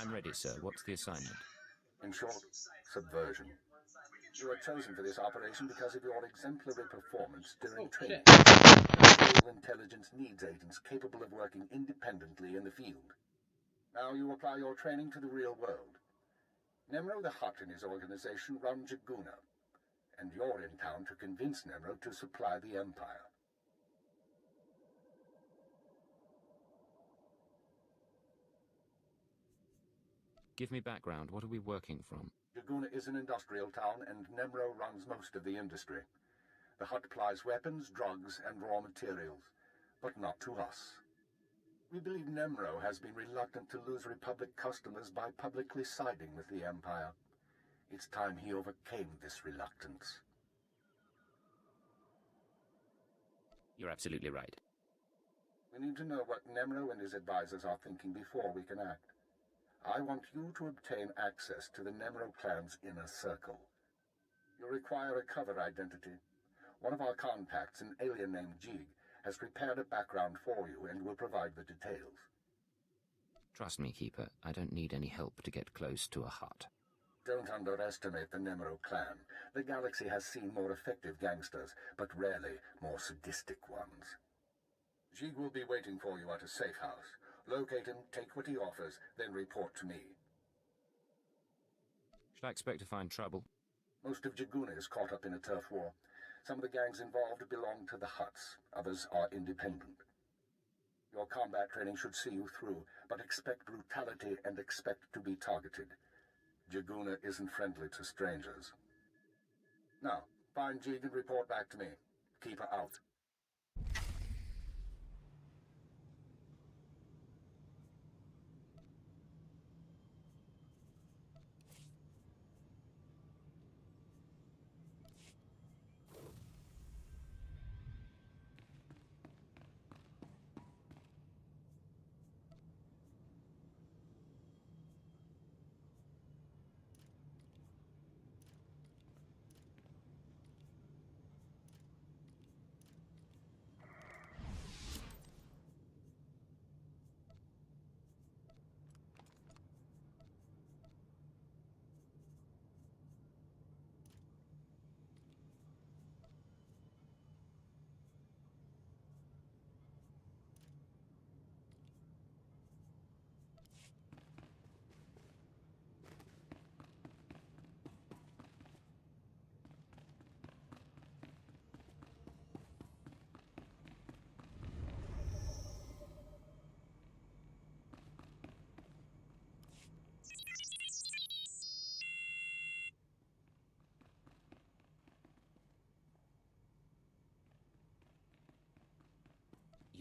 I'm ready, sir. What's the assignment? In short, subversion. You were chosen for this operation because of your exemplary performance during training. Naval intelligence needs agents capable of working independently in the field. Now you apply your training to the real world. Nemro the Hutt and his organization run Jaguna, and you're in town to convince Nemro to supply the Empire. Give me background. What are we working from? Jaguna is an industrial town, and Nemro runs most of the industry. The Hutt supplies weapons, drugs, and raw materials, but not to us. We believe Nemro has been reluctant to lose Republic customers by publicly siding with the Empire. It's time he overcame this reluctance. You're absolutely right. We need to know what Nemro and his advisors are thinking before we can act. I want you to obtain access to the Nemro clan's inner circle. You'll require a cover identity. One of our contacts, an alien named Jig, has prepared a background for you and will provide the details. Trust me, Keeper. I don't need any help to get close to a Hutt. Don't underestimate the Nemro clan. The galaxy has seen more effective gangsters, but rarely more sadistic ones. Jig will be waiting for you at a safe house. Locate him, take what he offers, then report to me. Should I expect to find trouble? Most of Jaguna is caught up in a turf war. Some of the gangs involved belong to the Hutts. Others are independent. Your combat training should see you through, but expect brutality and expect to be targeted. Jaguna isn't friendly to strangers. Now, find Jig and report back to me. Keep her out.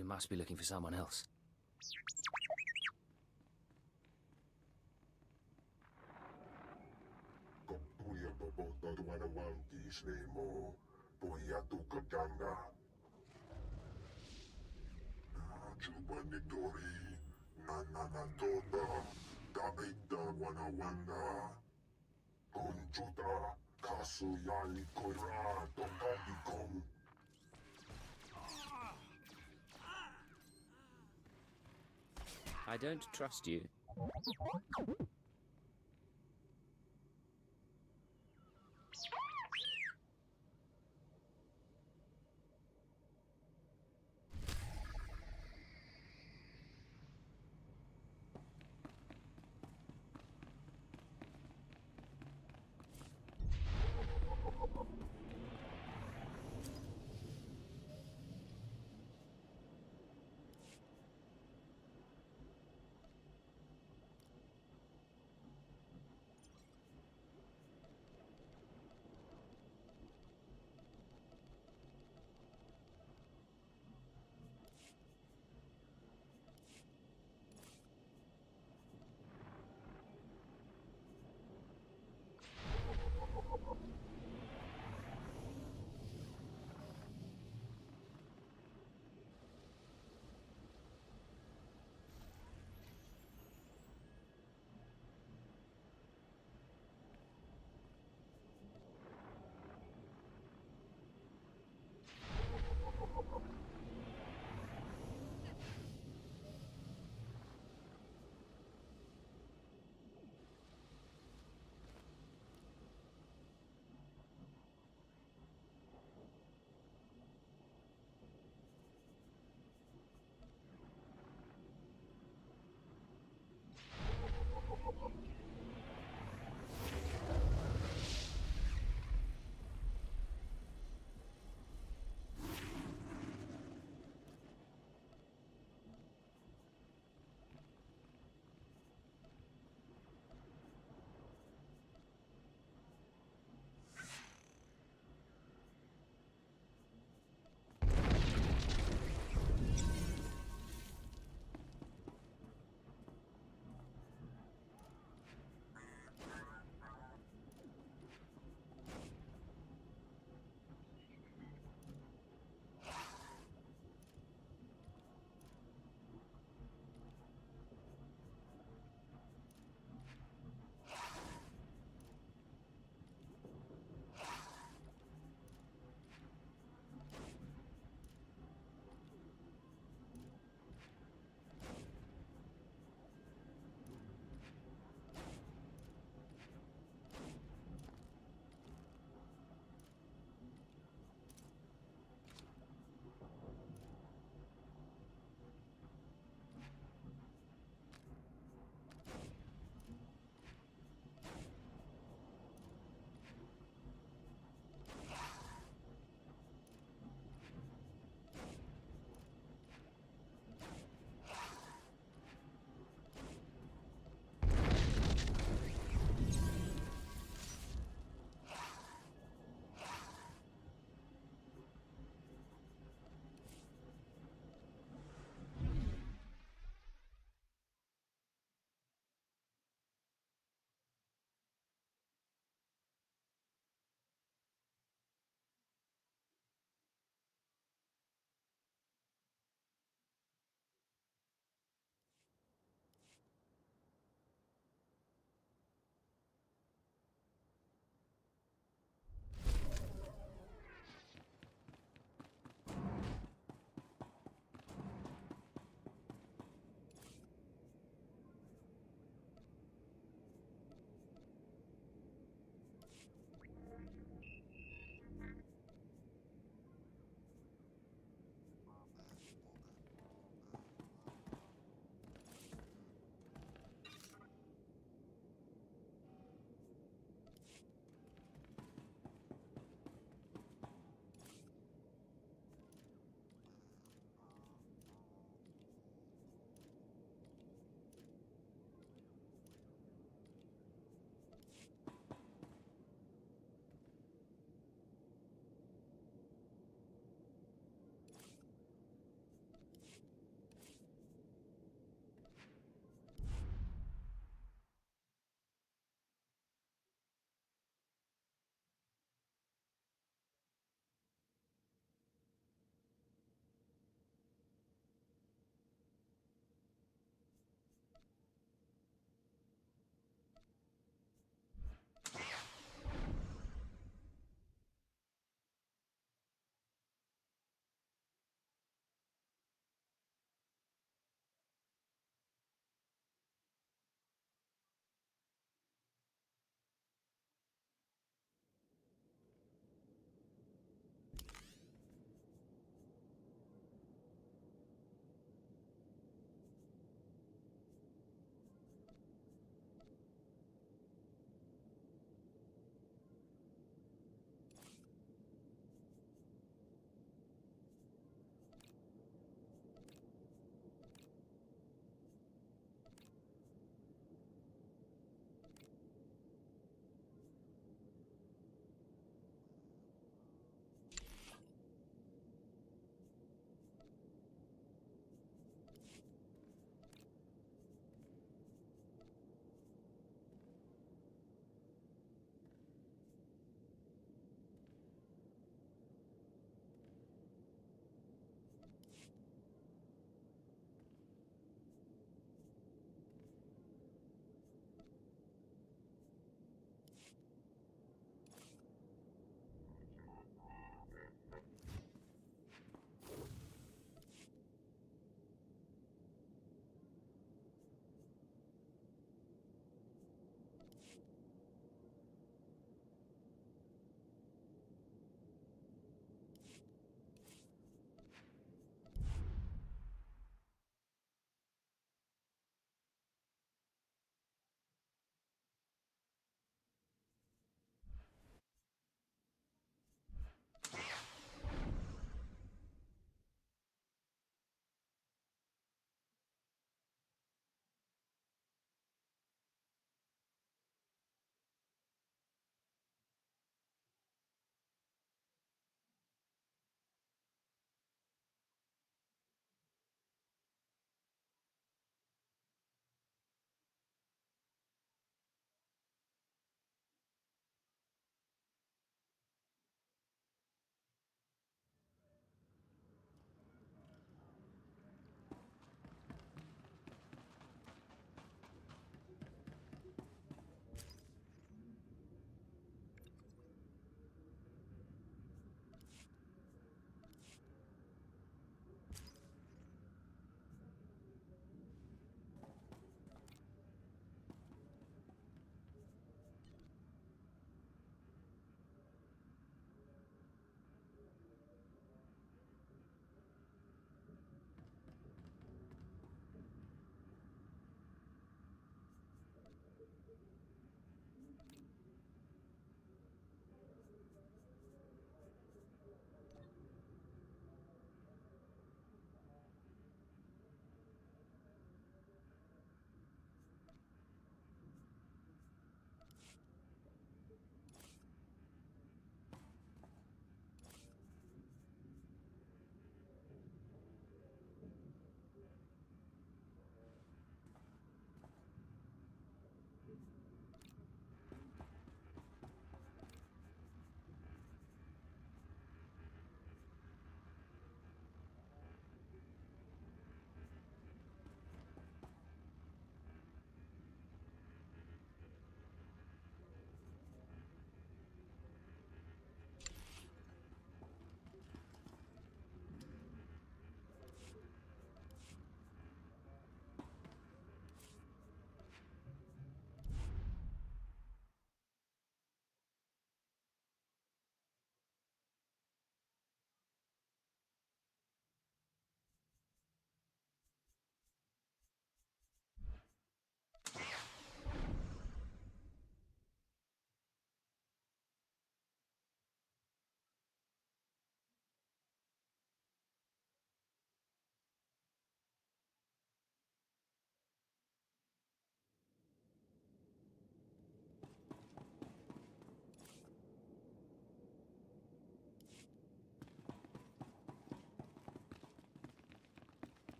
You must be looking for someone else. I don't trust you.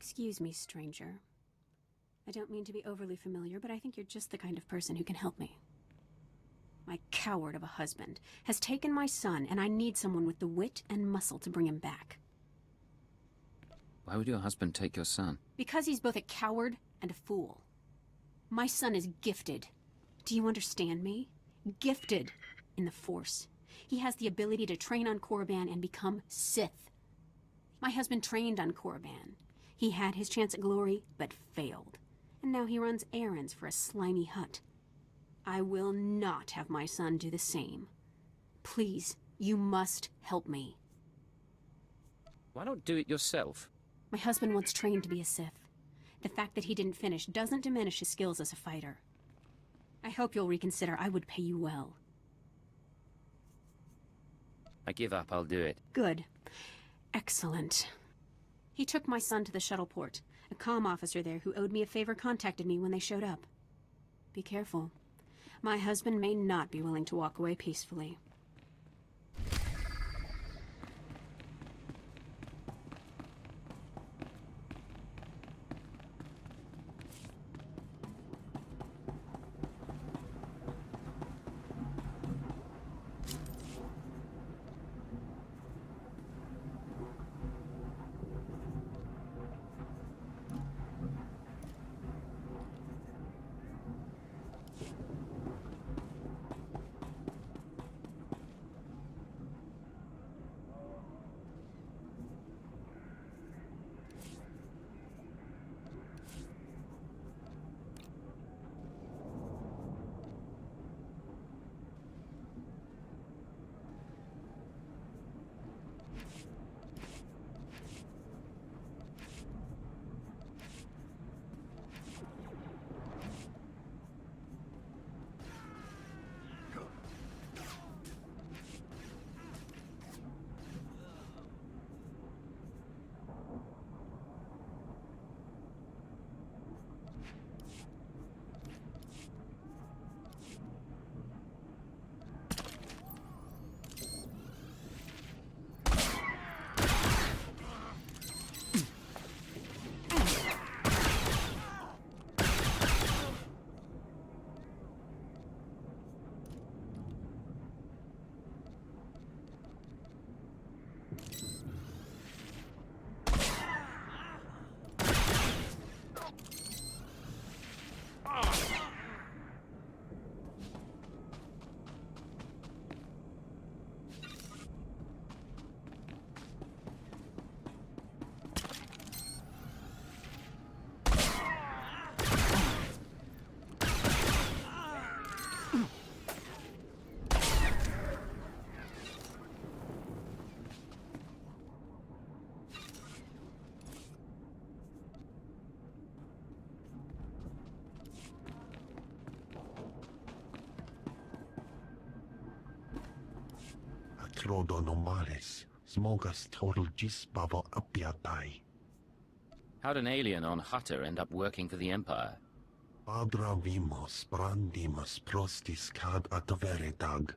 Excuse me, stranger. I don't mean to be overly familiar, but I think you're just the kind of person who can help me. My coward of a husband has taken my son, and I need someone with the wit and muscle to bring him back. Why would your husband take your son? Because he's both a coward and a fool. My son is gifted. Do you understand me? Gifted in the Force. He has the ability to train on Korriban and become Sith. My husband trained on Korriban. He had his chance at glory, but failed. And now he runs errands for a slimy hut. I will not have my son do the same. Please, you must help me. Why not do it yourself? My husband once trained to be a Sith. The fact that he didn't finish doesn't diminish his skills as a fighter. I hope you'll reconsider. I would pay you well. I give up, I'll do it. Good. Excellent. He took my son to the shuttle port. A comm officer there who owed me a favor contacted me when they showed up. Be careful. My husband may not be willing to walk away peacefully. Trodonomalis, smogas total gisbavo apiatai. How'd an alien on Hutter end up working for the Empire? Padra vimos brandimus prostis cad adveredag.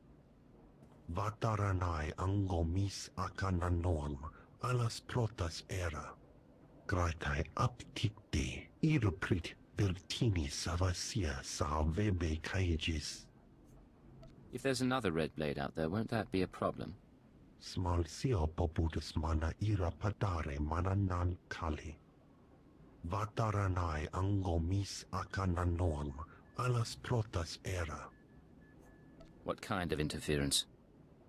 Vataranai angomis acananorm, alas protas era. Gratai apticte, iruprit vertini savasia sa vebe caegis. If there's another red blade out there, won't that be a problem? Smalsio poputus mana ira padare mananan kali. Vataranai angomis acananorm, alas protas era. What kind of interference?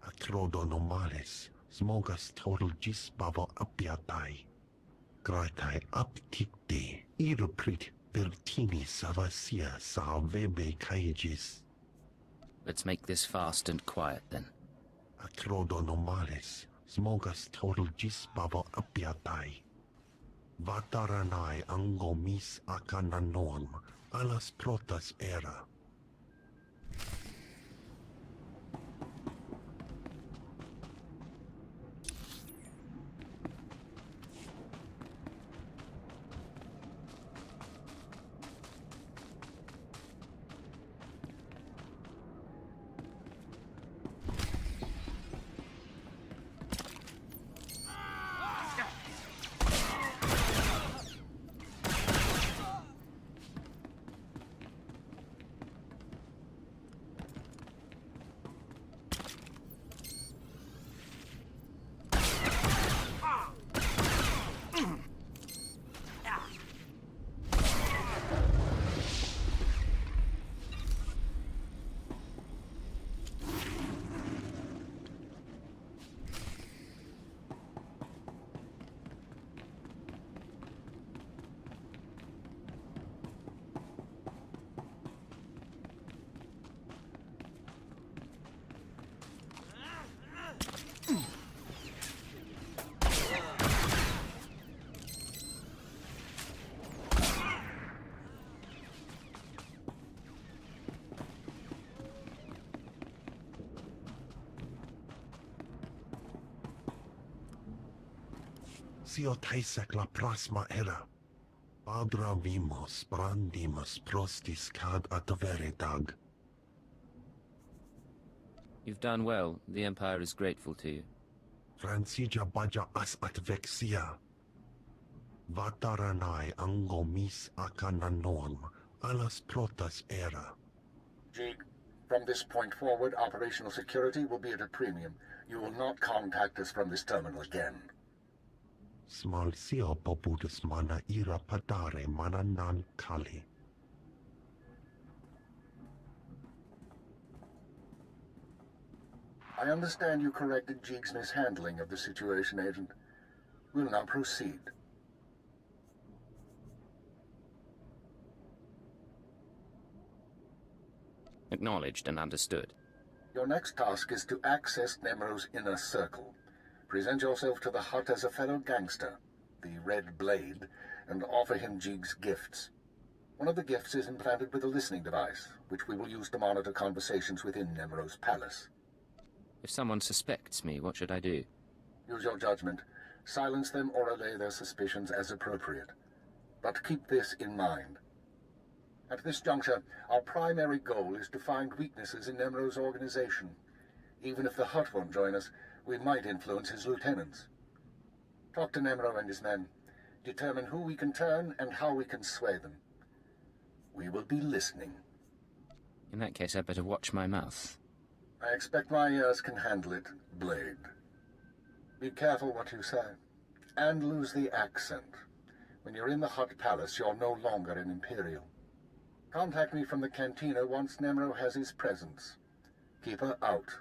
Acrodonomalis, smogas total gisbavo apiatai. Gratai apticte, iruprit vertini savasia sa vebe caegis. Let's make this fast and quiet, then. Acrodonomalis, smogas total gisbavo apiatai. Vataranai angomis acananorm, alas protas era. Siotaisek la prasma era. Padra vimos brandimus prostis cad adveritag. You've done well. The Empire is grateful to you. Francia baja as advexia. Vataranai angomis akananorm, alas protas era. Jig, from this point forward, operational security will be at a premium. You will not contact us from this terminal again. Smal sio popudus mana ira padare mana nan kali. I understand you corrected Jig's mishandling of the situation, Agent. We'll now proceed. Acknowledged and understood. Your next task is to access Nemro's inner circle. Present yourself to the hut as a fellow gangster, the Red Blade, and offer him Jig's gifts. One of the gifts is implanted with a listening device, which we will use to monitor conversations within Nemro's palace. If someone suspects me, what should I do? Use your judgment. Silence them or allay their suspicions as appropriate. But keep this in mind. At this juncture, our primary goal is to find weaknesses in Nemro's organization. Even if the Hutt won't join us, we might influence his lieutenants. Talk to Nemro and his men. Determine who we can turn and how we can sway them. We will be listening. In that case, I'd better watch my mouth. I expect my ears can handle it, Blade. Be careful what you say. And lose the accent. When you're in the Hutt Palace, you're no longer an Imperial. Contact me from the cantina once Nemro has his presence. Keep her out.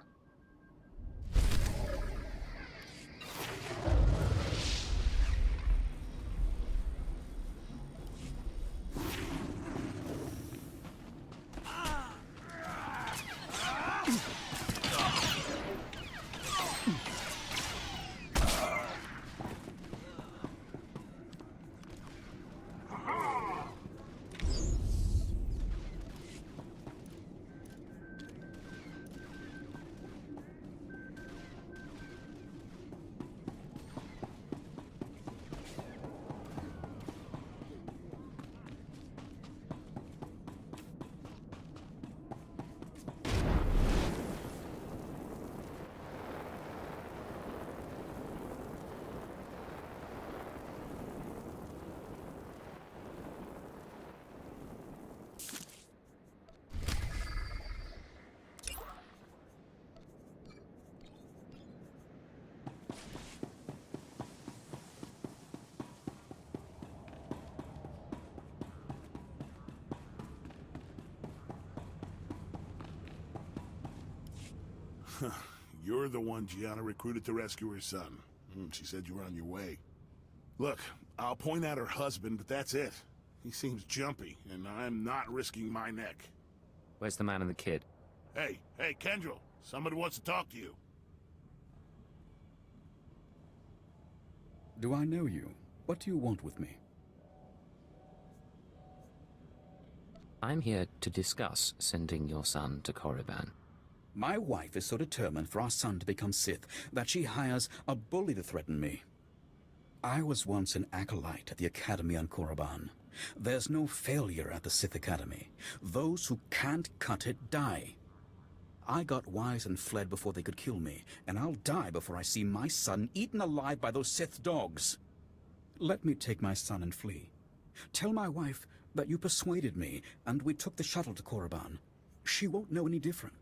You're the one Gianna recruited to rescue her son. She said you were on your way. Look, I'll point out her husband, but that's it. He seems jumpy, and I'm not risking my neck. Where's the man and the kid? Hey, Kendrell, somebody wants to talk to you. Do I know you? What do you want with me? I'm here to discuss sending your son to Korriban. My wife is so determined for our son to become Sith that she hires a bully to threaten me. I was once an acolyte at the Academy on Korriban. There's no failure at the Sith Academy. Those who can't cut it die. I got wise and fled before they could kill me, and I'll die before I see my son eaten alive by those Sith dogs. Let me take my son and flee. Tell my wife that you persuaded me, and we took the shuttle to Korriban. She won't know any different.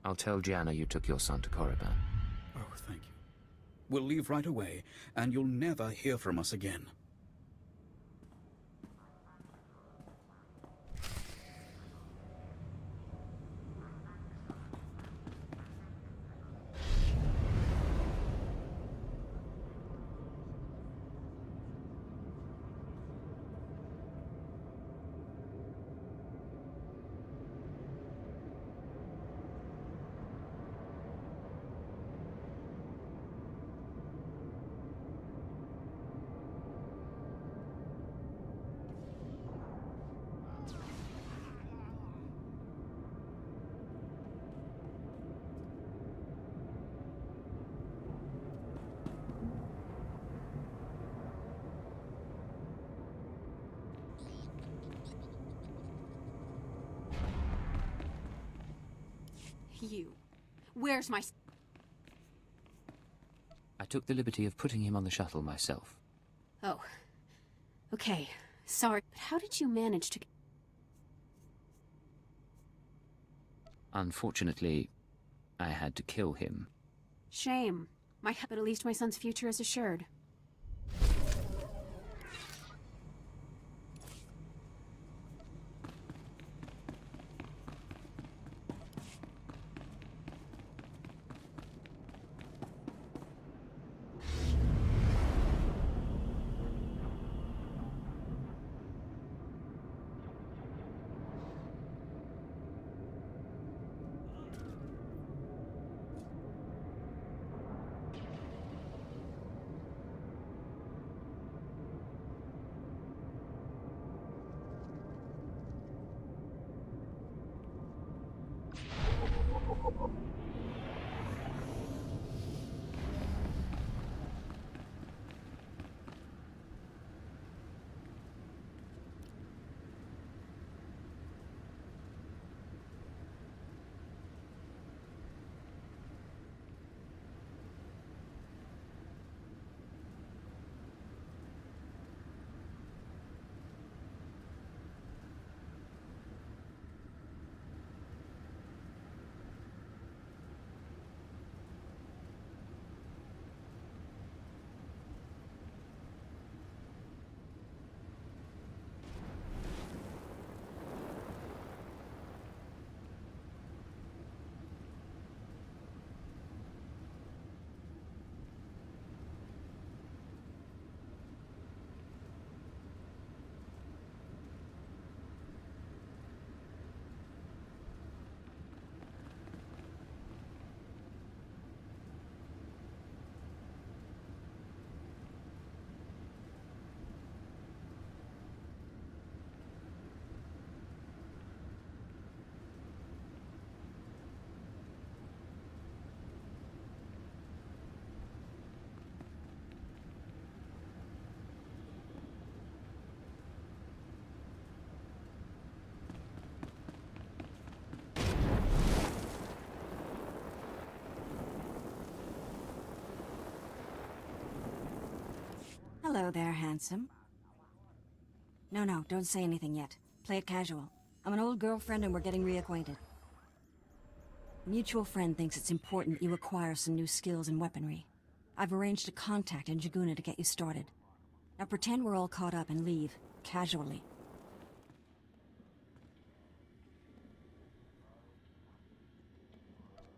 I'll tell Gianna you took your son to Korriban. Oh, thank you. We'll leave right away, and you'll never hear from us again. You. Where's my... I took the liberty of putting him on the shuttle myself. Oh. Okay. Sorry, but how did you manage to... Unfortunately, I had to kill him. Shame. But at least my son's future is assured. Hello there, handsome. No, don't say anything yet. Play it casual. I'm an old girlfriend and we're getting reacquainted. A mutual friend thinks it's important you acquire some new skills in weaponry. I've arranged a contact in Jaguna to get you started. Now pretend we're all caught up and leave, casually.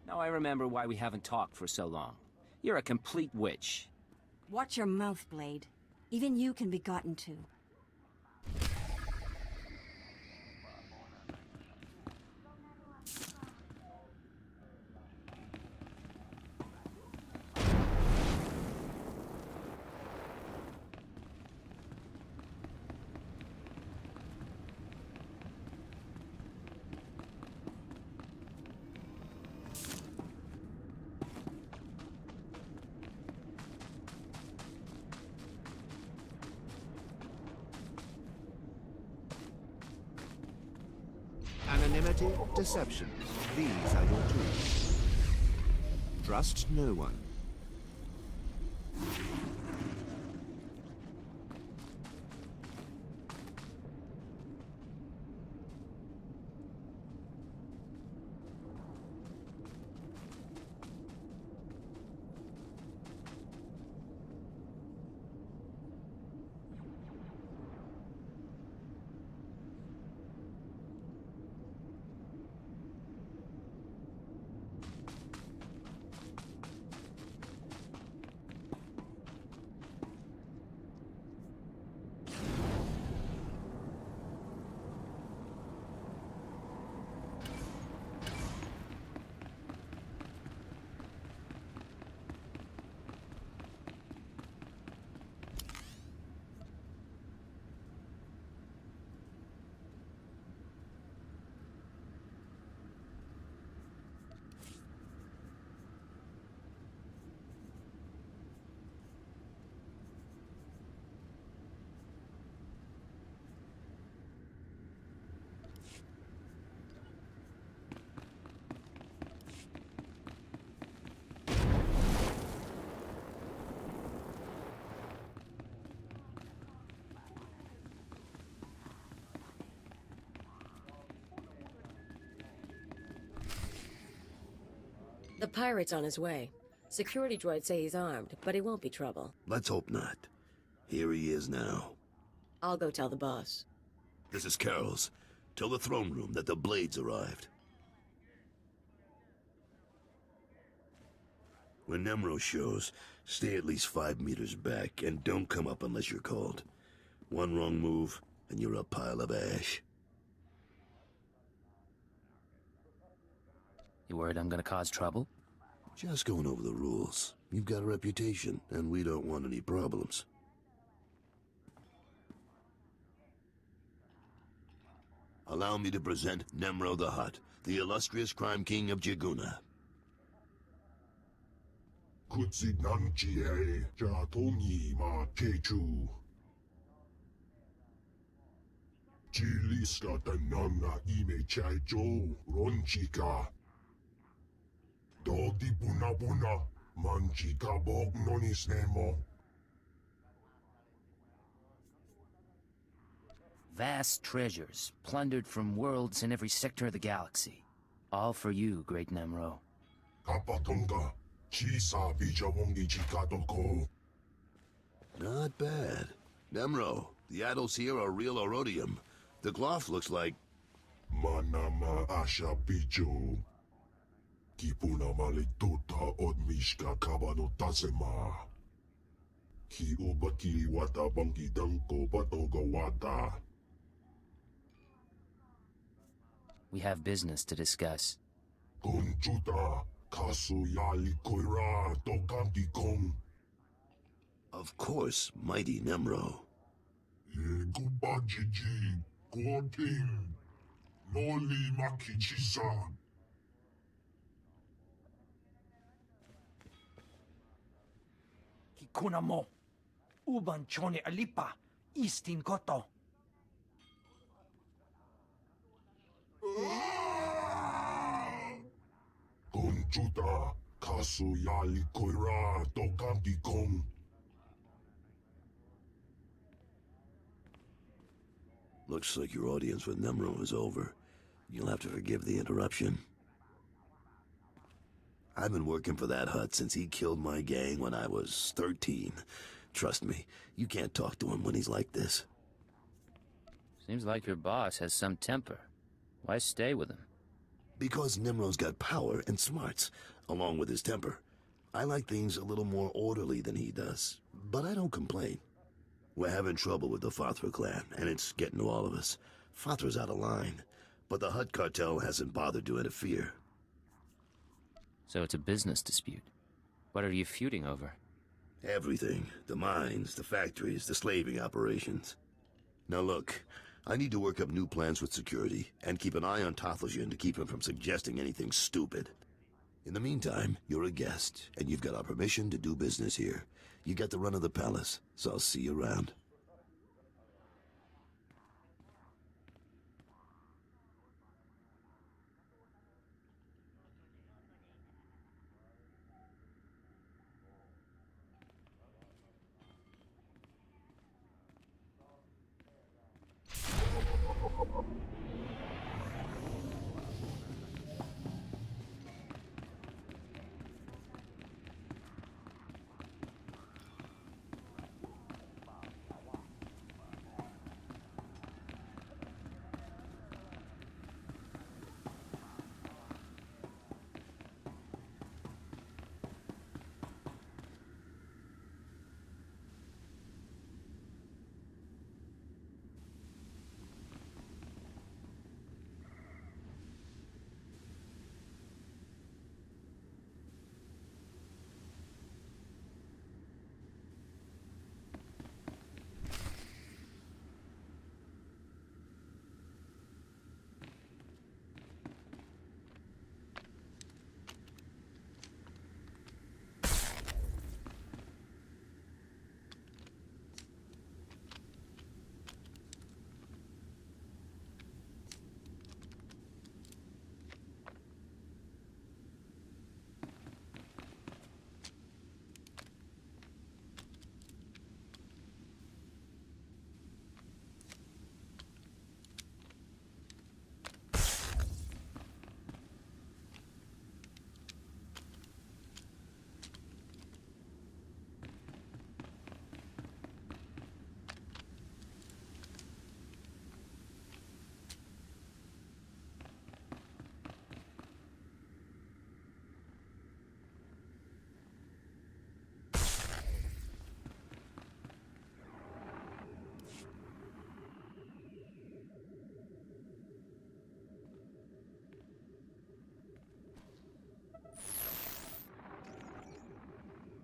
Now I remember why we haven't talked for so long. You're a complete witch. Watch your mouth, Blade. Even you can be gotten to. Anonymity, deception. These are your tools. Trust no one. The pirate's on his way. Security droids say he's armed, but he won't be trouble. Let's hope not. Here he is now. I'll go tell the boss. This is Carol's. Tell the throne room that the blades arrived. When Nemro shows, stay at least 5 meters back and don't come up unless you're called. One wrong move, and you're a pile of ash. You worried I'm gonna cause trouble? Just going over the rules. You've got a reputation, and we don't want any problems. Allow me to present Nemro the Hutt, the illustrious crime king of Jaguna. Kutsinanchie Jatongi ma Kechu. Chiliska tanana ime chaicho ronchika. Dodi buna buna manchika bog nonis nemo. Vast treasures, plundered from worlds in every sector of the galaxy. All for you, great Nemro. Kapatonga chisa bijawongi chikatoko. Not bad. Nemro, the idols here are real Orodium. The cloth looks like... Manama asha bijo. Kipuna malituta odmishka kabano tasema. Ki ubaki wata bangi danko batoga wata. We have business to discuss. Kunchuta kasu yali koira tokanti kong. Of course, mighty Nemro. Gubajiji, Gorting, Noli Makichisa. Kikuna mo, uban chone alipa, istin koto. Kunchuta, kasu yali koira tokanti kong. Looks like your audience with Nemro is over. You'll have to forgive the interruption. I've been working for that Hutt since he killed my gang when I was 13. Trust me, you can't talk to him when he's like this. Seems like your boss has some temper. Why stay with him? Because Nemro's got power and smarts, along with his temper. I like things a little more orderly than he does, but I don't complain. We're having trouble with the Fathra clan, and it's getting to all of us. Fathra's out of line, but the Hutt cartel hasn't bothered to interfere. So it's a business dispute. What are you feuding over? Everything. The mines, the factories, the slaving operations. Now look, I need to work up new plans with security, and keep an eye on Tothelshan to keep him from suggesting anything stupid. In the meantime, you're a guest, and you've got our permission to do business here. You got the run of the palace, so I'll see you around.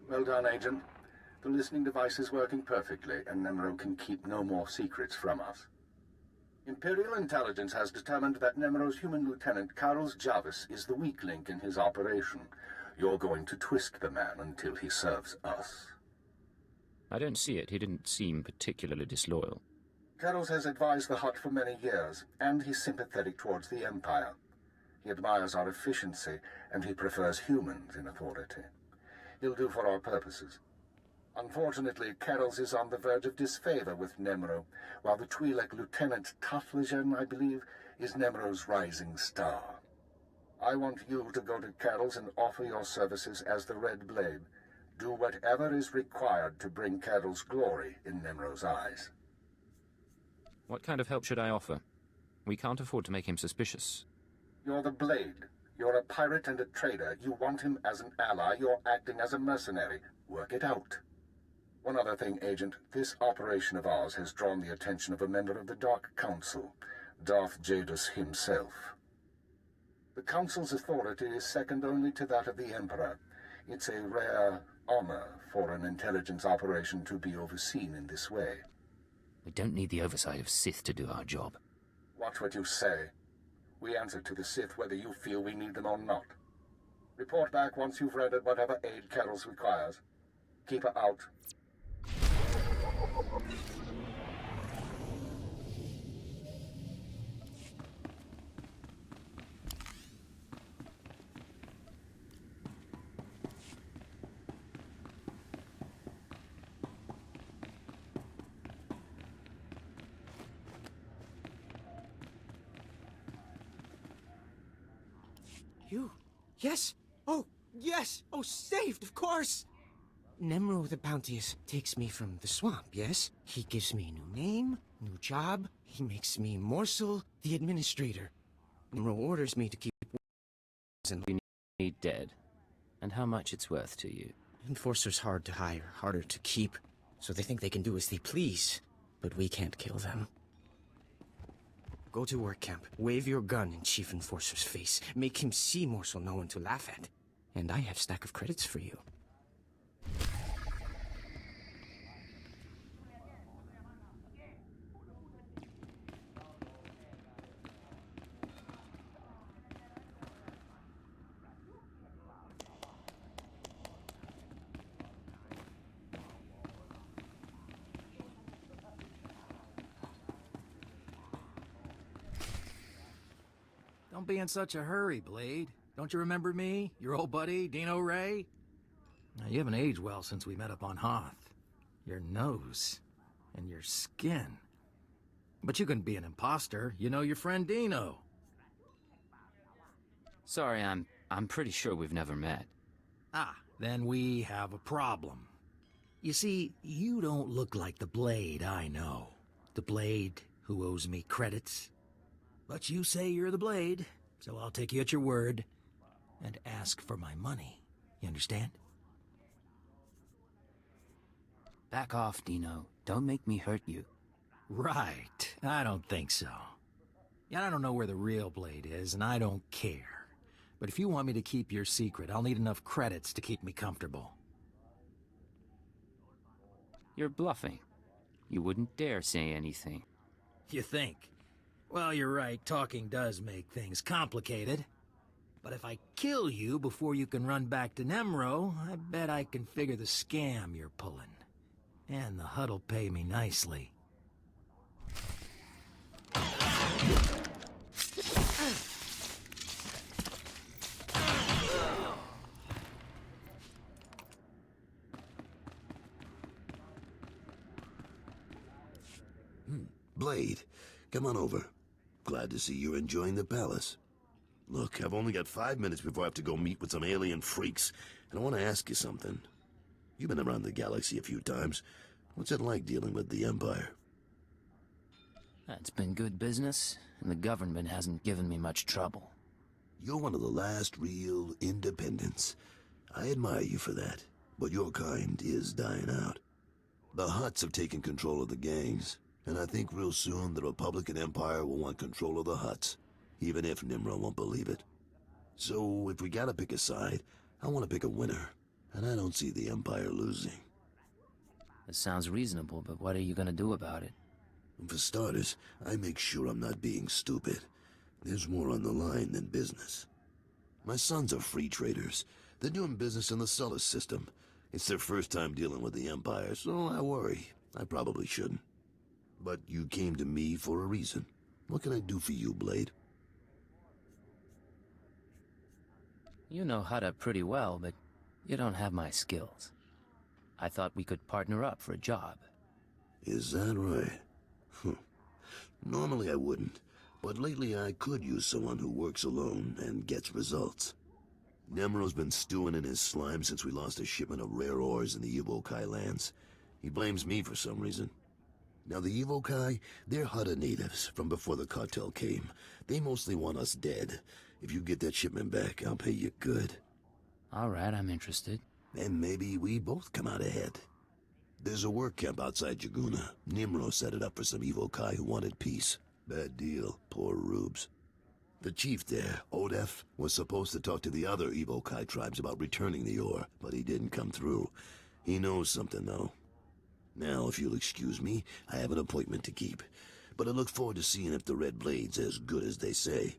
Well done, Agent. The listening device is working perfectly, and Nemro can keep no more secrets from us. Imperial intelligence has determined that Nemro's human lieutenant, Carlos Jarvis, is the weak link in his operation. You're going to twist the man until he serves us. I don't see it. He didn't seem particularly disloyal. Carlos has advised the Hutt for many years, and he's sympathetic towards the Empire. He admires our efficiency, and he prefers humans in authority. He'll do for our purposes. Unfortunately, Carroll's is on the verge of disfavor with Nemro, while the Twi'lek Lieutenant Taflajan, I believe, is Nemro's rising star. I want you to go to Carroll's and offer your services as the Red Blade. Do whatever is required to bring Carroll's glory in Nemro's eyes. What kind of help should I offer? We can't afford to make him suspicious. You're the Blade. You're a pirate and a trader. You want him as an ally. You're acting as a mercenary. Work it out. One other thing, Agent. This operation of ours has drawn the attention of a member of the Dark Council, Darth Jadus himself. The Council's authority is second only to that of the Emperor. It's a rare honor for an intelligence operation to be overseen in this way. We don't need the oversight of Sith to do our job. Watch what you say. We answer to the Sith whether you feel we need them or not. Report back once you've rendered whatever aid Carroll's requires. Keep her out. You? Yes? Oh, yes! Oh, saved, of course! Nemro the Bounteous takes me from the swamp, yes? He gives me a new name, new job. He makes me Morsel, the administrator. Nemro orders me to keep and We need dead. And how much it's worth to you. Enforcers hard to hire, harder to keep. So they think they can do as they please. But we can't kill them. Go to work camp. Wave your gun in Chief Enforcer's face. Make him see Morsel no one to laugh at. And I have a stack of credits for you. Don't be in such a hurry, Blade. Don't you remember me? Your old buddy, Dino Ray? Now, you haven't aged well since we met up on Hoth. Your nose. And your skin. But you couldn't be an imposter. You know your friend Dino. Sorry, I'm pretty sure we've never met. Ah, then we have a problem. You see, you don't look like the Blade I know. The Blade who owes me credits. But you say you're the Blade, so I'll take you at your word and ask for my money. You understand? Back off, Dino. Don't make me hurt you. Right. I don't think so. Yeah, I don't know where the real Blade is, and I don't care. But if you want me to keep your secret, I'll need enough credits to keep me comfortable. You're bluffing. You wouldn't dare say anything. You think? Well, you're right, talking does make things complicated. But if I kill you before you can run back to Nemro, I bet I can figure the scam you're pulling. And the Hutt'll pay me nicely. Blade, come on over. Glad to see you're enjoying the palace. Look, I've only got 5 minutes before I have to go meet with some alien freaks, and I want to ask you something. You've been around the galaxy a few times. What's it like dealing with the Empire? It's been good business, and the government hasn't given me much trouble. You're one of the last real independents. I admire you for that, but your kind is dying out. The Hutts have taken control of the gangs, and I think real soon the Republican Empire will want control of the Hutts, even if Nimro won't believe it. So, if we gotta pick a side, I want to pick a winner. and I don't see the Empire losing. It sounds reasonable, but what are you gonna do about it? For starters, I make sure I'm not being stupid. There's more on the line than business. My sons are free traders. They're doing business in the Sullus system. It's their first time dealing with the Empire, so I worry. I probably shouldn't. But you came to me for a reason. What can I do for you, Blade? You know Hutta pretty well, but you don't have my skills. I thought we could partner up for a job. Is that right? Normally I wouldn't, but lately I could use someone who works alone and gets results. Nemro's been stewing in his slime since we lost a shipment of rare ores in the Evokai lands. He blames me for some reason. Now the Evokai, they're Hutta natives from before the cartel came. They mostly want us dead. If you get that shipment back, I'll pay you good. All right, I'm interested. And maybe we both come out ahead. There's a work camp outside Jaguna. Nimro set it up for some Evokai who wanted peace. Bad deal, poor rubes. The chief there, Odef, was supposed to talk to the other Evokai tribes about returning the ore, but he didn't come through. He knows something, though. Now, if you'll excuse me, I have an appointment to keep. But I look forward to seeing if the Red Blade's as good as they say.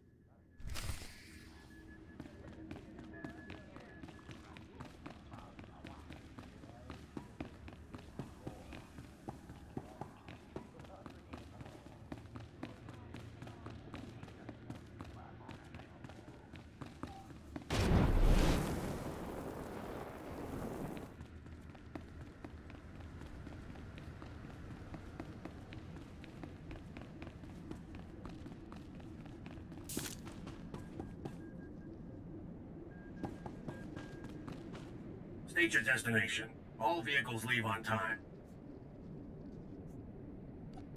State your destination. All vehicles leave on time.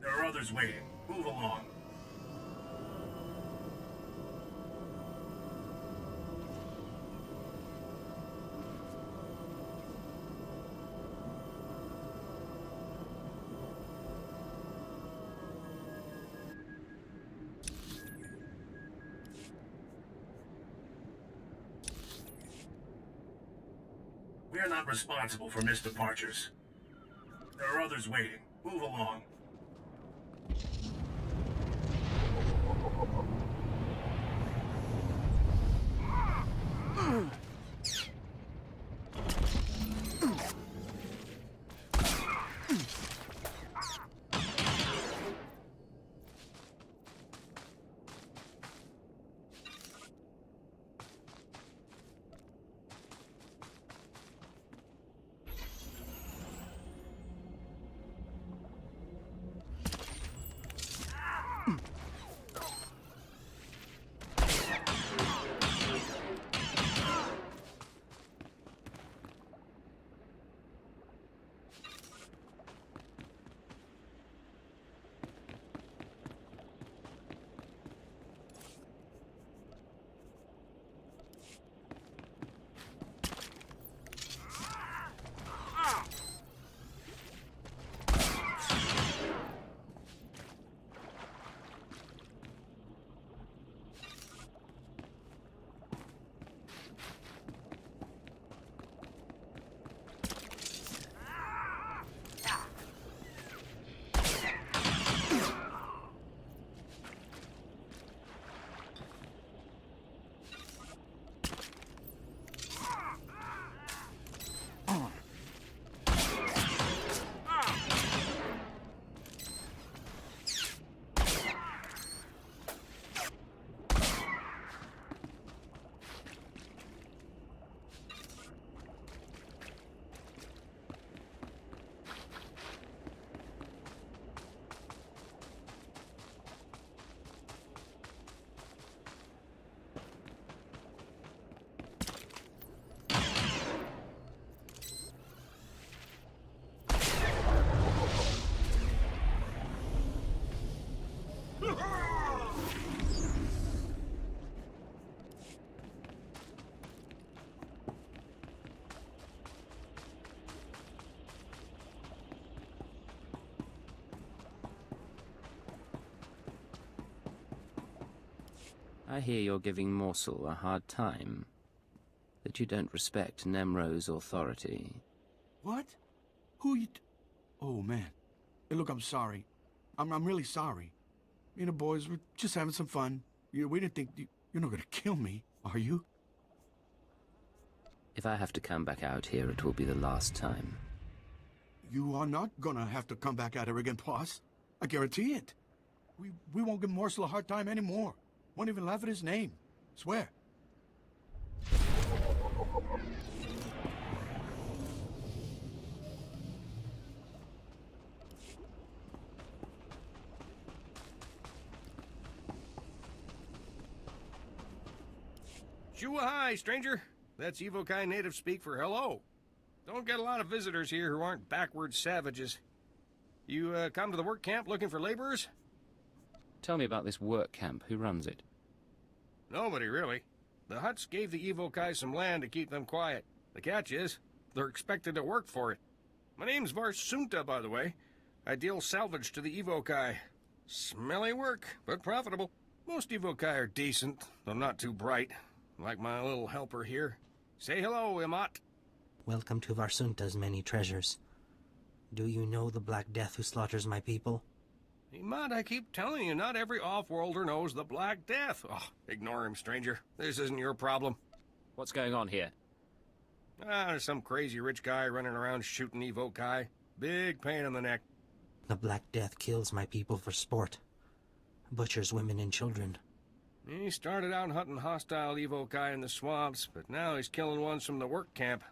There are others waiting. Move along. We are not responsible for missed departures. There are others waiting. Move along. I hear you're giving Mosul a hard time. That you don't respect Nemro's authority. What? Who you... Oh, man. Hey, look, I'm sorry. I'm really sorry. Me and the boys were just having some fun. We didn't think... You're not gonna kill me, are you? If I have to come back out here, it will be the last time. You are not gonna have to come back at her again, boss. I guarantee it. We won't give Morsel a hard time anymore. Won't even laugh at his name. Swear. Hi, stranger. That's Evokai native speak for hello. Don't get a lot of visitors here who aren't backward savages. You, come to the work camp looking for laborers? Tell me about this work camp. Who runs it? Nobody, really. The Huts gave the Evokai some land to keep them quiet. The catch is, they're expected to work for it. My name's Varsunta, by the way. I deal salvage to the Evokai. Smelly work, but profitable. Most Evokai are decent, though not too bright. Like my little helper here. Say hello, Imat. Welcome to Varsunta's many treasures. Do you know the Black Death who slaughters my people? Imat, I keep telling you, not every off-worlder knows the Black Death. Oh, ignore him, stranger. This isn't your problem. What's going on here? There's some crazy rich guy running around shooting Evokai. Big pain in the neck. The Black Death kills my people for sport. Butchers women and children. He started out hunting hostile Evokai in the swamps, but now he's killing ones from the work camp.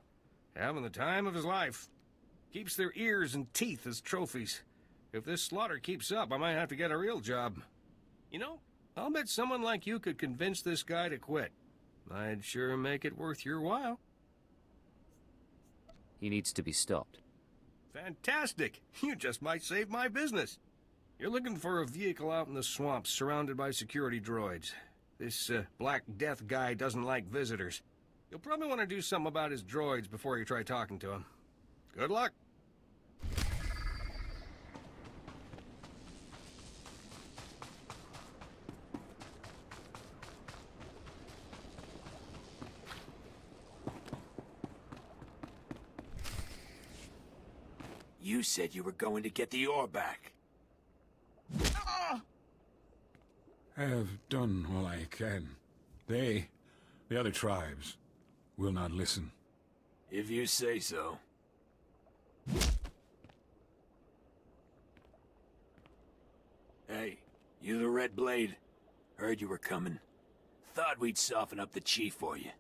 Having the time of his life. Keeps their ears and teeth as trophies. If this slaughter keeps up, I might have to get a real job. You know, I'll bet someone like you could convince this guy to quit. I'd sure make it worth your while. He needs to be stopped. Fantastic! You just might save my business. You're looking for a vehicle out in the swamps surrounded by security droids. This Black Death guy doesn't like visitors. You'll probably want to do something about his droids before you try talking to him. Good luck. You said you were going to get the ore back. I have done all I can. They, the other tribes, will not listen. If you say so. Hey, you the Red Blade? Heard you were coming. Thought we'd soften up the chief for you.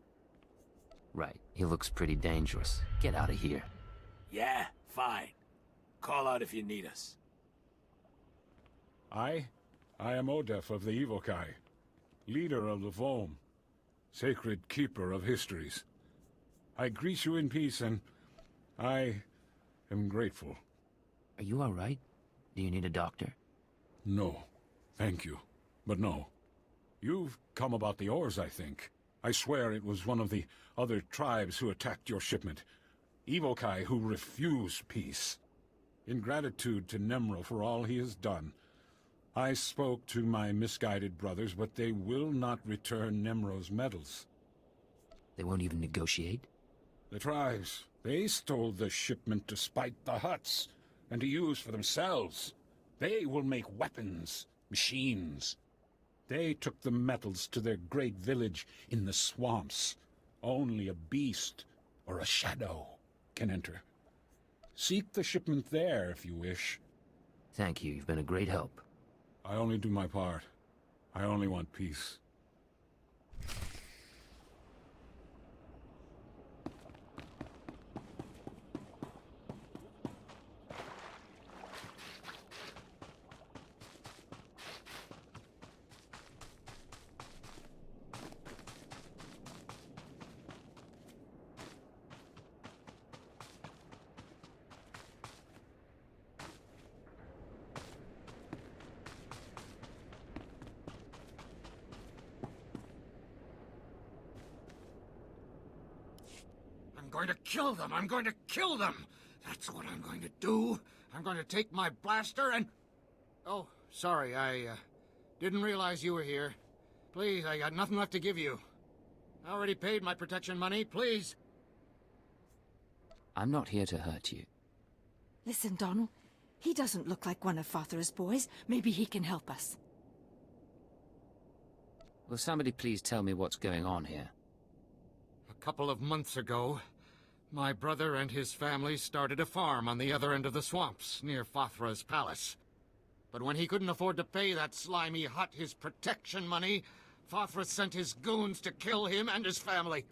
Right. He looks pretty dangerous. Get out of here. Yeah, fine. Call out if you need us. I am Odef of the Evokai, leader of the Vom, sacred keeper of histories. I greet you in peace, and I am grateful. Are you all right? Do you need a doctor? No, thank you, but no. You've come about the ores, I think. I swear it was one of the other tribes who attacked your shipment. Evokai who refuse peace. In gratitude to Nemro for all he has done, I spoke to my misguided brothers, but they will not return Nemro's medals. They won't even negotiate? The tribes, they stole the shipment to spite the Huts, and to use for themselves. They will make weapons, machines. They took the metals to their great village in the swamps. Only a beast or a shadow can enter. Seek the shipment there if you wish. Thank you, you've been a great help. I only do my part. I only want peace. I'm going to kill them! I'm going to kill them! That's what I'm going to do. I'm going to take my blaster and... Oh, sorry, I didn't realize you were here. Please, I got nothing left to give you. I already paid my protection money, please. I'm not here to hurt you. Listen, Donald. He doesn't look like one of Father's boys. Maybe he can help us. Will somebody please tell me what's going on here? A couple of months ago, my brother and his family started a farm on the other end of the swamps, near Fathra's palace. But when he couldn't afford to pay that slimy hut his protection money, Fathra sent his goons to kill him and his family.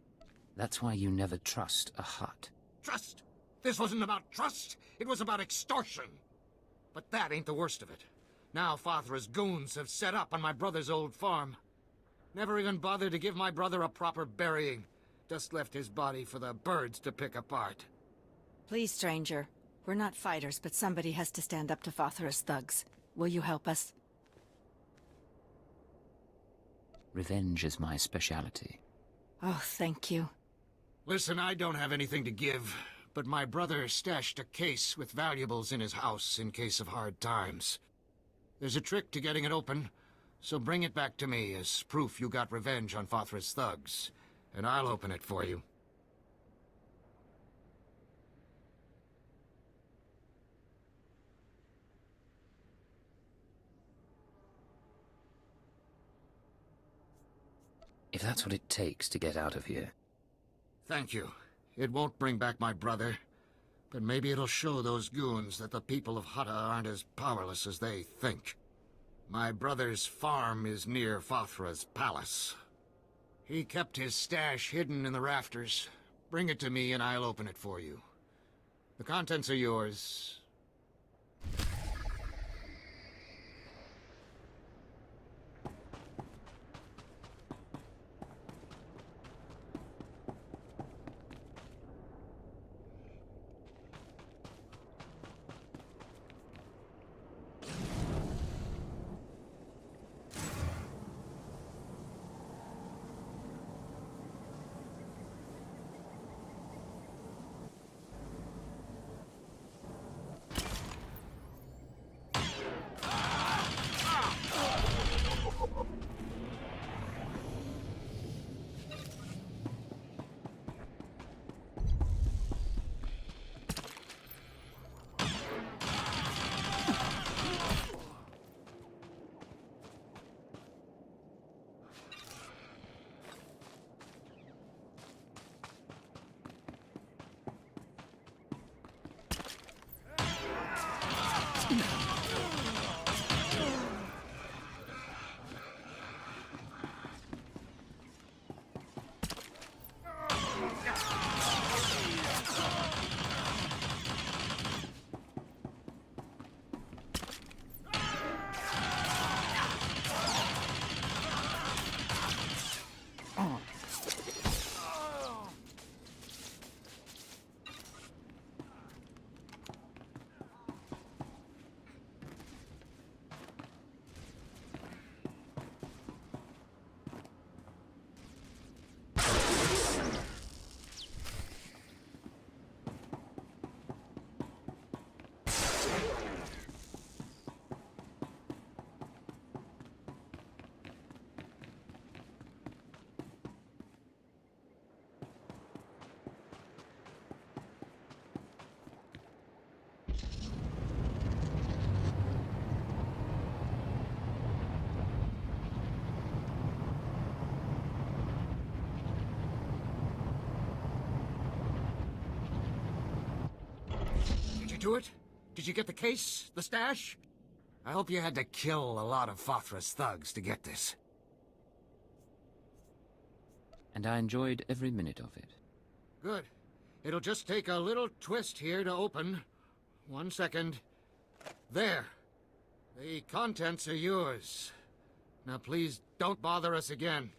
That's why you never trust a hut. Trust? This wasn't about trust. It was about extortion. But that ain't the worst of it. Now Fathra's goons have set up on my brother's old farm. Never even bothered to give my brother a proper burying. Just left his body for the birds to pick apart. Please, stranger. We're not fighters, but somebody has to stand up to Fathra's thugs. Will you help us? Revenge is my specialty. Oh, thank you. Listen, I don't have anything to give, but my brother stashed a case with valuables in his house in case of hard times. There's a trick to getting it open, so bring it back to me as proof you got revenge on Fathra's thugs, and I'll open it for you. If that's what it takes to get out of here. Thank you. It won't bring back my brother, but maybe it'll show those goons that the people of Hutta aren't as powerless as they think. My brother's farm is near Fathra's palace. He kept his stash hidden in the rafters. Bring it to me and I'll open it for you. The contents are yours. Do it? Did you get the case? The stash? I hope you had to kill a lot of Fathra's thugs to get this. And I enjoyed every minute of it. Good. It'll just take a little twist here to open. 1 second. There. The contents are yours. Now please don't bother us again.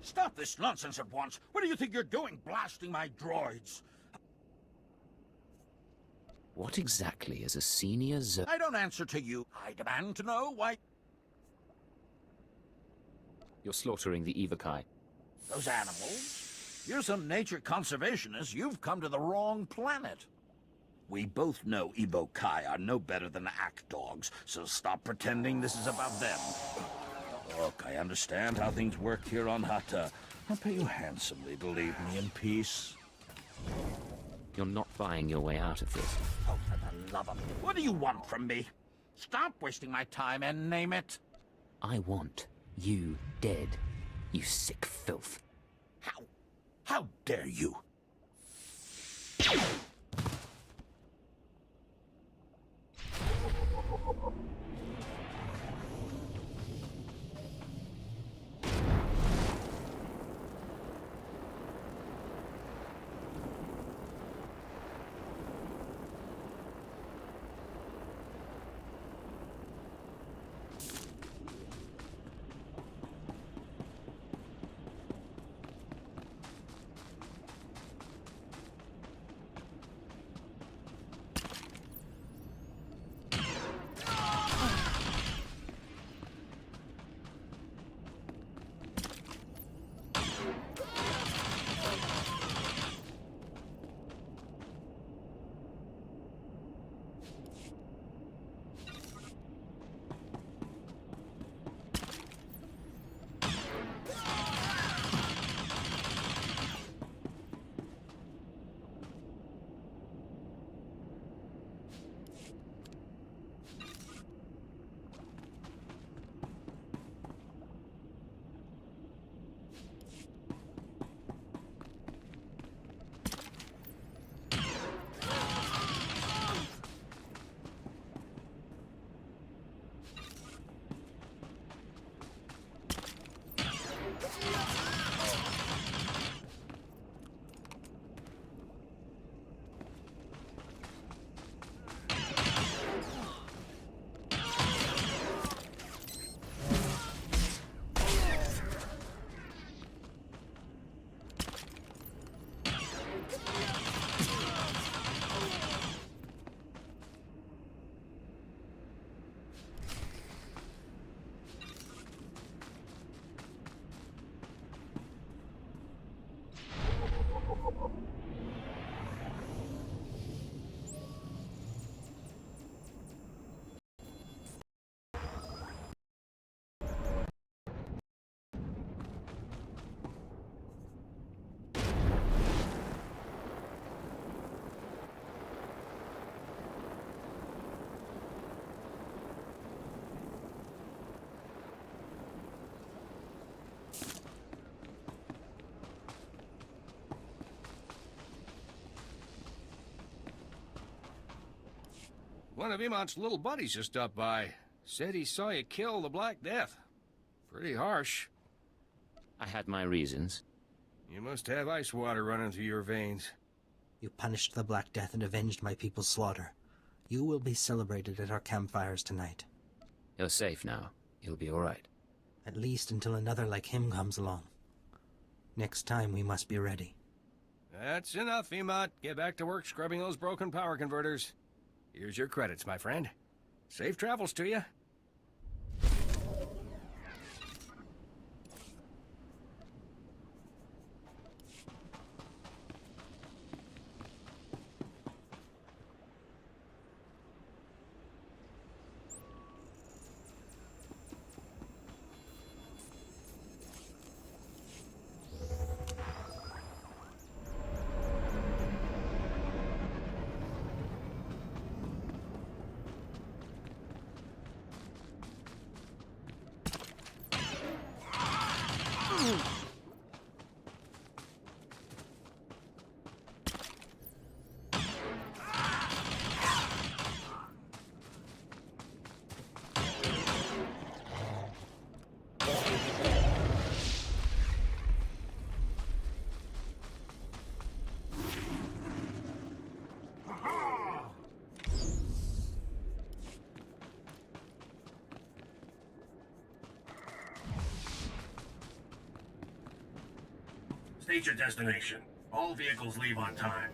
Stop this nonsense at once. What do you think you're doing, blasting my droids? What exactly is a senior Zerg? I don't answer to you. I demand to know why... You're slaughtering the Evokai. Those animals? You're some nature conservationist. You've come to the wrong planet. We both know Evokai are no better than act dogs, so stop pretending this is about them. Look, I understand how things work here on Hutta. I'll pay you handsomely to leave me in peace. You're not buying your way out of this. Oh, for the love of... What do you want from me? Stop wasting my time and name it. I want you dead, you sick filth. How dare you? One of Imant's little buddies just stopped by. Said he saw you kill the Black Death. Pretty harsh. I had my reasons. You must have ice water running through your veins. You punished the Black Death and avenged my people's slaughter. You will be celebrated at our campfires tonight. You're safe now. You'll be all right. At least until another like him comes along. Next time we must be ready. That's enough, Imant. Get back to work scrubbing those broken power converters. Here's your credits, my friend. Safe travels to you. State your destination. All vehicles leave on time.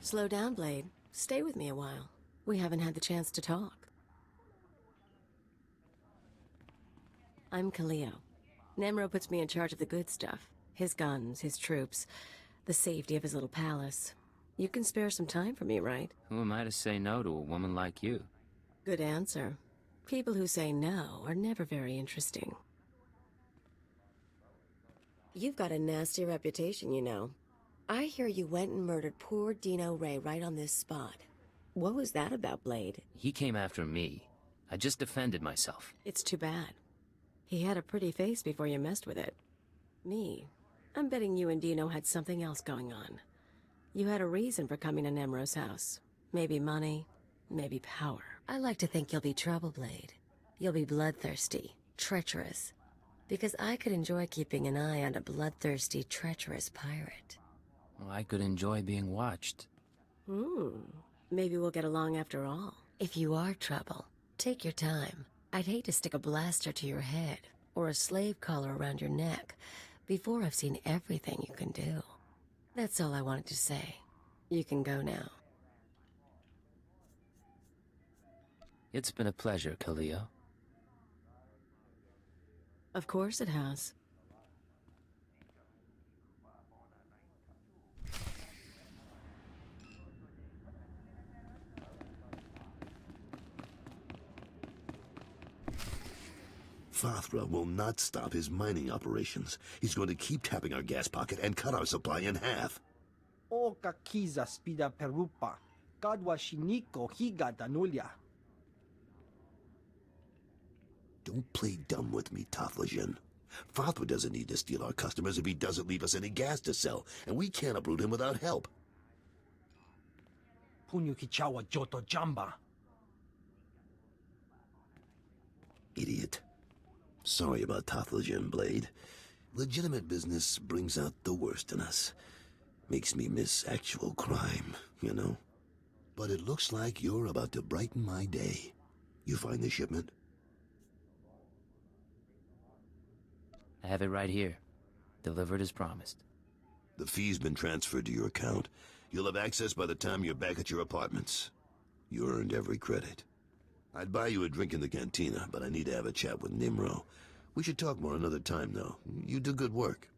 Slow down, Blade. Stay with me a while. We haven't had the chance to talk. I'm Kaleo. Nemro puts me in charge of the good stuff. His guns, his troops, the safety of his little palace. You can spare some time for me, right? Who am I to say no to a woman like you? Good answer. People who say no are never very interesting. You've got a nasty reputation, you know. I hear you went and murdered poor Dino Ray right on this spot. What was that about, Blade? He came after me. I just defended myself. It's too bad. He had a pretty face before you messed with it. Me, I'm betting you and Dino had something else going on. You had a reason for coming to Nemro's house. Maybe money, maybe power. I like to think you'll be trouble, Blade. You'll be bloodthirsty, treacherous. Because I could enjoy keeping an eye on a bloodthirsty, treacherous pirate. Well, I could enjoy being watched. Maybe we'll get along after all. If you are trouble, take your time. I'd hate to stick a blaster to your head, or a slave collar around your neck, before I've seen everything you can do. That's all I wanted to say. You can go now. It's been a pleasure, Kaleo. Of course it has. Fathra will not stop his mining operations. He's going to keep tapping our gas pocket and cut our supply in half. O kakiza spida perupa, kadwa shiniko higa danulia. Don't play dumb with me, Taflajan. Fathra doesn't need to steal our customers if he doesn't leave us any gas to sell, and we can't uproot him without help. Punyu kichawa joto jamba. Idiot. Sorry about Taflajan, Blade. Legitimate business brings out the worst in us. Makes me miss actual crime, you know? But it looks like you're about to brighten my day. You find the shipment? I have it right here. Delivered as promised. The fee's been transferred to your account. You'll have access by the time you're back at your apartments. You earned every credit. I'd buy you a drink in the cantina, but I need to have a chat with Nimro. We should talk more another time, though. You do good work.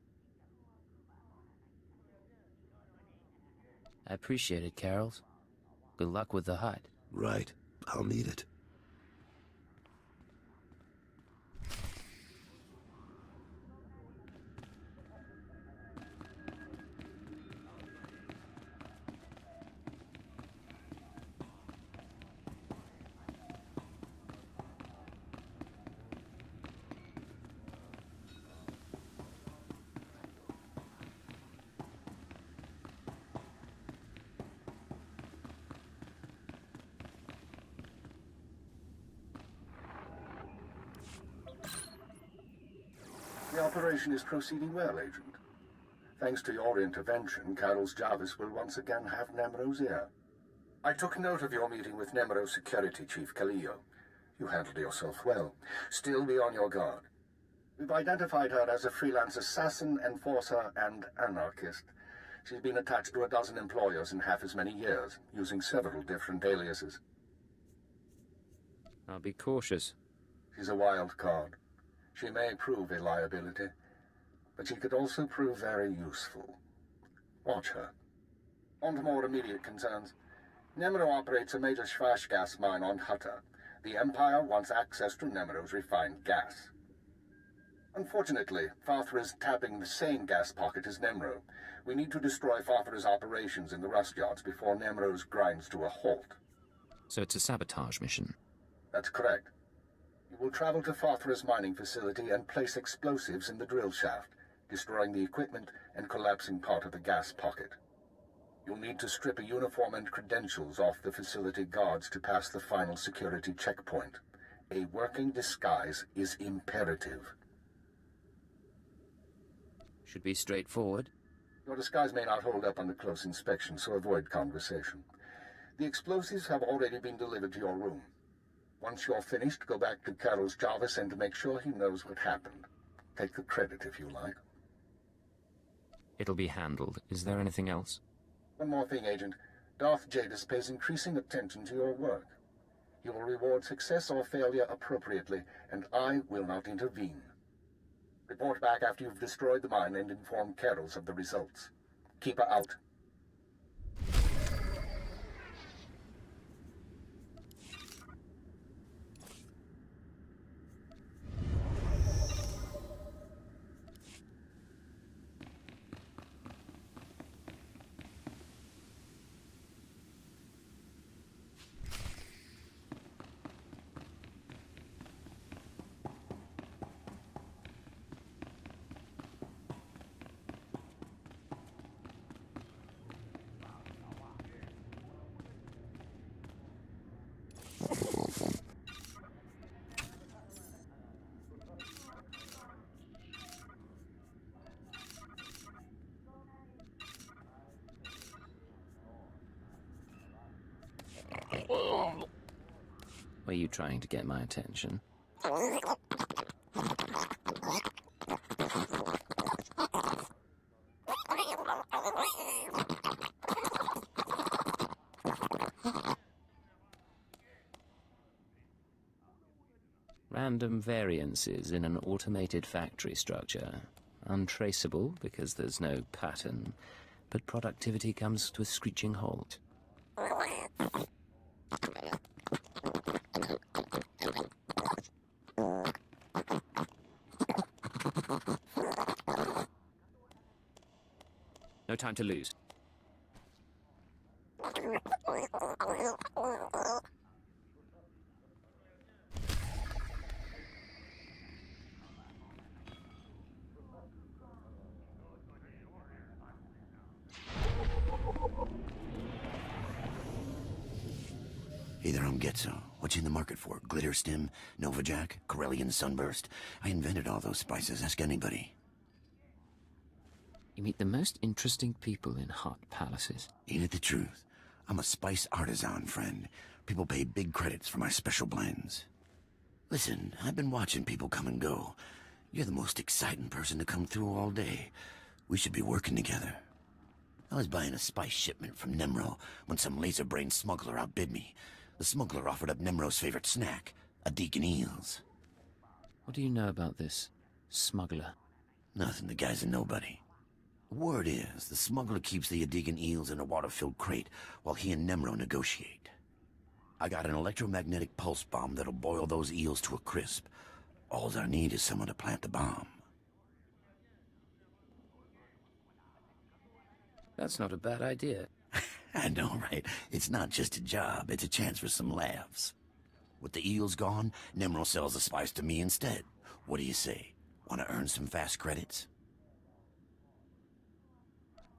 I appreciate it, Carols. Good luck with the hut. Right. I'll need it. The operation is proceeding well, Agent. Thanks to your intervention, Carol's Jarvis will once again have Nemro's ear. I took note of your meeting with Nemro's security chief, Kaleo. You handled yourself well. Still be on your guard. We've identified her as a freelance assassin, enforcer, and anarchist. She's been attached to a dozen employers in half as many years, using several different aliases. I'll be cautious. She's a wild card. She may prove a liability, but she could also prove very useful. Watch her. On to more immediate concerns. Nemro operates a major Schwash gas mine on Hutta. The Empire wants access to Nemro's refined gas. Unfortunately, Farthra is tapping the same gas pocket as Nemro. We need to destroy Farthra's operations in the rust yards before Nemro's grinds to a halt. So it's a sabotage mission. That's correct. You will travel to Farthra's mining facility and place explosives in the drill shaft, destroying the equipment and collapsing part of the gas pocket. You'll need to strip a uniform and credentials off the facility guards to pass the final security checkpoint. A working disguise is imperative. Should be straightforward. Your disguise may not hold up under close inspection, so avoid conversation. The explosives have already been delivered to your room. Once you're finished, go back to Carol's Jarvis and make sure he knows what happened. Take the credit if you like. It'll be handled. Is there anything else? One more thing, Agent. Darth Jadis pays increasing attention to your work. He will reward success or failure appropriately, and I will not intervene. Report back after you've destroyed the mine and inform Carols of the results. Keep her out. Were you trying to get my attention? Random variances in an automated factory structure. Untraceable because there's no pattern, but productivity comes to a screeching halt. No time to lose. Hey there, I'm Getzo. What you in the market for? Glitter Stim, Nova Jack, Corellian Sunburst? I invented all those spices. Ask anybody. You meet the most interesting people in hot palaces. Ain't it the truth? I'm a spice artisan, friend. People pay big credits for my special blends. Listen, I've been watching people come and go. You're the most exciting person to come through all day. We should be working together. I was buying a spice shipment from Nemro when some laser-brained smuggler outbid me. The smuggler offered up Nemro's favorite snack, a deacon eels. What do you know about this smuggler? Nothing, the guy's a nobody. Word is, the smuggler keeps the Adegan eels in a water-filled crate while he and Nemro negotiate. I got an electromagnetic pulse bomb that'll boil those eels to a crisp. All I need is someone to plant the bomb. That's not a bad idea. I know, right? It's not just a job, it's a chance for some laughs. With the eels gone, Nemro sells the spice to me instead. What do you say? Want to earn some fast credits?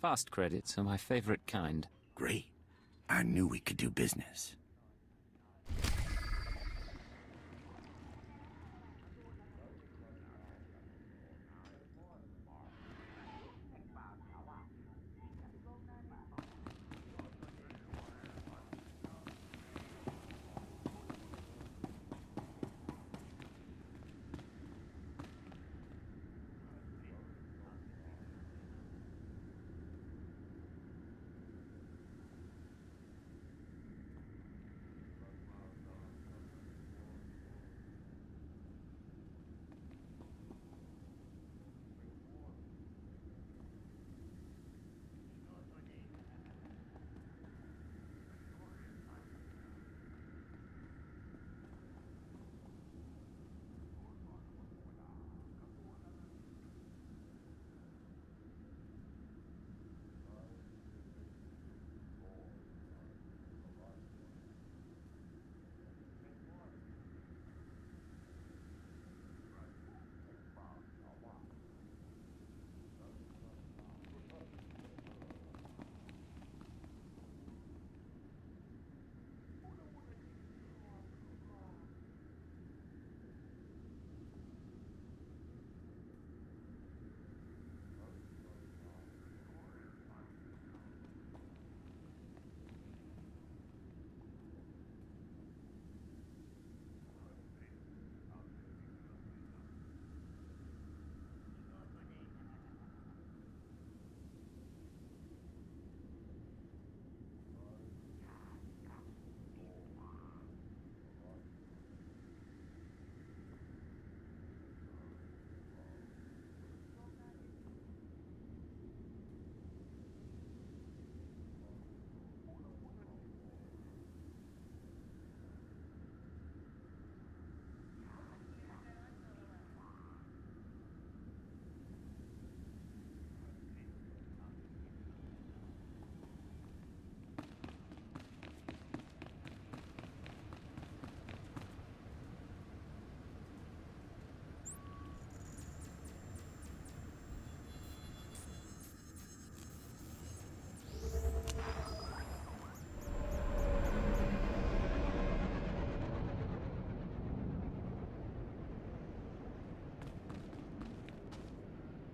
Fast credits are my favorite kind. Great. I knew we could do business.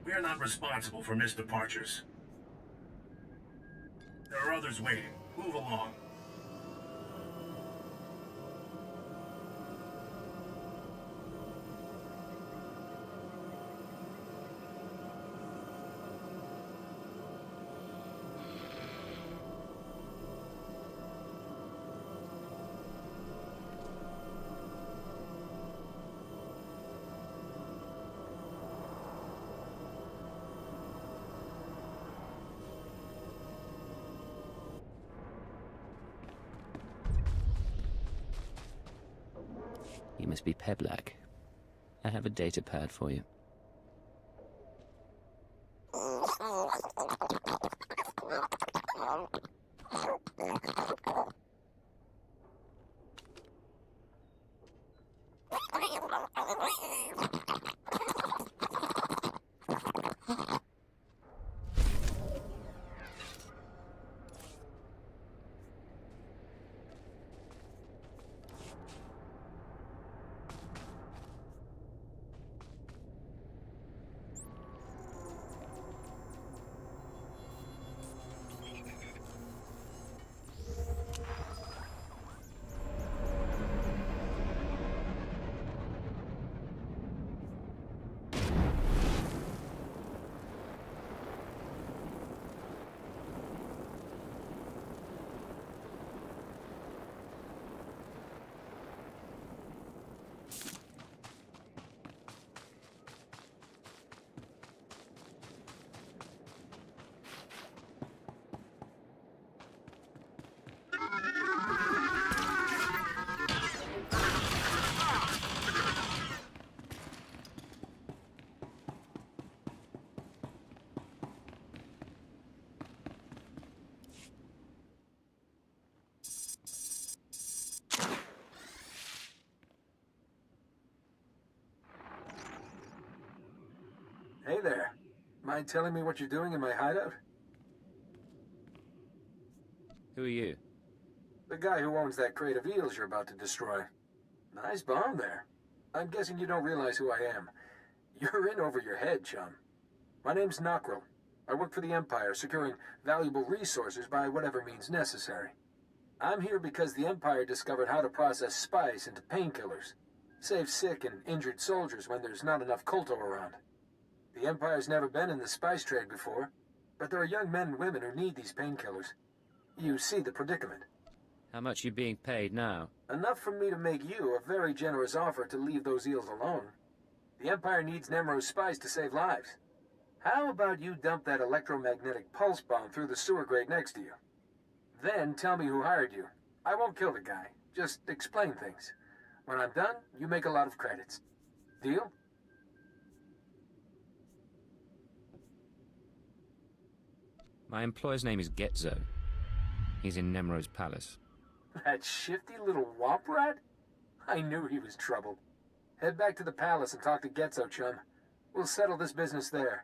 We are not responsible for missed departures. There are others waiting. Move along. You must be Peblak. I have a data pad for you. Hey there. Mind telling me what you're doing in my hideout? Who are you? The guy who owns that crate of eels you're about to destroy. Nice bomb there. I'm guessing you don't realize who I am. You're in over your head, chum. My name's Nockrel. I work for the Empire, securing valuable resources by whatever means necessary. I'm here because the Empire discovered how to process spice into painkillers. Save sick and injured soldiers when there's not enough colto around. The Empire's never been in the spice trade before, but there are young men and women who need these painkillers. You see the predicament. How much are you being paid now? Enough for me to make you a very generous offer to leave those eels alone. The Empire needs Nemro's spice to save lives. How about you dump that electromagnetic pulse bomb through the sewer grate next to you? Then tell me who hired you. I won't kill the guy, just explain things. When I'm done, you make a lot of credits. Deal? My employer's name is Getzo. He's in Nemro's palace. That shifty little womp rat? I knew he was trouble. Head back to the palace and talk to Getzo, chum. We'll settle this business there.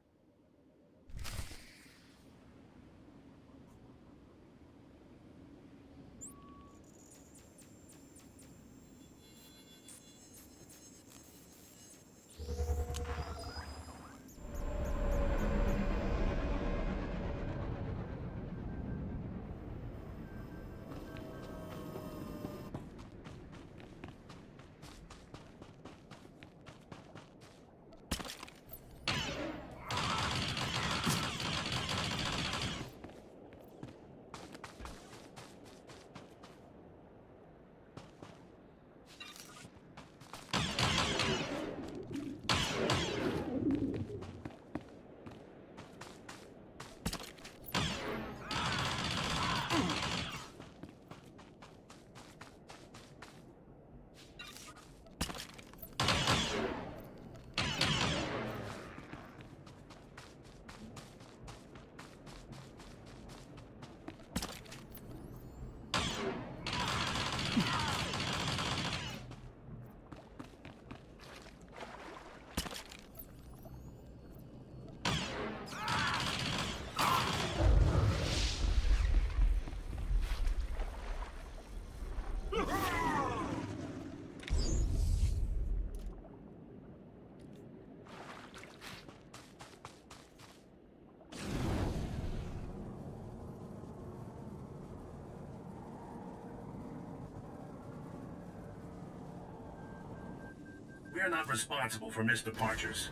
We're not responsible for missed departures.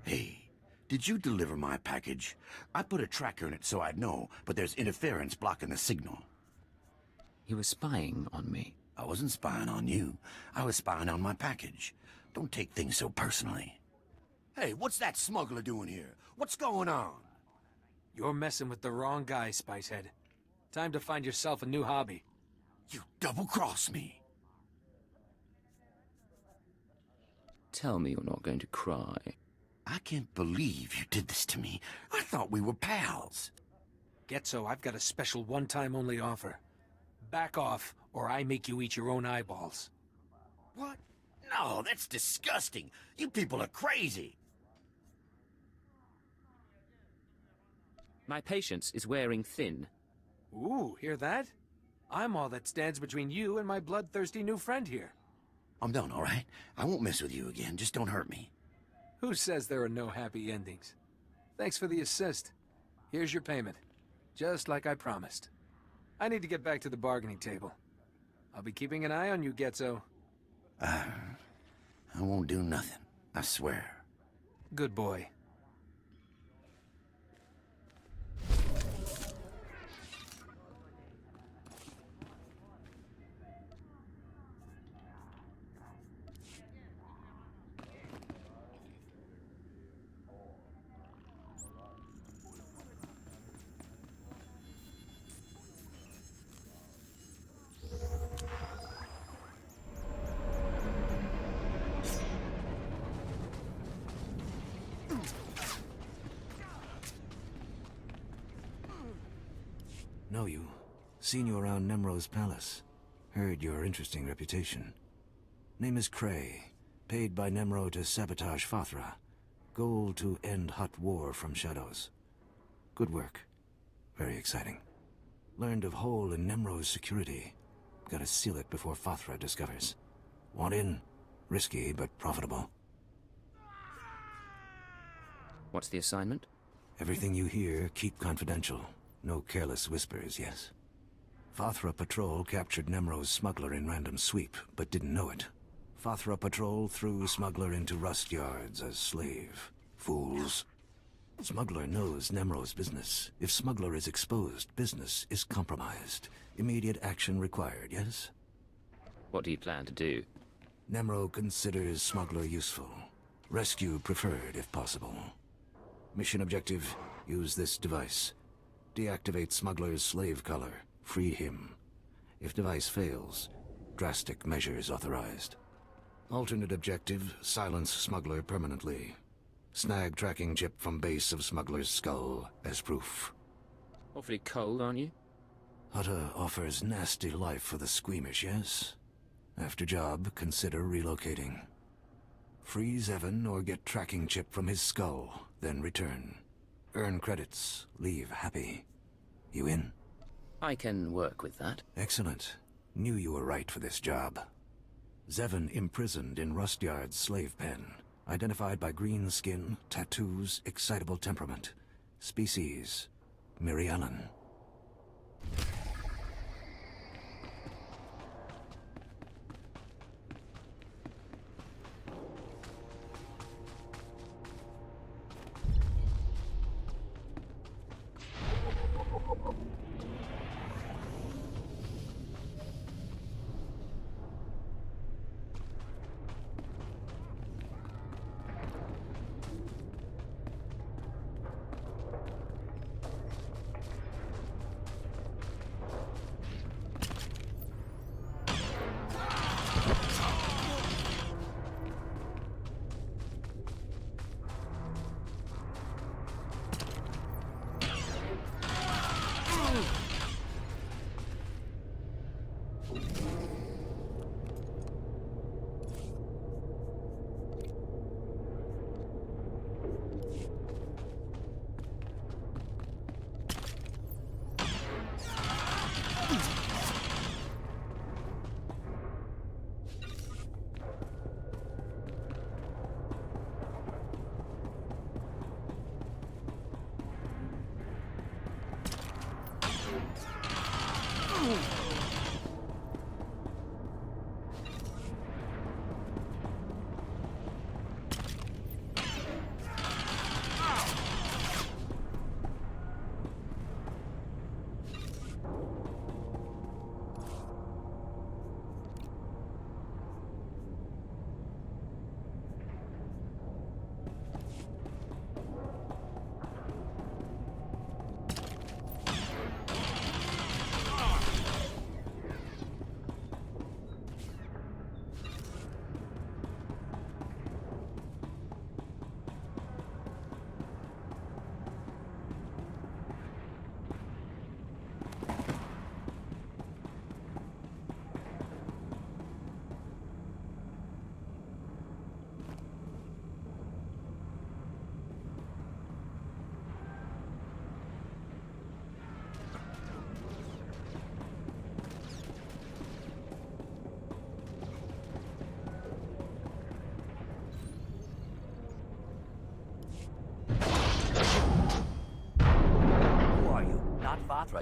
Hey, did you deliver my package? I put a tracker in it so I'd know, but there's interference blocking the signal. You were spying on me. I wasn't spying on you. I was spying on my package. Don't take things so personally. Hey, what's that smuggler doing here? What's going on? You're messing with the wrong guy, Spicehead. Time to find yourself a new hobby. You double-crossed me. Tell me you're not going to cry. I can't believe you did this to me. I thought we were pals. Getso, I've got a special one-time only offer. Back off, or I make you eat your own eyeballs. What? No, that's disgusting. You people are crazy. My patience is wearing thin. Ooh, hear that? I'm all that stands between you and my bloodthirsty new friend here. I'm done, all right? I won't mess with you again. Just don't hurt me. Who says there are no happy endings? Thanks for the assist. Here's your payment. Just like I promised. I need to get back to the bargaining table. I'll be keeping an eye on you, Getso. I won't do nothing. I swear. Good boy. Know you. Seen you around Nemro's palace. Heard your interesting reputation. Name is Cray. Paid by Nemro to sabotage Fathra. Goal to end hot war from shadows. Good work. Very exciting. Learned of hole in Nemro's security. Gotta seal it before Fathra discovers. Want in? Risky, but profitable. What's the assignment? Everything you hear, keep confidential. No careless whispers, yes? Fathra Patrol captured Nemro's smuggler in random sweep, but didn't know it. Fathra Patrol threw smuggler into rust yards as slave. Fools. Smuggler knows Nemro's business. If smuggler is exposed, business is compromised. Immediate action required, yes? What do you plan to do? Nemro considers smuggler useful. Rescue preferred, if possible. Mission objective, use this device. Deactivate smuggler's slave collar. Free him. If device fails, drastic measures authorized. Alternate objective, silence smuggler permanently. Snag tracking chip from base of smuggler's skull as proof. Awfully cold, aren't you? Hutta offers nasty life for the squeamish, yes? After job, consider relocating. Freeze Evan or get tracking chip from his skull, then return. Earn credits, leave happy. You in? I can work with that. Excellent. Knew you were right for this job. Zevon imprisoned in Rustyard's slave pen. Identified by green skin, tattoos, excitable temperament. Species, Mirialan.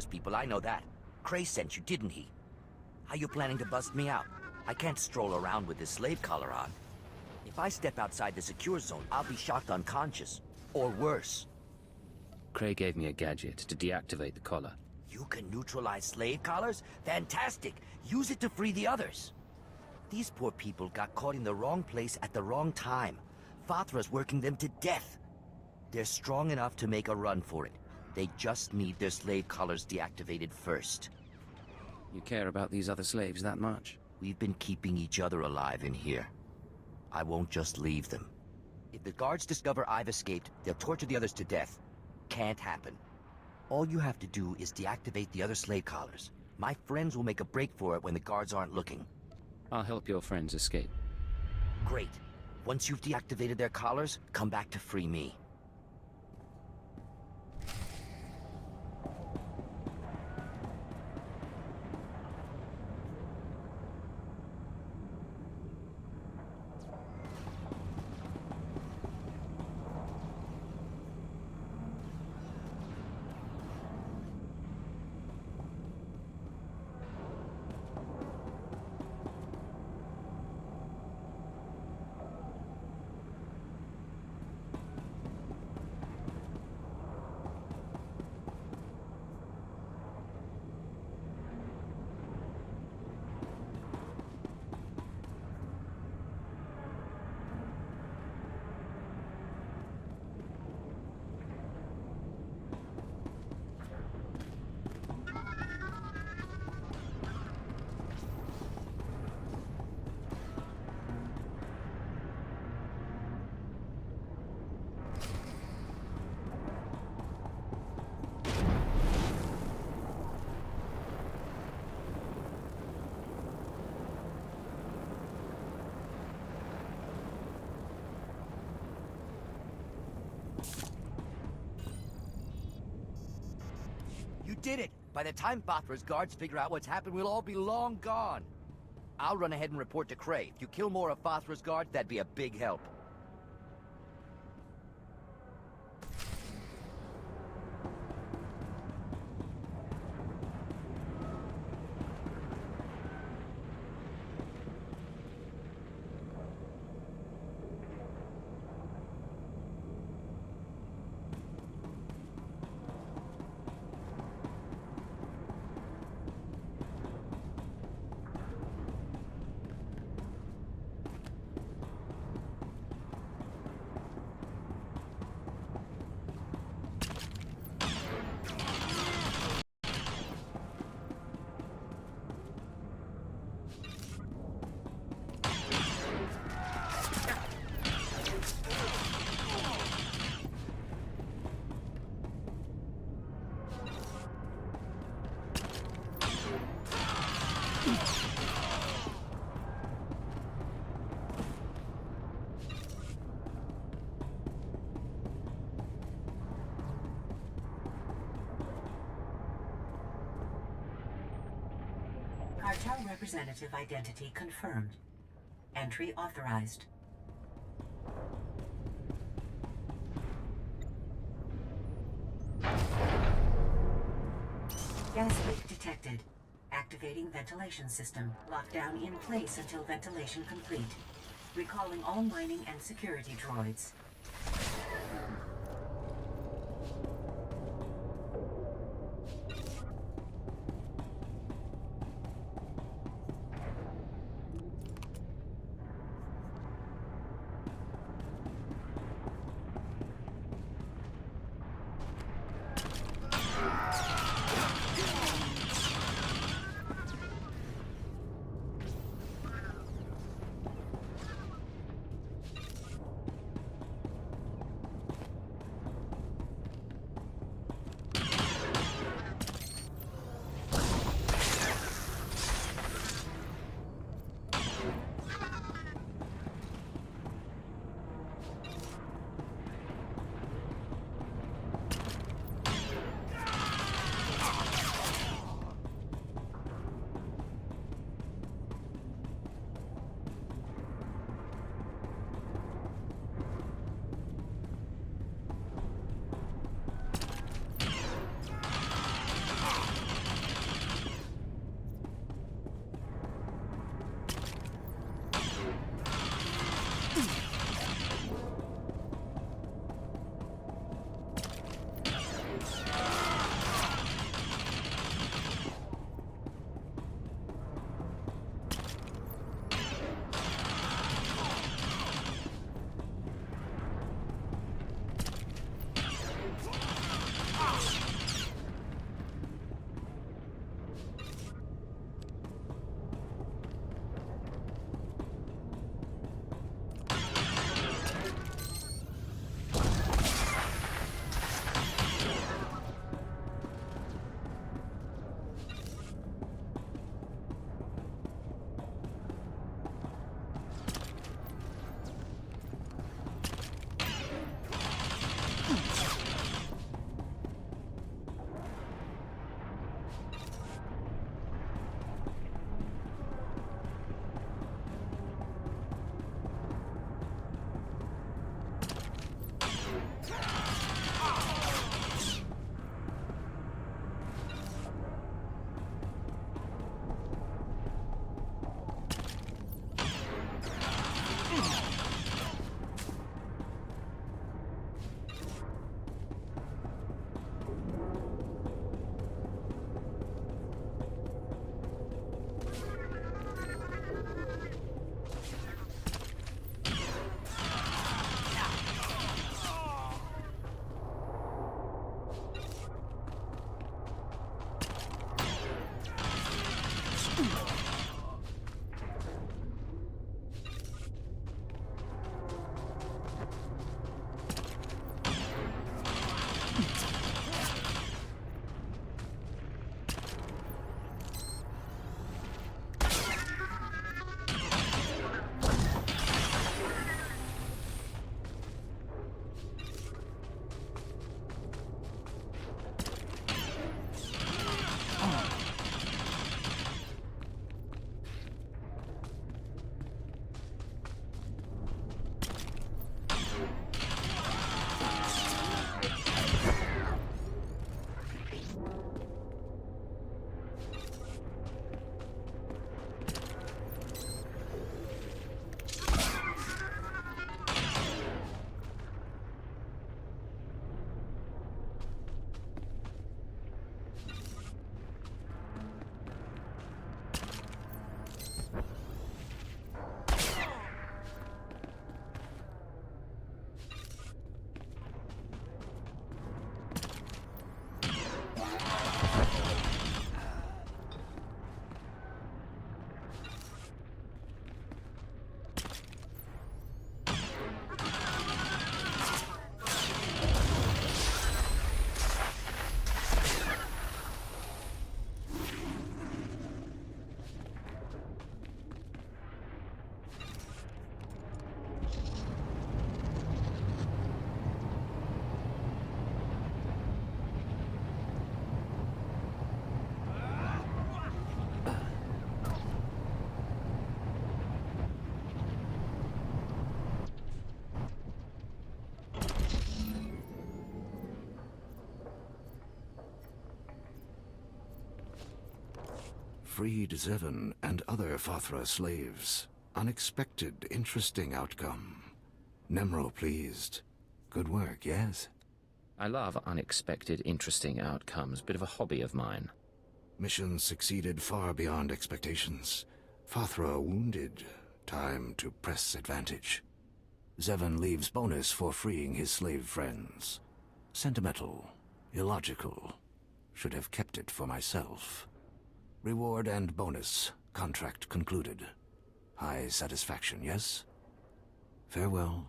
people, I know that. Cray sent you, didn't he? How you planning to bust me out? I can't stroll around with this slave collar on. If I step outside the secure zone, I'll be shocked unconscious. Or worse. Cray gave me a gadget to deactivate the collar. You can neutralize slave collars? Fantastic! Use it to free the others. These poor people got caught in the wrong place at the wrong time. Fathra's working them to death. They're strong enough to make a run for it. They just need their slave collars deactivated first. You care about these other slaves that much? We've been keeping each other alive in here. I won't just leave them. If the guards discover I've escaped, they'll torture the others to death. Can't happen. All you have to do is deactivate the other slave collars. My friends will make a break for it when the guards aren't looking. I'll help your friends escape. Great. Once you've deactivated their collars, come back to free me. You did it! By the time Fathra's guards figure out what's happened, we'll all be long gone. I'll run ahead and report to Cray. If you kill more of Fathra's guards, that'd be a big help. Cartel representative identity confirmed. Entry authorized. Gas leak detected. Activating ventilation system. Lockdown in place until ventilation complete. Recalling all mining and security droids. Freed Zevon and other Fathra slaves. Unexpected, interesting outcome. Nemro pleased. Good work, yes? I love unexpected, interesting outcomes. Bit of a hobby of mine. Mission succeeded far beyond expectations. Fathra wounded. Time to press advantage. Zevon leaves bonus for freeing his slave friends. Sentimental. Illogical. Should have kept it for myself. Reward and bonus. Contract concluded. High satisfaction, yes? Farewell.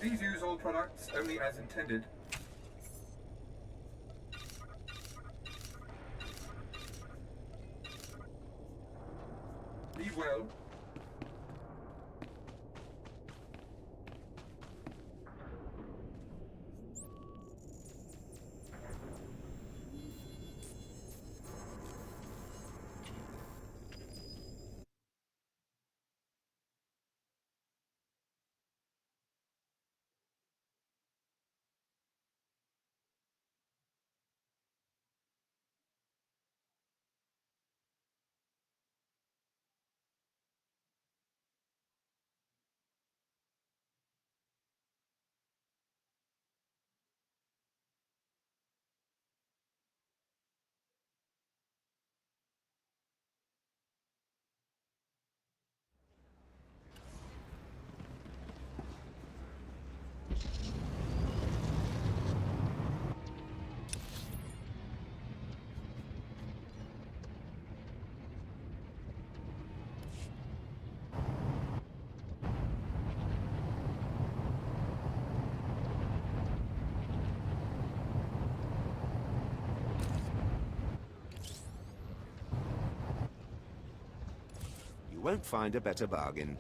Please use all products only as intended. Leave well. Won't find a better bargain.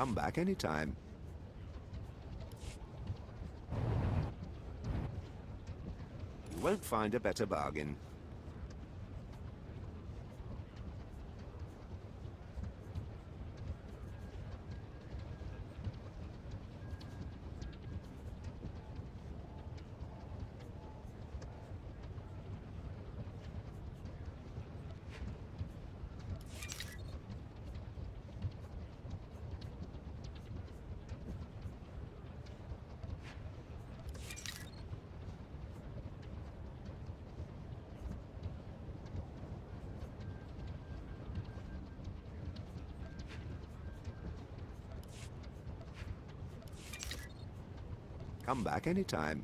Come back anytime. You won't find a better bargain. Come back anytime.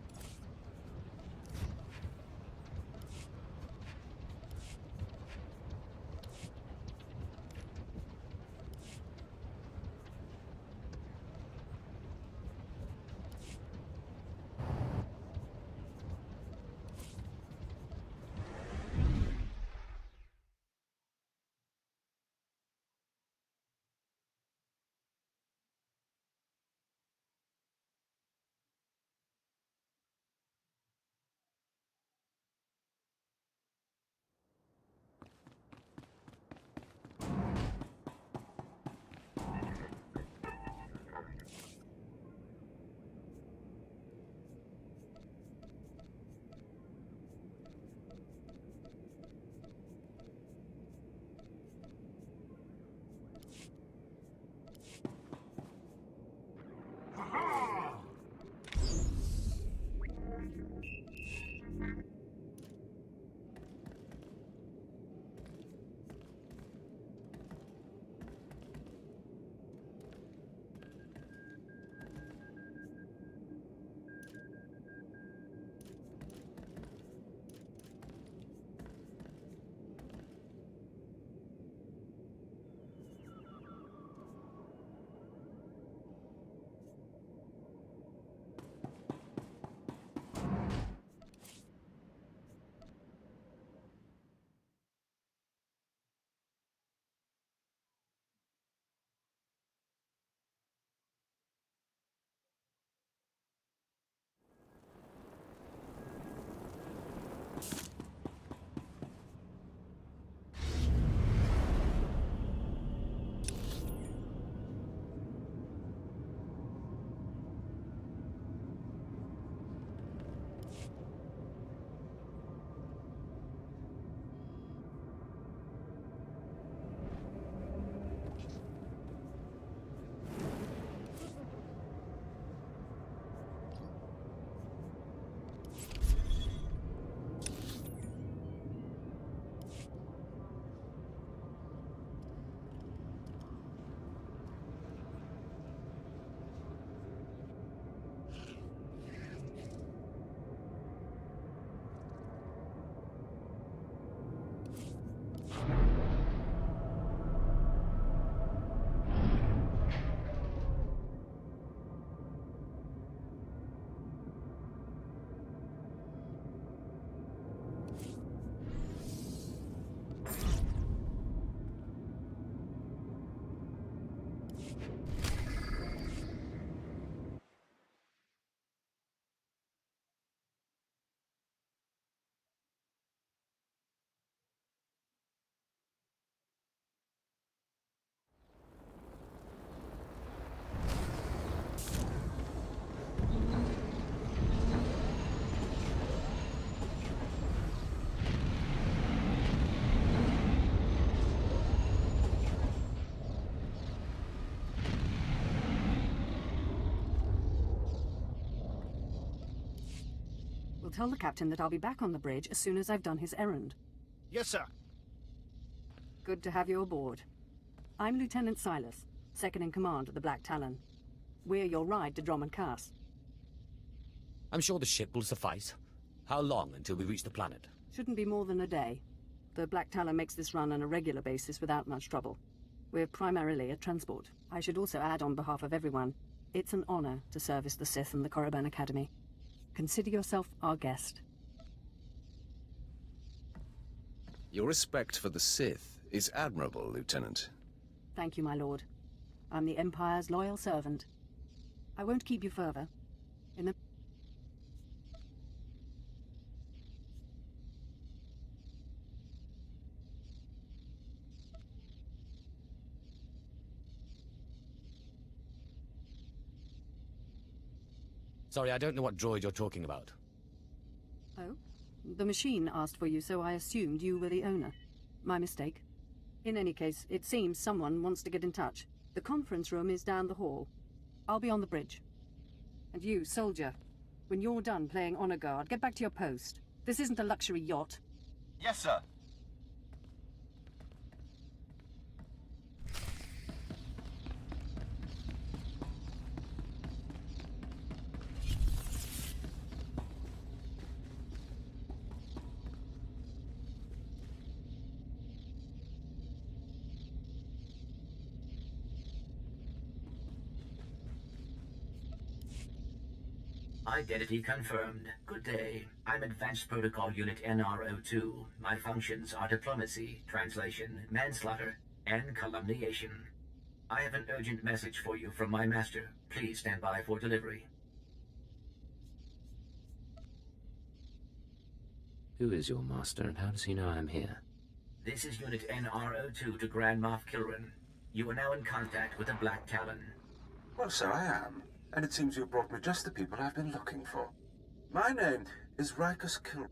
We'll tell the captain that I'll be back on the bridge as soon as I've done his errand. Yes, sir. Good to have you aboard. I'm Lieutenant Silas, second in command of the Black Talon. We're your ride to Drummond Cass. I'm sure the ship will suffice. How long until we reach the planet? Shouldn't be more than a day. The Black Talon makes this run on a regular basis without much trouble. We're primarily a transport. I should also add on behalf of everyone, it's an honor to service the Sith and the Korriban Academy. Consider yourself our guest. Your respect for the Sith is admirable, Lieutenant. Thank you, my lord. I'm the Empire's loyal servant. I won't keep you further. In the... Sorry, I don't know what droid you're talking about. Oh? The machine asked for you, so I assumed you were the owner. My mistake. In any case, it seems someone wants to get in touch. The conference room is down the hall. I'll be on the bridge. And you, soldier, when you're done playing honor guard, get back to your post. This isn't a luxury yacht. Yes, sir. Identity confirmed. Good day. I'm Advanced Protocol Unit NR02. My functions are diplomacy, translation, manslaughter, and calumniation. I have an urgent message for you from my master. Please stand by for delivery. Who is your master, and how does he know I'm here? This is Unit NR02 to Grand Moff Kilran. You are now in contact with the Black Talon. Well, so I am. And it seems you brought me just the people I've been looking for. My name is Rikus Kil...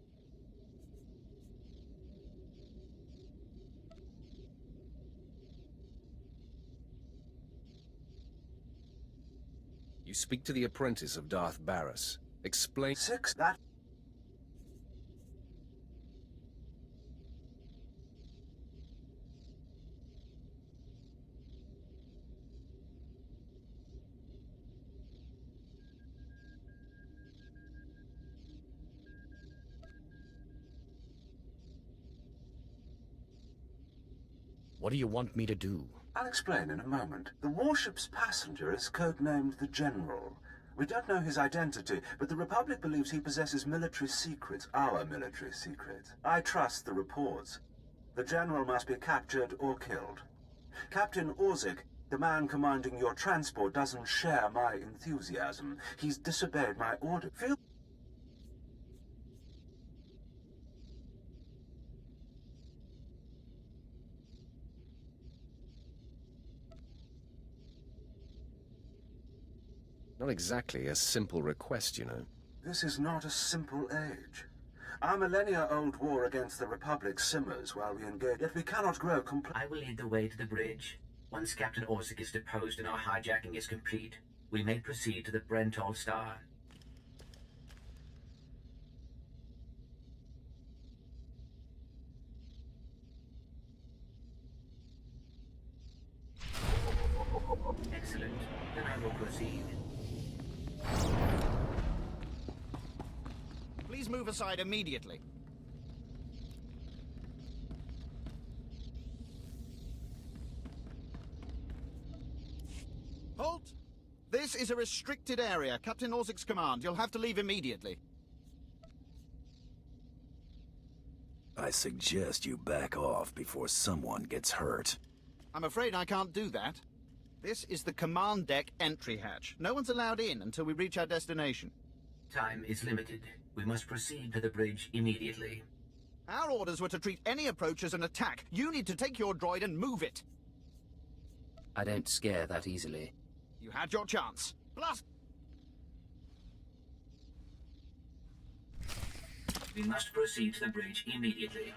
You speak to the apprentice of Darth Barris. Explain... That... What do you want me to do? I'll explain in a moment. The warship's passenger is codenamed the General. We don't know his identity, but the Republic believes he possesses military secrets, our military secrets. I trust the reports. The General must be captured or killed. Captain Orzik, the man commanding your transport, doesn't share my enthusiasm. He's disobeyed my order. Feel... Not exactly a simple request, you know. This is not a simple age. Our millennia-old war against the Republic simmers while we engage, yet we cannot grow I will lead the way to the bridge. Once Captain Orzik is deposed and our hijacking is complete, we may proceed to the Brentol Star. Excellent. Then I will proceed. Please move aside immediately. Halt! This is a restricted area. Captain Orzik's command. You'll have to leave immediately. I suggest you back off before someone gets hurt. I'm afraid I can't do that. This is the command deck entry hatch. No one's allowed in until we reach our destination. Time is limited. We must proceed to the bridge immediately. Our orders were to treat any approach as an attack. You need to take your droid and move it. I don't scare that easily. You had your chance. Blast! We must proceed to the bridge immediately.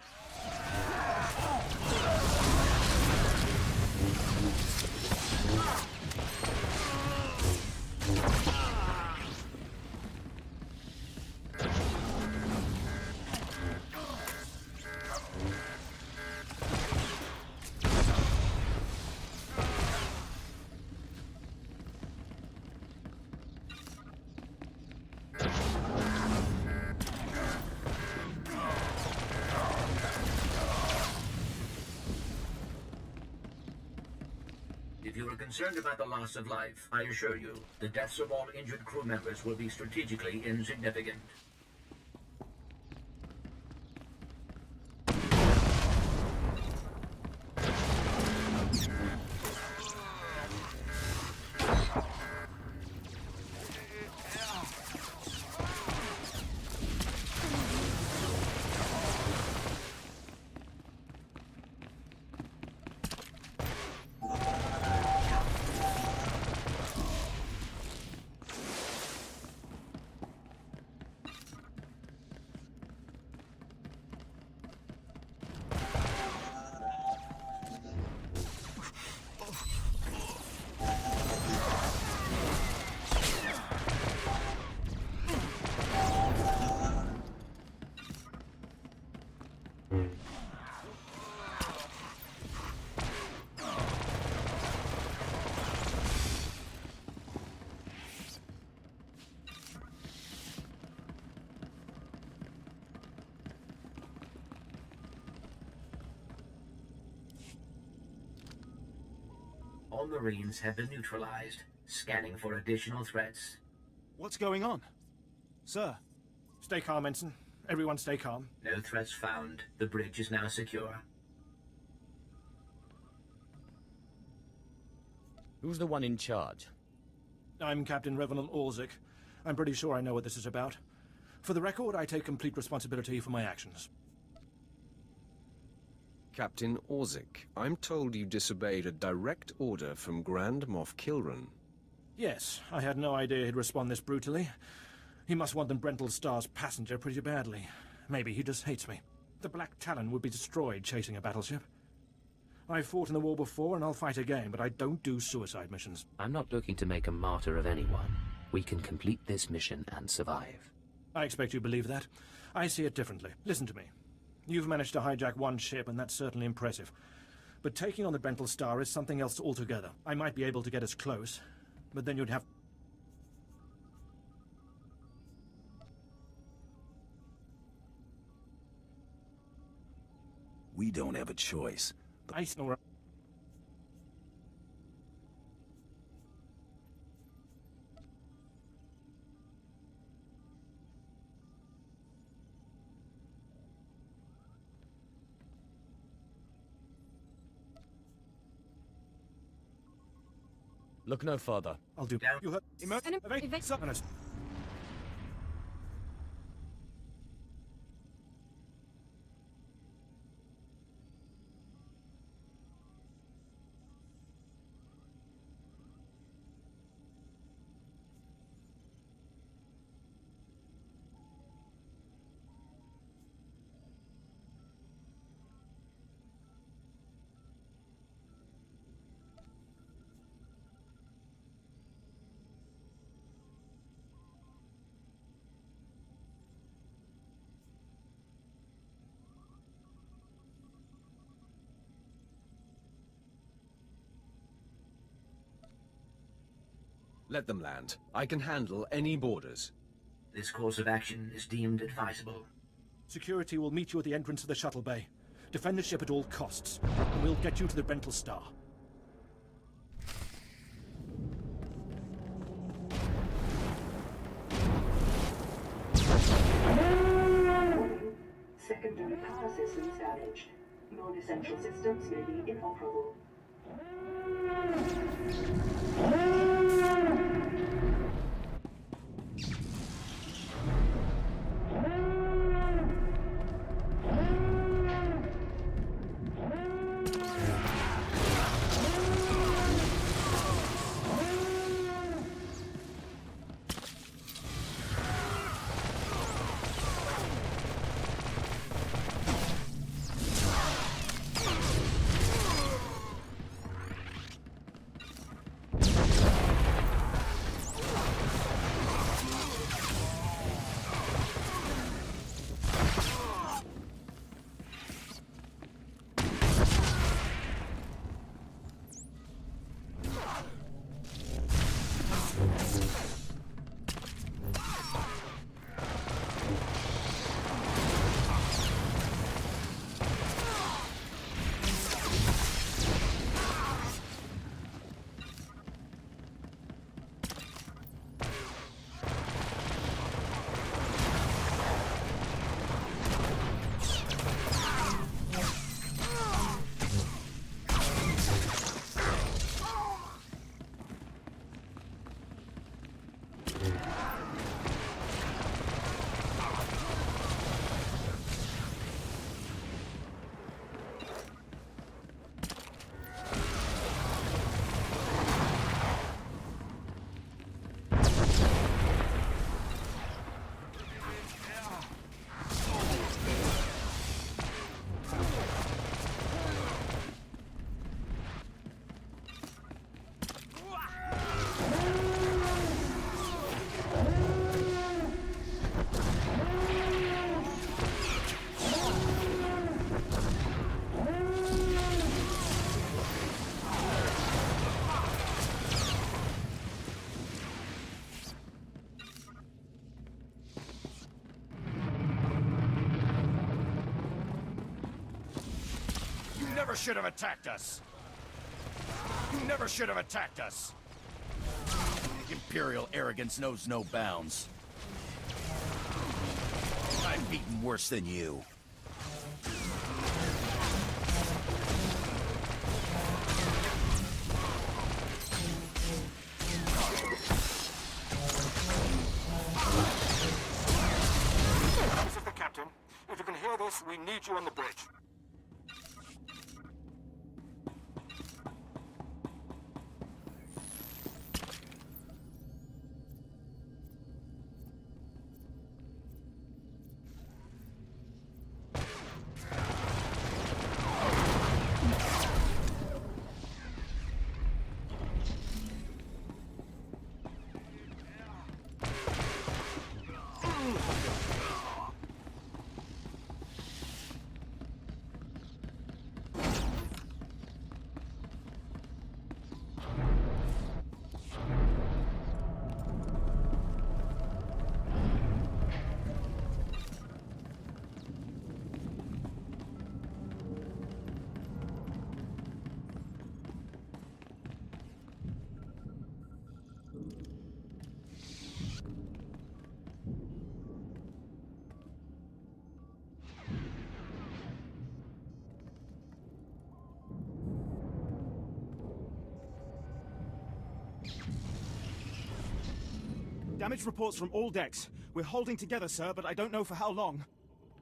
If you are concerned about the loss of life, I assure you, the deaths of all injured crew members will be strategically insignificant. All Marines have been neutralized. Scanning for additional threats. What's going on? Sir? Stay calm, Ensign. Everyone stay calm. No threats found. The bridge is now secure. Who's the one in charge? I'm Captain Revenant Orzik. I'm pretty sure I know what this is about. For the record, I take complete responsibility for my actions. Captain Orzik, I'm told you disobeyed a direct order from Grand Moff Kilran. Yes, I had no idea he'd respond this brutally. He must want the Brental Star's passenger pretty badly. Maybe he just hates me. The Black Talon would be destroyed chasing a battleship. I've fought in the war before, and I'll fight again, but I don't do suicide missions. I'm not looking to make a martyr of anyone. We can complete this mission and survive. I expect you believe that. I see it differently. Listen to me. You've managed to hijack one ship, and that's certainly impressive. But taking on the Brental Star is something else altogether. I might be able to get us close, but then you'd have... We don't have a choice. I snore. Look no further. I'll do. You heard... Let them land. I can handle any borders. This course of action is deemed advisable. Security will meet you at the entrance of the shuttle bay. Defend the ship at all costs, and we'll get you to the Brental Star. Secondary power systems damaged. Non-essential systems may be inoperable. never should have attacked us. You never should have attacked us. Imperial arrogance knows no bounds. I've beaten worse than you. This is the captain. If you can hear this, we need you on the bridge. Damage reports from all decks. We're holding together, sir, but I don't know for how long.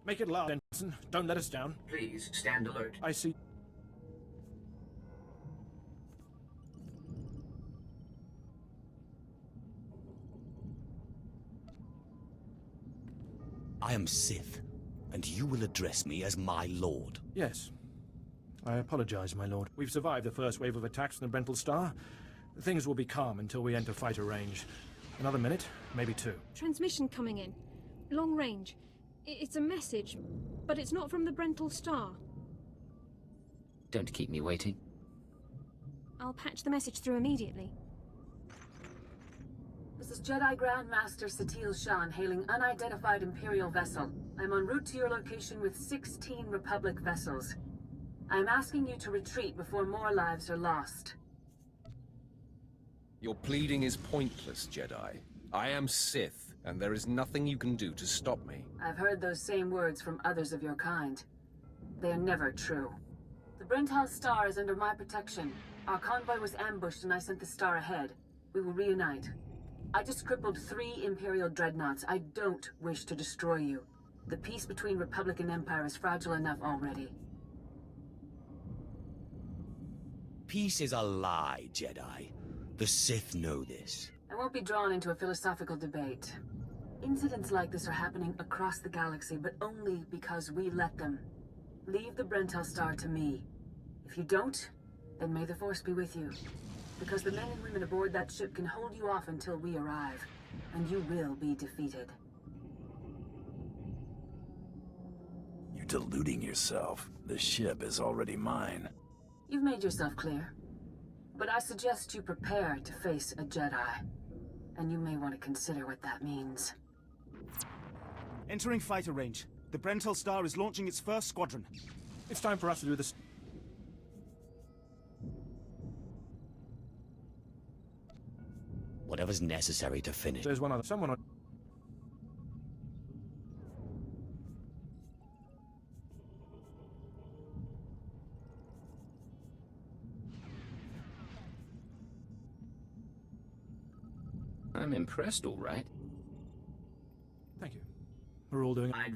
Make it loud, Ensign. Don't let us down. Please, stand alert. I see. I am Sith, and you will address me as my lord. Yes. I apologize, my lord. We've survived the first wave of attacks from the Brental Star. Things will be calm until we enter fighter range. Another minute, maybe two. Transmission coming in. Long range. It's a message, but it's not from the Brental Star. Don't keep me waiting. I'll patch the message through immediately. This is Jedi Grand Master Satil Shan hailing unidentified Imperial vessel. I'm en route to your location with 16 Republic vessels. I'm asking you to retreat before more lives are lost. Your pleading is pointless, Jedi. I am Sith, and there is nothing you can do to stop me. I've heard those same words from others of your kind. They are never true. The Brental Star is under my protection. Our convoy was ambushed and I sent the star ahead. We will reunite. I just crippled 3 Imperial dreadnoughts. I don't wish to destroy you. The peace between Republic and Empire is fragile enough already. Peace is a lie, Jedi. The Sith know this. I won't be drawn into a philosophical debate. Incidents like this are happening across the galaxy, but only because we let them. Leave the Brental Star to me. If you don't, then may the Force be with you. Because the men and women aboard that ship can hold you off until we arrive, and you will be defeated. You're deluding yourself. The ship is already mine. You've made yourself clear. But I suggest you prepare to face a Jedi. And you may want to consider what that means. Entering fighter range. The Brental Star is launching its first squadron. It's time for us to do this. Whatever's necessary to finish. There's someone on... I'm impressed, all right. Thank you. We're all doing it.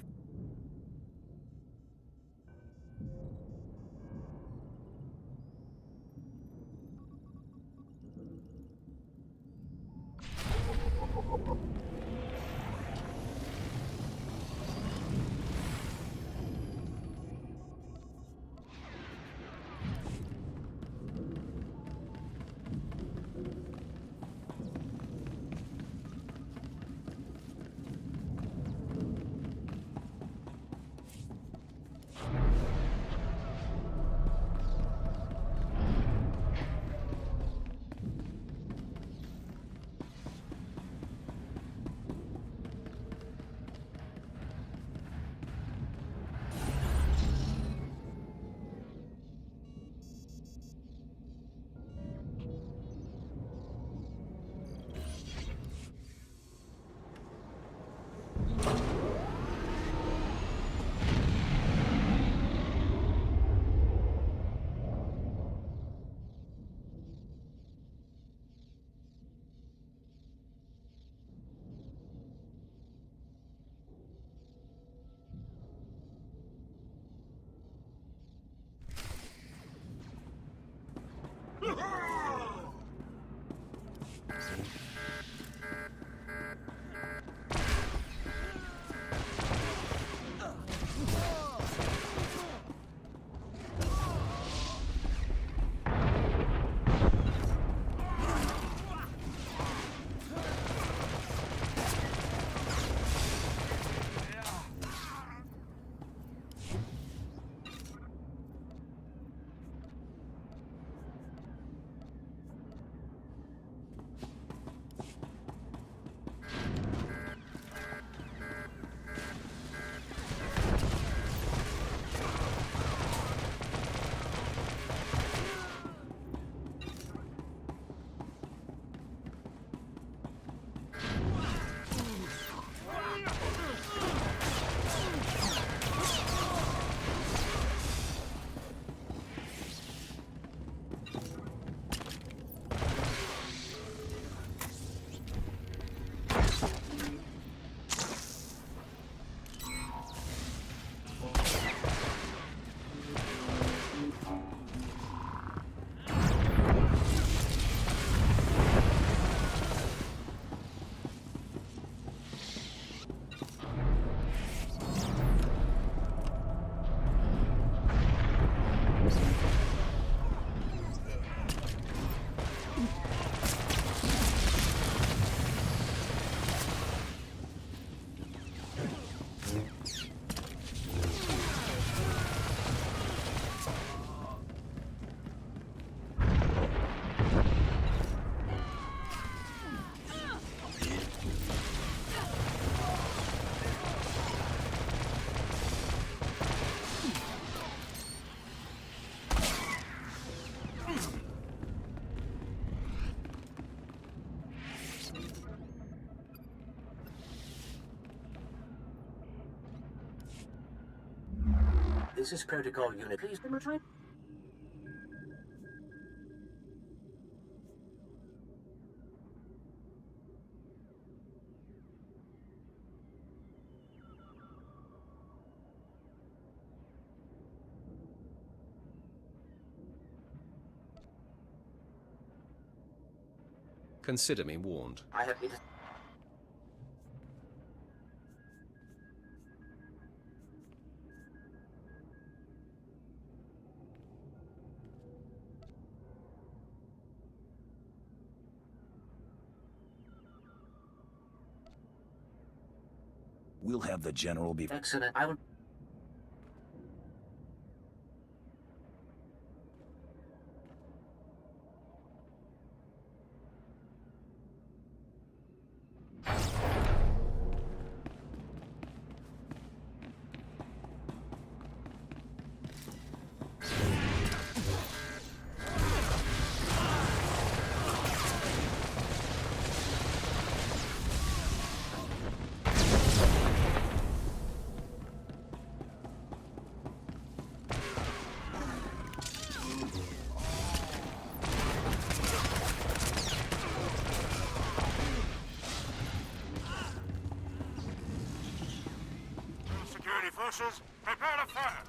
This is Protocol Unit. Please, can we try? Consider me warned. I have been... We'll have the General be... Excellent. I will... Forces, prepare to fire!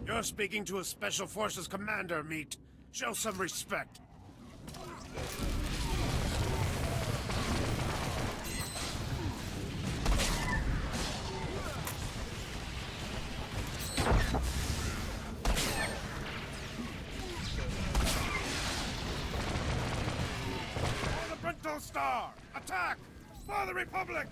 You're speaking to a Special Forces commander, Meat. Show some respect. For the Brental Star! Attack! For the Republic!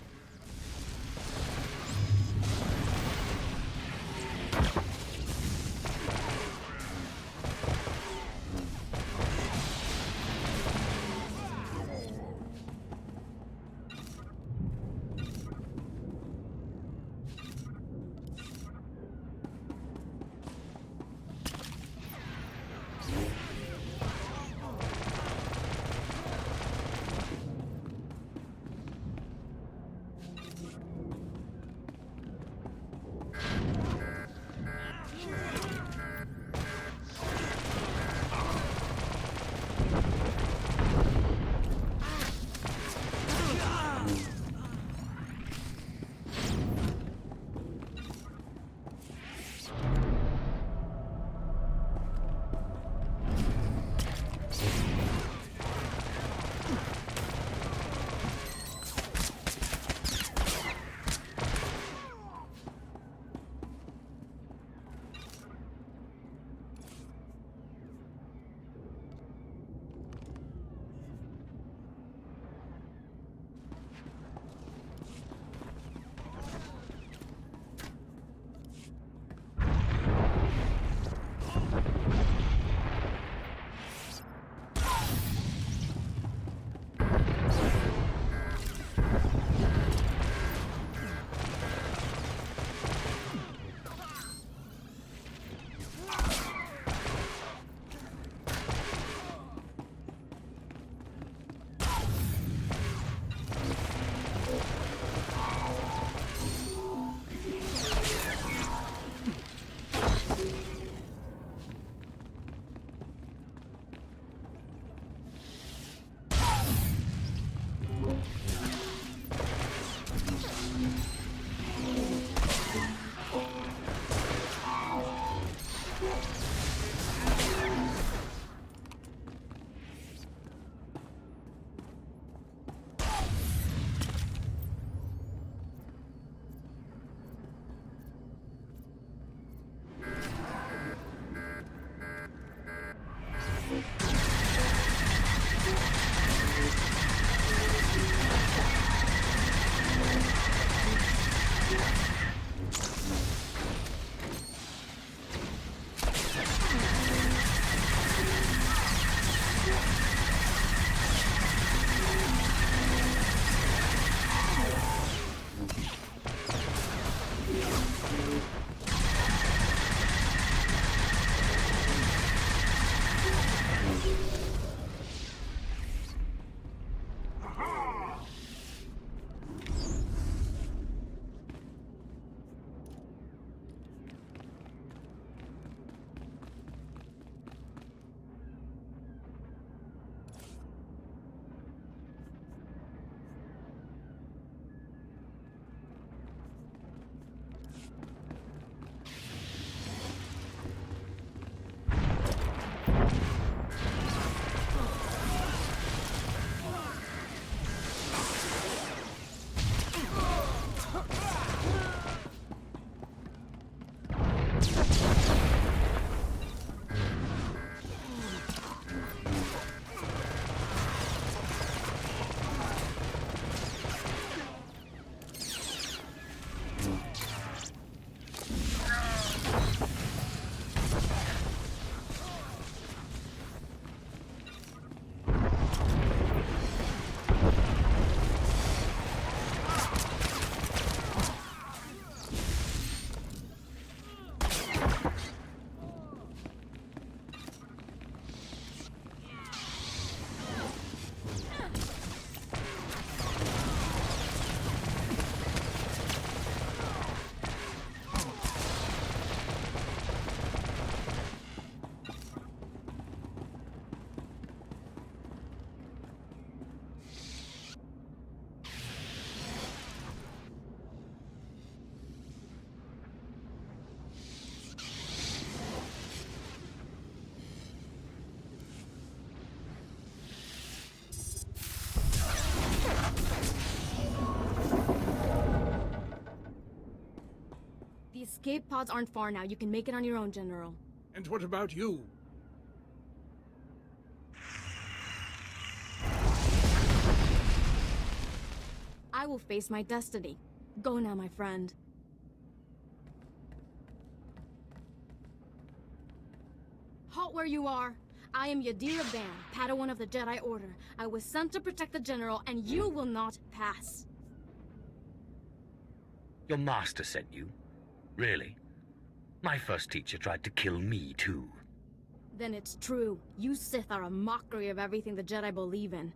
escape pods aren't far now. You can make it on your own, General. And what about you? I will face my destiny. Go now, my friend. Halt where you are. I am Yadira Ban, Padawan of the Jedi Order. I was sent to protect the General, and you will not pass. Your master sent you? Really? My first teacher tried to kill me, too. Then it's true. You Sith are a mockery of everything the Jedi believe in.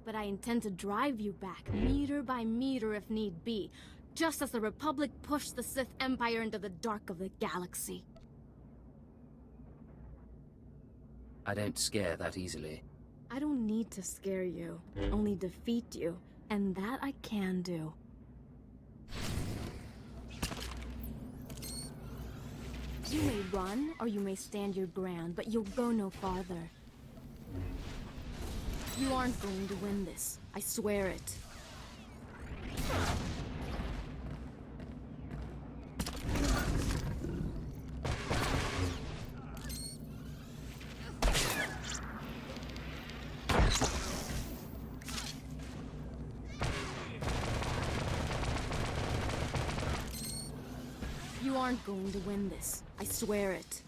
But I intend to drive you back, meter by meter if need be, just as the Republic pushed the Sith Empire into the dark of the galaxy. I don't scare that easily. I don't need to scare you, only defeat you, and that I can do. You may run, or you may stand your ground, but you'll go no farther. You aren't going to win this. I swear it. You aren't going to win this. I swear it.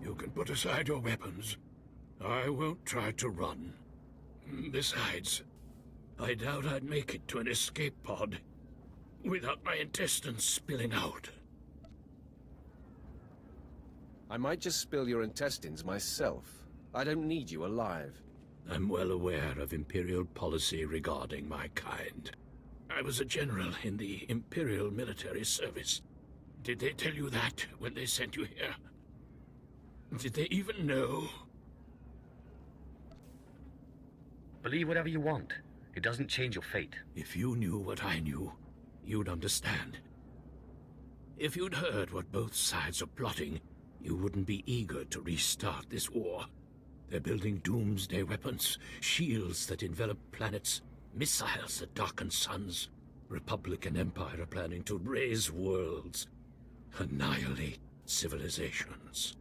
You can put aside your weapons. I won't try to run. Besides, I doubt I'd make it to an escape pod without my intestines spilling out. I might just spill your intestines myself. I don't need you alive. I'm well aware of Imperial policy regarding my kind. I was a general in the Imperial military service. Did they tell you that when they sent you here? Did they even know? Believe whatever you want. It doesn't change your fate. If you knew what I knew, you'd understand. If you'd heard what both sides are plotting, you wouldn't be eager to restart this war. They're building doomsday weapons, shields that envelop planets, missiles that darken suns. Republic and Empire are planning to raise worlds, annihilate civilizations.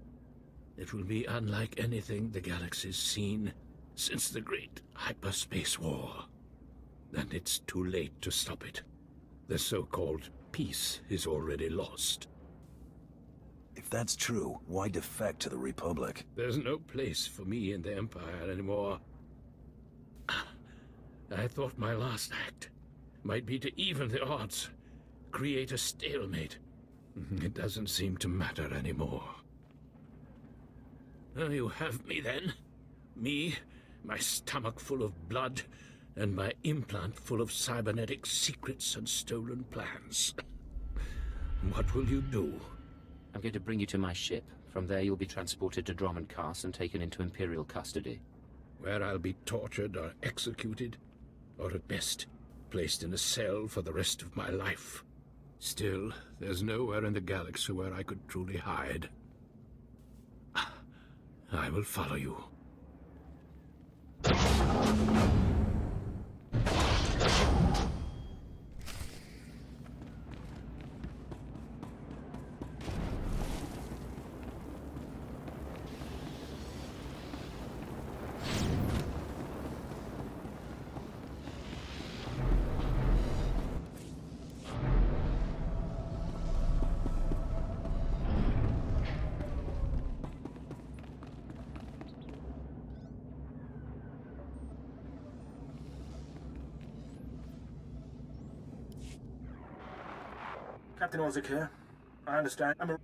It will be unlike anything the galaxy's seen since the Great Hyperspace War. And it's too late to stop it. The so-called peace is already lost. If that's true, why defect to the Republic? There's no place for me in the Empire anymore. I thought my last act might be to even the odds, create a stalemate. It doesn't seem to matter anymore. You have me then. Me, my stomach full of blood, and my implant full of cybernetic secrets and stolen plans. What will you do? I'm going to bring you to my ship. From there you'll be transported to Dromund and taken into Imperial custody. Where I'll be tortured or executed, or at best, placed in a cell for the rest of my life. Still, there's nowhere in the galaxy where I could truly hide. I will follow you. Captain Orzik here. I understand. I'm a...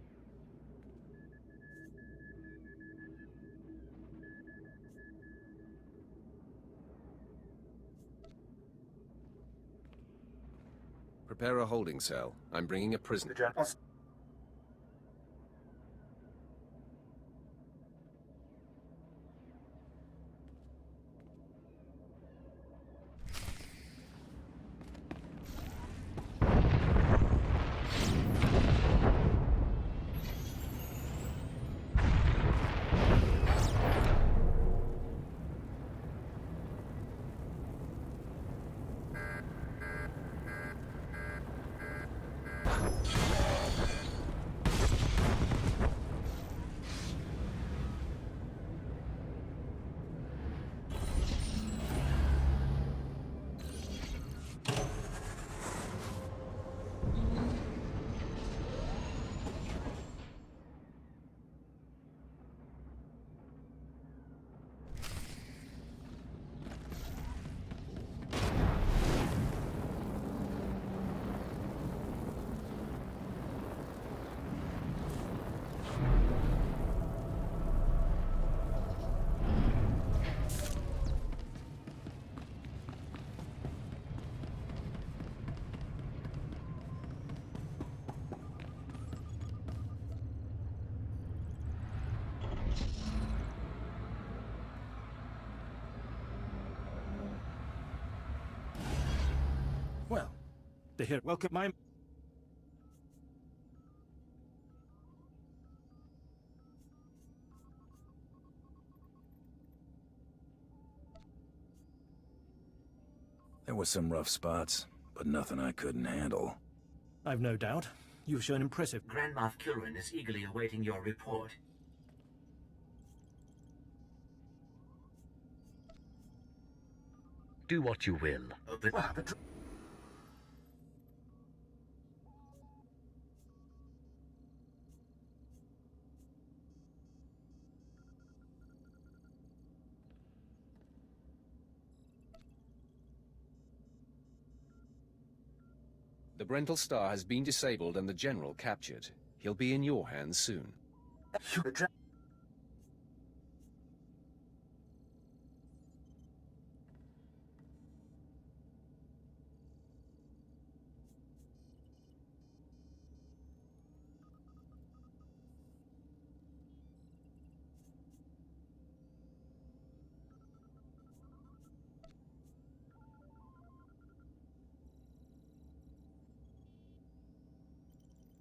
Prepare a holding cell. I'm bringing a prisoner. Well, to hear welcome my... There were some rough spots, but nothing I couldn't handle. I've no doubt. You've shown impressive... Grand Moff Kilrin is eagerly awaiting your report. Do what you will. The Brental Star has been disabled and the General captured. He'll be in your hands soon.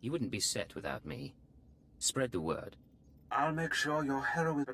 You wouldn't be set without me. Spread the word. I'll make sure your heroine...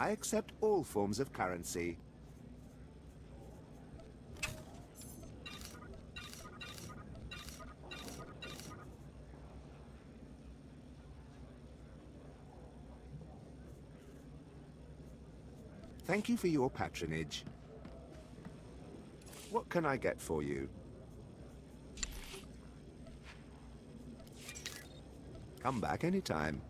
I accept all forms of currency. Thank you for your patronage. What can I get for you? Come back anytime.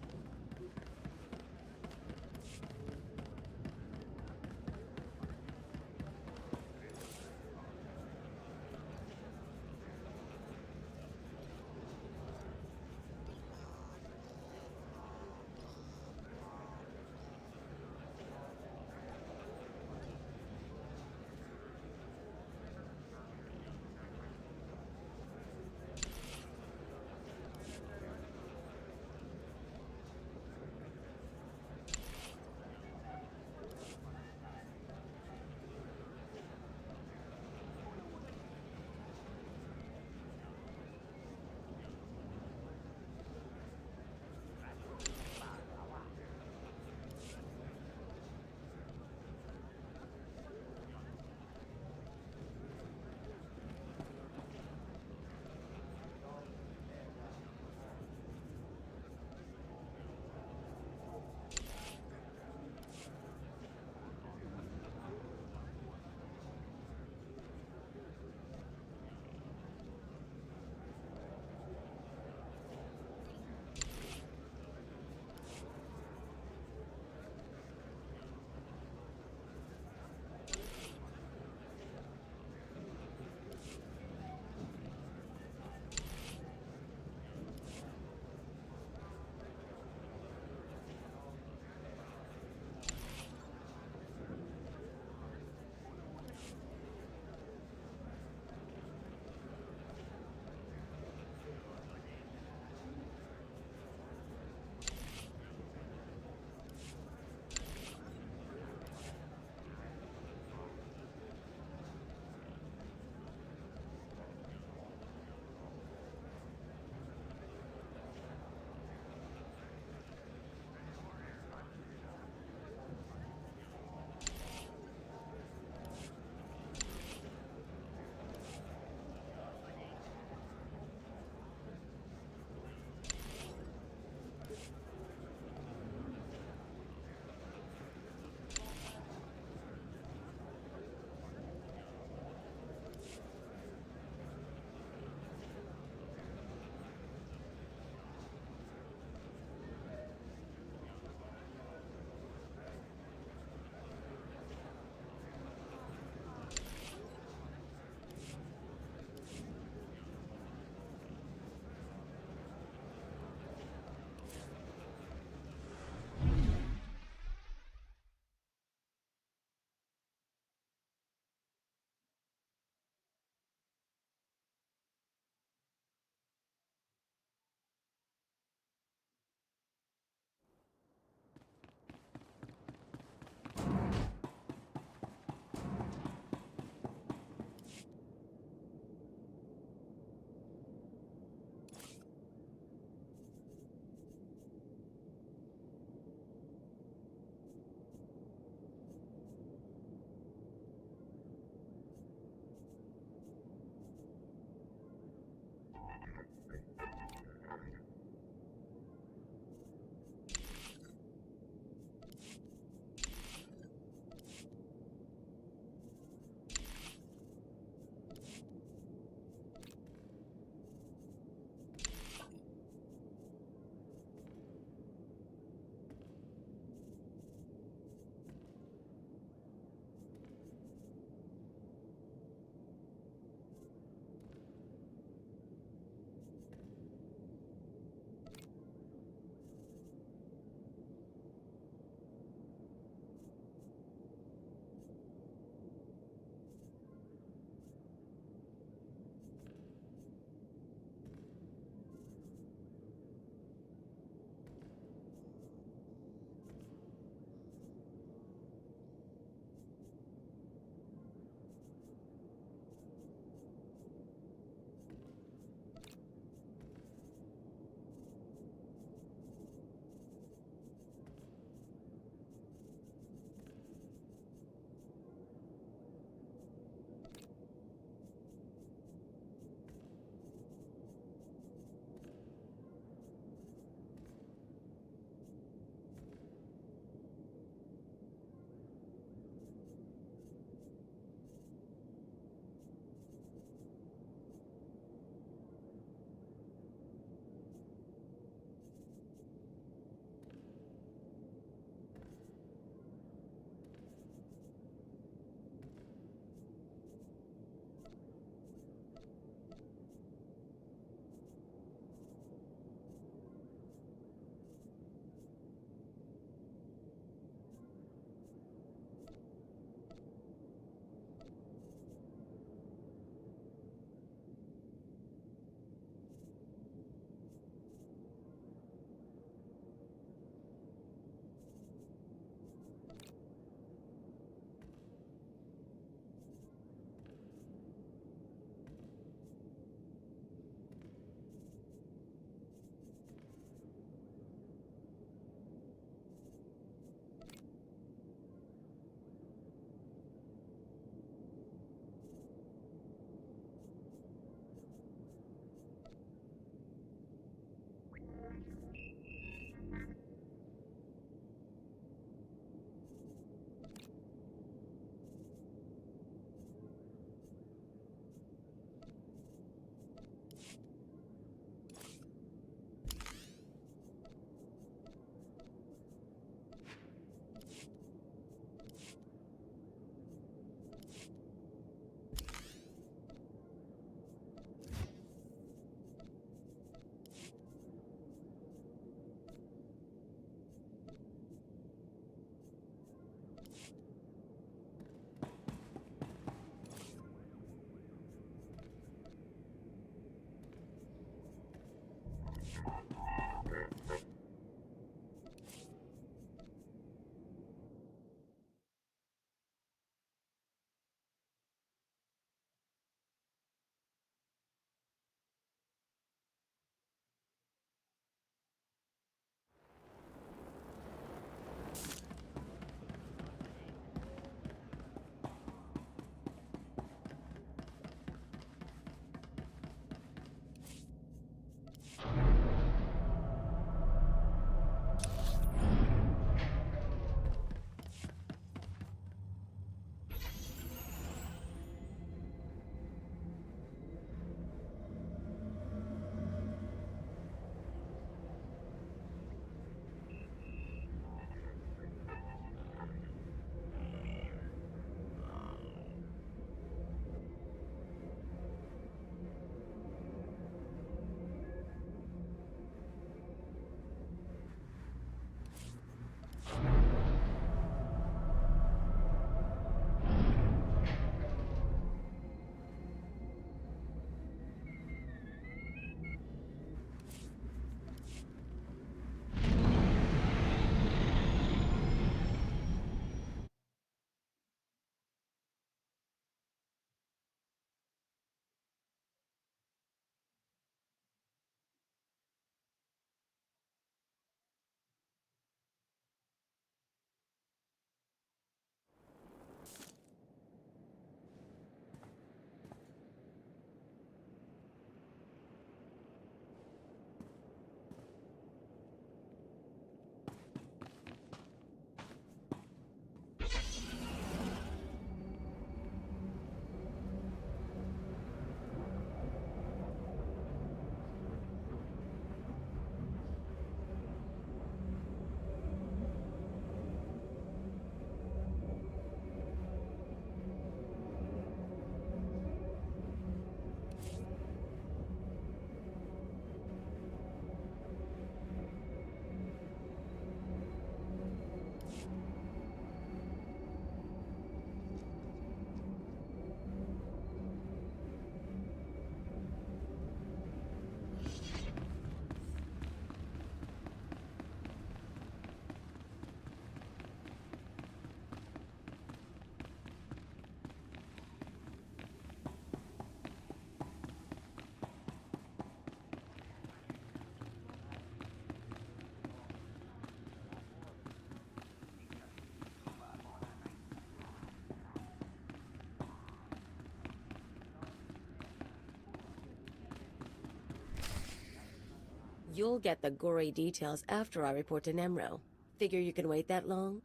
You'll get the gory details after I report to Nemro. Figure you can wait that long?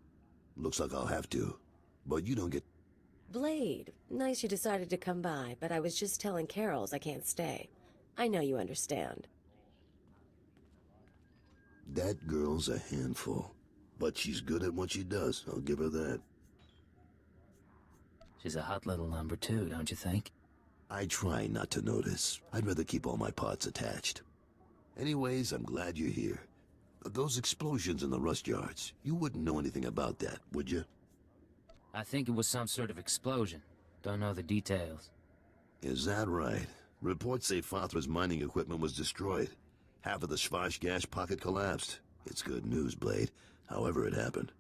Looks like I'll have to. But you don't get... Blade, nice you decided to come by, but I was just telling Carols I can't stay. I know you understand. That girl's a handful. But she's good at what she does, I'll give her that. She's a hot little number too, don't you think? I try not to notice. I'd rather keep all my parts attached. Anyways, I'm glad you're here. Those explosions in the rust yards, you wouldn't know anything about that, would you? I think it was some sort of explosion. Don't know the details. Is that right? Reports say Fathra's mining equipment was destroyed. Half of the Schwarz gas pocket collapsed. It's good news, Blade, however it happened.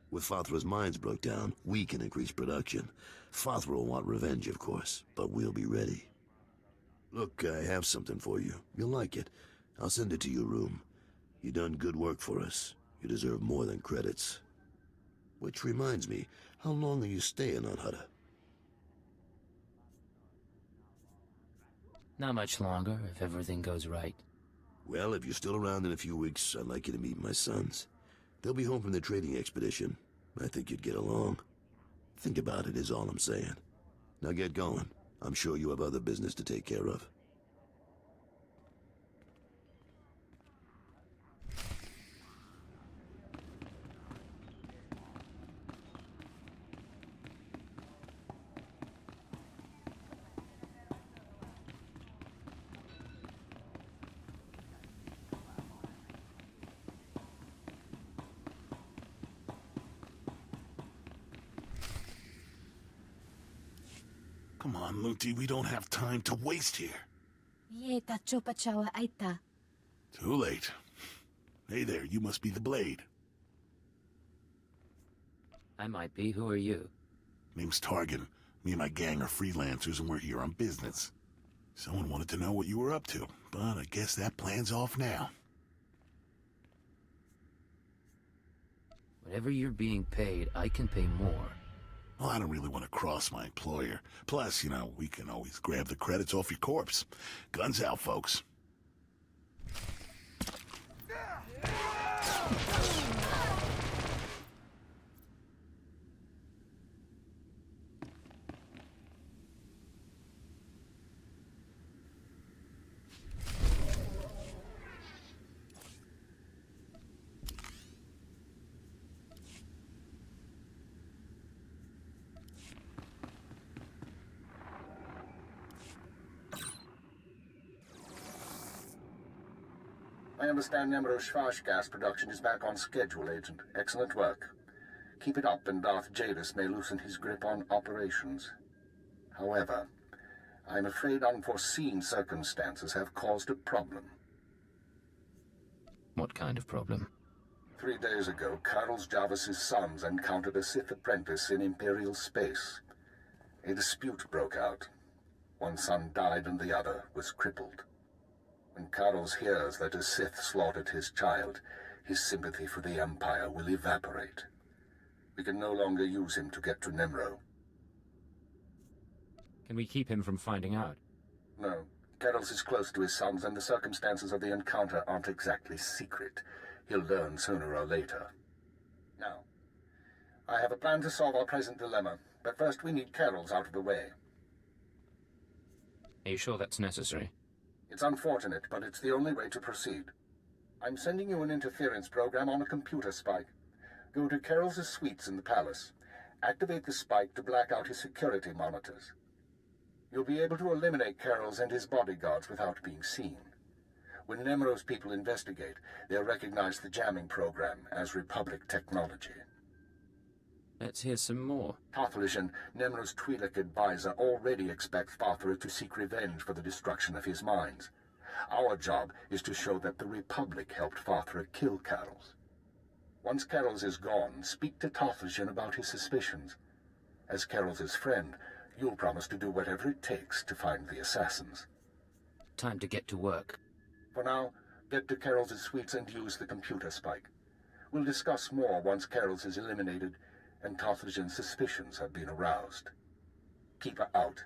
With Fathra's mines broke down, we can increase production. Fathra will want revenge, of course, but we'll be ready. Look, I have something for you. You'll like it. I'll send it to your room. You done good work for us. You deserve more than credits. Which reminds me, how long are you staying on Hutta? Not much longer, if everything goes right. Well, if you're still around in a few weeks, I'd like you to meet my sons. They'll be home from the trading expedition. I think you'd get along. Think about it is all I'm saying. Now get going. I'm sure you have other business to take care of. Come on, Muti, we don't have time to waste here. Yeta chopa chawa aita. Too late. Hey there, you must be the Blade. I might be. Who are you? Name's Targan. Me and my gang are freelancers and we're here on business. Someone wanted to know what you were up to, but I guess that plan's off now. Whatever you're being paid, I can pay more. Well, I don't really want to cross my employer. Plus, you know, we can always grab the credits off your corpse. Guns out, folks. I understand Nemro's Schwash gas production is back on schedule, Agent. Excellent work. Keep it up and Darth Jadis may loosen his grip on operations. However, I'm afraid unforeseen circumstances have caused a problem. What kind of problem? 3 days ago, Carlos Jarvis's sons encountered a Sith apprentice in Imperial space. A dispute broke out. One son died and the other was crippled. When Carlos hears that a Sith slaughtered his child, his sympathy for the Empire will evaporate. We can no longer use him to get to Nemro. Can we keep him from finding out? No. Carlos is close to his sons, and the circumstances of the encounter aren't exactly secret. He'll learn sooner or later. Now, I have a plan to solve our present dilemma, but first we need Carol's out of the way. Are you sure that's necessary? It's unfortunate, but it's the only way to proceed. I'm sending you an interference program on a computer spike. Go to Carol's suites in the palace. Activate the spike to black out his security monitors. You'll be able to eliminate Carol's and his bodyguards without being seen. When Nemro's people investigate, they'll recognize the jamming program as Republic technology. Let's hear some more. Tothlishan, Nemro's Twi'lek advisor, already expects Fathra to seek revenge for the destruction of his mines. Our job is to show that the Republic helped Fathra kill Carol's. Once Carol's is gone, speak to Tothlishan about his suspicions. As Carol's friend, you'll promise to do whatever it takes to find the assassins. Time to get to work. For now, get to Carol's suites and use the computer spike. We'll discuss more once Carol's is eliminated and Tothlishan's suspicions have been aroused. Keep her out.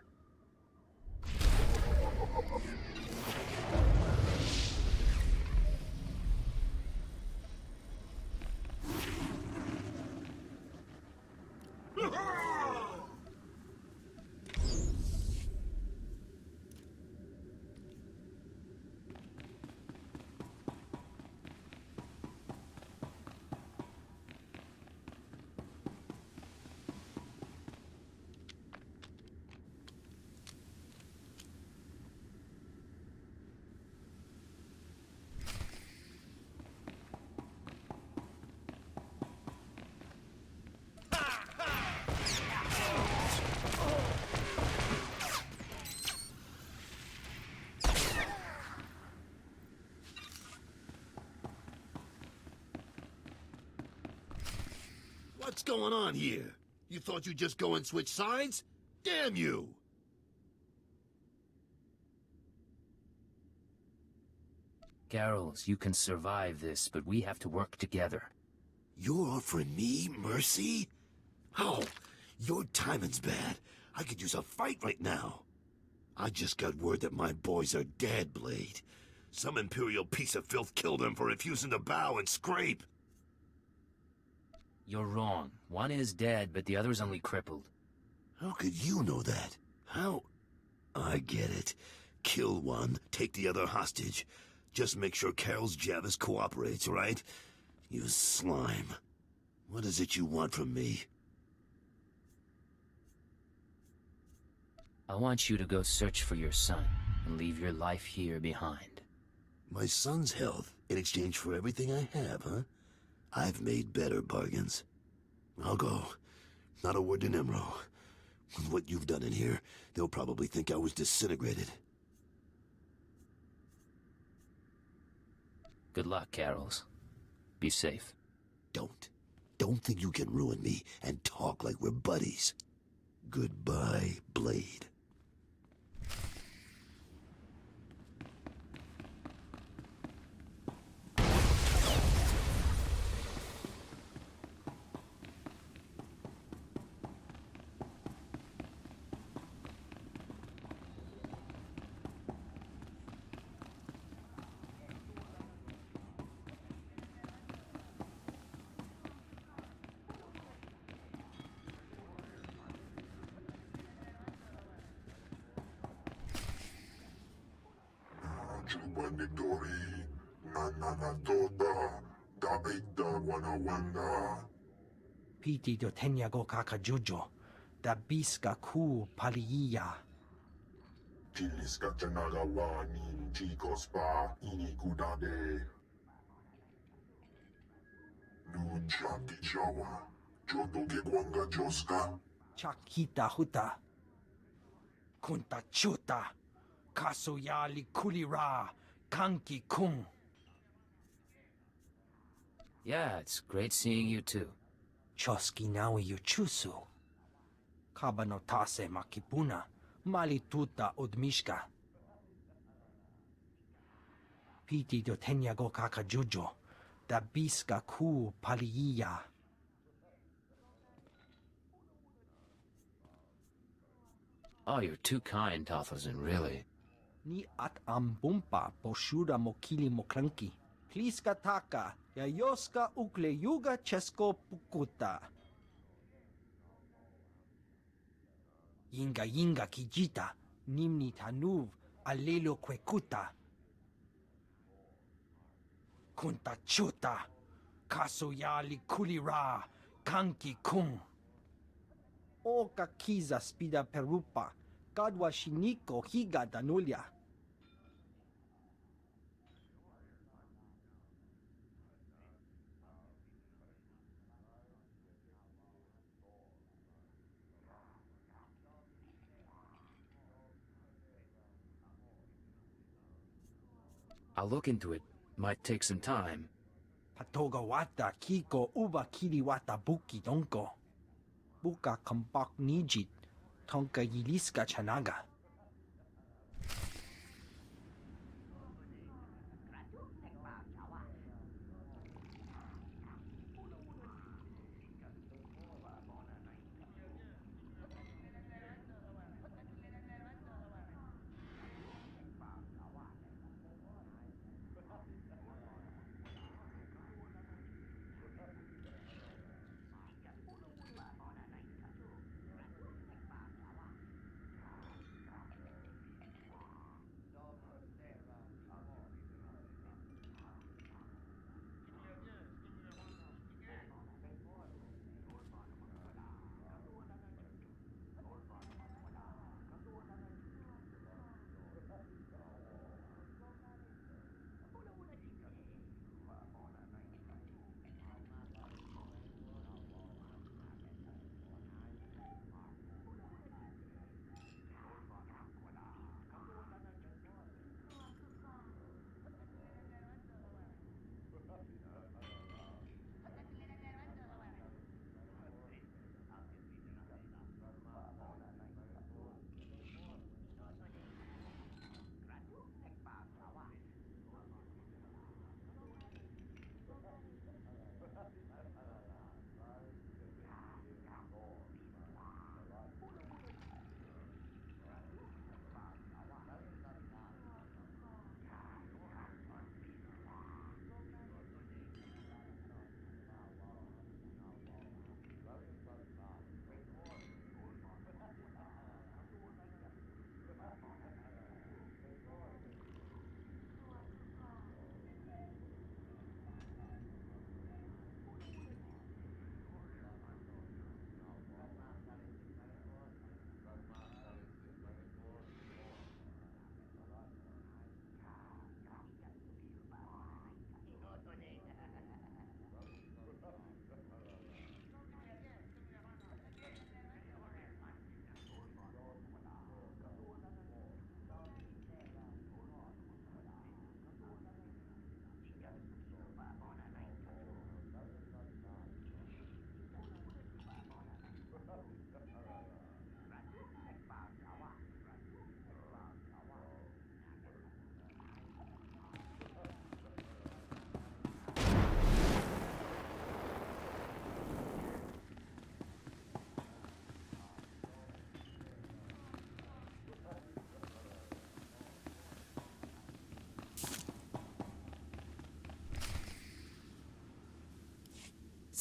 What's going on here? You thought you'd just go and switch sides? Damn you! Garrels, you can survive this, but we have to work together. You're offering me mercy? How? Your timing's bad. I could use a fight right now. I just got word that my boys are dead, Blade. Some Imperial piece of filth killed them for refusing to bow and scrape. You're wrong. One is dead, but the other's only crippled. How could you know that? How? I get it. Kill one, take the other hostage. Just make sure Carol's Jarvis cooperates, right? You slime. What is it you want from me? I want you to go search for your son and leave your life here behind. My son's health in exchange for everything I have, huh? I've made better bargains. I'll go. Not a word to Nemro. With what you've done in here, they'll probably think I was disintegrated. Good luck, Carols. Be safe. Don't think you can ruin me and talk like we're buddies. Goodbye, Blade. Piti do tenyago kakajojo, da biska ku paliya. Tiliska Chanagawani, Chikospa, Inikudade. Nunchaki Jawa, Jotoke Kwanga Joska. Chakita huta. Kunta chuta. Kasoyali kulira. Kanki kung. Yeah, it's great seeing you too. Choski nawi yuchusu. Kabanotase makipuna. Malituta odmishka. Piti do tenyago kakajojo. Da biska ku paliya. Oh, you're too kind, Tathazen, really. Ni at ambumpa poshuda mokili moklanki. Pliska taka, yayoska ukle yuga chesko pukuta. Yinga yinga kijita, nimni tanuv, alelo kwekuta. Kunta chuta, kasoyali kulira, kanki kung. Oka kiza spida perupa, kadwa shiniko higa danulia. I'll look into it. Might take some time. Patoga wata kiko uba kiri wata buki donko. Buka kampak nijit, tonka yiliska chanaga.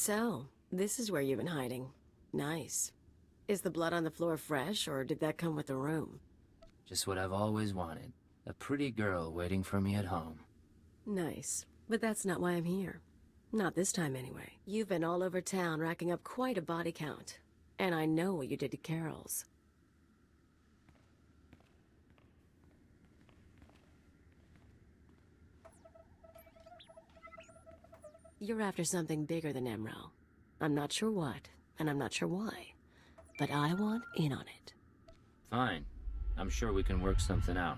So, this is where you've been hiding. Nice. Is the blood on the floor fresh, or did that come with the room? Just what I've always wanted. A pretty girl waiting for me at home. Nice. But that's not why I'm here. Not this time, anyway. You've been all over town racking up quite a body count. And I know what you did to Carol's. You're after something bigger than Emerald. I'm not sure what, and I'm not sure why. But I want in on it. Fine. I'm sure we can work something out.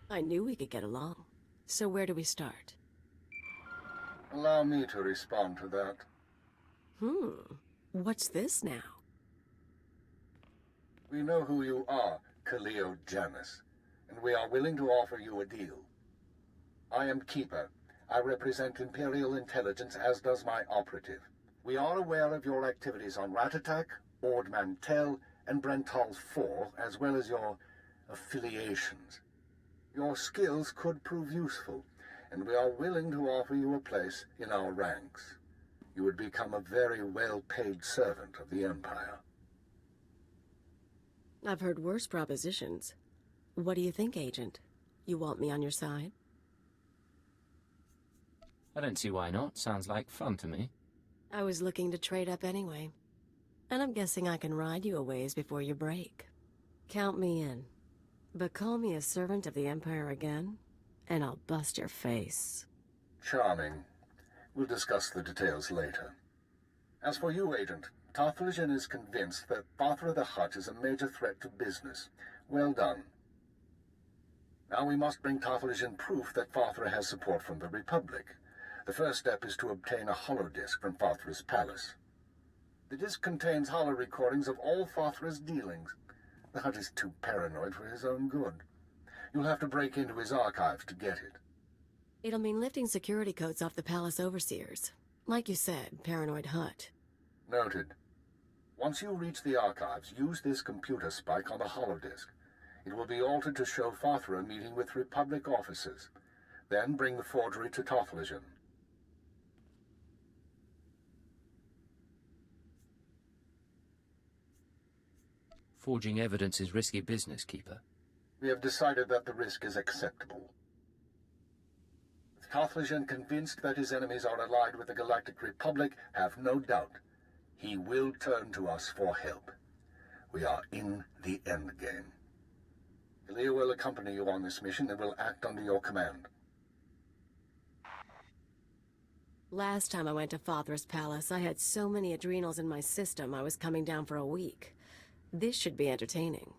I knew we could get along. So where do we start? Allow me to respond to that. What's this now? We know who you are, Khalil Janus, and we are willing to offer you a deal. I am Keeper. I represent Imperial Intelligence, as does my operative. We are aware of your activities on Rat Attack, Ord Mantell, and Brenthal 4, as well as your affiliations. Your skills could prove useful, and we are willing to offer you a place in our ranks. You would become a very well-paid servant of the Empire. I've heard worse propositions. What do you think, Agent? You want me on your side? I don't see why not. Sounds like fun to me. I was looking to trade up anyway. And I'm guessing I can ride you a ways before you break. Count me in. But call me a servant of the Empire again, and I'll bust your face. Charming. We'll discuss the details later. As for you, Agent, Tarthalion is convinced that Fathra the Hutt is a major threat to business. Well done. Now we must bring Tarthalion proof that Fathra has support from the Republic. The first step is to obtain a holodisk from Fathra's palace. The disk contains holo recordings of all Fathra's dealings. The Hutt is too paranoid for his own good. You'll have to break into his archives to get it. It'll mean lifting security codes off the palace overseers. Like you said, paranoid Hutt. Noted. Once you reach the archives, use this computer spike on the holodisk. It will be altered to show Fathra meeting with Republic officers. Then bring the forgery to Tarthalion. Forging evidence is risky business, Keeper. We have decided that the risk is acceptable. With Tarthalion convinced that his enemies are allied with the Galactic Republic, have no doubt. He will turn to us for help. We are in the endgame. Ilya will accompany you on this mission and will act under your command. Last time I went to Fathra's palace, I had so many adrenals in my system I was coming down for a week. This should be entertaining.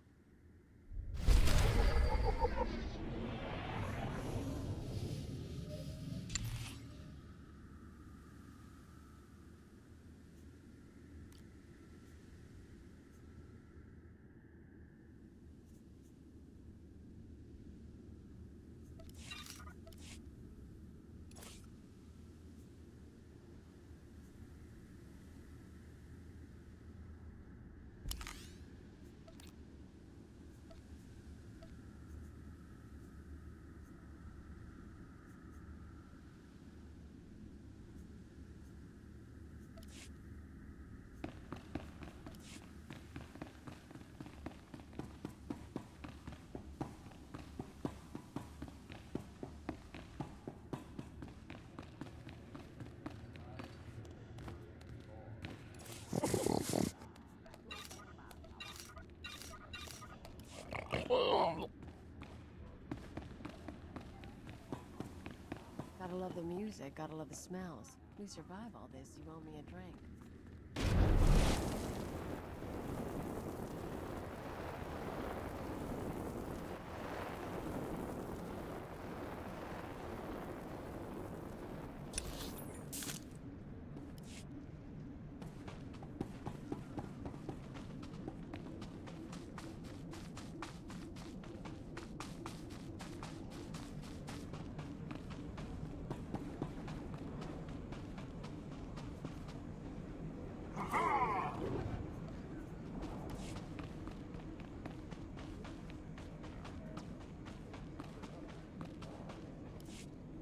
Gotta love the music, gotta love the smells. We survive all this, you owe me a drink.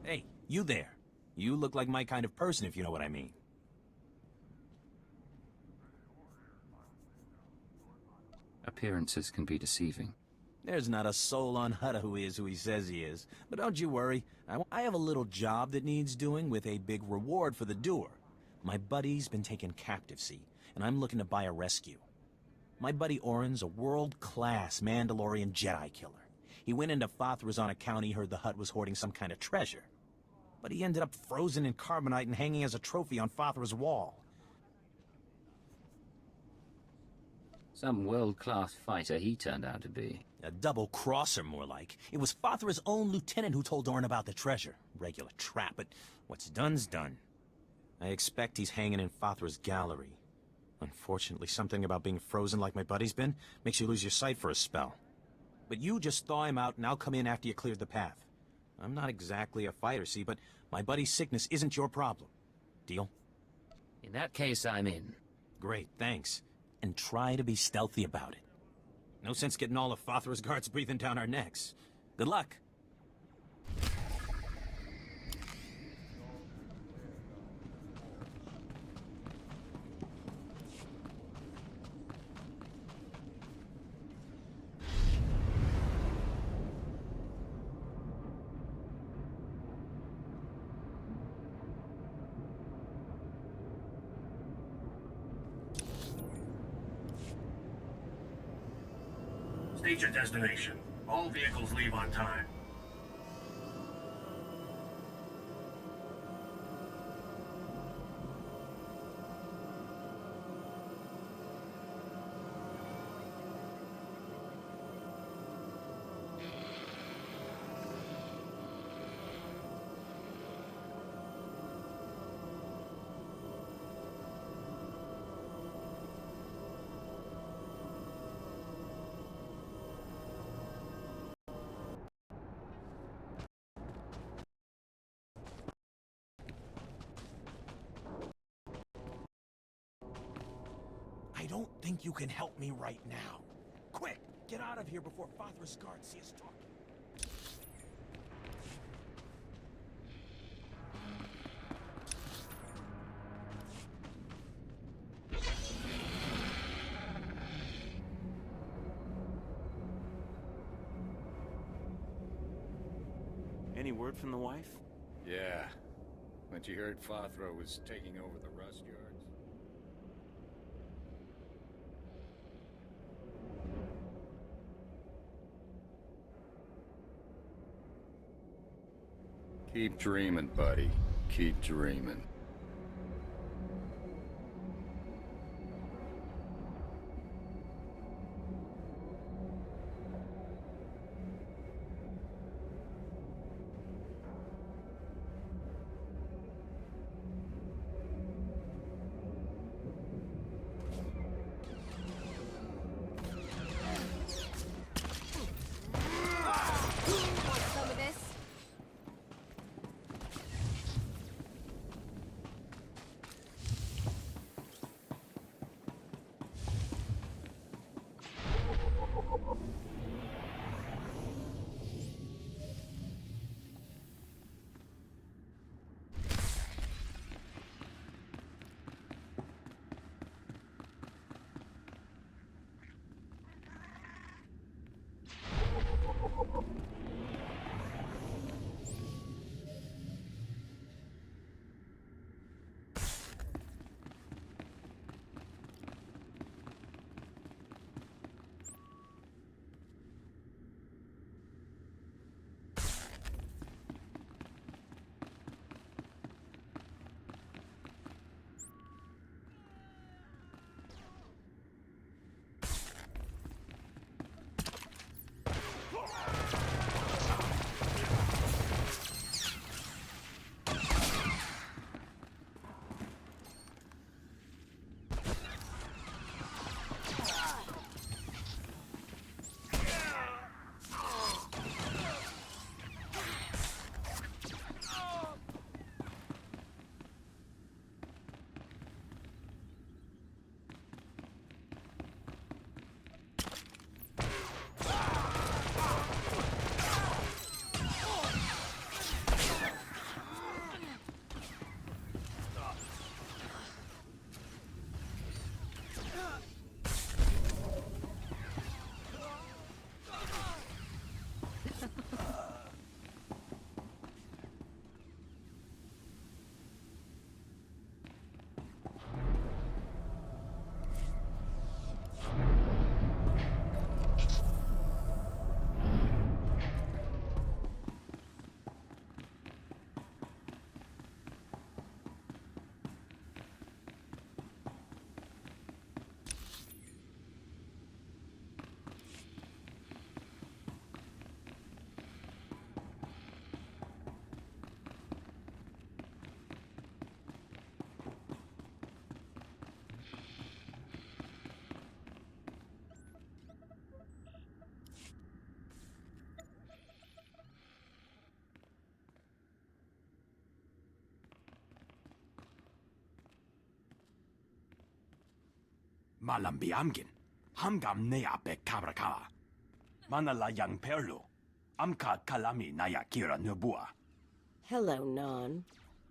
Hey, you there. You look like my kind of person, if you know what I mean. Appearances can be deceiving. There's not a soul on Hutta who is who he says he is. But don't you worry. I have a little job that needs doing with a big reward for the doer. My buddy's been taken captive, see, and I'm looking to buy a rescue. My buddy Orin's a world-class Mandalorian Jedi killer. He went into Fathra's on account he heard the Hutt was hoarding some kind of treasure. But he ended up frozen in carbonite and hanging as a trophy on Fathra's wall. Some world-class fighter he turned out to be. A double-crosser, more like. It was Fathra's own lieutenant who told Orin about the treasure. Regular trap, but what's done's done. I expect he's hanging in Fathra's gallery. Unfortunately, something about being frozen like my buddy's been makes you lose your sight for a spell. But you just thaw him out and I'll come in after you cleared the path. I'm not exactly a fighter, see, but my buddy's sickness isn't your problem. Deal? In that case, I'm in. Great, thanks. And try to be stealthy about it. No sense getting all of Fathra's guards breathing down our necks. Good luck. State your destination. All vehicles leave on time. I don't think you can help me right now. Quick, get out of here before Fathra's guards see us talking. Any word from the wife? Yeah. When she heard Fathra was taking over the rust yards. Keep dreaming, buddy. Keep dreaming. Malam biamgin. Hamgam nea be kabraka. Manala yang perlu. Amka kalami naya kira nubua. Hello, Non.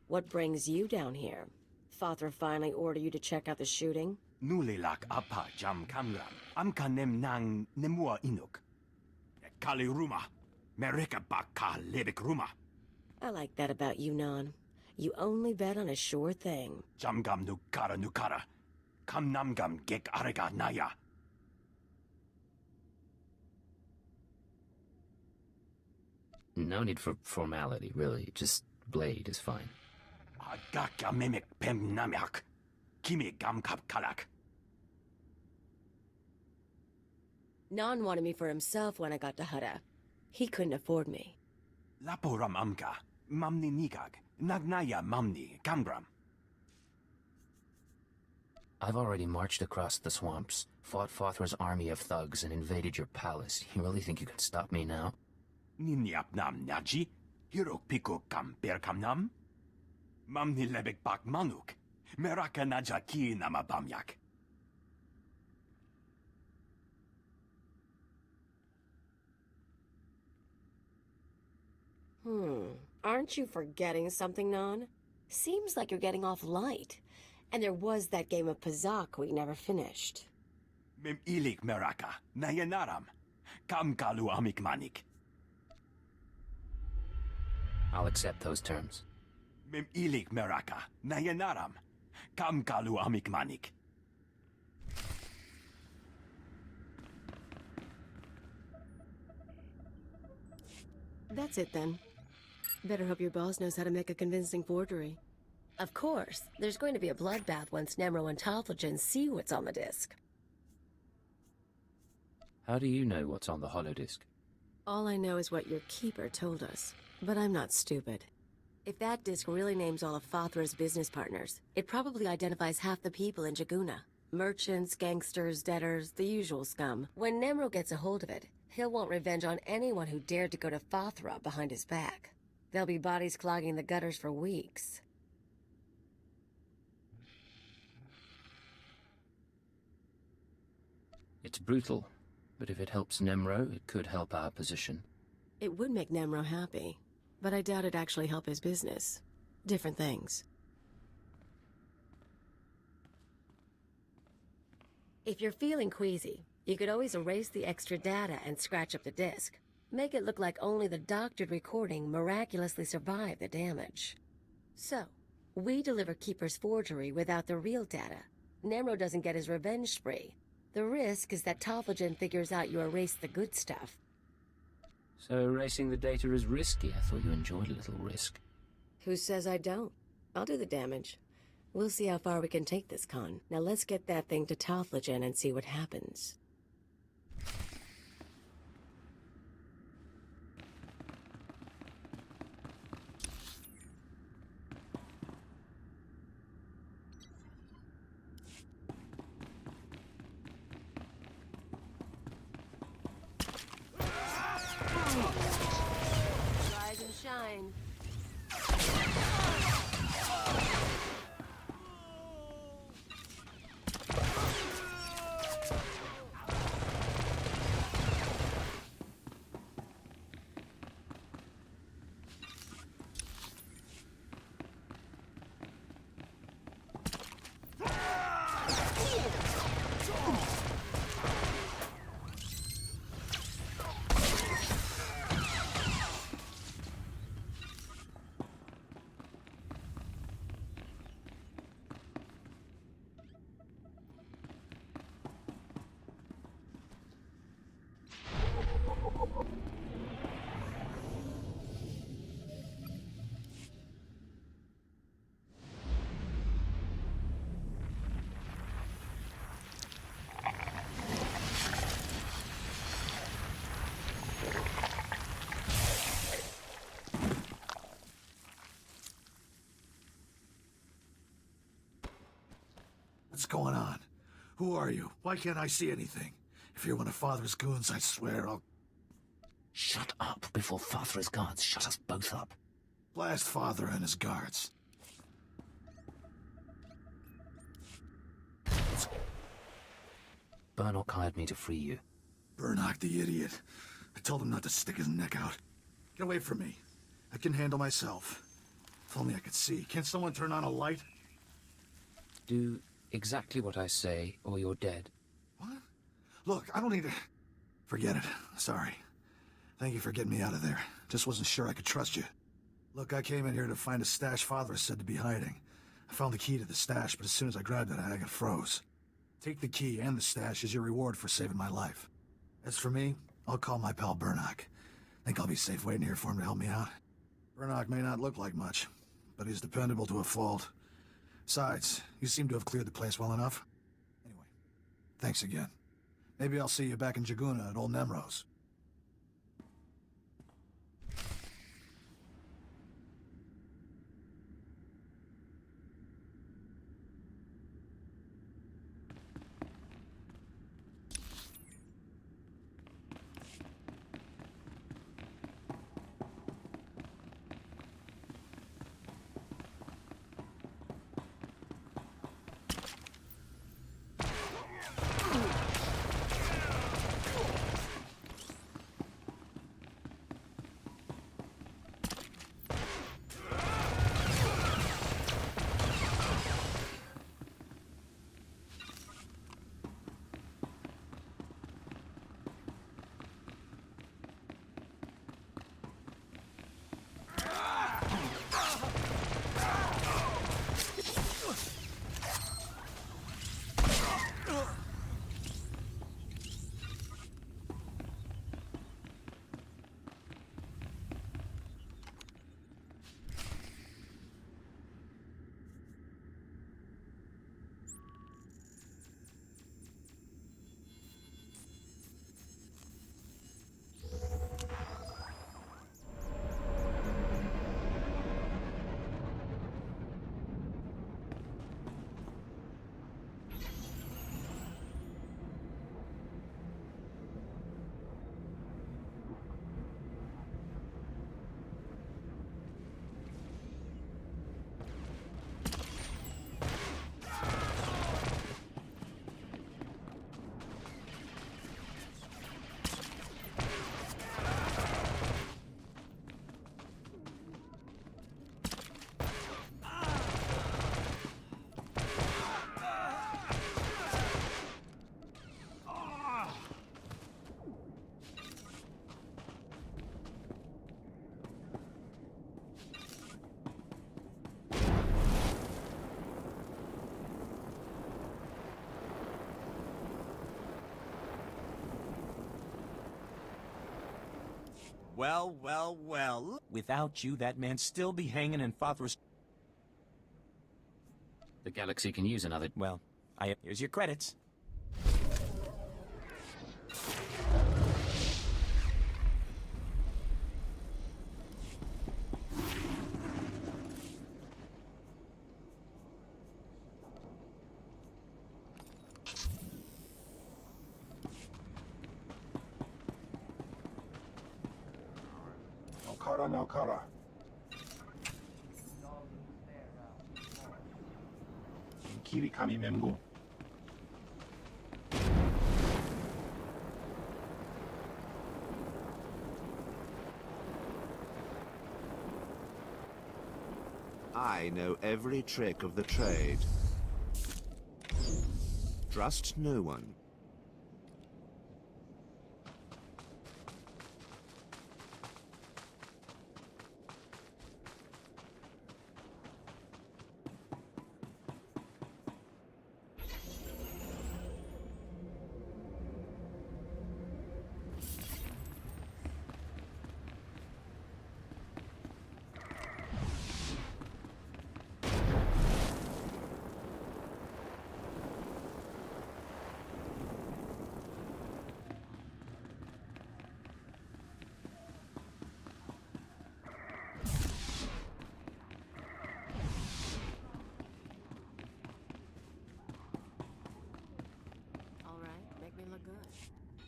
What brings you down here? Father finally ordered you to check out the shooting? Nulilak apa jam kamram. Amka nem nang nemua inuk. Kali ruma. Mereka baka lebek ruma. I like that about you, Non. You only bet on a sure thing. Jamgam nukara. Kam namgam gek arega naya. No need for formality, really. Just Blade is fine. Agaka memek pem namiak. Kimi gamkap kalak. Non wanted me for himself when I got to Hutta. He couldn't afford me. Laporam amka. Mamni nigag. Nagnaya mamni gambram. I've already marched across the swamps, fought Fothra's army of thugs, and invaded your palace. You really think you can stop me now? Ninyap nam naji. Hirok piko kam perkam nam. Mamni lebek bak manuk. Meraka naja ki nama bamyak. Aren't you forgetting something, Non? Seems like you're getting off light. And there was that game of Pazak we never finished. Mem ilik meraka. Nayanaram. Kam kalu amik manik. I'll accept those terms. Mem ilik meraka. Nayanaram. Kam kalu amik manik. That's it then. Better hope your boss knows how to make a convincing forgery. Of course, there's going to be a bloodbath once Nemro and Tothlogen see what's on the disc. How do you know what's on the holodisc? All I know is what your keeper told us, but I'm not stupid. If that disc really names all of Fothra's business partners, it probably identifies half the people in Jaguna. Merchants, gangsters, debtors, the usual scum. When Nemro gets a hold of it, he'll want revenge on anyone who dared to go to Fothra behind his back. There'll be bodies clogging the gutters for weeks. It's brutal, but if it helps Nemro, it could help our position. It would make Nemro happy, but I doubt it'd actually help his business. Different things. If you're feeling queasy, you could always erase the extra data and scratch up the disk. Make it look like only the doctored recording miraculously survived the damage. So, we deliver Keeper's forgery without the real data. Nemro doesn't get his revenge spree. The risk is that Tothlogen figures out you erased the good stuff. So erasing the data is risky. I thought you enjoyed a little risk. Who says I don't? I'll do the damage. We'll see how far we can take this con. Now let's get that thing to Tothlogen and see what happens. Rise and shine. What's going on? Who are you? Why can't I see anything? If you're one of Father's goons, I swear I'll... Shut up before Fothra's guards shut us both up. Blast Father and his guards. Burnock hired me to free you. Burnock, the idiot. I told him not to stick his neck out. Get away from me. I can handle myself. If only I could see. Can't someone turn on a light? Do exactly what I say, or you're dead. What? Look, I don't need to... Forget it. Sorry. Thank you for getting me out of there. Just wasn't sure I could trust you. Look, I came in here to find a stash Father is said to be hiding. I found the key to the stash, but as soon as I grabbed it, I got froze. Take the key and the stash as your reward for saving my life. As for me, I'll call my pal Burnock. Think I'll be safe waiting here for him to help me out. Burnock may not look like much, but he's dependable to a fault. Besides, you seem to have cleared the place well enough. Anyway, thanks again. Maybe I'll see you back in Jaguna at Old Nemrose. Well, well, well. Without you, that man'd still be hanging in Father's... The galaxy can use another... Well, here's your credits. Nakara. Kirikami Memgo. I know every trick of the trade. Trust no one.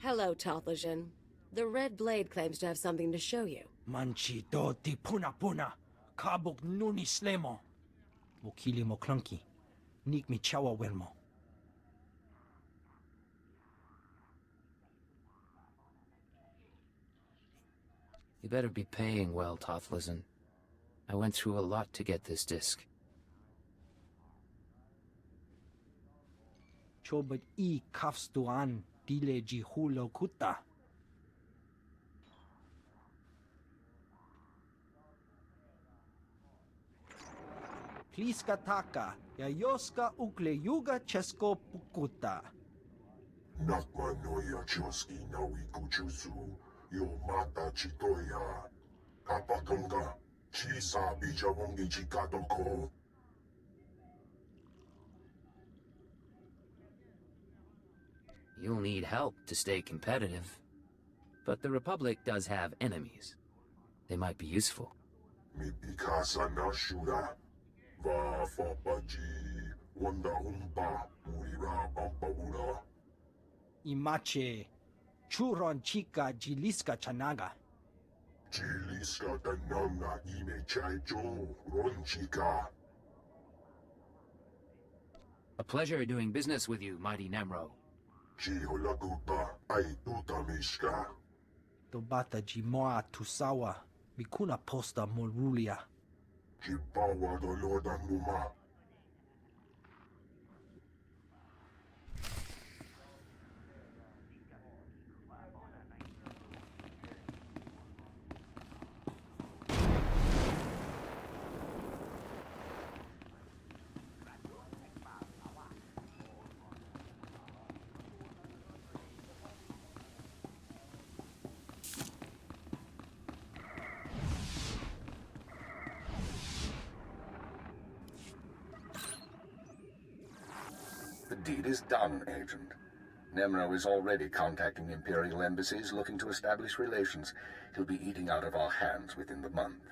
Hello, Tothlajan. The Red Blade claims to have something to show you. Manchi do ti puna puna. Kabuk nuni slemo. Mokili mo clunky. Nik mi chawa welmo. You better be paying well, Tothleson. I went through a lot to get this disc. Chobot I kafstuan dile jihulo kuta. Pliska taka, yayoska ukle yuga chesko pukuta. Nakma noya choski nawi kuchuzu, yo mata chitoya. Kapatonga, chisa bijawongi chikatoko. You'll need help to stay competitive. But the Republic does have enemies. They might be useful. Mi pikasa na shura. Va fapaji, wanda humpa, murira pampabura. Imache, churon chica jiliska chanaga. Jiliska tananga ime chaijo, ronchika. A pleasure doing business with you, mighty Nemro. Chiholagupa, Aitutamishka. Tobata jimoa tusawa, mikuna posta morulia. Chipawa dolodan luma. The deed is done, Agent. Nemro is already contacting Imperial embassies looking to establish relations. He'll be eating out of our hands within the month.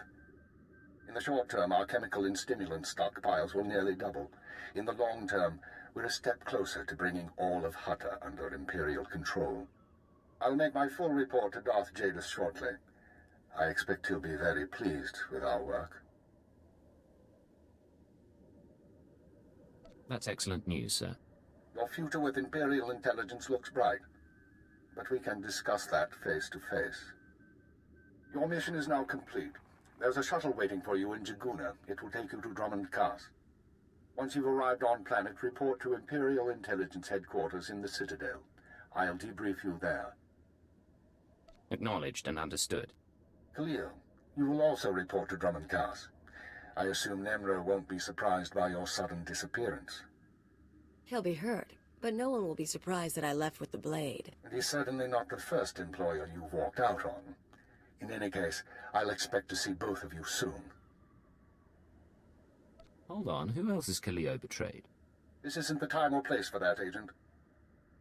In the short term, our chemical and stimulant stockpiles will nearly double. In the long term, we're a step closer to bringing all of Hutta under Imperial control. I'll make my full report to Darth Jadis shortly. I expect he'll be very pleased with our work. That's excellent news, sir. Your future with Imperial intelligence looks bright, but we can discuss that face to face. Your mission is now complete. There's a shuttle waiting for you in Jaguna. It will take you to Drummond Cast. Once you've arrived on planet, report to Imperial intelligence headquarters in the Citadel. I'll debrief you there. Acknowledged and understood. Khalil, you will also report to Drummond Cast. I assume Nemro won't be surprised by your sudden disappearance. He'll be hurt, but no one will be surprised that I left with the blade. And he's certainly not the first employer you've walked out on. In any case, I'll expect to see both of you soon. Hold on, who else has Khalil betrayed? This isn't the time or place for that, Agent.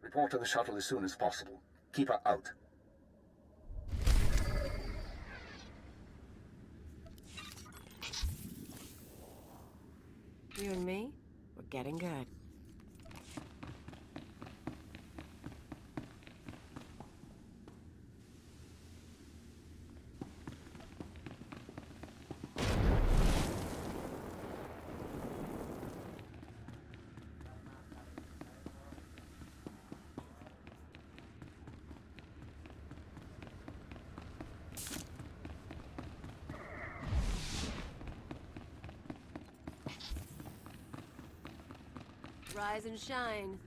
Report to the shuttle as soon as possible. Keep her out. You and me, we're getting good. Rise and shine.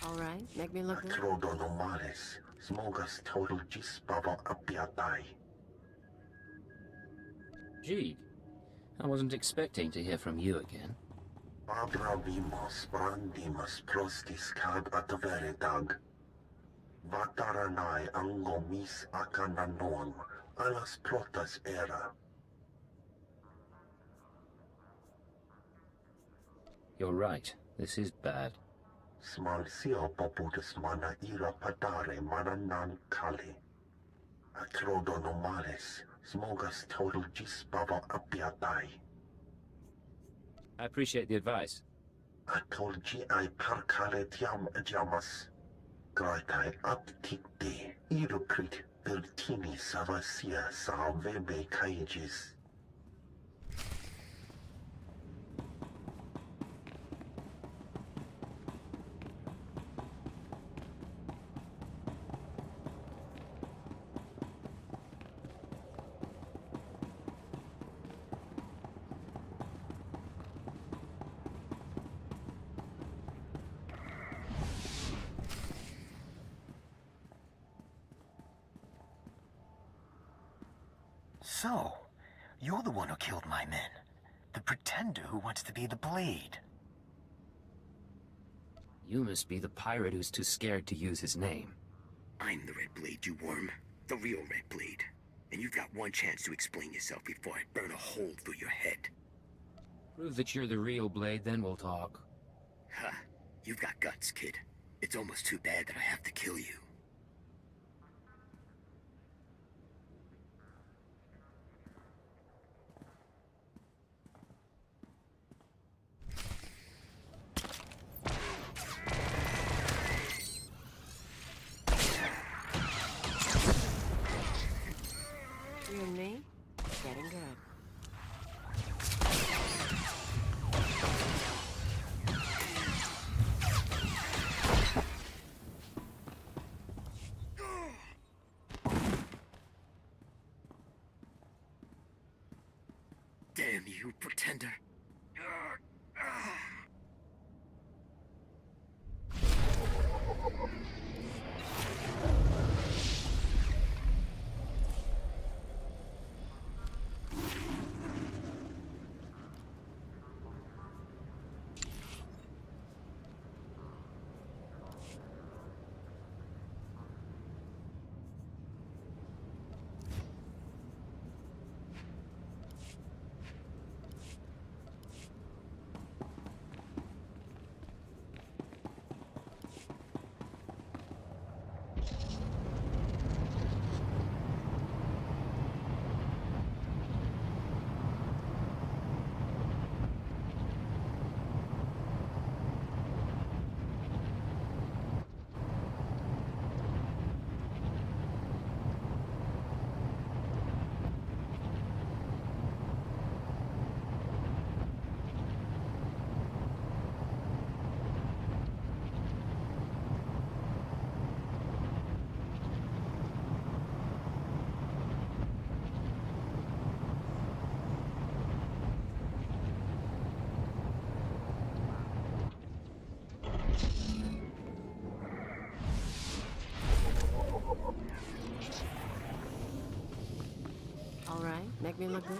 All right, make me look good. Trodonomales, smogas total gisbaba apiatai. Gee, I wasn't expecting to hear from you again. Abravimos brandimus prostis cad atveredag. Vataranai angomis akananon, alas protas era. You're right, this is bad. Smalsio poputus mana ira padare mananan kali. Atrodonomales, smogas total gisbaba apiatai. I appreciate the advice. Atolgi ai parkale tiam jamas. Kai aptikte, irokrit, vertini savasia salvebe kaijis. So, you're the one who killed my men. The pretender who wants to be the Blade. You must be the pirate who's too scared to use his name. I'm the Red Blade, you worm. The real Red Blade. And you've got one chance to explain yourself before I burn a hole through your head. Prove that you're the real Blade, then we'll talk. Huh. You've got guts, kid. It's almost too bad that I have to kill you. You and me? Getting good. Damn you, pretender. All right, make me look good.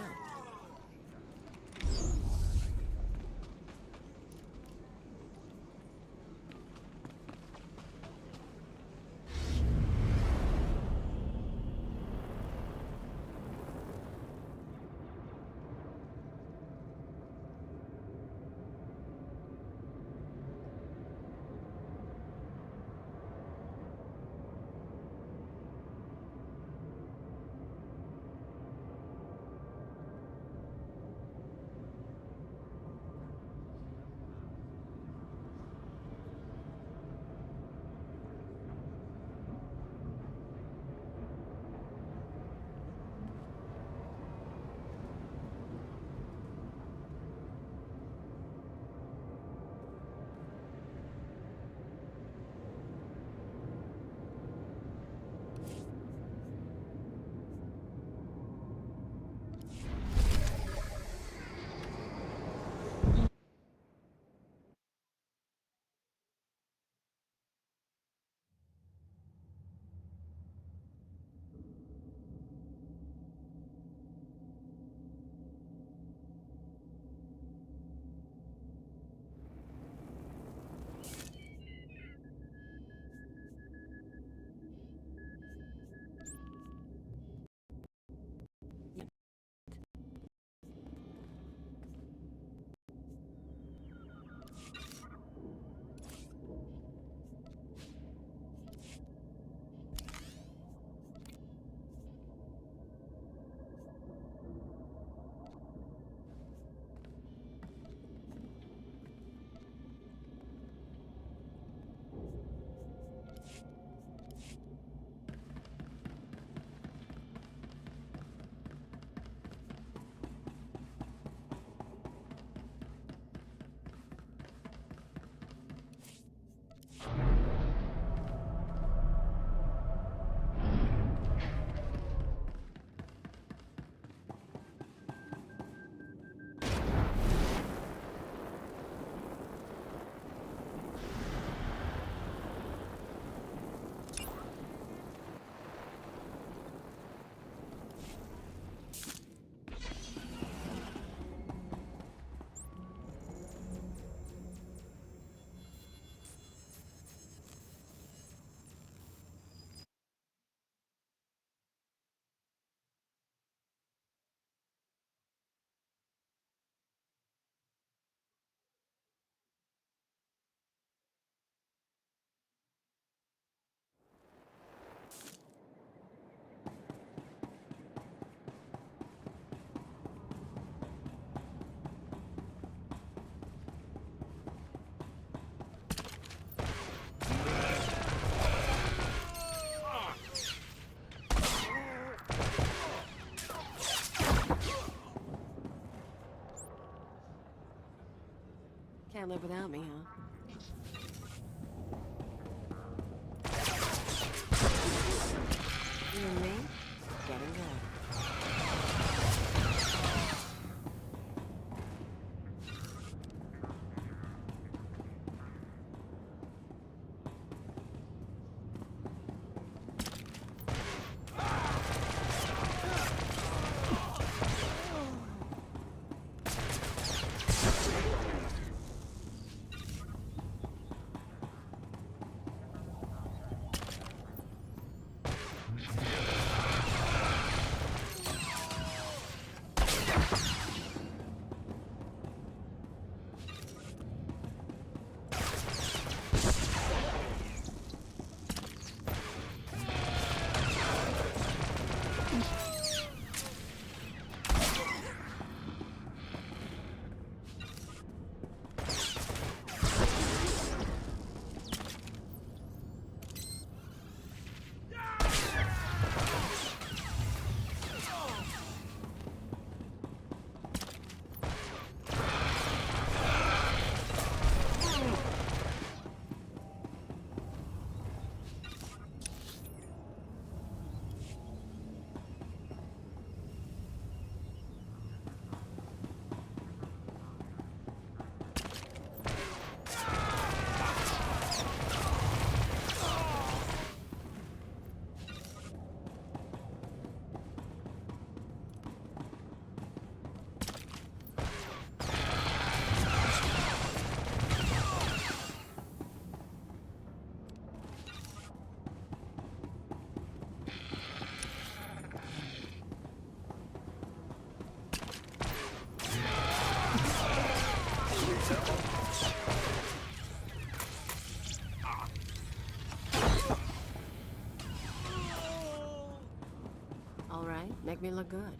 can't live without me, huh? You and me? Getting good. All right, make me look good.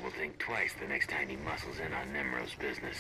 Will think twice the next time he muscles in on Nemro's business.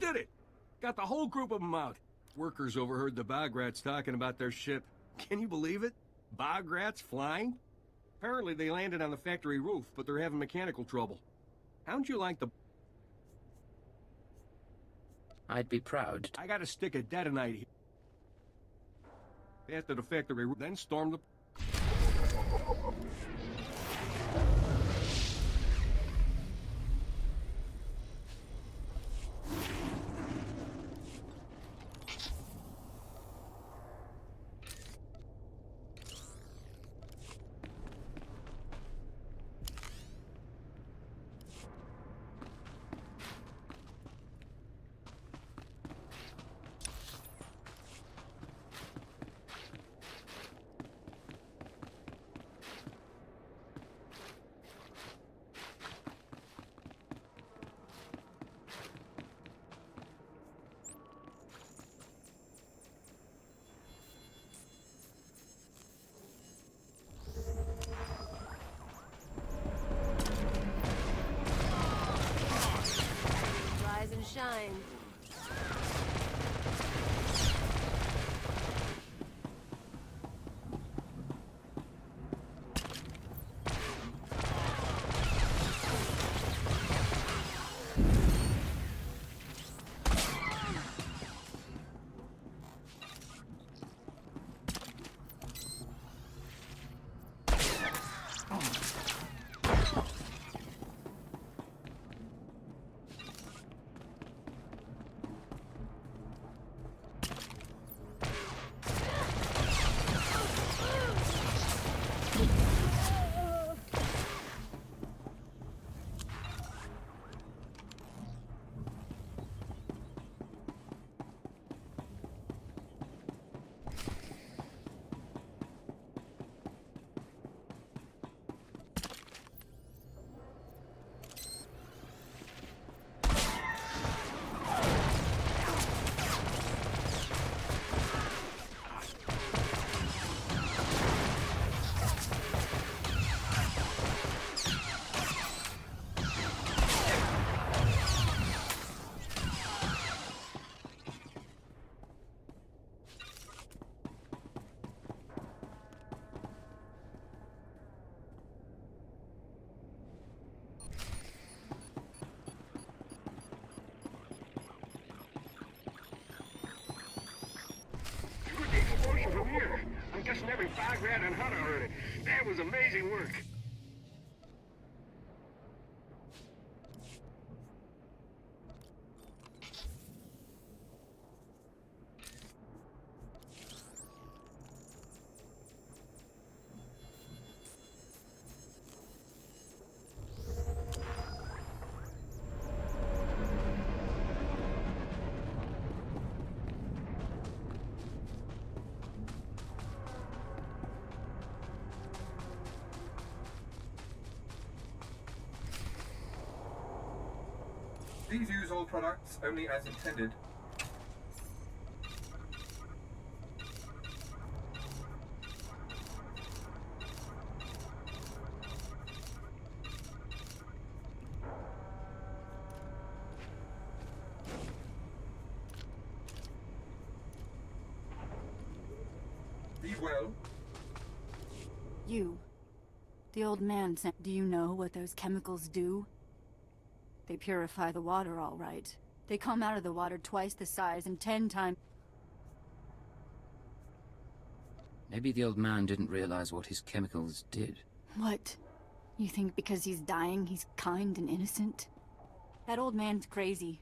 did it! Got the whole group of them out. Workers overheard the bog rats talking about their ship. Can you believe it? Bog rats flying? Apparently they landed on the factory roof, but they're having mechanical trouble. How'd you like the... I'd be proud. I got a stick of detonite here. After the factory roof, then storm the... Rise and shine. From here. I'm guessing every bog rat and hunter heard it. That was amazing work. Please use all products only as intended. Be well. You. The old man sent... Do you know what those chemicals do? They purify the water, all right. They come out of the water twice the size and 10 times... Maybe the old man didn't realize what his chemicals did. What? You think because he's dying, he's kind and innocent? That old man's crazy.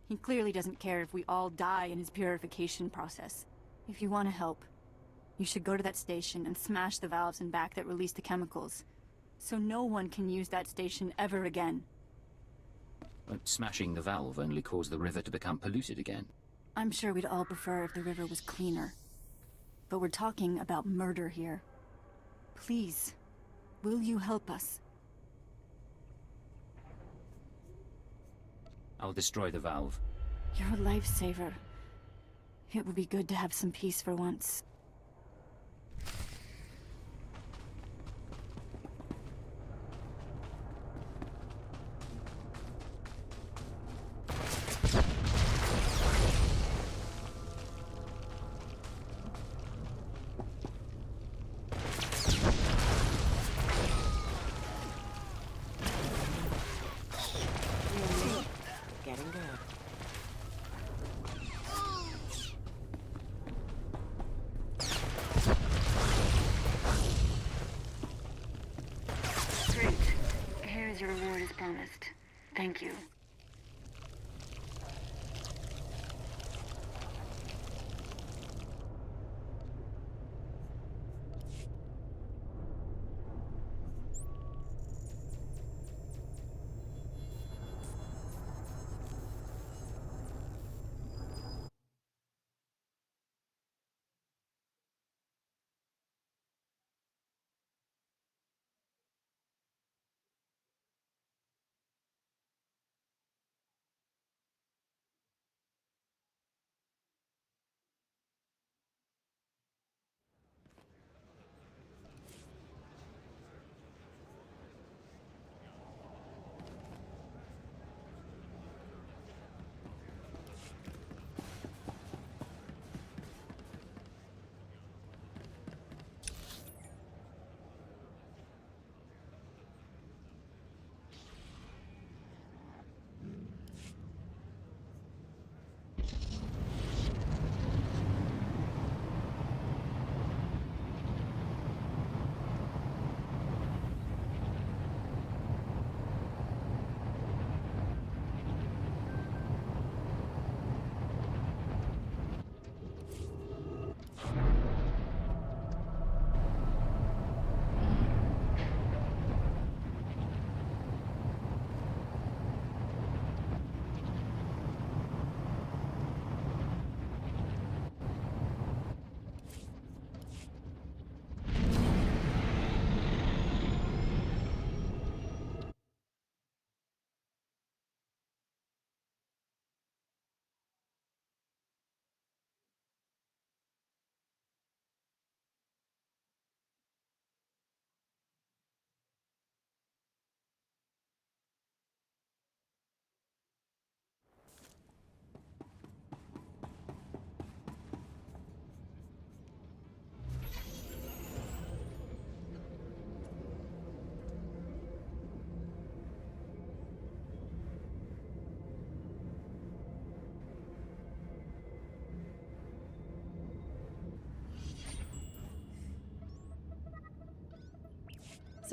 He clearly doesn't care if we all die in his purification process. If you want to help, you should go to that station and smash the valves in back that release the chemicals. So no one can use that station ever again. But smashing the valve only caused the river to become polluted again. I'm sure we'd all prefer if the river was cleaner. But we're talking about murder here. Please, will you help us? I'll destroy the valve. You're a lifesaver. It would be good to have some peace for once. as promised. Thank you.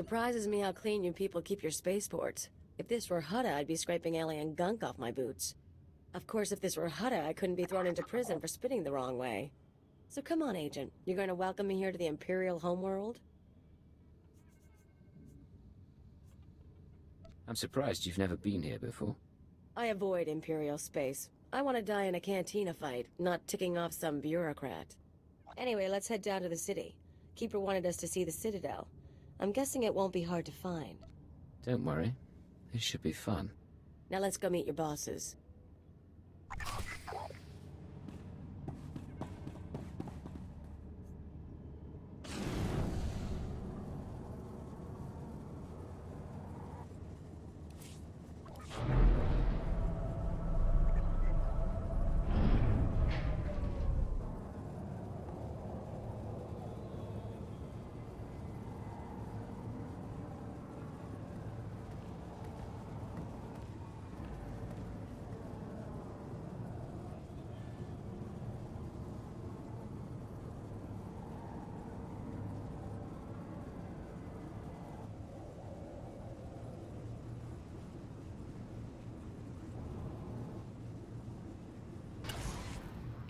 Surprises me how clean you people keep your spaceports. If this were Hutta, I'd be scraping alien gunk off my boots. Of course, if this were Hutta, I couldn't be thrown into prison for spitting the wrong way. So come on, Agent. You're going to welcome me here to the Imperial homeworld? I'm surprised you've never been here before. I avoid Imperial space. I want to die in a cantina fight, not ticking off some bureaucrat. Anyway, let's head down to the city. Keeper wanted us to see the Citadel. I'm guessing it won't be hard to find. Don't worry. This should be fun. Now let's go meet your bosses.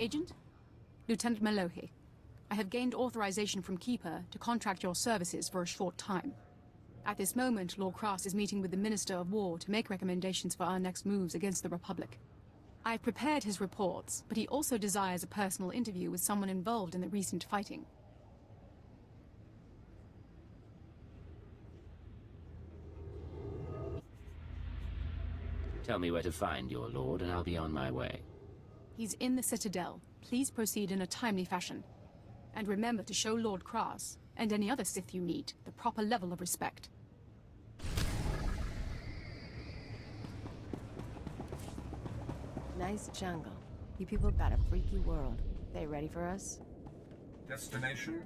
Agent? Lieutenant Melohi. I have gained authorization from Keeper to contract your services for a short time. At this moment, Lord Cross is meeting with the Minister of War to make recommendations for our next moves against the Republic. I've prepared his reports, but he also desires a personal interview with someone involved in the recent fighting. Tell me where to find your lord, and I'll be on my way. He's in the Citadel. Please proceed in a timely fashion. And remember to show Lord Cross, and any other Sith you meet, the proper level of respect. Nice jungle. You people got a freaky world. They ready for us? Destination?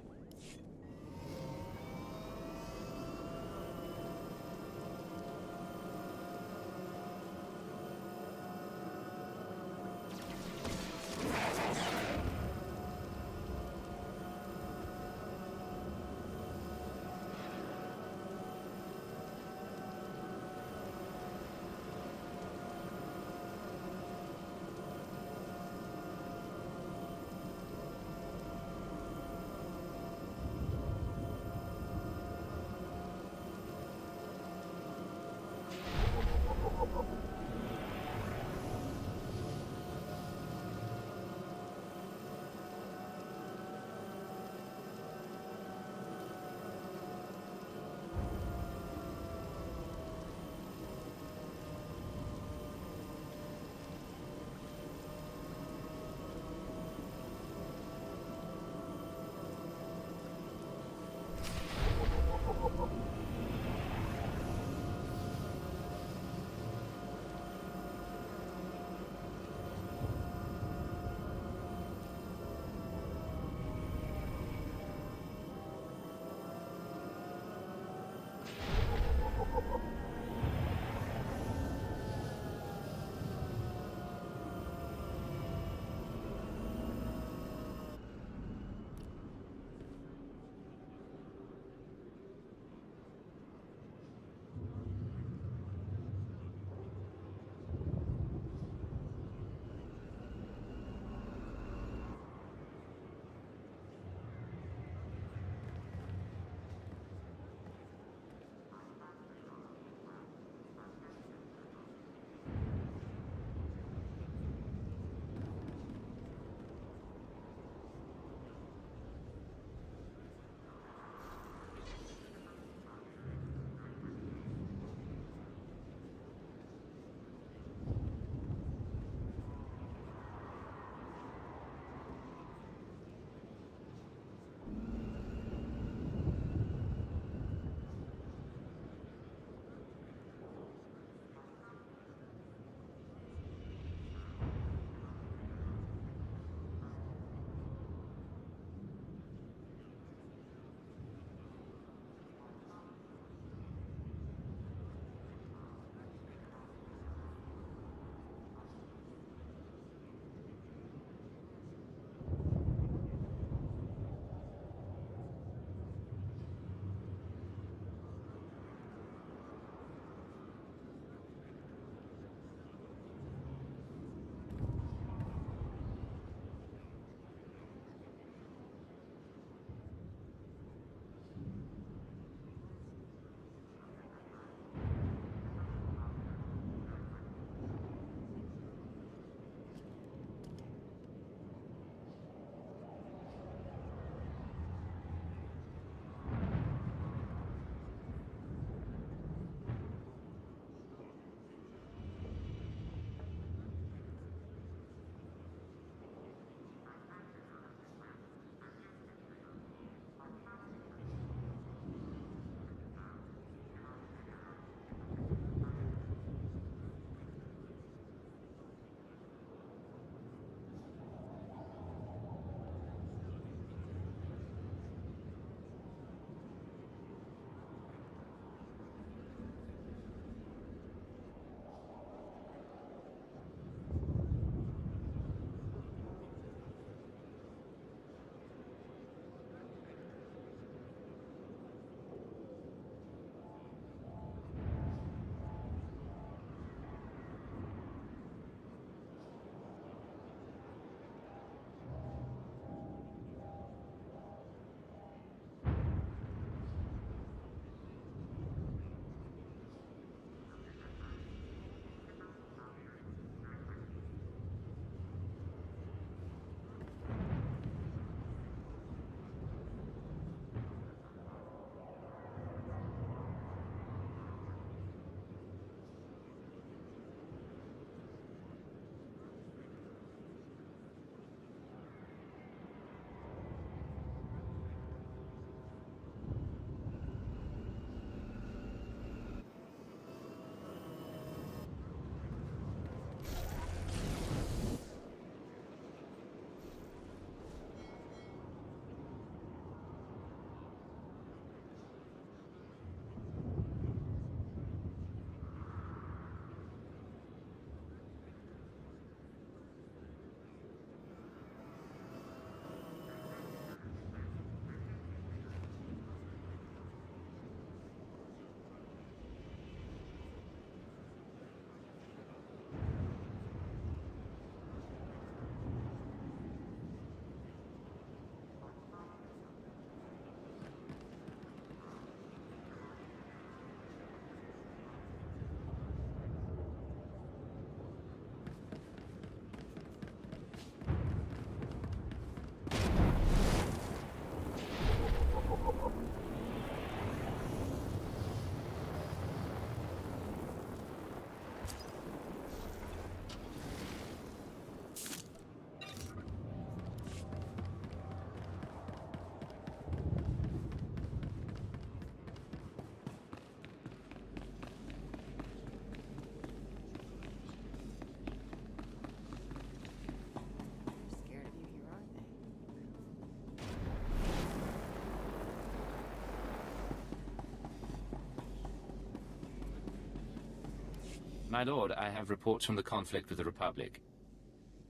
My lord, I have reports from the conflict with the Republic.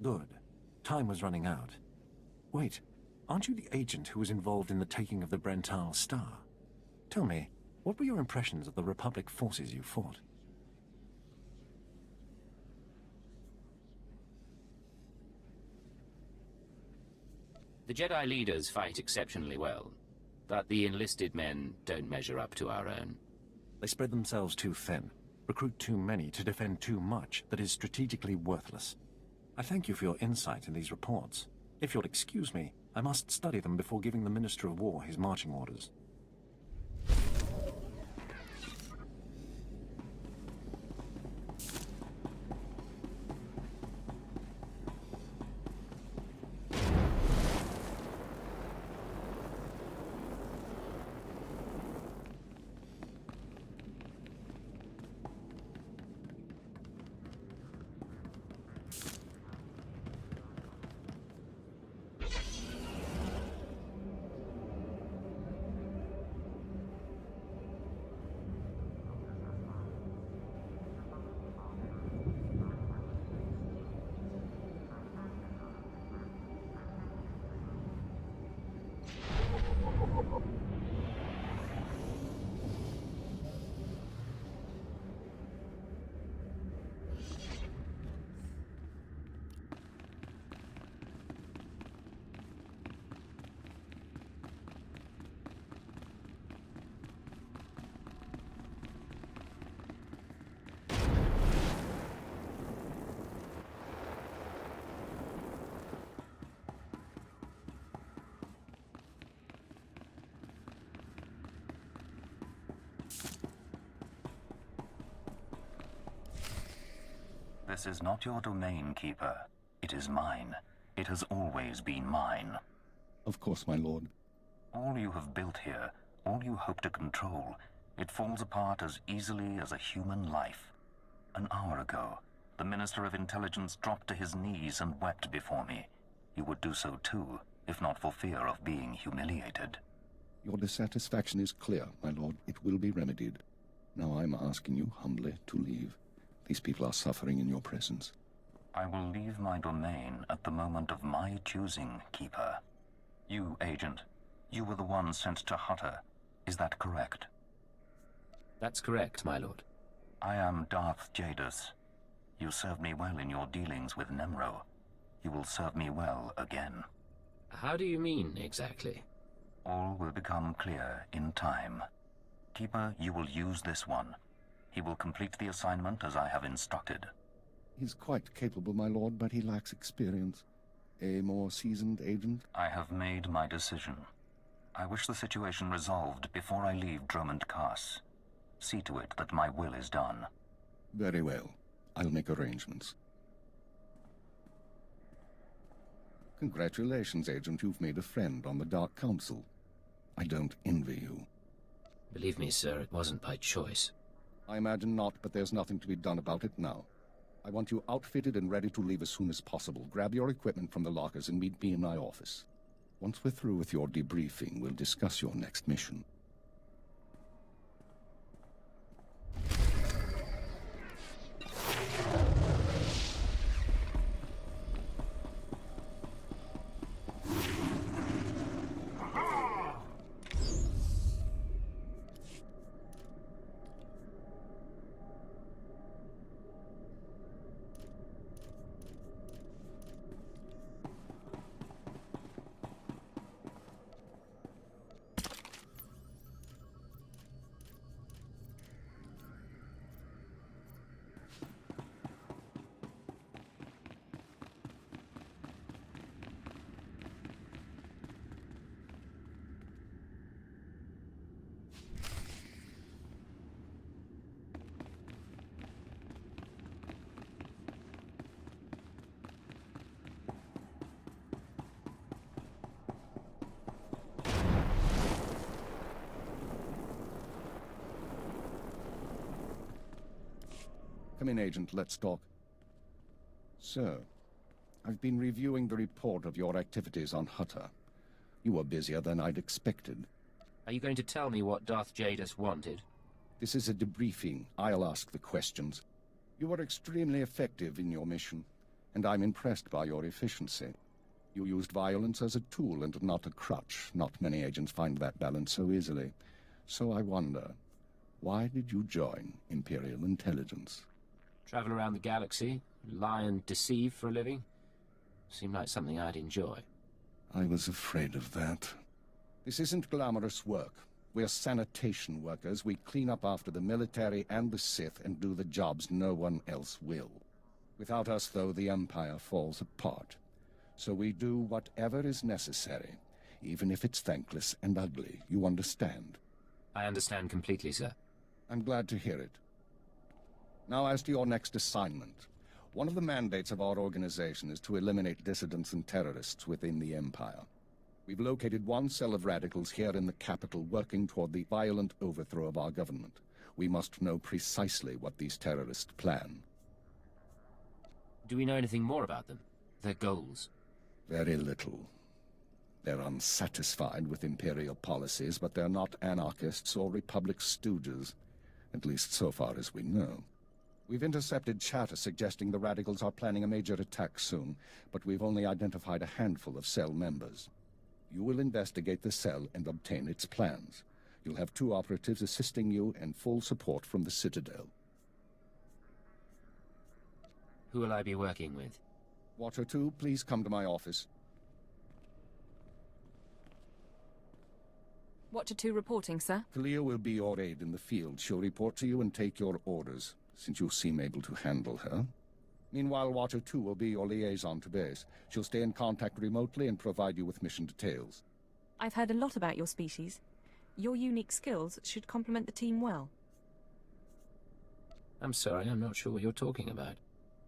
Good. Time was running out. Wait, aren't you the agent who was involved in the taking of the Brental Star? Tell me, what were your impressions of the Republic forces you fought? The Jedi leaders fight exceptionally well, but the enlisted men don't measure up to our own. They spread themselves too thin, recruit too many to defend too much that is strategically worthless. I thank you for your insight in these reports. If you'll excuse me, I must study them before giving the Minister of War his marching orders. This is not your domain, Keeper. It is mine. It has always been mine. Of course, my lord. All you have built here, all you hope to control, it falls apart as easily as a human life. An hour ago, the Minister of Intelligence dropped to his knees and wept before me. You would do so too, if not for fear of being humiliated. Your dissatisfaction is clear, my lord. It will be remedied. Now I'm asking you humbly to leave. These people are suffering in your presence. I will leave my domain at the moment of my choosing, Keeper. You, Agent, you were the one sent to Hutter. Is that correct? That's correct, my lord. I am Darth Jadus. You served me well in your dealings with Nemro. You will serve me well again. How do you mean, exactly? All will become clear in time. Keeper, you will use this one. He will complete the assignment as I have instructed. He's quite capable, my lord, but he lacks experience. A more seasoned agent? I have made my decision. I wish the situation resolved before I leave Dromund Kaas. See to it that my will is done. Very well. I'll make arrangements. Congratulations, Agent. You've made a friend on the Dark Council. I don't envy you. Believe me, sir, it wasn't by choice. I imagine not, but there's nothing to be done about it now. I want you outfitted and ready to leave as soon as possible. Grab your equipment from the lockers and meet me in my office. Once we're through with your debriefing, we'll discuss your next mission. Come in, Agent. Let's talk. Sir, I've been reviewing the report of your activities on Hutter. You were busier than I'd expected. Are you going to tell me what Darth Jadus wanted? This is a debriefing. I'll ask the questions. You were extremely effective in your mission, and I'm impressed by your efficiency. You used violence as a tool and not a crutch. Not many agents find that balance so easily. So I wonder, why did you join Imperial Intelligence? Travel around the galaxy, lie and deceive for a living? Seemed like something I'd enjoy. I was afraid of that. This isn't glamorous work. We're sanitation workers. We clean up after the military and the Sith and do the jobs no one else will. Without us, though, the Empire falls apart. So we do whatever is necessary, even if it's thankless and ugly. You understand? I understand completely, sir. I'm glad to hear it. Now, as to your next assignment. One of the mandates of our organization is to eliminate dissidents and terrorists within the Empire. We've located one cell of radicals here in the capital working toward the violent overthrow of our government. We must know precisely what these terrorists plan. Do we know anything more about them? Their goals? Very little. They're unsatisfied with Imperial policies, but they're not anarchists or Republic stooges. At least so far as we know. We've intercepted chatter suggesting the radicals are planning a major attack soon, but we've only identified a handful of cell members. You will investigate the cell and obtain its plans. You'll have 2 operatives assisting you and full support from the Citadel. Who will I be working with? Swtor 2, please come to my office. Swtor 2 reporting, sir. Kalia will be your aide in the field. She'll report to you and take your orders, since you seem able to handle her. Meanwhile, Swtor 2 will be your liaison to base. She'll stay in contact remotely and provide you with mission details. I've heard a lot about your species. Your unique skills should complement the team well. I'm sorry, I'm not sure what you're talking about.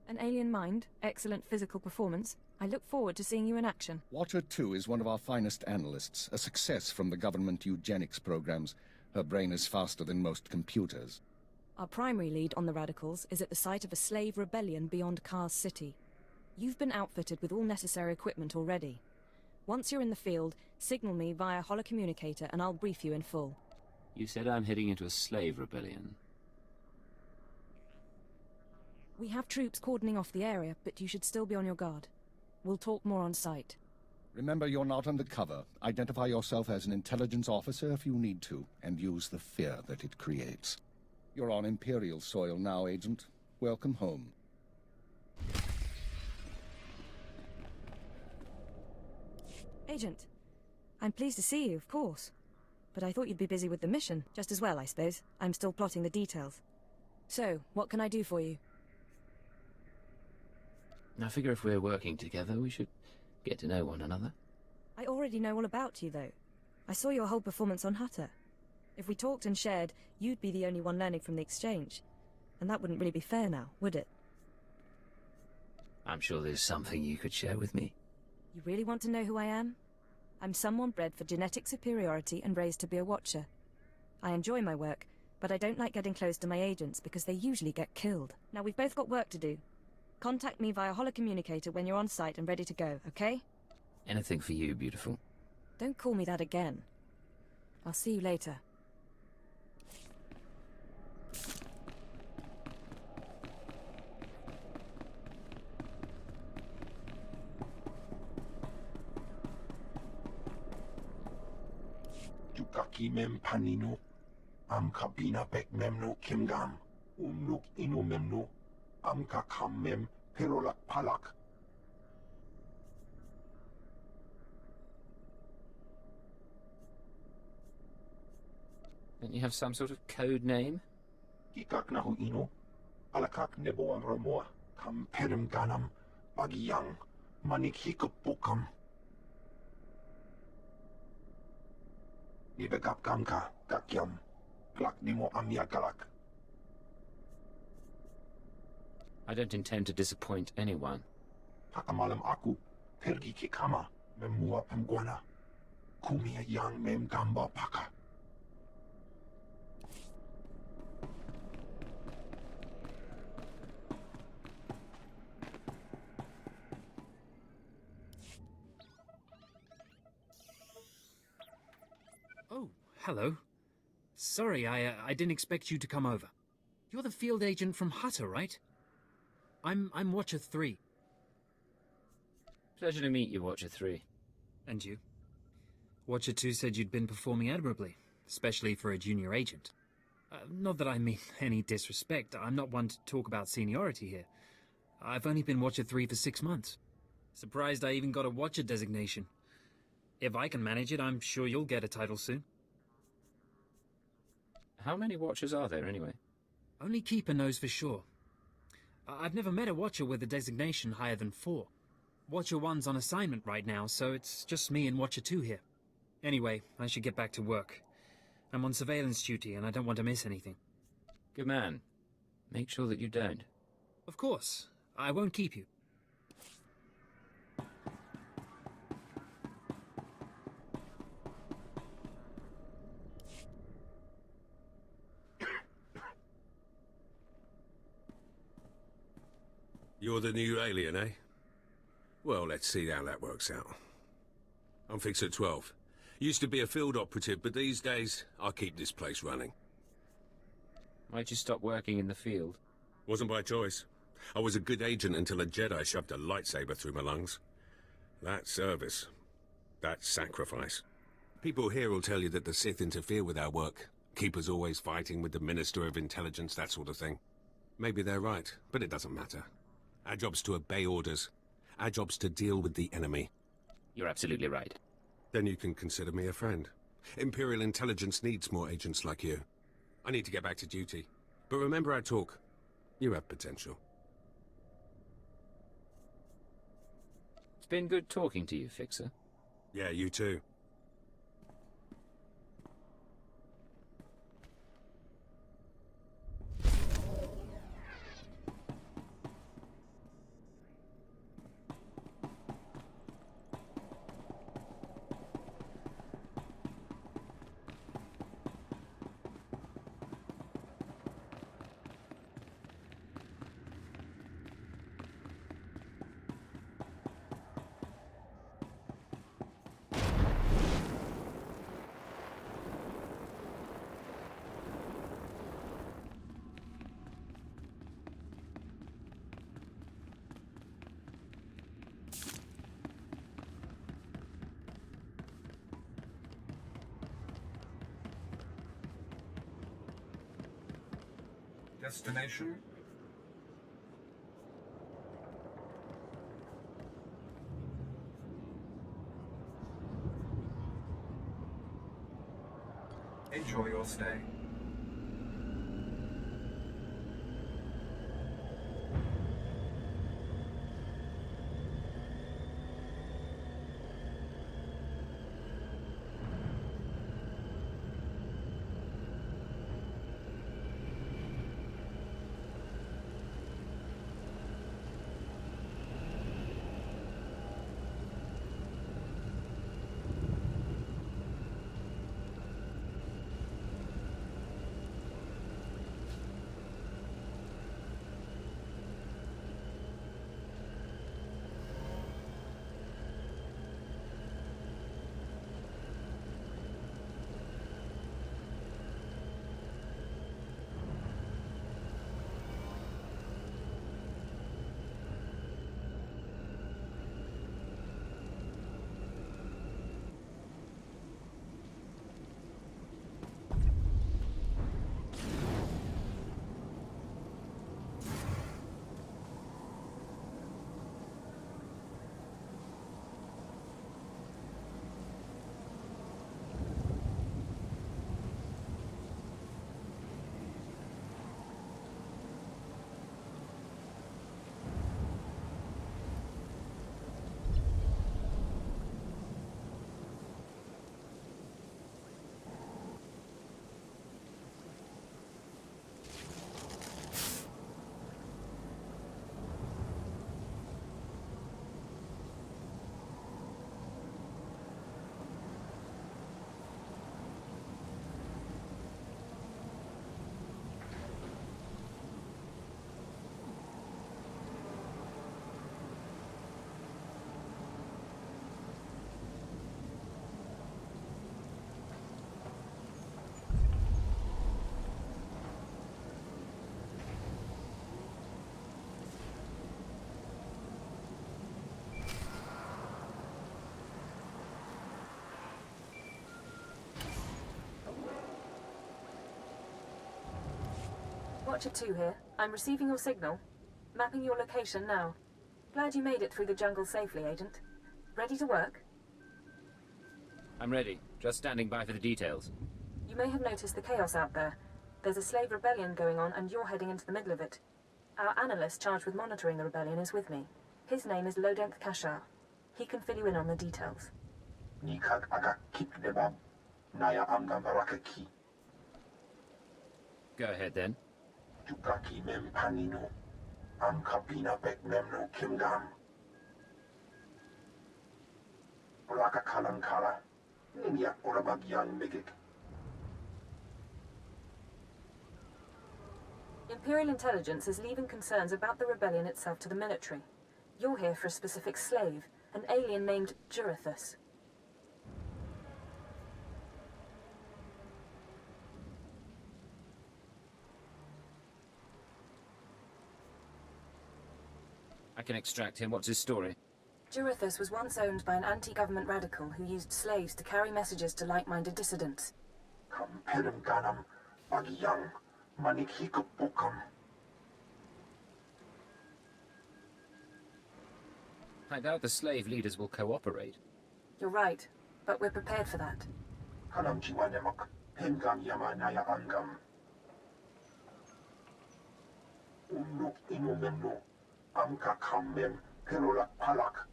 An alien mind, excellent physical performance. I look forward to seeing you in action. Swtor 2 is one of our finest analysts, a success from the government eugenics programs. Her brain is faster than most computers. Our primary lead on the radicals is at the site of a slave rebellion beyond Kars City. You've been outfitted with all necessary equipment already. Once you're in the field, signal me via holocommunicator and I'll brief you in full. You said I'm heading into a slave rebellion. We have troops cordoning off the area, but you should still be on your guard. We'll talk more on site. Remember, you're not undercover. Identify yourself as an intelligence officer if you need to, and use the fear that it creates. You're on Imperial soil now, Agent. Welcome home. Agent, I'm pleased to see you, of course. But I thought you'd be busy with the mission. Just as well, I suppose. I'm still plotting the details. So, what can I do for you? I figure if we're working together, we should get to know one another. I already know all about you, though. I saw your whole performance on Hutter. If we talked and shared, you'd be the only one learning from the exchange. And that wouldn't really be fair now, would it? I'm sure there's something you could share with me. You really want to know who I am? I'm someone bred for genetic superiority and raised to be a watcher. I enjoy my work, but I don't like getting close to my agents because they usually get killed. Now, we've both got work to do. Contact me via holocommunicator when you're on site and ready to go, okay? Anything for you, beautiful. Don't call me that again. I'll see you later. Jukaki mem panino. Am kabina pek memno kimgam. Umnuk inu memno. Am kakam mem perolak palak. Don't you have some sort of code name? Kikak nahu ino. Alakak nebo ang ramoa. Kam perem ganam. Bagiyang. Manik hikapukam. Nibegap gamka. Gakyam. Glak nimo amyagalak. I don't intend to disappoint anyone. Pakamalam aku. Pergi kikama. Memua pemguana. Kumia yang mem gamba paka. Oh, hello. Sorry, I didn't expect you to come over. You're the field agent from Hutter, right? I'm Watcher 3. Pleasure to meet you, Watcher 3. And you? Watcher 2 said you'd been performing admirably, especially for a junior agent. Not that I mean any disrespect. I'm not one to talk about seniority here. I've only been Watcher 3 for 6 months. Surprised I even got a Watcher designation. If I can manage it, I'm sure you'll get a title soon. How many Watchers are there, anyway? Only Keeper knows for sure. I've never met a Watcher with a designation higher than 4. Watcher 1's on assignment right now, so it's just me and Watcher 2 here. Anyway, I should get back to work. I'm on surveillance duty, and I don't want to miss anything. Good man. Make sure that you don't. Of course. I won't keep you. You're the new alien, eh? Well, let's see how that works out. I'm Fixer 12. Used to be a field operative, but these days, I keep this place running. Why'd you stop working in the field? Wasn't by choice. I was a good agent until a Jedi shoved a lightsaber through my lungs. That's service. That's sacrifice. People here will tell you that the Sith interfere with our work. Keep us always fighting with the Minister of Intelligence, that sort of thing. Maybe they're right, but it doesn't matter. Our job's to obey orders. Our job's to deal with the enemy. You're absolutely right. Then you can consider me a friend. Imperial Intelligence needs more agents like you. I need to get back to duty. But remember our talk. You have potential. It's been good talking to you, Fixer. Yeah, you too. Destination? Enjoy your stay. Watcher 2 here. I'm receiving your signal. Mapping your location now. Glad you made it through the jungle safely, Agent. Ready to work? I'm ready. Just standing by for the details. You may have noticed the chaos out there. There's a slave rebellion going on, and you're heading into the middle of it. Our analyst charged with monitoring the rebellion is with me. His name is Lodenth Kashar. He can fill you in on the details. Nikak aga kipnebab. Naya amgam varakaki. Go ahead then. Tukaki mem panino. Am kapina bek memno kimgam. Raka kalankala. Ninya orabagyang migik. Imperial intelligence is leaving concerns about the rebellion itself to the military. You're here for a specific slave, an alien named Jurithus. I can extract him. What's his story? Jurithus was once owned by an anti-government radical who used slaves to carry messages to like-minded dissidents. Kamperim ganam bagyang manikikupukam. I doubt the slave leaders will cooperate. You're right, but we're prepared for that. Kanam jiwanemak hemgam yamanaya angam. Umnuk inumemno amka kammem perolak palak.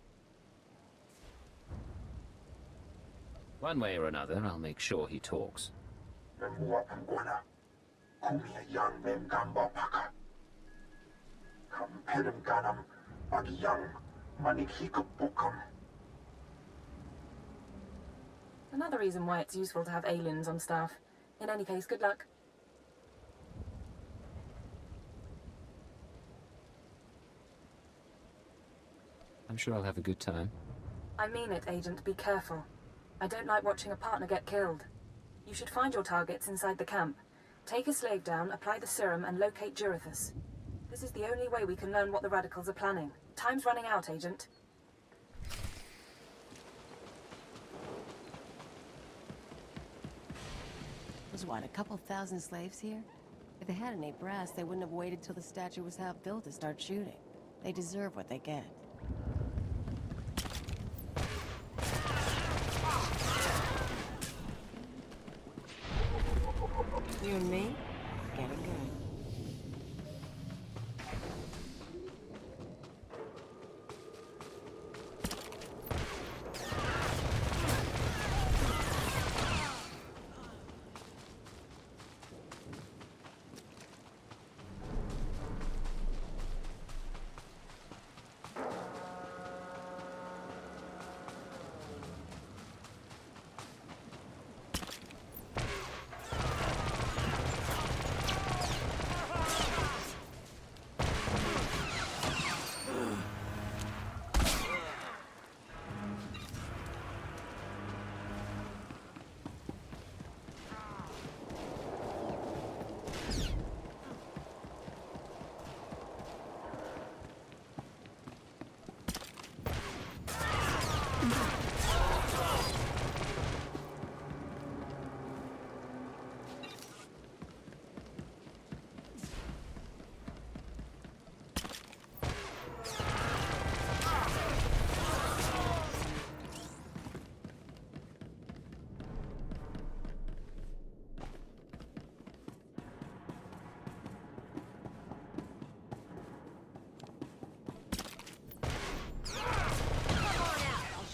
One way or another, I'll make sure he talks. Memua pangwana. Kumia yang mem gamba paka. Kamperim ganam bagyang manikikupukam. Another reason why it's useful to have aliens on staff. In any case, good luck. I'm sure I'll have a good time. I mean it, Agent. Be careful. I don't like watching a partner get killed. You should find your targets inside the camp. Take a slave down, apply the serum, and locate Jurithus. This is the only way we can learn what the radicals are planning. Time's running out, Agent. There's what, a couple thousand slaves here? If they had any brass, they wouldn't have waited till the statue was half built to start shooting. They deserve what they get. You and me? Get it good.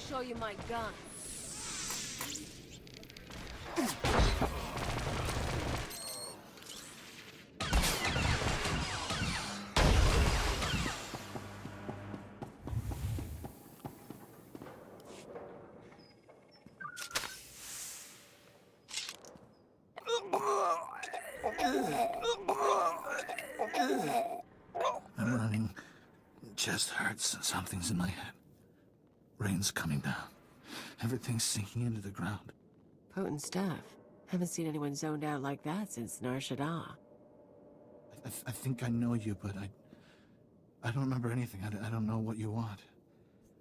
Show you my gun. I'm running. Chest hurts and something's in my head. Rain's coming down. Everything's sinking into the ground. Potent stuff. Haven't seen anyone zoned out like that since Nar Shaddaa. I think I know you, but I don't remember anything. I don't know what you want.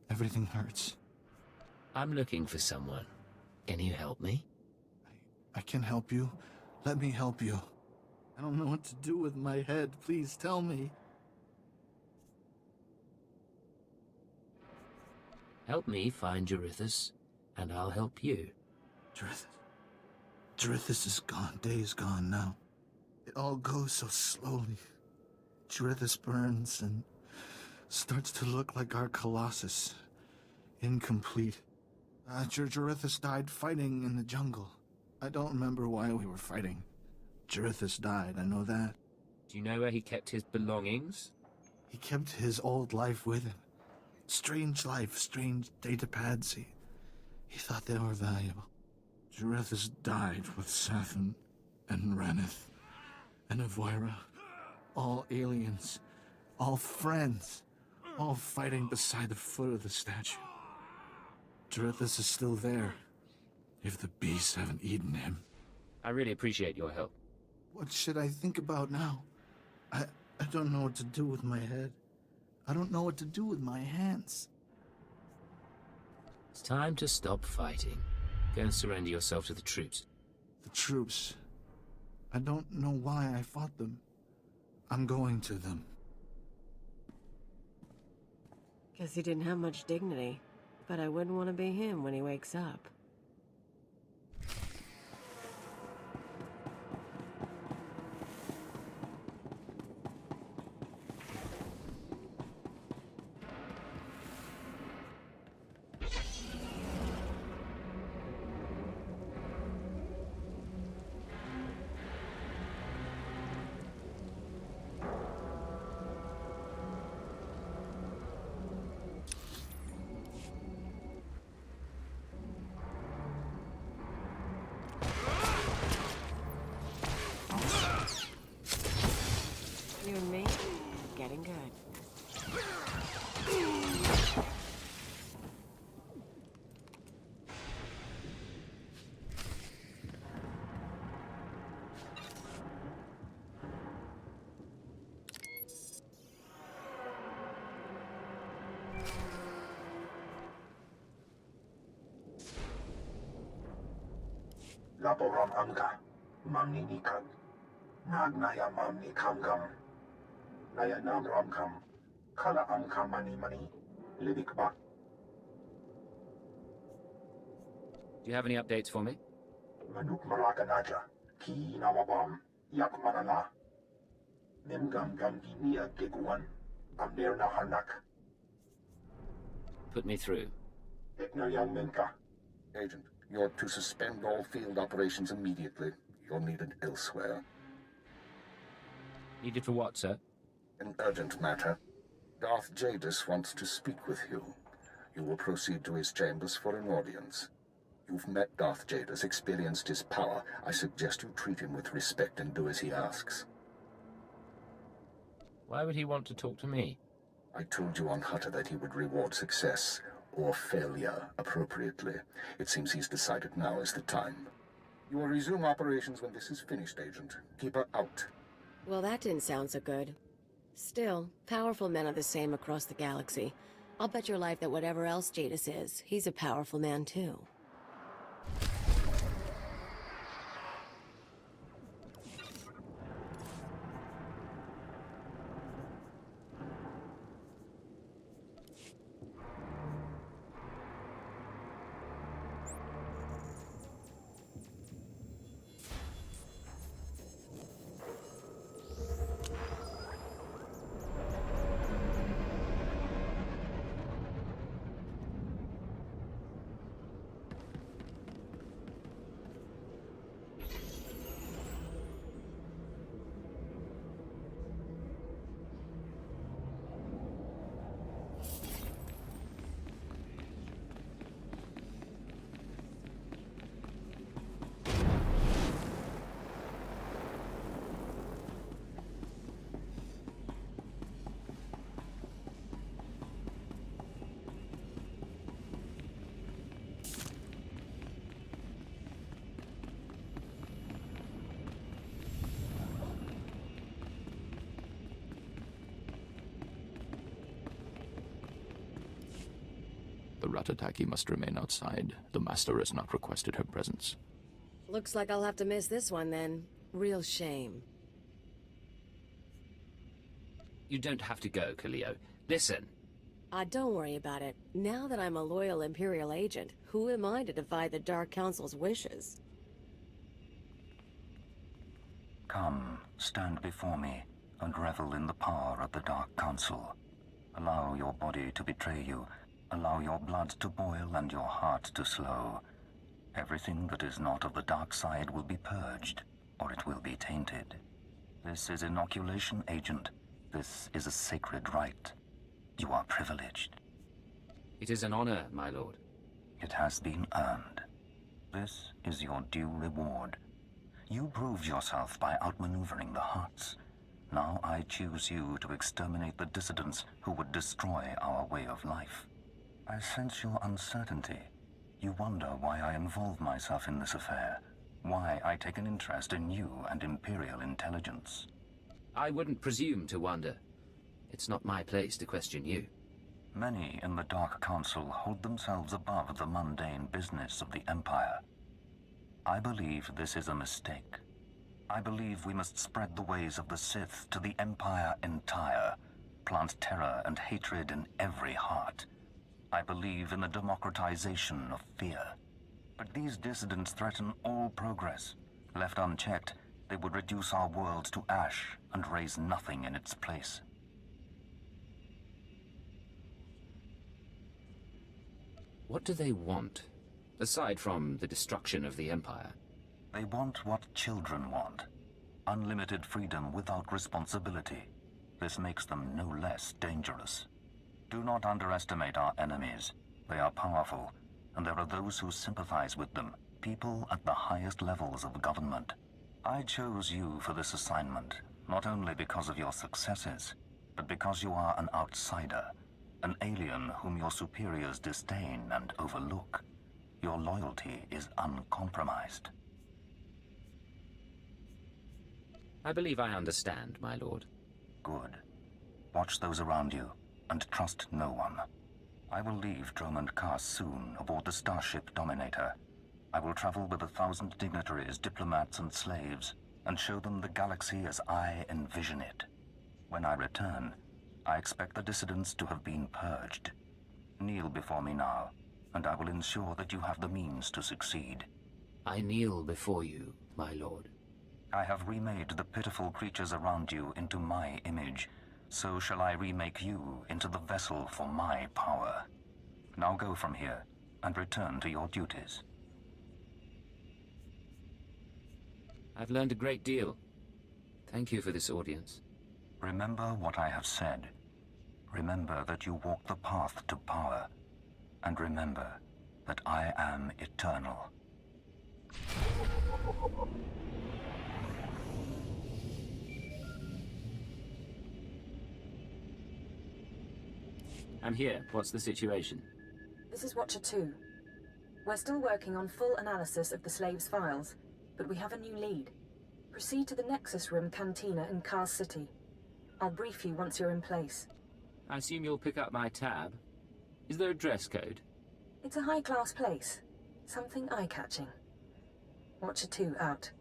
Everything hurts. I'm looking for someone. Can you help me? I can help you. Let me help you. I don't know what to do with my head. Please tell me. Help me find Jarithus, and I'll help you. Jarithus is gone. Days gone now. It all goes so slowly. Jarithus burns and starts to look like our Colossus. Incomplete. Jarithus died fighting in the jungle. I don't remember why we were fighting. Jarithus died, I know that. Do you know where he kept his belongings? He kept his old life with him. Strange life, strange datapads. He thought they were valuable. Jarithus died with Sathan and Ranith and Avoira. All aliens, all friends, all fighting beside the foot of the statue. Jarithus is still there, if the beasts haven't eaten him. I really appreciate your help. What should I think about now? I don't know what to do with my head. I don't know what to do with my hands. It's time to stop fighting. Go and surrender yourself to the troops. The troops? I don't know why I fought them. I'm going to them. Guess he didn't have much dignity, but I wouldn't want to be him when he wakes up. You and me, getting good. Laboram amga, mamni nikad. Nagnaya mamni kamgam. Naya namram kam. Kala amkam mani mani. Lidikba. Do you have any updates for me? Manuk maraganaja. Ki namabam. Yak manala. Nemgam gam ginia geguan. Amner na hanak. Put me through. Eknayang menka. Agent, you're to suspend all field operations immediately. You're needed elsewhere. Needed for what, sir? An urgent matter. Darth Jadis wants to speak with you. You will proceed to his chambers for an audience. You've met Darth Jadis, experienced his power. I suggest you treat him with respect and do as he asks. Why would he want to talk to me? I told you on Hutter that he would reward success, or failure, appropriately. It seems he's decided now is the time. You will resume operations when this is finished, Agent. Keep her out. Well, that didn't sound so good. Still, powerful men are the same across the galaxy. I'll bet your life that whatever else Jadis is, he's a powerful man too. The Ratataki must remain outside. The Master has not requested her presence. Looks like I'll have to miss this one then. Real shame. You don't have to go, Kaleo. Listen. Don't worry about it. Now that I'm a loyal Imperial agent, who am I to defy the Dark Council's wishes? Come, stand before me, and revel in the power of the Dark Council. Allow your body to betray you. Allow your blood to boil and your heart to slow. Everything that is not of the dark side will be purged, or it will be tainted. This is inoculation, Agent. This is a sacred rite. You are privileged. It is an honor, my lord. It has been earned. This is your due reward. You proved yourself by outmaneuvering the Huts. Now I choose you to exterminate the dissidents who would destroy our way of life. I sense your uncertainty. You wonder why I involve myself in this affair, why I take an interest in you and Imperial intelligence. I wouldn't presume to wonder. It's not my place to question you. Many in the Dark Council hold themselves above the mundane business of the Empire. I believe this is a mistake. I believe we must spread the ways of the Sith to the Empire entire, plant terror and hatred in every heart. I believe in the democratization of fear. But these dissidents threaten all progress. Left unchecked, they would reduce our world to ash and raise nothing in its place. What do they want, aside from the destruction of the Empire? They want what children want. Unlimited freedom without responsibility. This makes them no less dangerous. Do not underestimate our enemies. They are powerful, and there are those who sympathize with them, people at the highest levels of government. I chose you for this assignment, not only because of your successes, but because you are an outsider, an alien whom your superiors disdain and overlook. Your loyalty is uncompromised. I believe I understand, my lord. Good. Watch those around you, and trust no one. I will leave Dromund Kaas soon aboard the starship Dominator. I will travel with 1,000 dignitaries, diplomats, and slaves, and show them the galaxy as I envision it. When I return, I expect the dissidents to have been purged. Kneel before me now, and I will ensure that you have the means to succeed. I kneel before you, my lord. I have remade the pitiful creatures around you into my image. So shall I remake you into the vessel for my power. Now go from here, and return to your duties. I've learned a great deal. Thank you for this audience. Remember what I have said. Remember that you walk the path to power. And remember that I am eternal. I'm here. What's the situation? This is Watcher 2. We're still working on full analysis of the slaves' files, but we have a new lead. Proceed to the Nexus Room Cantina in Kaas City. I'll brief you once you're in place. I assume you'll pick up my tab. Is there a dress code? It's a high-class place. Something eye-catching. Watcher 2 out.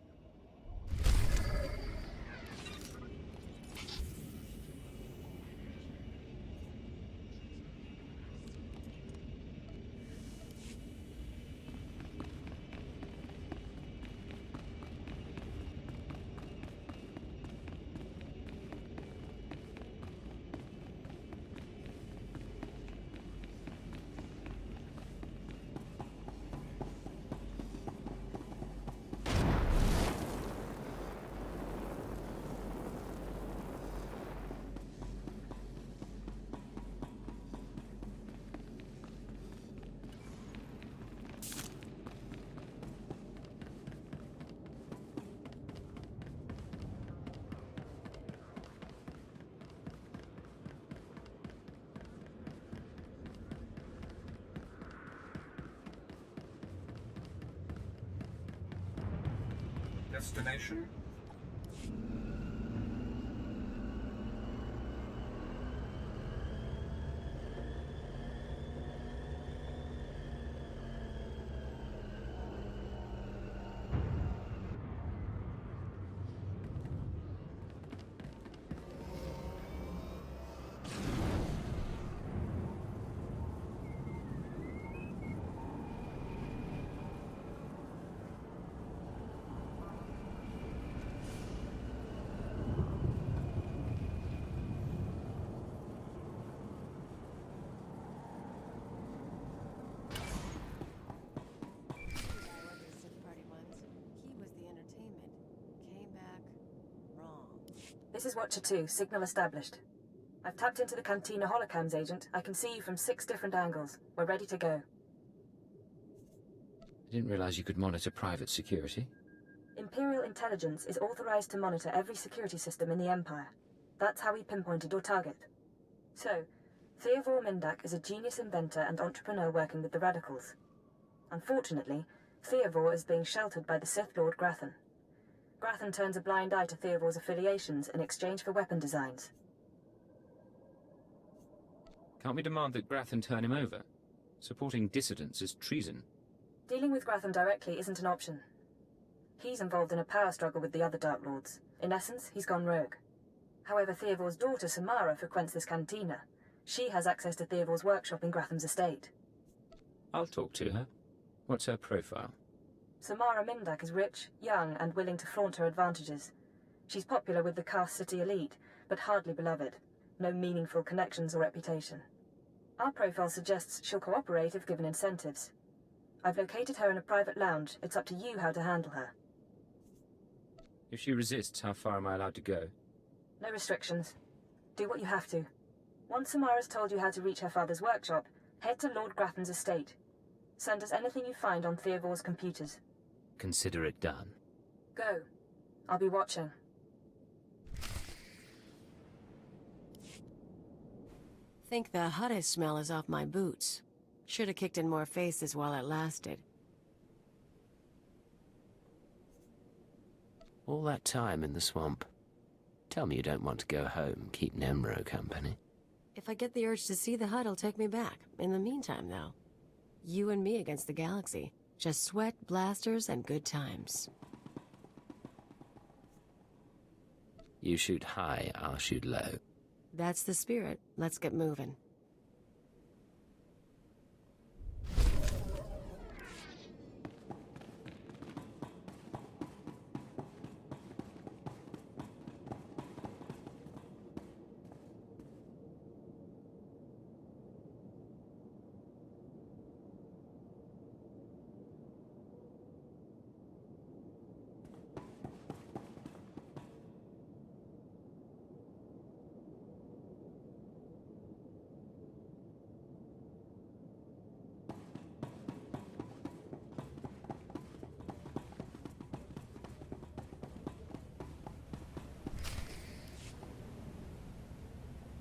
Destination? This is Watcher 2, signal established. I've tapped into the Cantina holocams, Agent. I can see you from 6 different angles. We're ready to go. I didn't realize you could monitor private security. Imperial Intelligence is authorized to monitor every security system in the Empire. That's how we pinpointed your target. So, Theodore Mindak is a genius inventor and entrepreneur working with the Radicals. Unfortunately, Theodore is being sheltered by the Sith Lord Grathan. Grathan turns a blind eye to Theodore's affiliations in exchange for weapon designs. Can't we demand that Grathan turn him over? Supporting dissidents is treason. Dealing with Grathan directly isn't an option. He's involved in a power struggle with the other Dark Lords. In essence, he's gone rogue. However, Theodore's daughter, Samara, frequents this cantina. She has access to Theodore's workshop in Grathan's estate. I'll talk to her. What's her profile? Samara Mindak is rich, young, and willing to flaunt her advantages. She's popular with the Caste City elite, but hardly beloved. No meaningful connections or reputation. Our profile suggests she'll cooperate if given incentives. I've located her in a private lounge. It's up to you how to handle her. If she resists, how far am I allowed to go? No restrictions. Do what you have to. Once Samara's told you how to reach her father's workshop, head to Lord Grathan's estate. Send us anything you find on Theodore's computers. Consider it done. Go. I'll be watching. Think the hottest smell is off my boots. Should have kicked in more faces while it lasted. All that time in the swamp. Tell me you don't want to go home, keep Nemro company. If I get the urge to see the hut, it'll take me back. In the meantime, though, you and me against the galaxy. Just sweat, blasters, and good times. You shoot high, I'll shoot low. That's the spirit. Let's get moving.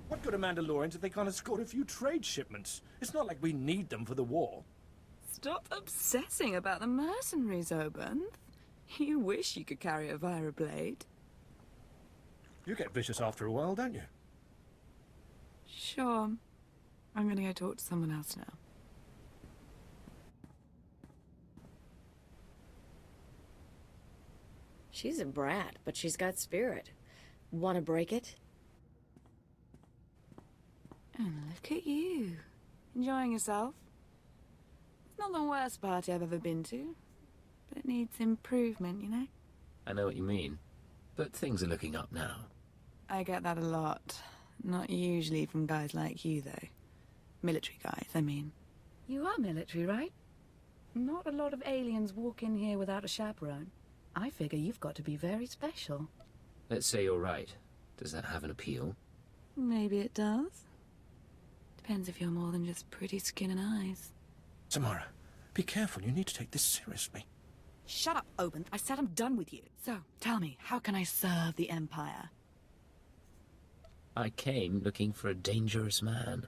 What good are Mandalorians if they can't escort a few trade shipments? It's not like we need them for the war. Stop obsessing about the mercenaries, Obanth. You wish you could carry a Vira blade. You get vicious after a while, don't you? Sure. I'm gonna go talk to someone else now. She's a brat, but she's got spirit. Want to break it? And look at you. Enjoying yourself? It's not the worst party I've ever been to, but it needs improvement, you know? I know what you mean, but things are looking up now. I get that a lot. Not usually from guys like you, though. Military guys, I mean. You are military, right? Not a lot of aliens walk in here without a chaperone. I figure you've got to be very special. Let's say you're right. Does that have an appeal? Maybe it does. Depends if you're more than just pretty skin and eyes. Samara, be careful. You need to take this seriously. Shut up, Obanth. I said I'm done with you. So, tell me, how can I serve the Empire? I came looking for a dangerous man,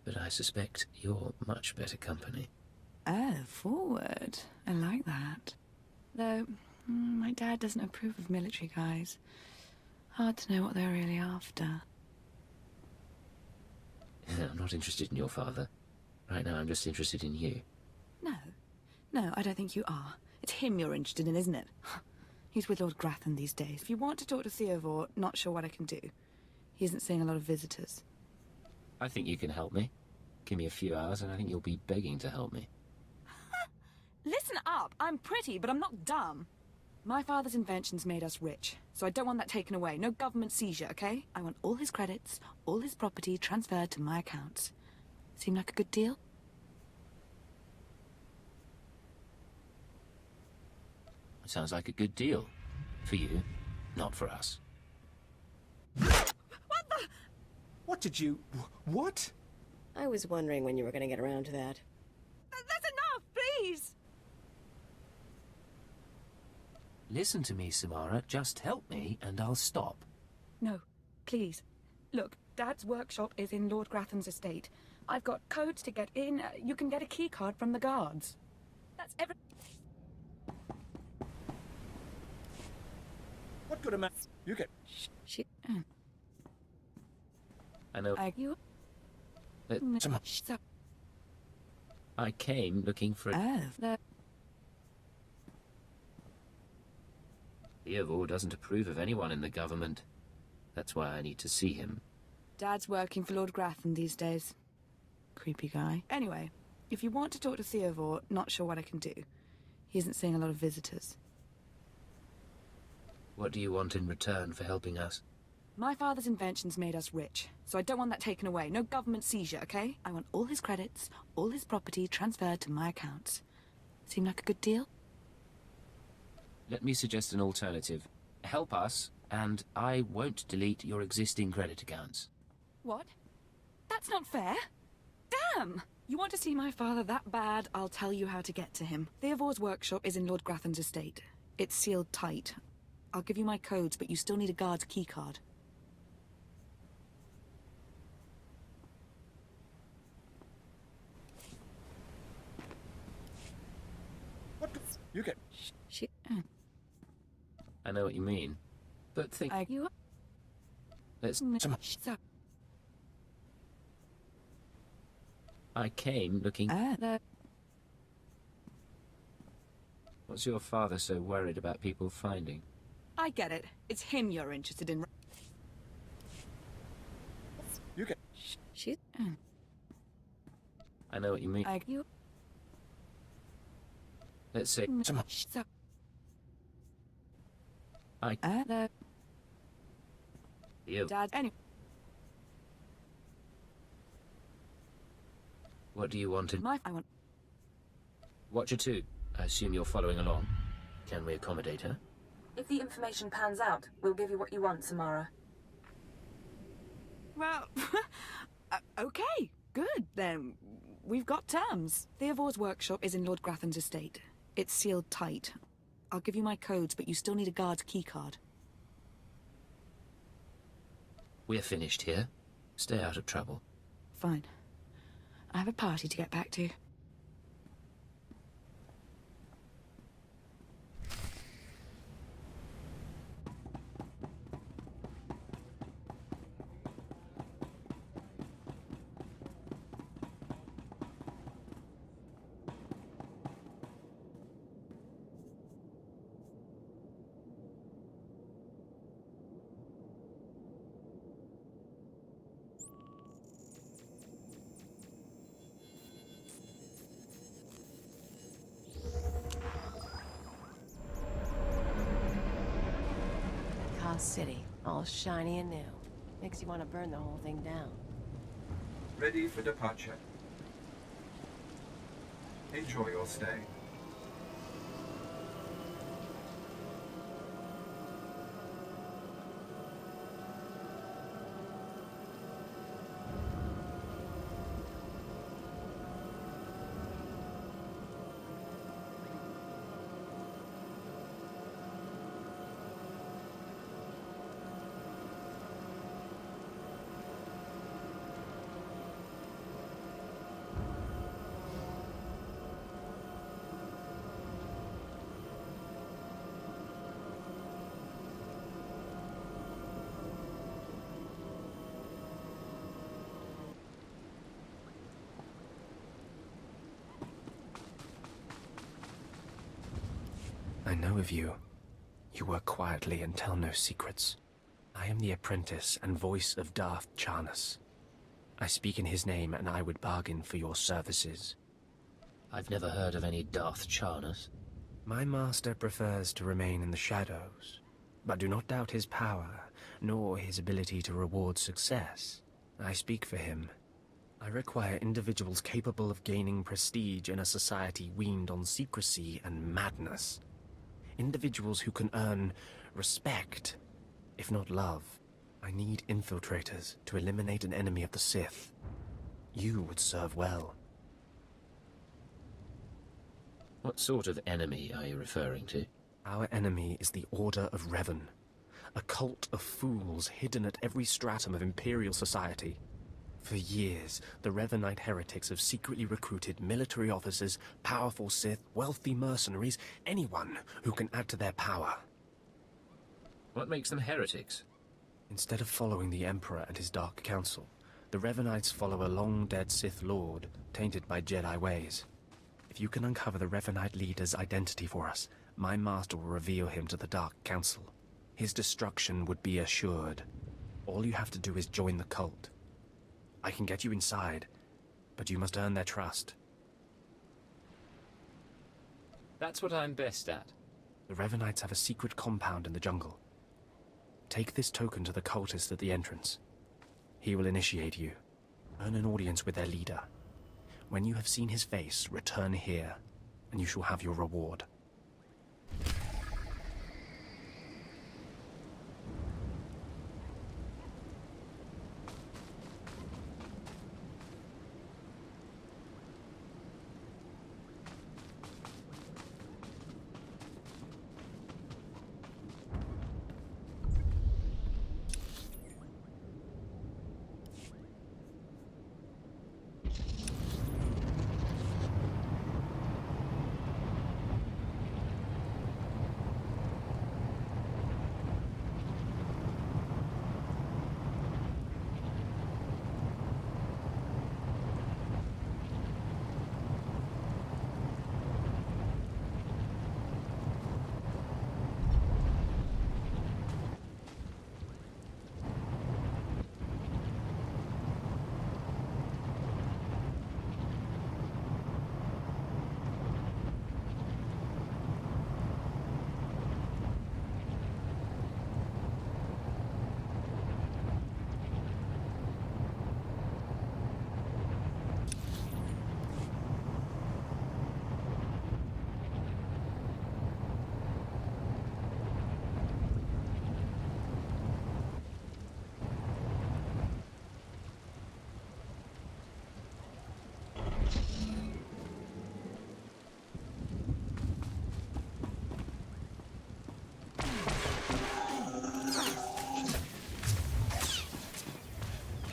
but I suspect you're much better company. Oh, forward. I like that. Though, my dad doesn't approve of military guys. Hard to know what they're really after. I'm not interested in your father. Right now I'm just interested in you. No, I don't think you are. It's him you're interested in, isn't it? He's with Lord Grathan these days. If you want to talk to Theodore, not sure what I can do. He isn't seeing a lot of visitors. I think you can help me. Give me a few hours and I think you'll be begging to help me. Listen up! I'm pretty, but I'm not dumb. My father's inventions made us rich, so I don't want that taken away. No government seizure, okay? I want all his credits, all his property transferred to my accounts. Seem like a good deal? It sounds like a good deal. For you, not for us. What did you... What? I was wondering when you were going to get around to that. That's enough, please! Listen to me, Samara. Just help me, and I'll stop. No, please. Look, Dad's workshop is in Lord Gratham's estate. I've got codes to get in. You can get a key card from the guards. That's every... What good am I... You get... Shit. I know. You... I came looking for... Theodore doesn't approve of anyone in the government. That's why I need to see him. Dad's working for Lord Gratham these days. Creepy guy. Anyway, if you want to talk to Theodore, not sure what I can do. He isn't seeing a lot of visitors. What do you want in return for helping us? My father's inventions made us rich, so I don't want that taken away. No government seizure, okay? I want all his credits, all his property transferred to my accounts. Seem like a good deal? Let me suggest an alternative. Help us, and I won't delete your existing credit accounts. What? That's not fair. Damn! You want to see my father that bad, I'll tell you how to get to him. Theodore's workshop is in Lord Gratham's estate. It's sealed tight. I'll give you my codes, but you still need a guard's keycard. What the... You get... Shit. I know what you mean. But think... Let's... I came looking... What's your father so worried about people finding? I get it. It's him you're interested in. You get... Shit. I know what you mean. Let's say... You. Dad, anyway. What do you want in... I want... Watcher 2. I assume you're following along. Can we accommodate her? If the information pans out, we'll give you what you want, Samara. Well, okay, good, then. We've got terms. Theodore's workshop is in Lord Gratham's estate. It's sealed tight. I'll give you my codes, but you still need a guard's keycard. We're finished here. Stay out of trouble. Fine. I have a party to get back to. City, all shiny and new. Makes you want to burn the whole thing down. Ready for departure. Enjoy your stay. I know of you. You work quietly and tell no secrets. I am the apprentice and voice of Darth Charnas. I speak in his name, and I would bargain for your services. I've never heard of any Darth Charnas. My master prefers to remain in the shadows, but do not doubt his power, nor his ability to reward success. I speak for him. I require individuals capable of gaining prestige in a society weaned on secrecy and madness. Individuals who can earn respect, if not love. I need infiltrators to eliminate an enemy of the Sith. You would serve well. What sort of enemy are you referring to? Our enemy is the Order of Revan, a cult of fools hidden at every stratum of Imperial society. For years, the Revanite heretics have secretly recruited military officers, powerful Sith, wealthy mercenaries, anyone who can add to their power. What makes them heretics? Instead of following the Emperor and his Dark Council, the Revanites follow a long-dead Sith Lord, tainted by Jedi ways. If you can uncover the Revanite leader's identity for us, my master will reveal him to the Dark Council. His destruction would be assured. All you have to do is join the cult. I can get you inside, but you must earn their trust. That's what I'm best at. The Revanites have a secret compound in the jungle. Take this token to the cultist at the entrance. He will initiate you. Earn an audience with their leader. When you have seen his face, return here, and you shall have your reward.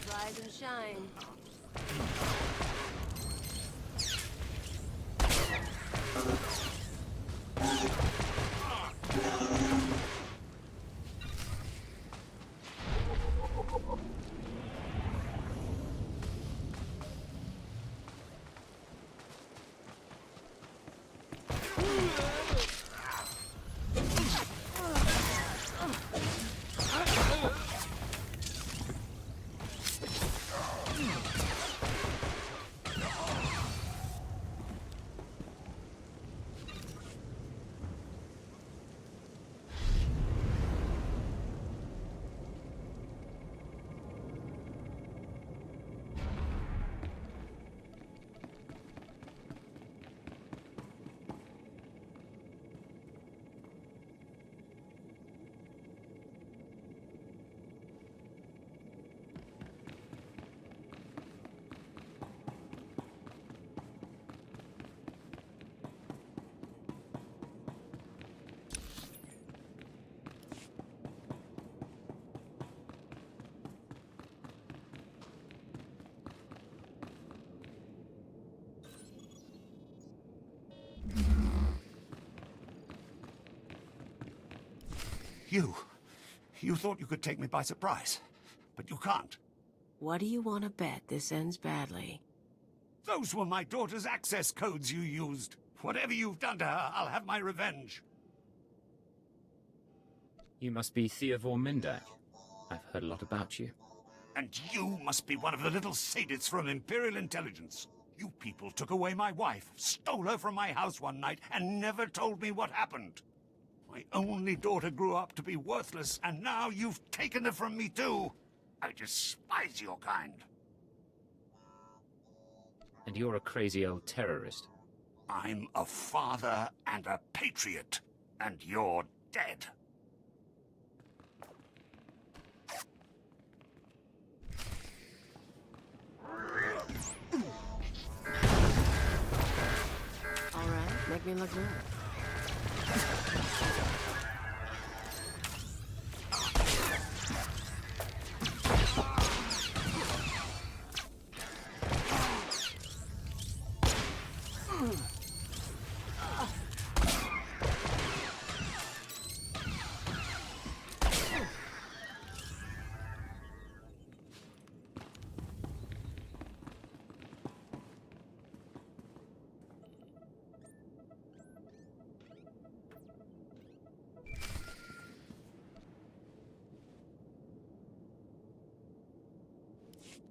Rise and shine. You thought you could take me by surprise, but you can't. What do you want to bet this ends badly? Those were my daughter's access codes you used. Whatever you've done to her, I'll have my revenge. You must be Theodore Mindak. I've heard a lot about you. And you must be one of the little sadists from Imperial Intelligence. You people took away my wife, stole her from my house one night, and never told me what happened. My only daughter grew up to be worthless, and now you've taken her from me too. I despise your kind. And you're a crazy old terrorist. I'm a father and a patriot, and you're dead. make me look good.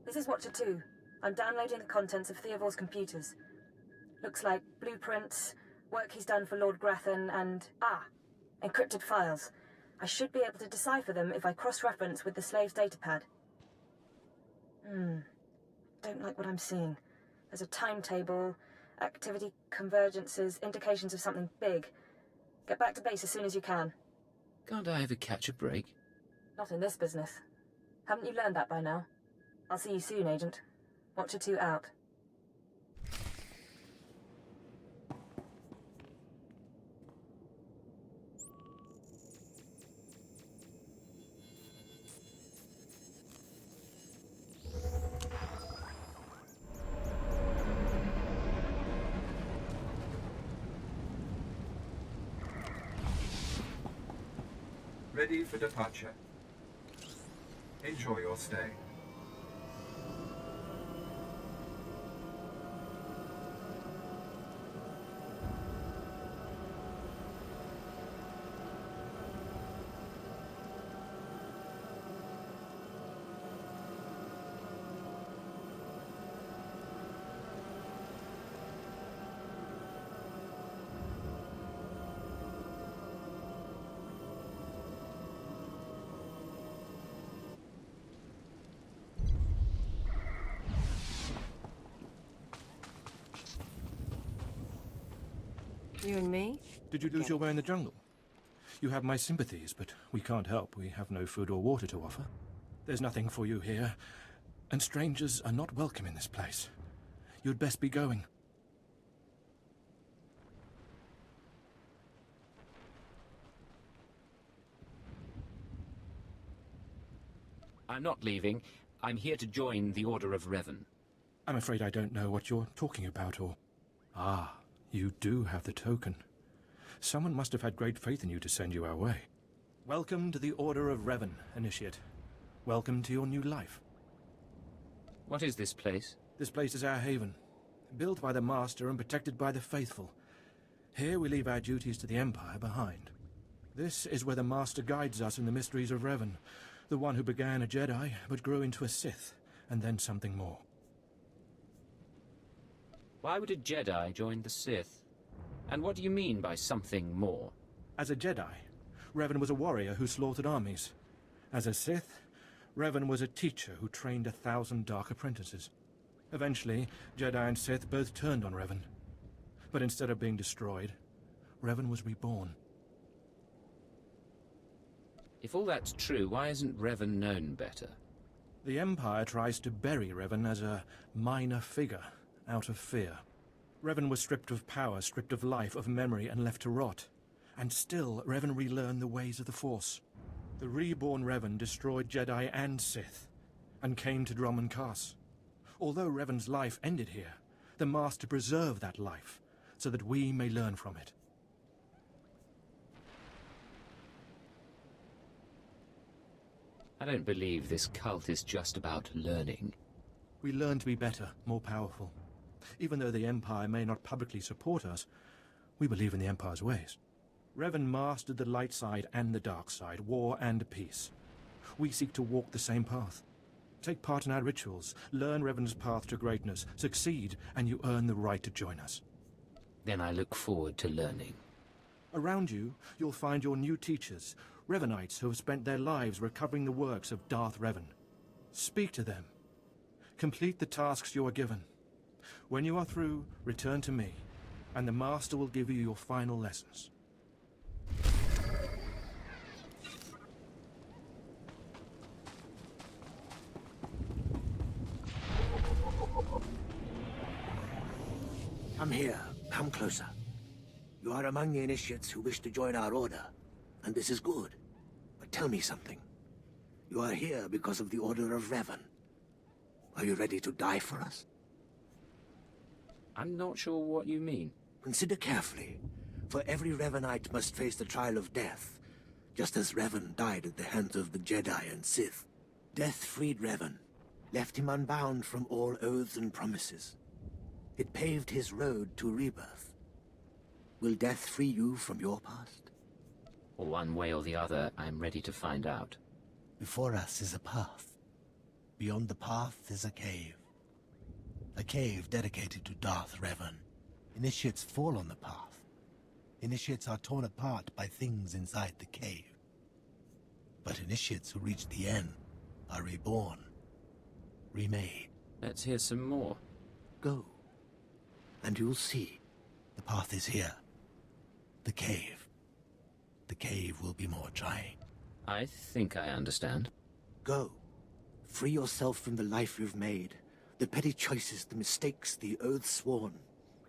This is Watcher 2. I'm downloading the contents of Theovor's computers. Looks like blueprints, work he's done for Lord Grathan, and... encrypted files. I should be able to decipher them if I cross-reference with the slave's datapad. Don't like what I'm seeing. There's a timetable, activity convergences, indications of something big. Get back to base as soon as you can. Can't I ever catch a break? Not in this business. Haven't you learned that by now? I'll see you soon, Agent. Watcher 2 out. Ready for departure. Enjoy your stay. You and me? Did you lose your way in the jungle? You have my sympathies, but we can't help. We have no food or water to offer. There's nothing for you here, and strangers are not welcome in this place. You'd best be going. I'm not leaving. I'm here to join the Order of Revan. I'm afraid I don't know what you're talking about, or... Ah, you do have the token. Someone must have had great faith in you to send you our way. Welcome to the Order of Revan, Initiate. Welcome to your new life. What is this place? This place is our haven, built by the Master and protected by the faithful. Here we leave our duties to the Empire behind. This is where the Master guides us in the mysteries of Revan, the one who began a Jedi but grew into a Sith, and then something more. Why would a Jedi join the Sith? And what do you mean by something more? As a Jedi, Revan was a warrior who slaughtered armies. As a Sith, Revan was a teacher who trained 1,000 dark apprentices. Eventually, Jedi and Sith both turned on Revan. But instead of being destroyed, Revan was reborn. If all that's true, why isn't Revan known better? The Empire tries to bury Revan as a minor figure, out of fear. Revan was stripped of power, stripped of life, of memory, and left to rot. And still, Revan relearned the ways of the Force. The reborn Revan destroyed Jedi and Sith, and came to Dromund Kaas. Although Revan's life ended here, the Master preserved that life, so that we may learn from it. I don't believe this cult is just about learning. We learn to be better, more powerful. Even though the Empire may not publicly support us, we believe in the Empire's ways. Revan mastered the light side and the dark side, war and peace. We seek to walk the same path. Take part in our rituals, learn Revan's path to greatness, succeed, and you earn the right to join us. Then I look forward to learning. Around you, you'll find your new teachers, Revanites who have spent their lives recovering the works of Darth Revan. Speak to them. Complete the tasks you are given. When you are through, return to me, and the Master will give you your final lessons. I'm here. Come closer. You are among the initiates who wish to join our order, and this is good. But tell me something. You are here because of the Order of Revan. Are you ready to die for us? I'm not sure what you mean. Consider carefully, for every Revanite must face the trial of death, just as Revan died at the hands of the Jedi and Sith. Death freed Revan, left him unbound from all oaths and promises. It paved his road to rebirth. Will death free you from your past? One way or the other, I'm ready to find out. Before us is a path. Beyond the path is a cave. A cave dedicated to Darth Revan. Initiates fall on the path. Initiates are torn apart by things inside the cave. But initiates who reach the end are reborn. Remade. Let's hear some more. Go. And you'll see. The path is here. The cave. The cave will be more trying. I think I understand. Go. Free yourself from the life you've made. The petty choices, the mistakes, the oaths sworn.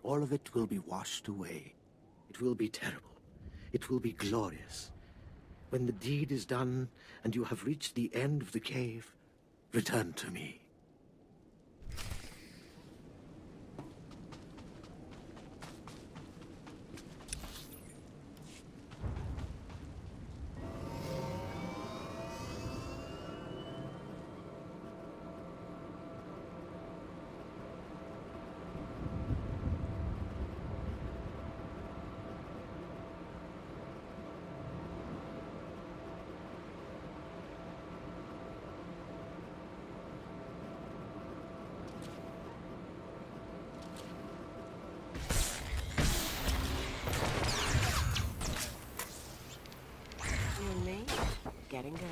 All of it will be washed away. It will be terrible. It will be glorious. When the deed is done, and you have reached the end of the cave, return to me. You and me? Getting good.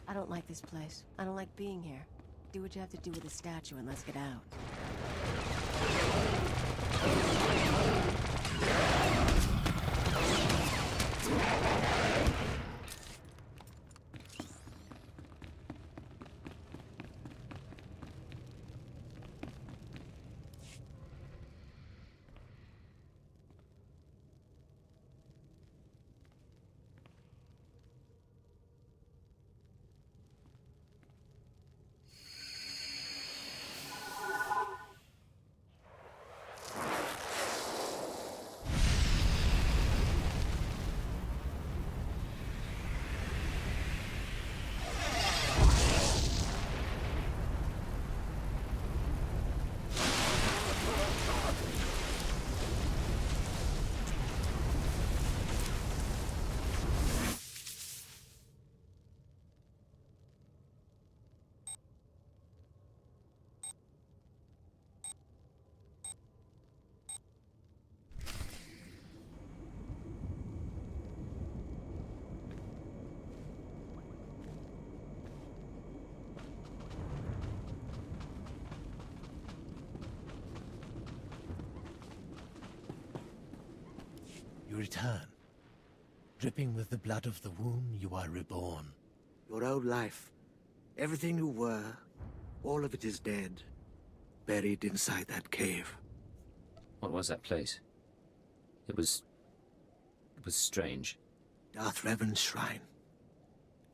I don't like this place. I don't like being here. Do what you have to do with the statue and let's get out. You return. Dripping with the blood of the womb, you are reborn. Your old life, everything you were, all of it is dead, buried inside that cave. What was that place? It was strange. Darth Revan's shrine.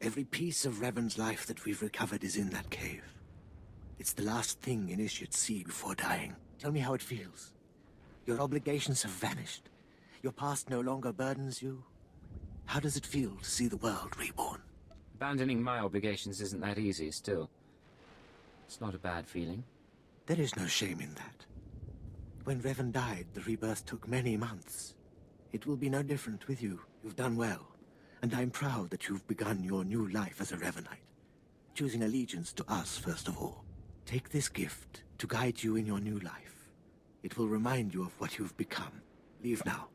Every piece of Revan's life that we've recovered is in that cave. It's the last thing initiates see before dying. Tell me how it feels. Your obligations have vanished. Your past no longer burdens you? How does it feel to see the world reborn? Abandoning my obligations isn't that easy, still. It's not a bad feeling. There is no shame in that. When Revan died, the rebirth took many months. It will be no different with you. You've done well. And I'm proud that you've begun your new life as a Revanite. Choosing allegiance to us, first of all. Take this gift to guide you in your new life. It will remind you of what you've become. Leave now,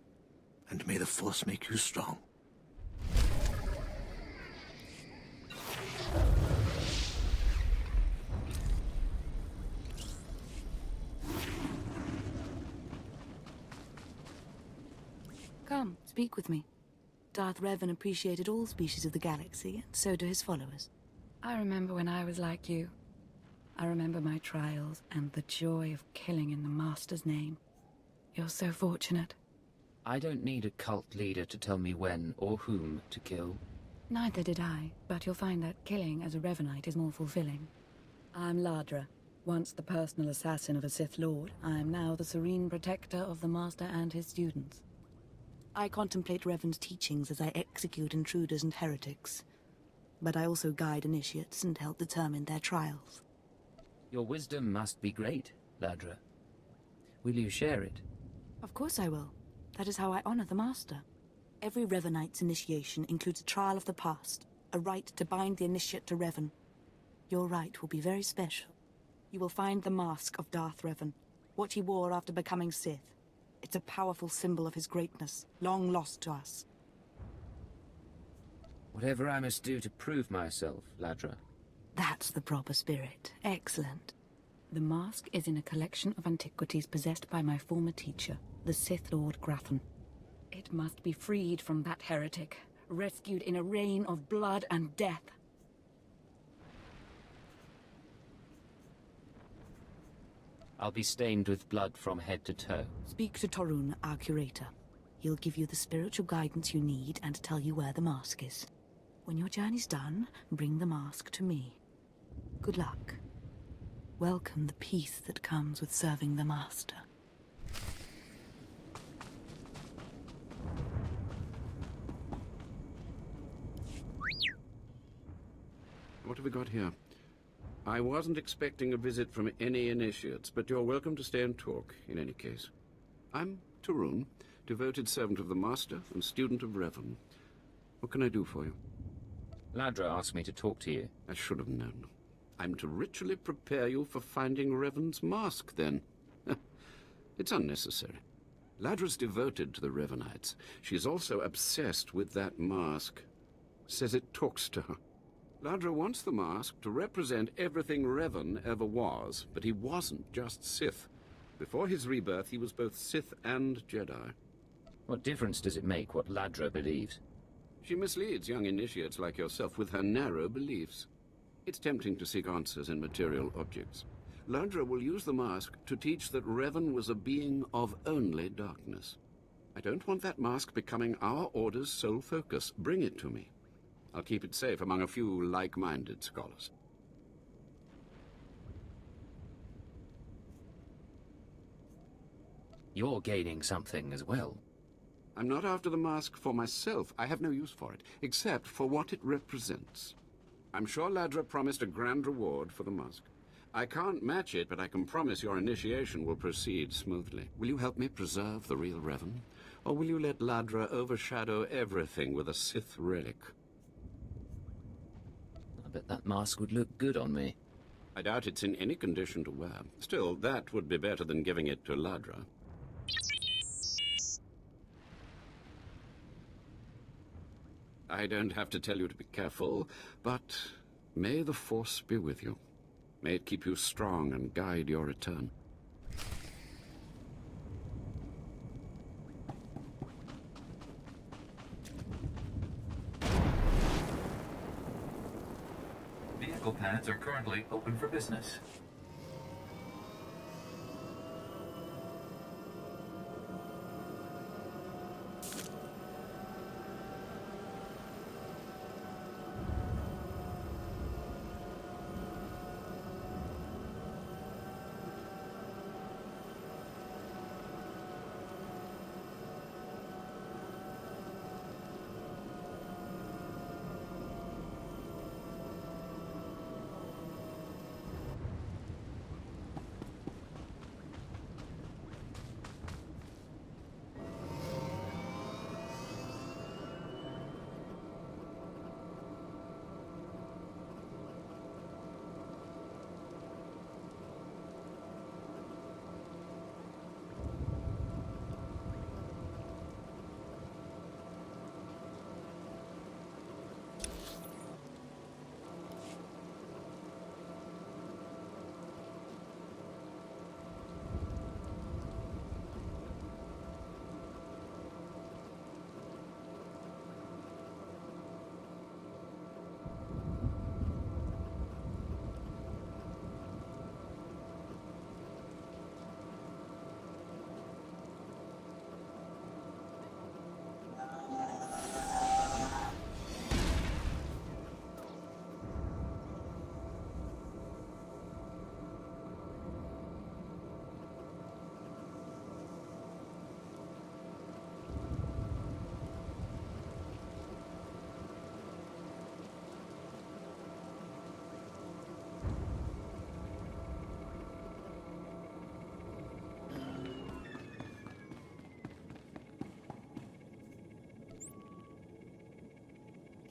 and may the Force make you strong. Come, speak with me. Darth Revan appreciated all species of the galaxy, and so do his followers. I remember when I was like you. I remember my trials and the joy of killing in the Master's name. You're so fortunate. I don't need a cult leader to tell me when or whom to kill. Neither did I, but you'll find that killing as a Revanite is more fulfilling. I'm Ladra. Once the personal assassin of a Sith Lord, I am now the serene protector of the Master and his students. I contemplate Revan's teachings as I execute intruders and heretics. But I also guide initiates and help determine their trials. Your wisdom must be great, Ladra. Will you share it? Of course I will. That is how I honor the Master. Every Revanite's initiation includes a trial of the past, a rite to bind the initiate to Revan. Your rite will be very special. You will find the mask of Darth Revan, what he wore after becoming Sith. It's a powerful symbol of his greatness, long lost to us. Whatever I must do to prove myself, Ladra. That's the proper spirit. Excellent. The mask is in a collection of antiquities possessed by my former teacher, the Sith Lord Grathan. It must be freed from that heretic, rescued in a rain of blood and death. I'll be stained with blood from head to toe. Speak to Torun, our curator. He'll give you the spiritual guidance you need and tell you where the mask is. When your journey's done, bring the mask to me. Good luck. Welcome the peace that comes with serving the Master. What have we got here? I wasn't expecting a visit from any initiates, but you're welcome to stay and talk, in any case. I'm Torun, devoted servant of the Master and student of Revan. What can I do for you? Ladra asked me to talk to you. I should have known. I'm to ritually prepare you for finding Revan's mask, then. It's unnecessary. Ladra's devoted to the Revanites. She's also obsessed with that mask. Says it talks to her. Ladra wants the mask to represent everything Revan ever was, but he wasn't just Sith. Before his rebirth, he was both Sith and Jedi. What difference does it make what Ladra believes? She misleads young initiates like yourself with her narrow beliefs. It's tempting to seek answers in material objects. Ladra will use the mask to teach that Revan was a being of only darkness. I don't want that mask becoming our Order's sole focus. Bring it to me. I'll keep it safe among a few like-minded scholars. You're gaining something as well. I'm not after the mask for myself. I have no use for it, except for what it represents. I'm sure Ladra promised a grand reward for the mask. I can't match it, but I can promise your initiation will proceed smoothly. Will you help me preserve the real Revan? Or will you let Ladra overshadow everything with a Sith relic? I bet that mask would look good on me. I doubt it's in any condition to wear. Still, that would be better than giving it to Ladra. I don't have to tell you to be careful, but may the Force be with you. May it keep you strong and guide your return. Vehicle pads are currently open for business.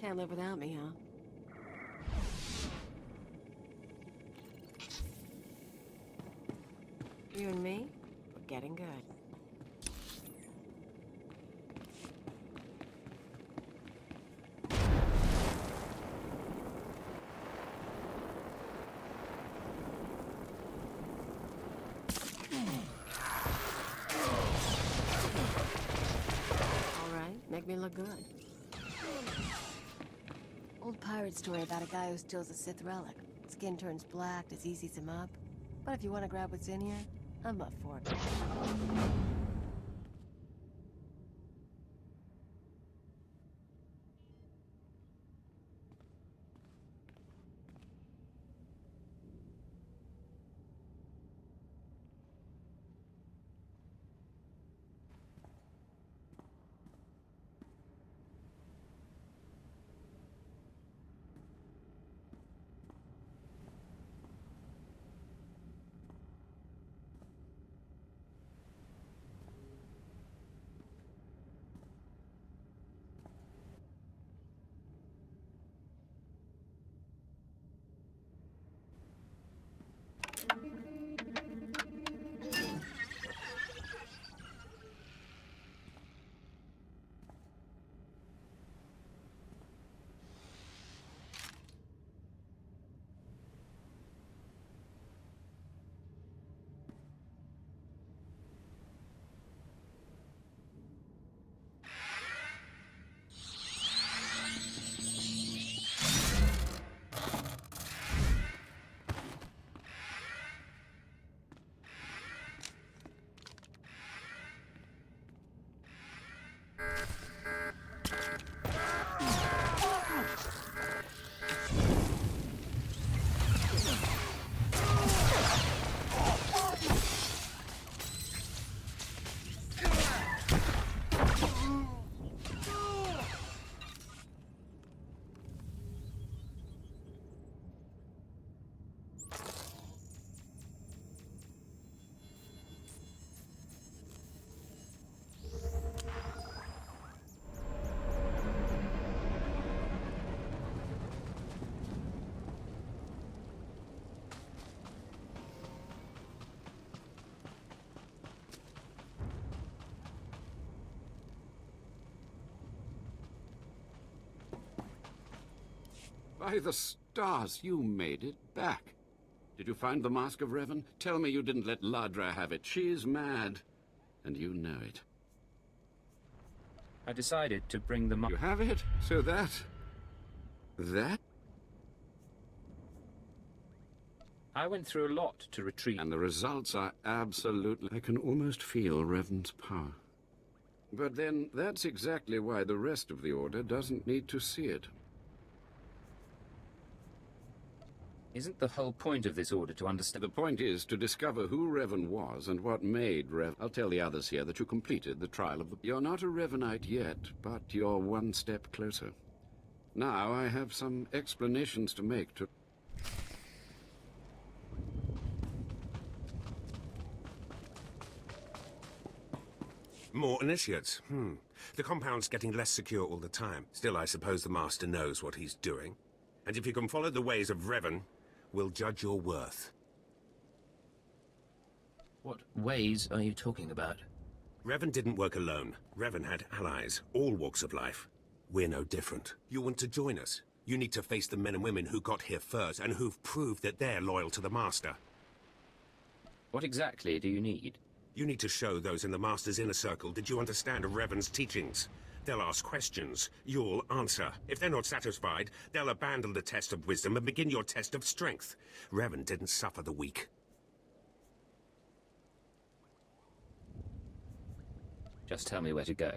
Can't live without me, huh? You and me, we're getting good. Make me look good. Old pirate story about a guy who steals a Sith relic. Skin turns black, disease eats him up. But if you want to grab what's in here, I'm up for it. By the stars, you made it back. Did you find the Mask of Revan? Tell me you didn't let Ladra have it. She's mad, and you know it. I decided to bring them up. You have it? So that... I went through a lot to retrieve. And the results are absolutely... I can almost feel Revan's power. But then, that's exactly why the rest of the Order doesn't need to see it. Isn't the whole point of this order to understand? The point is to discover who Revan was and what made Revan. I'll tell the others here that you completed the trial of the... You're not a Revanite yet, but you're one step closer. Now I have some explanations to make to... More initiates. The compound's getting less secure all the time. Still, I suppose the Master knows what he's doing. And if you can follow the ways of Revan, we'll judge your worth. What ways are you talking about? Revan didn't work alone. Revan had allies, all walks of life. We're no different. You want to join us? You need to face the men and women who got here first and who've proved that they're loyal to the Master. What exactly do you need? You need to show those in the Master's inner circle that you understand Revan's teachings. They'll ask questions. You'll answer. If they're not satisfied, they'll abandon the test of wisdom and begin your test of strength. Revan didn't suffer the weak. Just tell me where to go.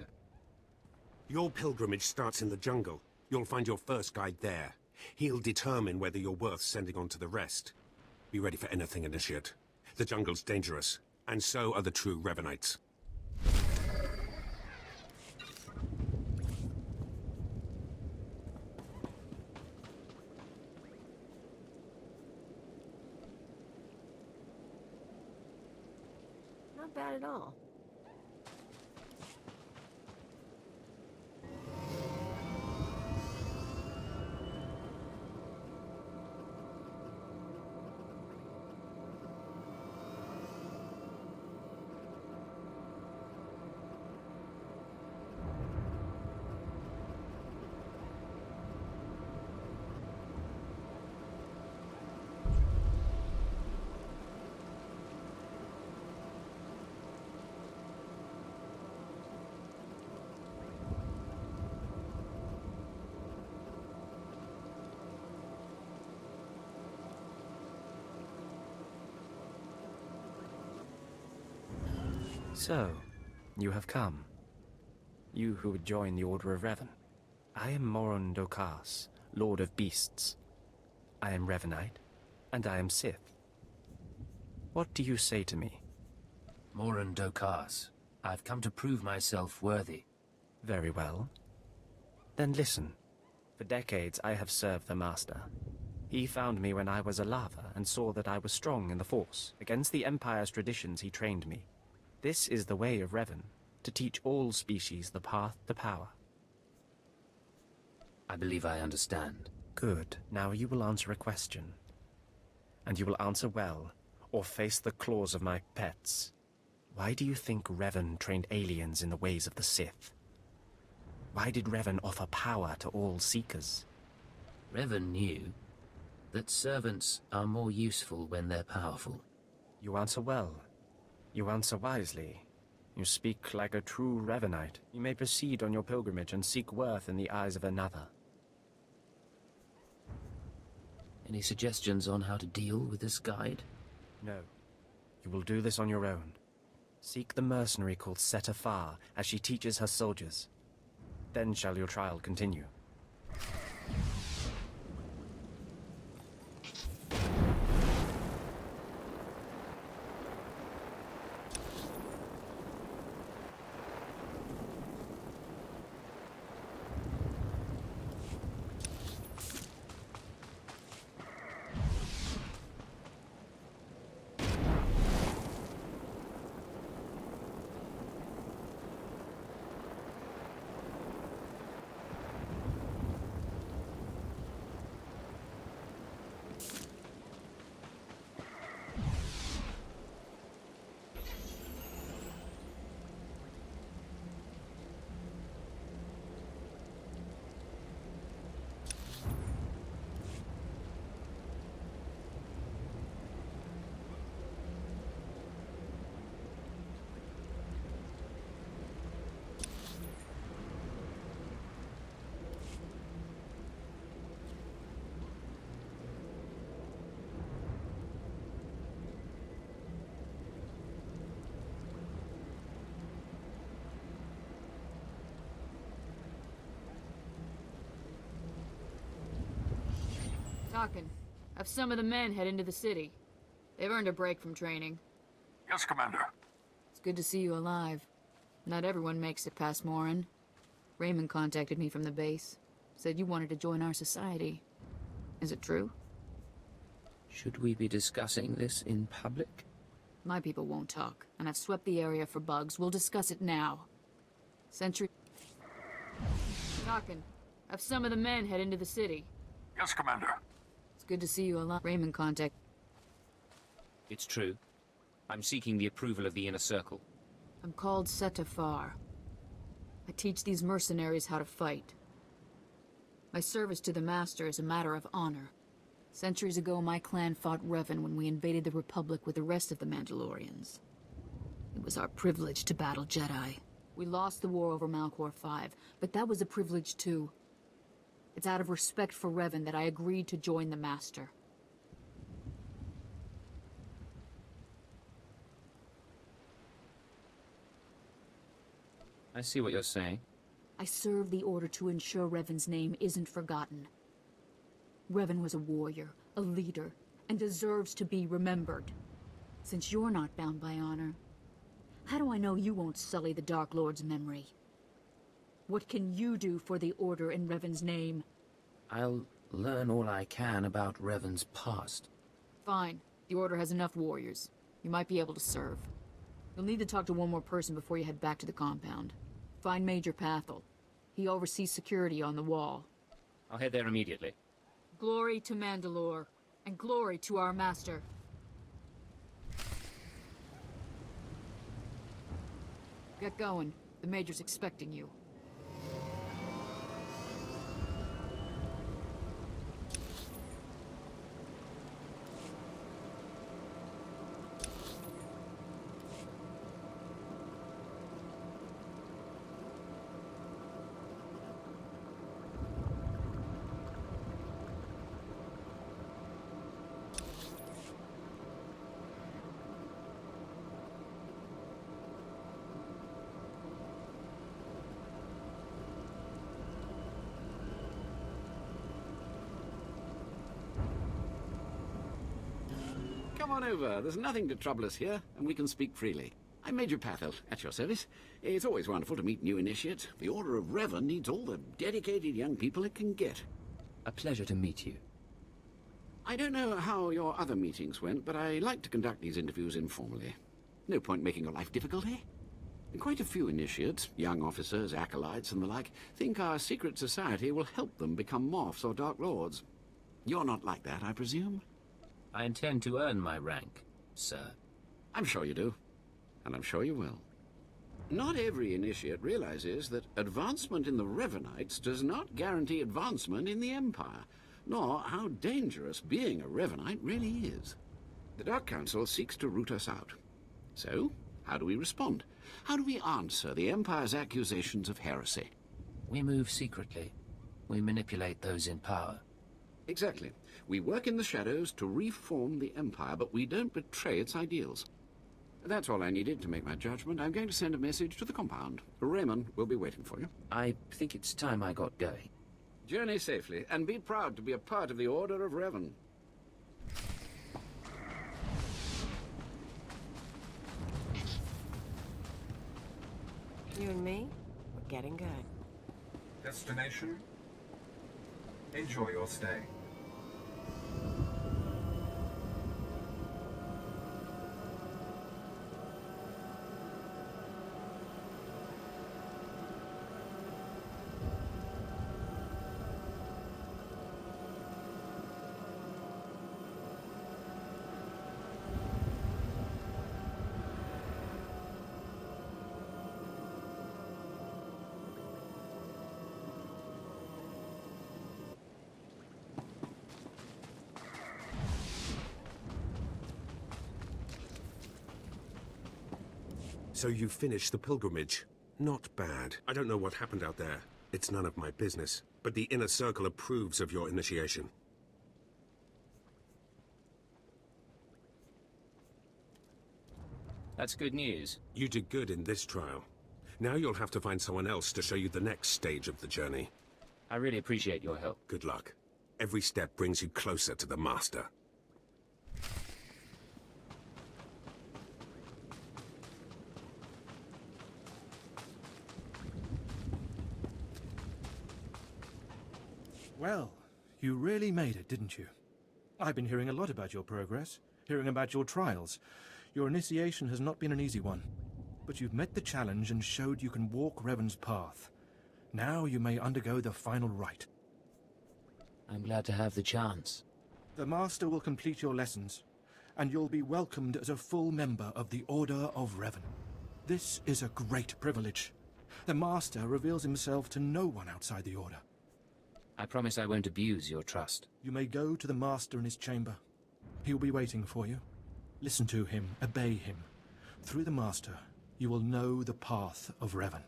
Your pilgrimage starts in the jungle. You'll find your first guide there. He'll determine whether you're worth sending on to the rest. Be ready for anything, Initiate. The jungle's dangerous, and so are the true Revanites. Not bad at all. So, you have come. You who would join the Order of Revan. I am Moron Dokas, Lord of Beasts. I am Revanite, and I am Sith. What do you say to me? Moran Dokas, I've come to prove myself worthy. Very well. Then listen. For decades I have served the Master. He found me when I was a lava and saw that I was strong in the Force. Against the Empire's traditions he trained me. This is the way of Revan, to teach all species the path to power. I believe I understand. Good. Now you will answer a question. And you will answer well, or face the claws of my pets. Why do you think Revan trained aliens in the ways of the Sith? Why did Revan offer power to all Seekers? Revan knew that servants are more useful when they're powerful. You answer well. You answer wisely. You speak like a true Revanite. You may proceed on your pilgrimage and seek worth in the eyes of another. Any suggestions on how to deal with this guide? No. You will do this on your own. Seek the mercenary called Swtor Main as she teaches her soldiers. Then shall your trial continue. Talking. Have some of the men head into the city. They've earned a break from training. Yes, Commander. It's good to see you alive. Not everyone makes it past Morin. Raymond contacted me from the base. Said you wanted to join our society. Is it true? Should we be discussing this in public? My people won't talk, and I've swept the area for bugs. We'll discuss it now. Sentry... Talking. Have some of the men head into the city. Yes, Commander. It's good to see you alive. Raymond contact... It's true. I'm seeking the approval of the Inner Circle. I'm called Swtor Main. I teach these mercenaries how to fight. My service to the Master is a matter of honor. Centuries ago, my clan fought Revan when we invaded the Republic with the rest of the Mandalorians. It was our privilege to battle Jedi. We lost the war over Malchor 5, but that was a privilege too. It's out of respect for Revan that I agreed to join the Master. I see what you're saying. I serve the Order to ensure Revan's name isn't forgotten. Revan was a warrior, a leader, and deserves to be remembered. Since you're not bound by honor, how do I know you won't sully the Dark Lord's memory? What can you do for the Order in Revan's name? I'll learn all I can about Revan's past. Fine. The Order has enough warriors. You might be able to serve. You'll need to talk to one more person before you head back to the compound. Find Major Pathel. He oversees security on the wall. I'll head there immediately. Glory to Mandalore, and glory to our Master. Get going. The Major's expecting you. on over. There's nothing to trouble us here, and we can speak freely. I'm Major Pathel, at your service. It's always wonderful to meet new initiates. The Order of Revan needs all the dedicated young people it can get. A pleasure to meet you. I don't know how your other meetings went, but I like to conduct these interviews informally. No point making your life difficult, eh? Quite a few initiates, young officers, acolytes, and the like, think our secret society will help them become morphs or Dark Lords. You're not like that, I presume? I intend to earn my rank, sir. I'm sure you do. And I'm sure you will. Not every initiate realizes that advancement in the Revanites does not guarantee advancement in the Empire, nor how dangerous being a Revanite really is. The Dark Council seeks to root us out. So, how do we respond? How do we answer the Empire's accusations of heresy? We move secretly. We manipulate those in power. Exactly. We work in the shadows to reform the Empire, but we don't betray its ideals. That's all I needed to make my judgment. I'm going to send a message to the compound. Raymond will be waiting for you. I think it's time I got going. Journey safely, and be proud to be a part of the Order of Revan. You and me, we're getting good. Destination? Enjoy your stay. So you finished the pilgrimage. Not bad. I don't know what happened out there. It's none of my business. But the Inner Circle approves of your initiation. That's good news. You did good in this trial. Now you'll have to find someone else to show you the next stage of the journey. I really appreciate your help. Good luck. Every step brings you closer to the Master. Well, you really made it, didn't you? I've been hearing a lot about your progress, hearing about your trials. Your initiation has not been an easy one, but you've met the challenge and showed you can walk Revan's path. Now you may undergo the final rite. I'm glad to have the chance. The Master will complete your lessons, and you'll be welcomed as a full member of the Order of Revan. This is a great privilege. The Master reveals himself to no one outside the Order. I promise I won't abuse your trust. You may go to the Master in his chamber. He'll be waiting for you. Listen to him, obey him. Through the Master, you will know the path of Revan.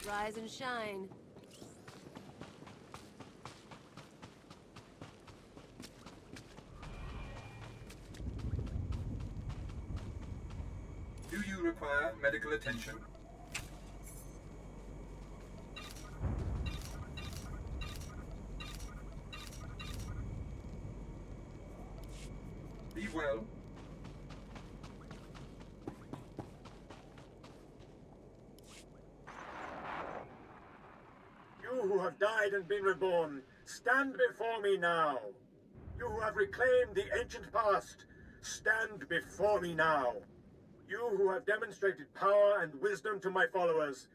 Rise and shine. Do you require medical attention? Be well. You who have died and been reborn, stand before me now. You who have reclaimed the ancient past, stand before me now. You who have demonstrated power and wisdom to my followers,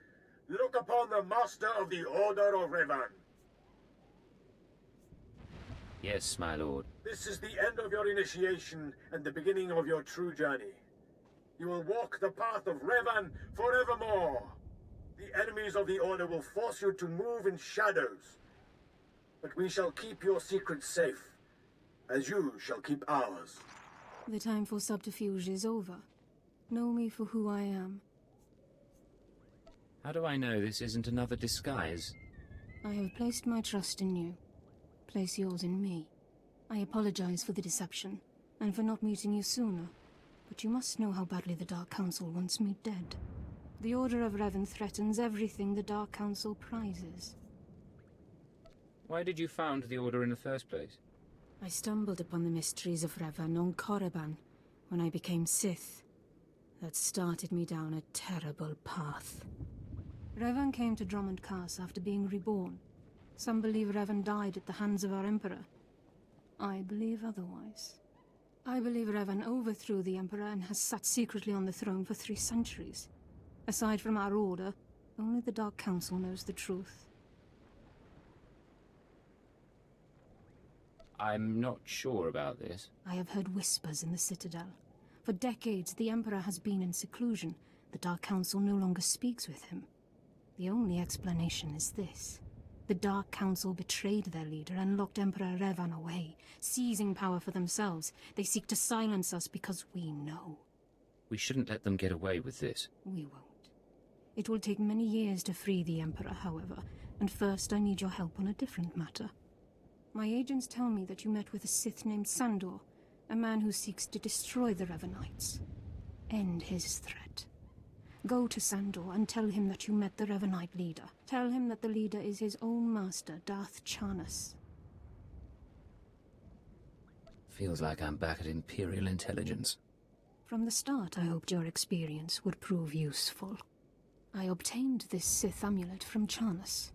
look upon the Master of the Order of Revan. Yes, my lord. This is the end of your initiation and the beginning of your true journey. You will walk the path of Revan forevermore. The enemies of the Order will force you to move in shadows. But we shall keep your secrets safe, as you shall keep ours. The time for subterfuge is over. Know me for who I am. How do I know this isn't another disguise? I have placed my trust in you. Place yours in me. I apologize for the deception, and for not meeting you sooner. But you must know how badly the Dark Council wants me dead. The Order of Revan threatens everything the Dark Council prizes. Why did you found the Order in the first place? I stumbled upon the mysteries of Revan on Korriban when I became Sith. That started me down a terrible path. Revan came to Drummond Cass after being reborn. Some believe Revan died at the hands of our Emperor. I believe otherwise. I believe Revan overthrew the Emperor and has sat secretly on the throne for 3 centuries. Aside from our Order, only the Dark Council knows the truth. I'm not sure about this. I have heard whispers in the Citadel. For decades, the Emperor has been in seclusion. The Dark Council no longer speaks with him. The only explanation is this. The Dark Council betrayed their leader and locked Emperor Revan away, seizing power for themselves. They seek to silence us because we know. We shouldn't let them get away with this. We won't. It will take many years to free the Emperor, however, and first I need your help on a different matter. My agents tell me that you met with a Sith named Sandor, a man who seeks to destroy the Revanites. End his threat. Go to Sandor and tell him that you met the Revanite leader. Tell him that the leader is his own master, Darth Charnas. Feels like I'm back at Imperial intelligence. From the start, I hoped your experience would prove useful. I obtained this Sith amulet from Charnas.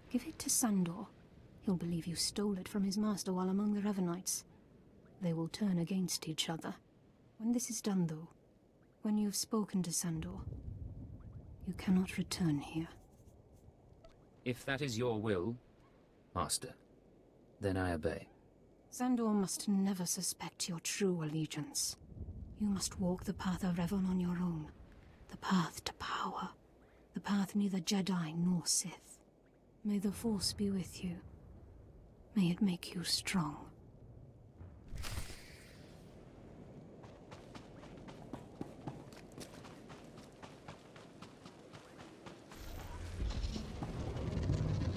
Give it to Sandor. He'll believe you stole it from his master while among the Revanites. They will turn against each other. When this is done, though, when you've spoken to Sandor, you cannot return here. If that is your will, Master, then I obey. Sandor must never suspect your true allegiance. You must walk the path of Revan on your own. The path to power. The path neither Jedi nor Sith. May the Force be with you. May it make you strong.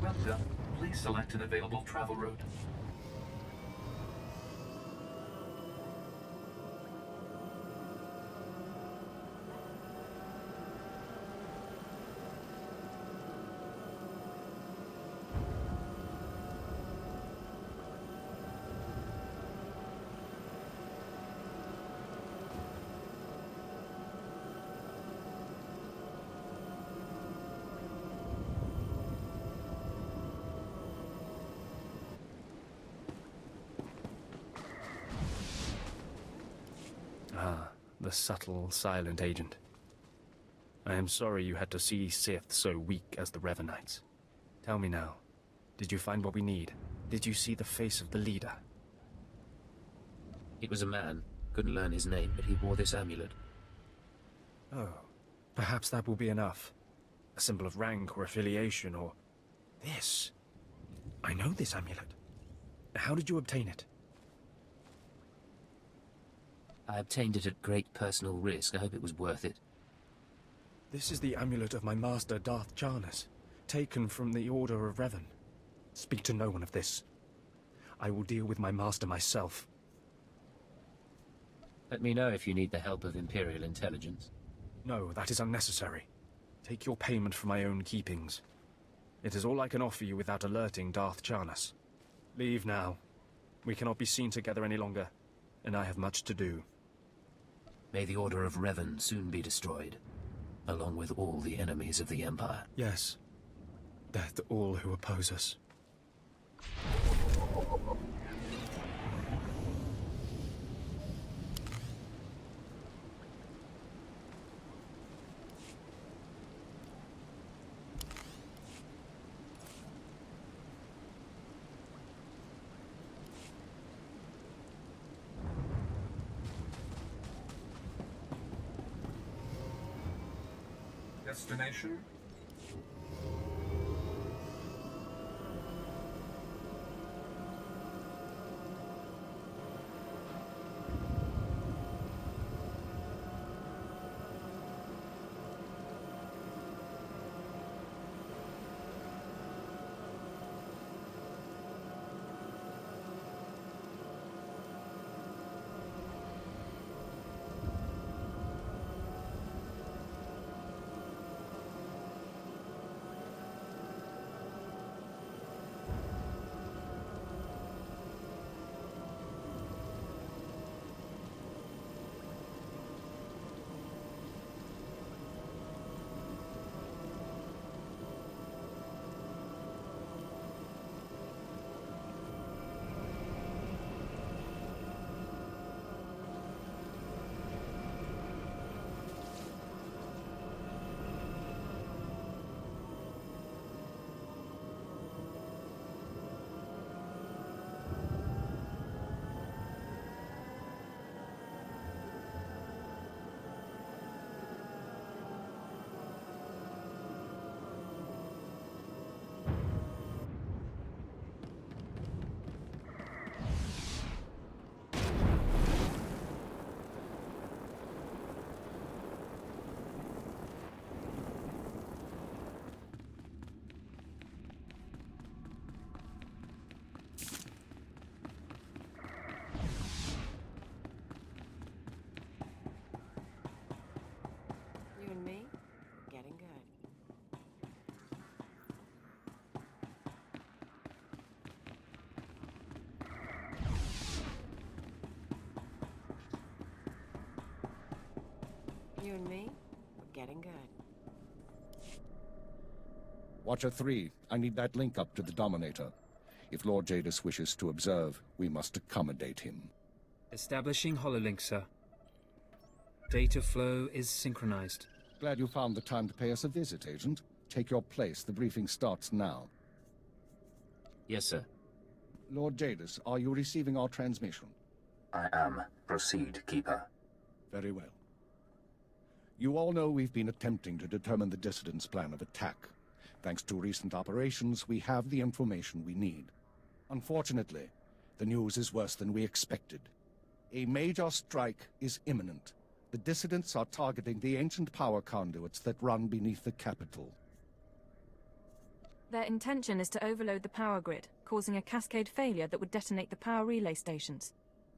Welcome. Please select an available travel route. The subtle, silent agent. I am sorry you had to see Sith so weak as the Revanites. Tell me now, did you find what we need? Did you see the face of the leader? It was a man. Couldn't learn his name, but he wore this amulet. Oh, perhaps that will be enough. A symbol of rank or affiliation or... This. I know this amulet. How did you obtain it? I obtained it at great personal risk. I hope it was worth it. This is the amulet of my master, Darth Charnas, taken from the Order of Revan. Speak to no one of this. I will deal with my master myself. Let me know if you need the help of Imperial intelligence. No, that is unnecessary. Take your payment for my own keepings. It is all I can offer you without alerting Darth Charnas. Leave now. We cannot be seen together any longer, and I have much to do. May the Order of Revan soon be destroyed, along with all the enemies of the Empire. Yes. Death to all who oppose us. Destination? You and me, we're getting good. Watcher 3, I need that link up to the Dominator. If Lord Jadis wishes to observe, we must accommodate him. Establishing hololink, sir. Data flow is synchronized. Glad you found the time to pay us a visit, Agent. Take your place. The briefing starts now. Yes, sir. Lord Jadis, are you receiving our transmission? I am. Proceed, Keeper. Very well. You all know we've been attempting to determine the dissidents' plan of attack. Thanks to recent operations, we have the information we need. Unfortunately, the news is worse than we expected. A major strike is imminent. The dissidents are targeting the ancient power conduits that run beneath the capital. Their intention is to overload the power grid, causing a cascade failure that would detonate the power relay stations.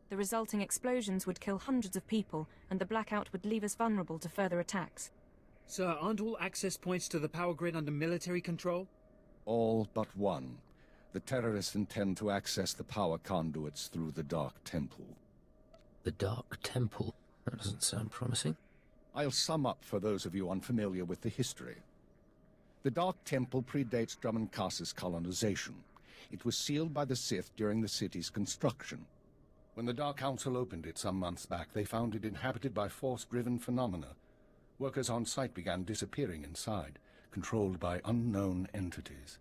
The resulting explosions would kill hundreds of people, and the blackout would leave us vulnerable to further attacks. Sir, aren't all access points to the power grid under military control? All but one. The terrorists intend to access the power conduits through the Dark Temple. The Dark Temple? That doesn't sound promising. I'll sum up for those of you unfamiliar with the history. The Dark Temple predates Drummond Cass's colonization. It was sealed by the Sith during the city's construction. When the Dark Council opened it some months back, they found it inhabited by force-driven phenomena. Workers on site began disappearing inside, controlled by unknown entities.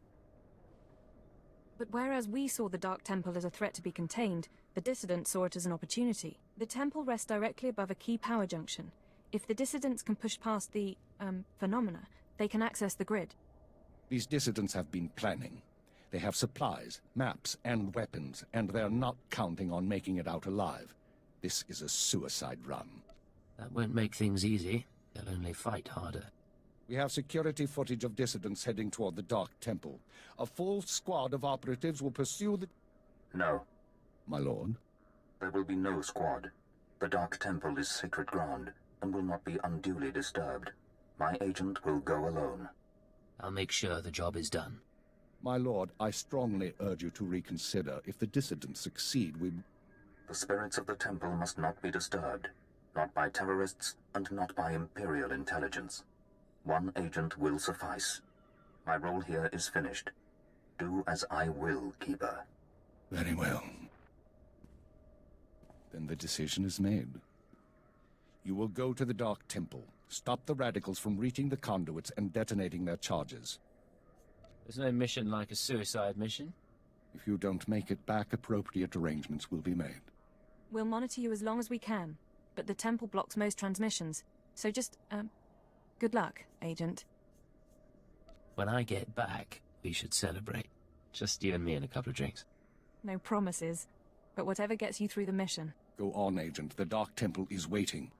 But whereas we saw the Dark Temple as a threat to be contained, the dissidents saw it as an opportunity. The temple rests directly above a key power junction. If the dissidents can push past the, phenomena, they can access the grid. These dissidents have been planning. They have supplies, maps, and weapons, and they're not counting on making it out alive. This is a suicide run. That won't make things easy. They'll only fight harder. We have security footage of dissidents heading toward the Dark Temple. A full squad of operatives will pursue the... No. My lord? There will be no squad. The Dark Temple is sacred ground, and will not be unduly disturbed. My agent will go alone. I'll make sure the job is done. My lord, I strongly urge you to reconsider. If the dissidents succeed, we... The spirits of the temple must not be disturbed. Not by terrorists, and not by Imperial intelligence. One agent will suffice. My role here is finished. Do as I will, Keeper. Very well. Then the decision is made. You will go to the Dark Temple, stop the radicals from reaching the conduits and detonating their charges. There's no mission like a suicide mission. If you don't make it back, appropriate arrangements will be made. We'll monitor you as long as we can, but the temple blocks most transmissions. So just, good luck, Agent. When I get back, we should celebrate. Just you and me and a couple of drinks. No promises, but whatever gets you through the mission. Go on, Agent. The Dark Temple is waiting.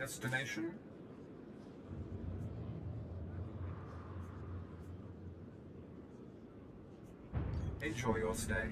Destination? Enjoy your stay.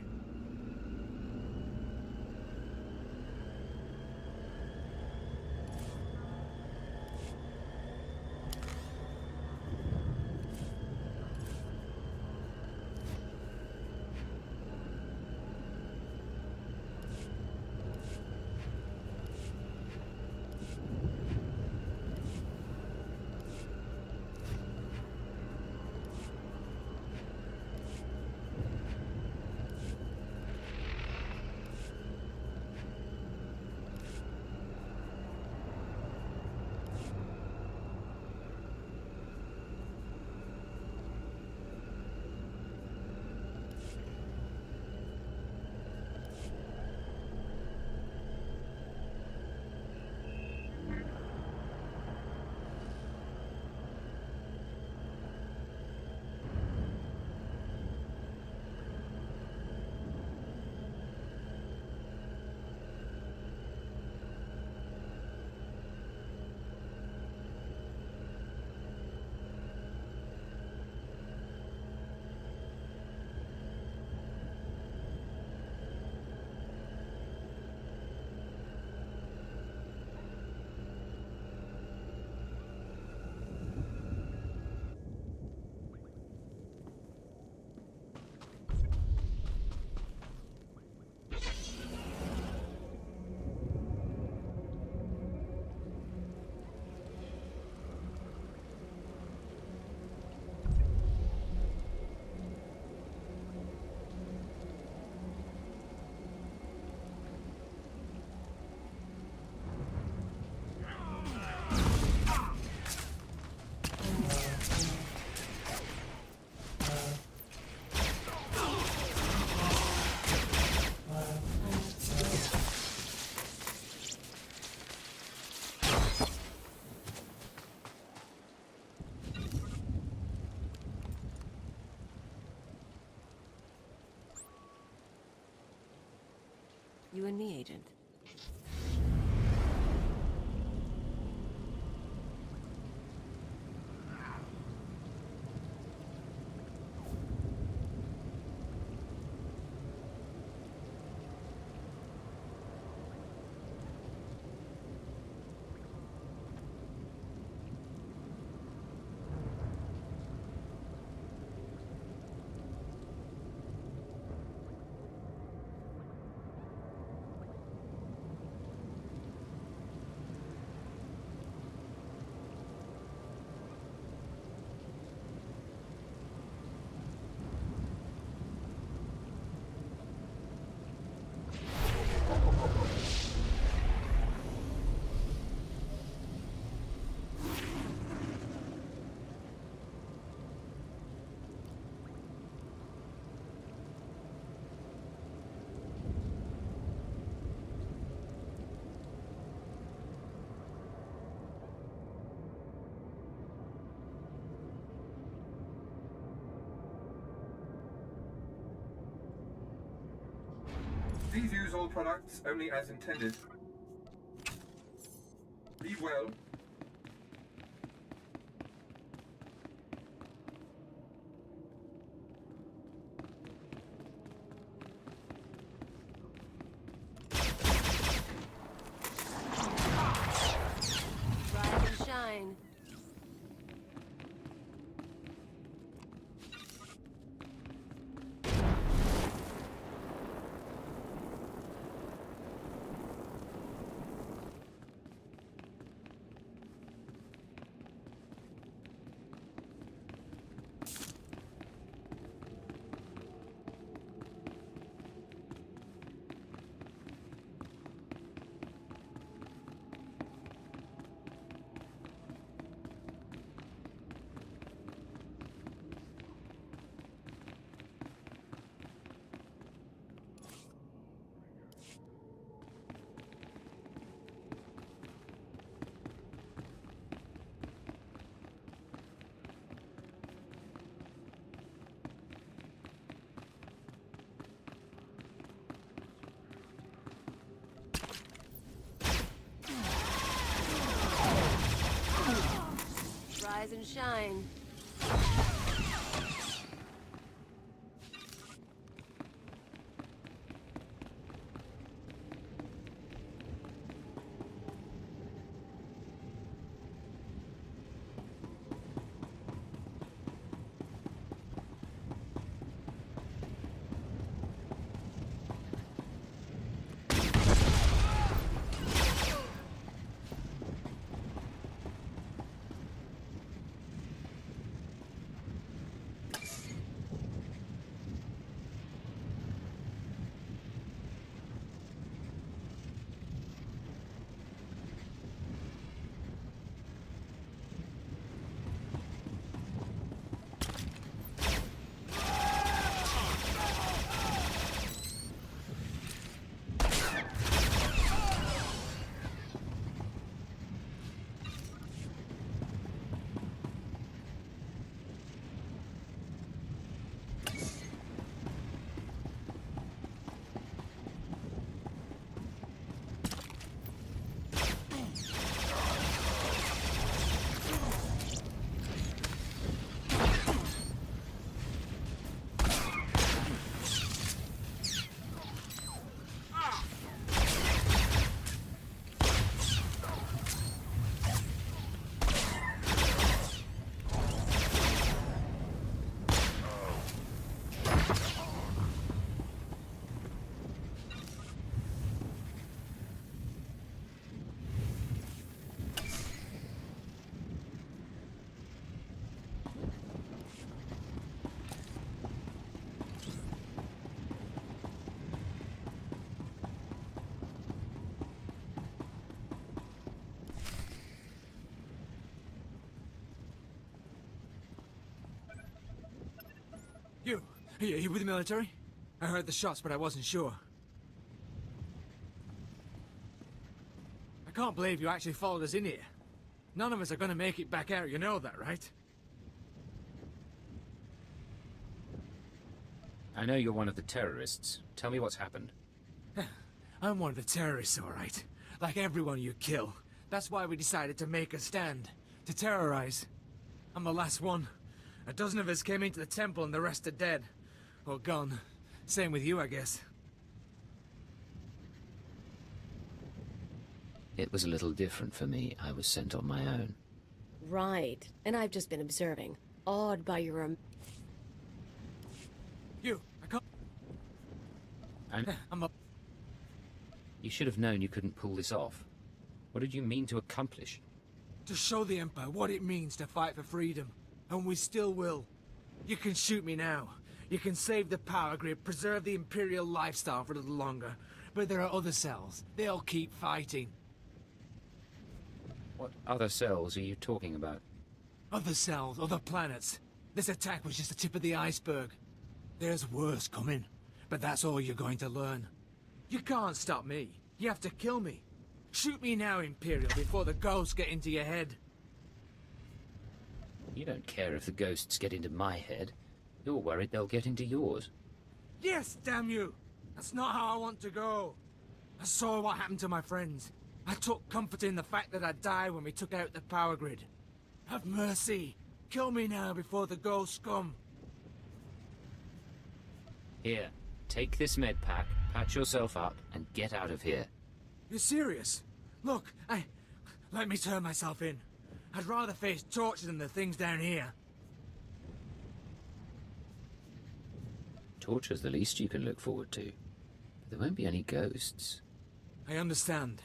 find the agent. Please use all products only as intended. Be well. Rise and shine. Rise and shine. You with the military? I heard the shots, but I wasn't sure. I can't believe you actually followed us in here. None of us are gonna make it back out, you know that, right? I know you're one of the terrorists. Tell me what's happened. I'm one of the terrorists, all right. Like everyone you kill. That's why we decided to make a stand. To terrorize. I'm the last one. A dozen of us came into the temple and the rest are dead. Or gone. Same with you, I guess. It was a little different for me. I was sent on my own. Right. And I've just been observing. Awed by your... You! I can't... I'm a... You should have known you couldn't pull this off. What did you mean to accomplish? To show the Empire what it means to fight for freedom. And we still will. You can shoot me now. You can save the power grid, preserve the Imperial lifestyle for a little longer. But there are other cells. They'll keep fighting. What other cells are you talking about? Other cells, other planets. This attack was just the tip of the iceberg. There's worse coming. But that's all you're going to learn. You can't stop me. You have to kill me. Shoot me now, Imperial, before the ghosts get into your head. You don't care if the ghosts get into my head. You're worried they'll get into yours. Yes, damn you! That's not how I want to go. I saw what happened to my friends. I took comfort in the fact that I'd die when we took out the power grid. Have mercy. Kill me now before the ghosts come. Here, take this med pack, patch yourself up, and get out of here. You're serious? Look, let me turn myself in. I'd rather face torture than the things down here. Torture's the least you can look forward to. There won't be any ghosts. I understand.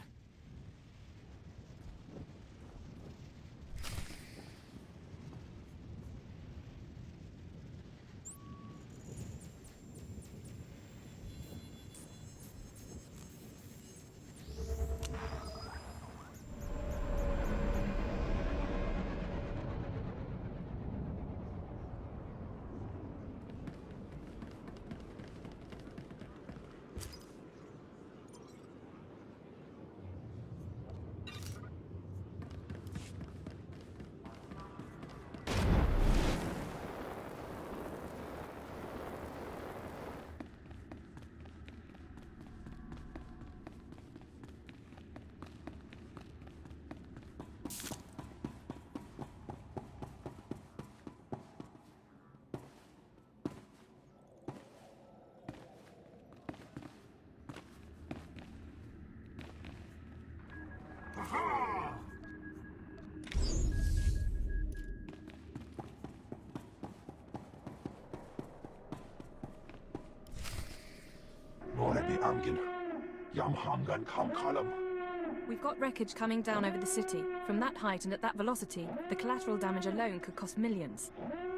We've got wreckage coming down over the city. From that height and at that velocity, the collateral damage alone could cost millions.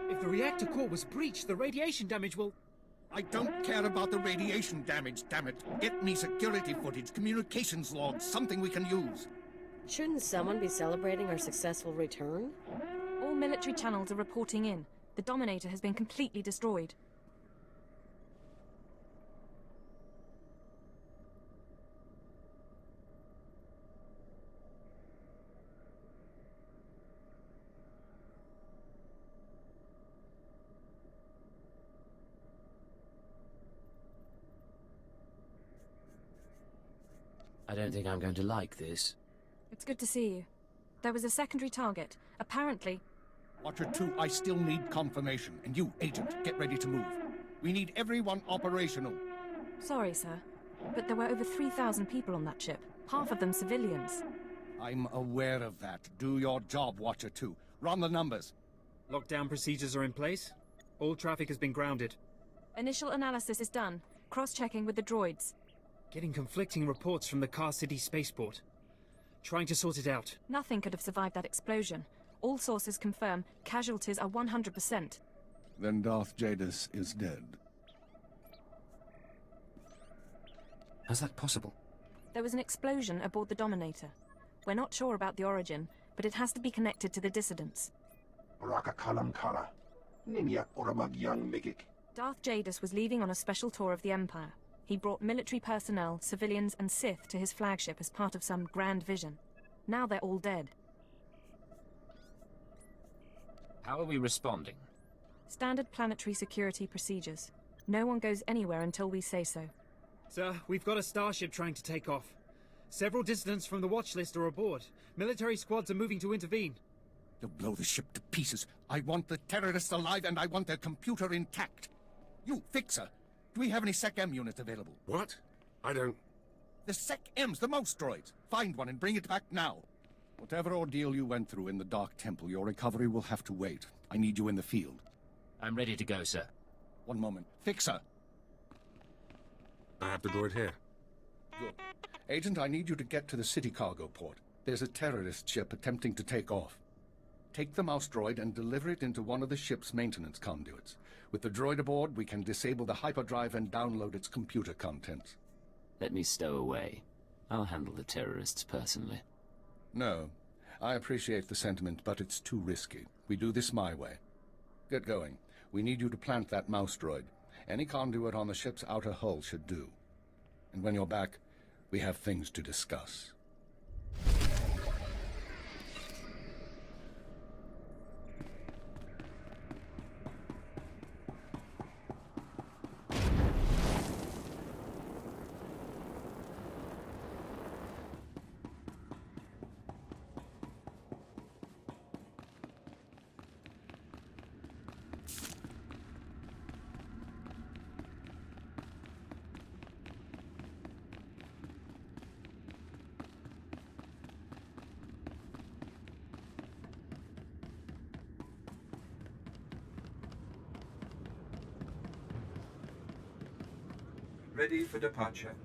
If the reactor core was breached, the radiation damage will... I don't care about the radiation damage, damn it. Get me security footage, communications logs, something we can use. Shouldn't someone be celebrating our successful return? All military channels are reporting in. The Dominator has been completely destroyed. I don't think I'm going to like this. It's good to see you. There was a secondary target. Apparently... Watcher 2, I still need confirmation. And you, Agent, get ready to move. We need everyone operational. Sorry, sir. But there were over 3,000 people on that ship. Half of them civilians. I'm aware of that. Do your job, Watcher 2. Run the numbers. Lockdown procedures are in place. All traffic has been grounded. Initial analysis is done. Cross-checking with the droids. Getting conflicting reports from the Car City spaceport. Trying to sort it out. Nothing could have survived that explosion. All sources confirm casualties are 100%. Then Darth Jadis is dead. How's that possible? There was an explosion aboard the Dominator. We're not sure about the origin, but it has to be connected to the dissidents. Darth Jadis was leaving on a special tour of the Empire. He brought military personnel, civilians, and Sith to his flagship as part of some grand vision. Now they're all dead. How are we responding? Standard planetary security procedures. No one goes anywhere until we say so. Sir, we've got a starship trying to take off. Several dissidents from the watch list are aboard. Military squads are moving to intervene. You'll blow the ship to pieces. I want the terrorists alive and I want their computer intact. You, Fixer, do we have any Sec-M units available? What? I don't... The Sec-Ms, the mouse droids. Find one and bring it back now. Whatever ordeal you went through in the Dark Temple, your recovery will have to wait. I need you in the field. I'm ready to go, sir. One moment. Fixer! I have the droid here. Good. Agent, I need you to get to the city cargo port. There's a terrorist ship attempting to take off. Take the mouse droid and deliver it into one of the ship's maintenance conduits. With the droid aboard, we can disable the hyperdrive and download its computer contents. Let me stow away. I'll handle the terrorists personally. No. I appreciate the sentiment, but it's too risky. We do this my way. Get going. We need you to plant that mouse droid. Any conduit on the ship's outer hull should do. And when you're back, we have things to discuss. Ready for departure.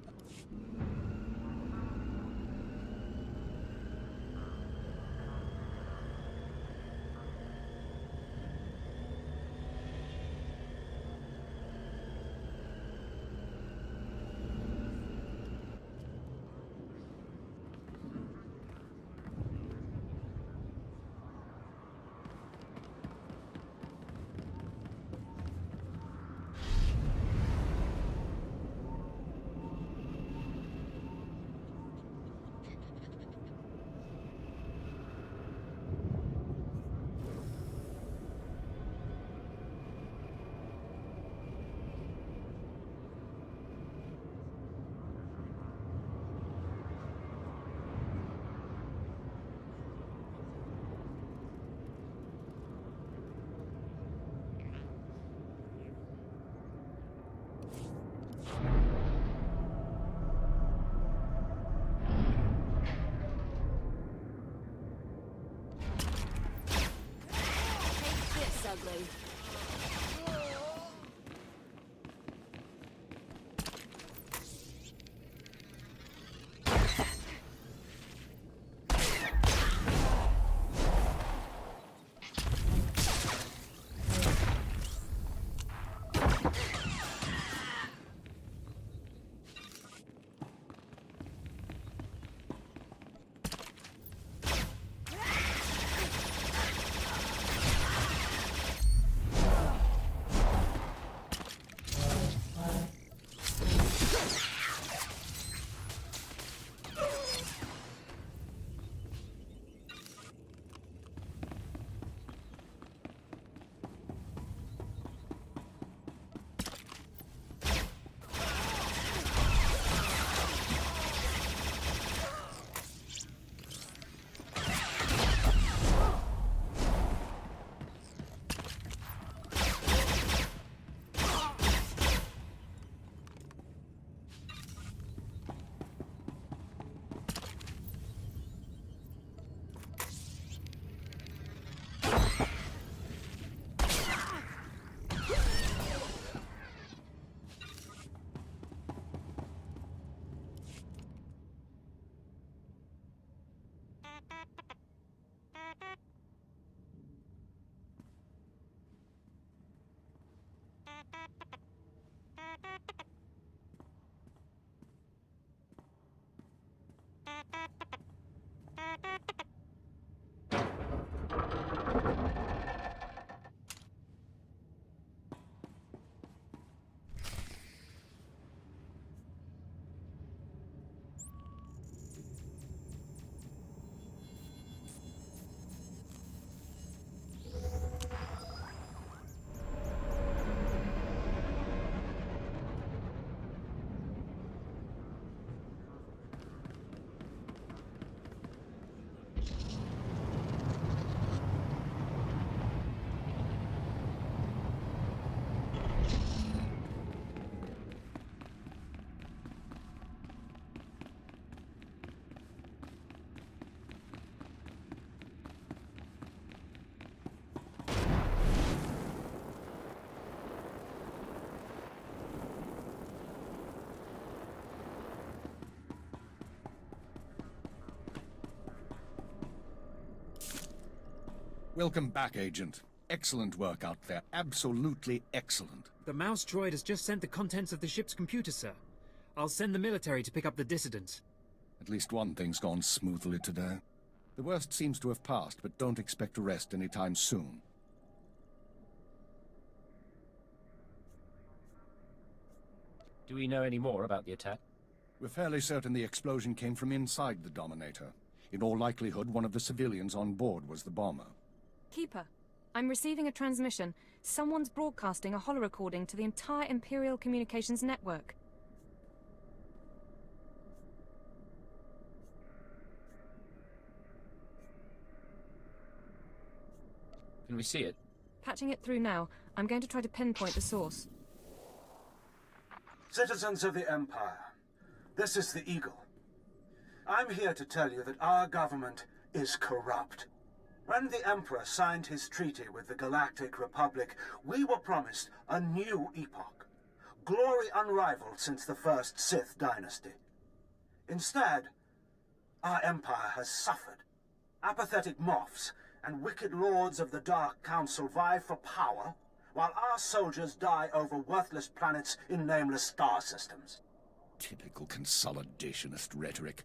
Welcome back, Agent. Excellent work out there. Absolutely excellent. The mouse droid has just sent the contents of the ship's computer, sir. I'll send the military to pick up the dissidents. At least one thing's gone smoothly today. The worst seems to have passed, but don't expect to rest anytime soon. Do we know any more about the attack? We're fairly certain the explosion came from inside the Dominator. In all likelihood, one of the civilians on board was the bomber. Keeper, I'm receiving a transmission. Someone's broadcasting a holo-recording to the entire Imperial Communications network. Can we see it? Patching it through now. I'm going to try to pinpoint the source. Citizens of the Empire, this is the Eagle. I'm here to tell you that our government is corrupt. When the Emperor signed his treaty with the Galactic Republic, we were promised a new epoch. Glory unrivaled since the first Sith dynasty. Instead, our Empire has suffered. Apathetic moffs and wicked lords of the Dark Council vie for power, while our soldiers die over worthless planets in nameless star systems. Typical consolidationist rhetoric.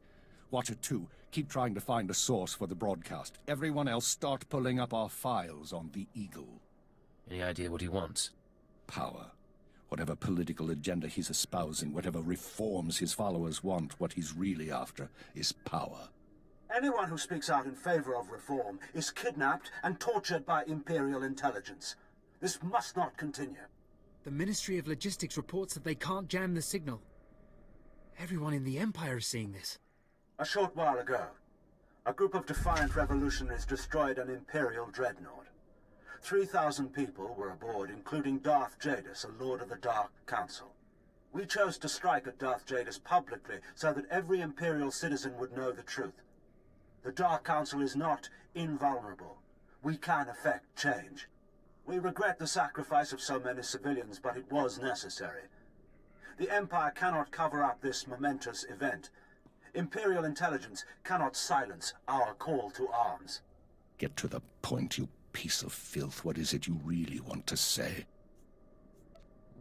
Watcher 2, keep trying to find a source for the broadcast. Everyone else start pulling up our files on the Eagle. Any idea what he wants? Power. Whatever political agenda he's espousing, whatever reforms his followers want, what he's really after is power. Anyone who speaks out in favor of reform is kidnapped and tortured by Imperial intelligence. This must not continue. The Ministry of Logistics reports that they can't jam the signal. Everyone in the Empire is seeing this. A short while ago, a group of defiant revolutionaries destroyed an Imperial dreadnought. 3,000 people were aboard, including Darth Jadis, a Lord of the Dark Council. We chose to strike at Darth Jadis publicly so that every Imperial citizen would know the truth. The Dark Council is not invulnerable. We can effect change. We regret the sacrifice of so many civilians, but it was necessary. The Empire cannot cover up this momentous event. Imperial intelligence cannot silence our call to arms. Get to the point, you piece of filth. What is it you really want to say?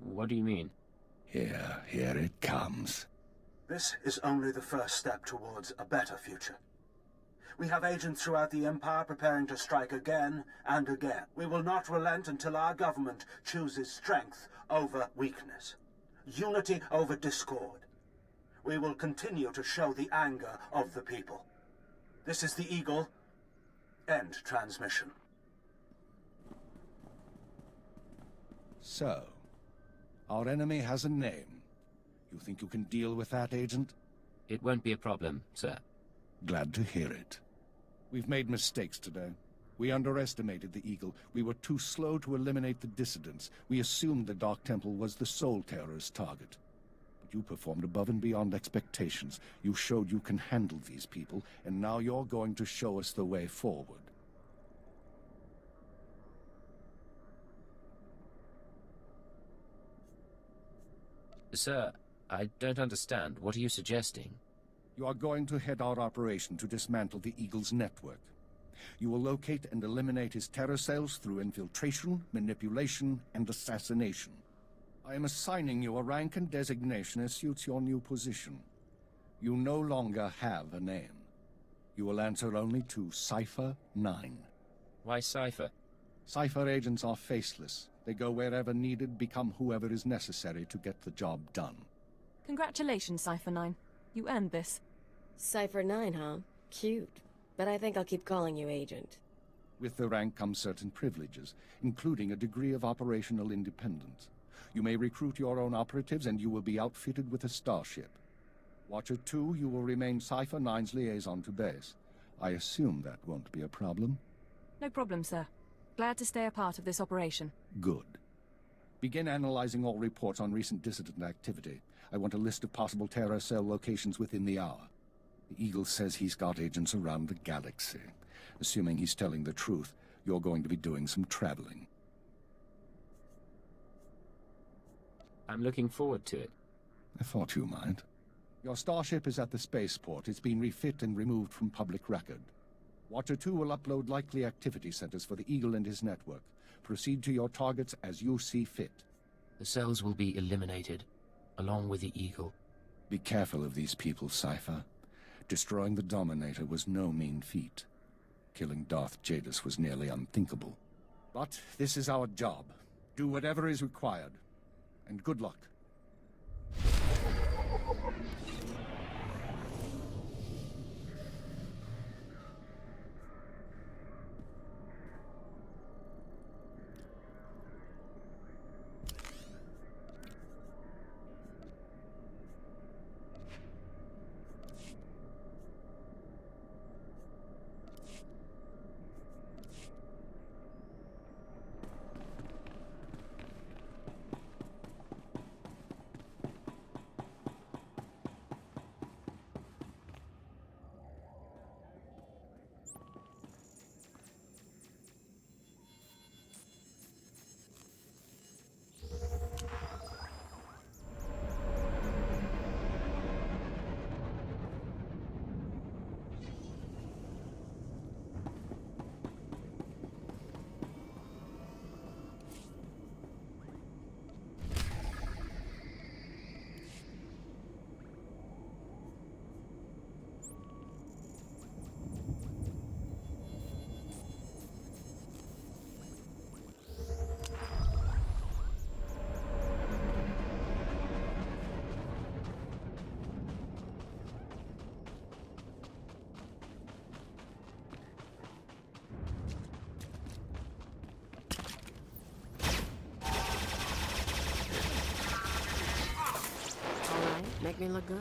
What do you mean? Here it comes. This is only the first step towards a better future. We have agents throughout the Empire preparing to strike again and again. We will not relent until our government chooses strength over weakness, unity over discord. We will continue to show the anger of the people. This is the Eagle. End transmission. So, our enemy has a name. You think you can deal with that, Agent? It won't be a problem, sir. Glad to hear it. We've made mistakes today. We underestimated the Eagle. We were too slow to eliminate the dissidents. We assumed the Dark Temple was the sole terrorist target. But you performed above and beyond expectations. You showed you can handle these people, and now you're going to show us the way forward. Sir, I don't understand. What are you suggesting? You are going to head our operation to dismantle the Eagle's network. You will locate and eliminate his terror cells through infiltration, manipulation, and assassination. I am assigning you a rank and designation as suits your new position. You no longer have a name. You will answer only to Cipher 9. Why Cipher? Cipher agents are faceless. They go wherever needed, become whoever is necessary to get the job done. Congratulations, Cipher 9. You earned this. Cipher 9, huh? Cute. But I think I'll keep calling you Agent. With the rank comes certain privileges, including a degree of operational independence. You may recruit your own operatives, and you will be outfitted with a starship. Watcher 2, you will remain Cipher 9's liaison to base. I assume that won't be a problem? No problem, sir. Glad to stay a part of this operation. Good. Begin analyzing all reports on recent dissident activity. I want a list of possible terror cell locations within the hour. The Eagle says he's got agents around the galaxy. Assuming he's telling the truth, you're going to be doing some traveling. I'm looking forward to it. I thought you might. Your starship is at the spaceport. It's been refit and removed from public record. Watcher 2 will upload likely activity centers for the Eagle and his network. Proceed to your targets as you see fit. The cells will be eliminated, along with the Eagle. Be careful of these people, Cypher. Destroying the Dominator was no mean feat. Killing Darth Jadus was nearly unthinkable. But this is our job. Do whatever is required. And good luck. Make me look good.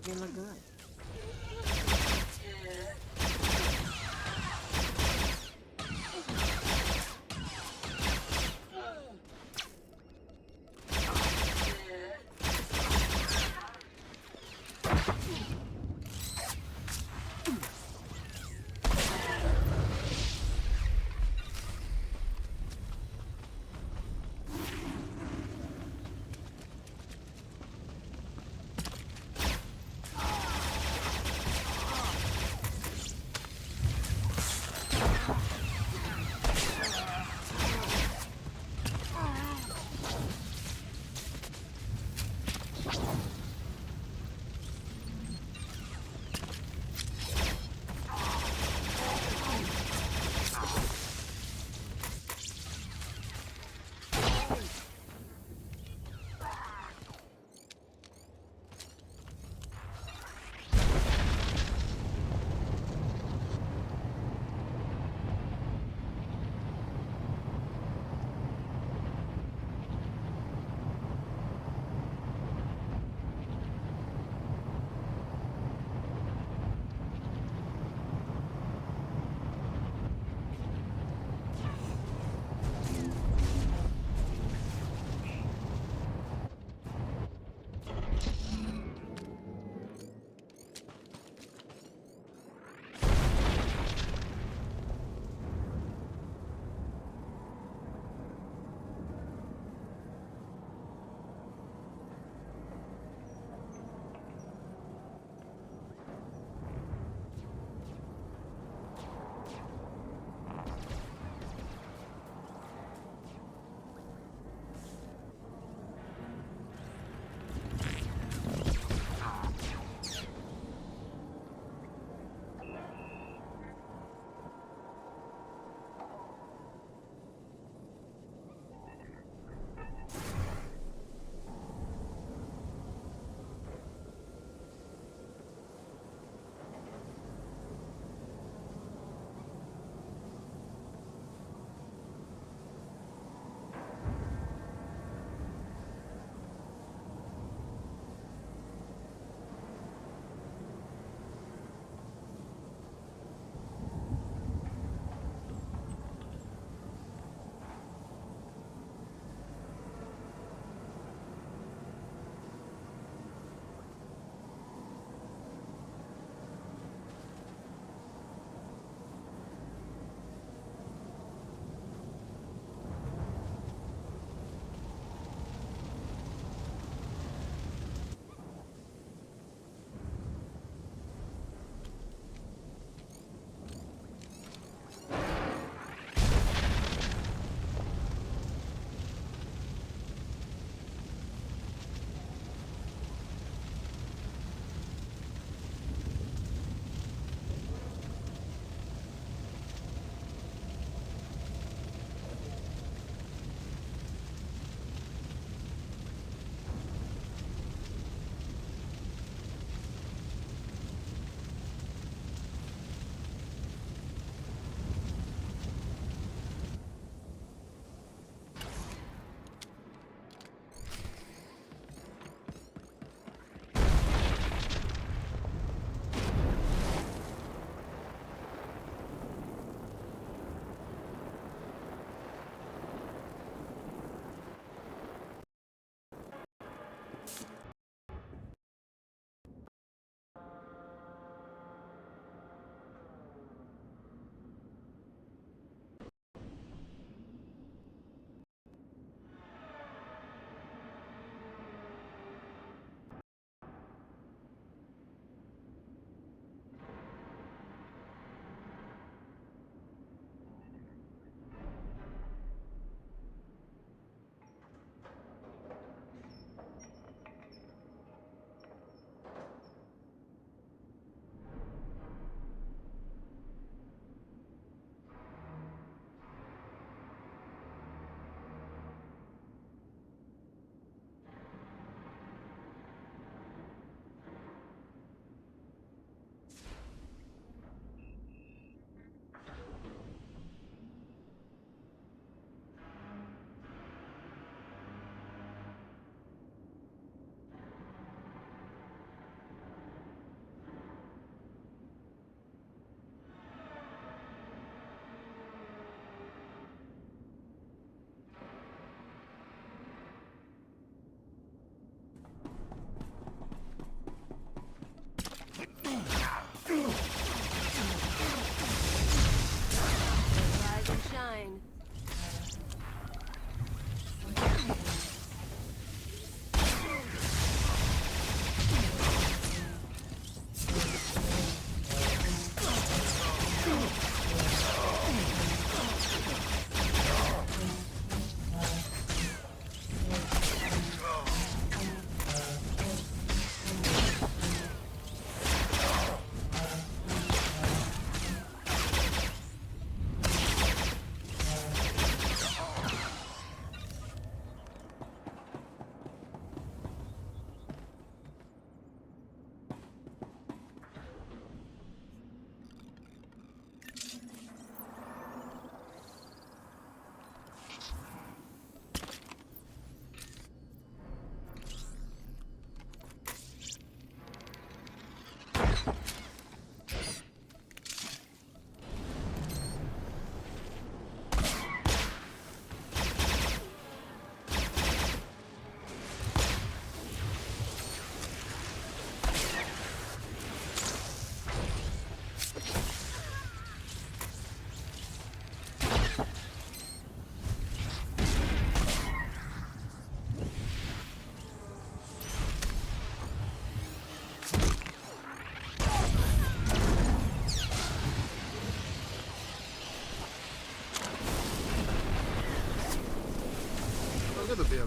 make me look good.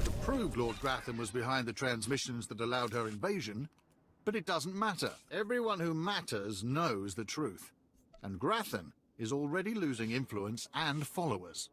to prove Lord Gratham was behind the transmissions that allowed her invasion, but it doesn't matter. Everyone who matters knows the truth. And Gratham is already losing influence and followers.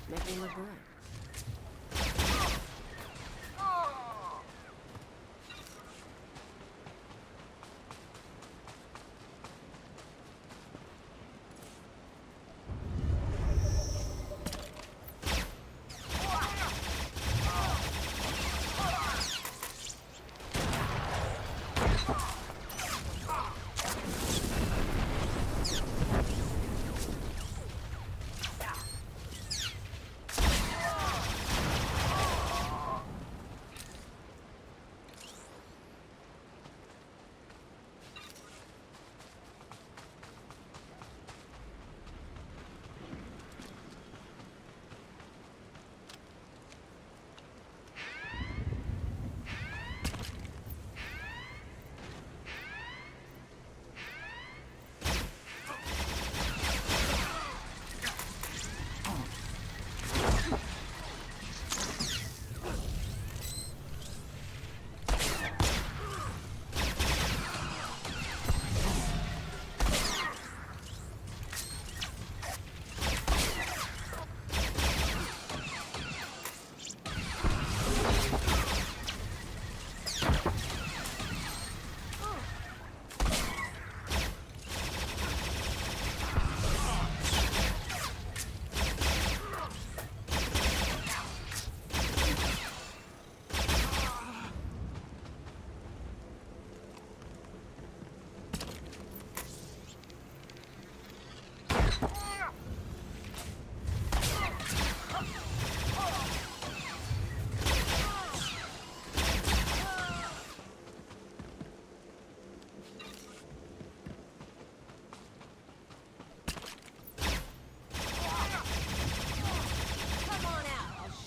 Make me look good.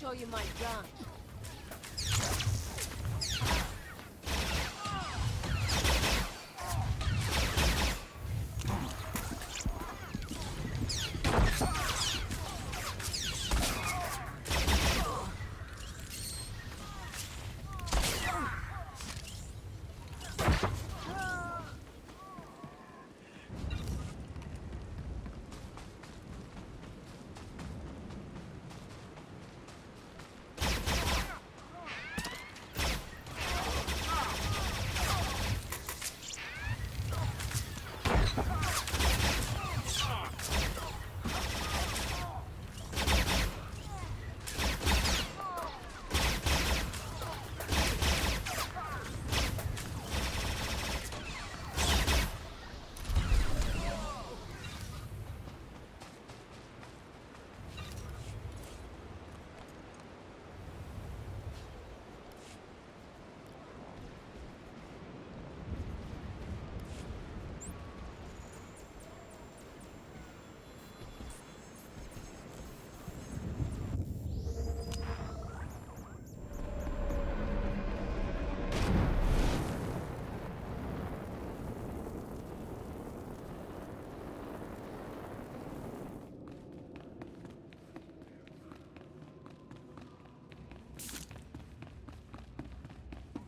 Show you my gun.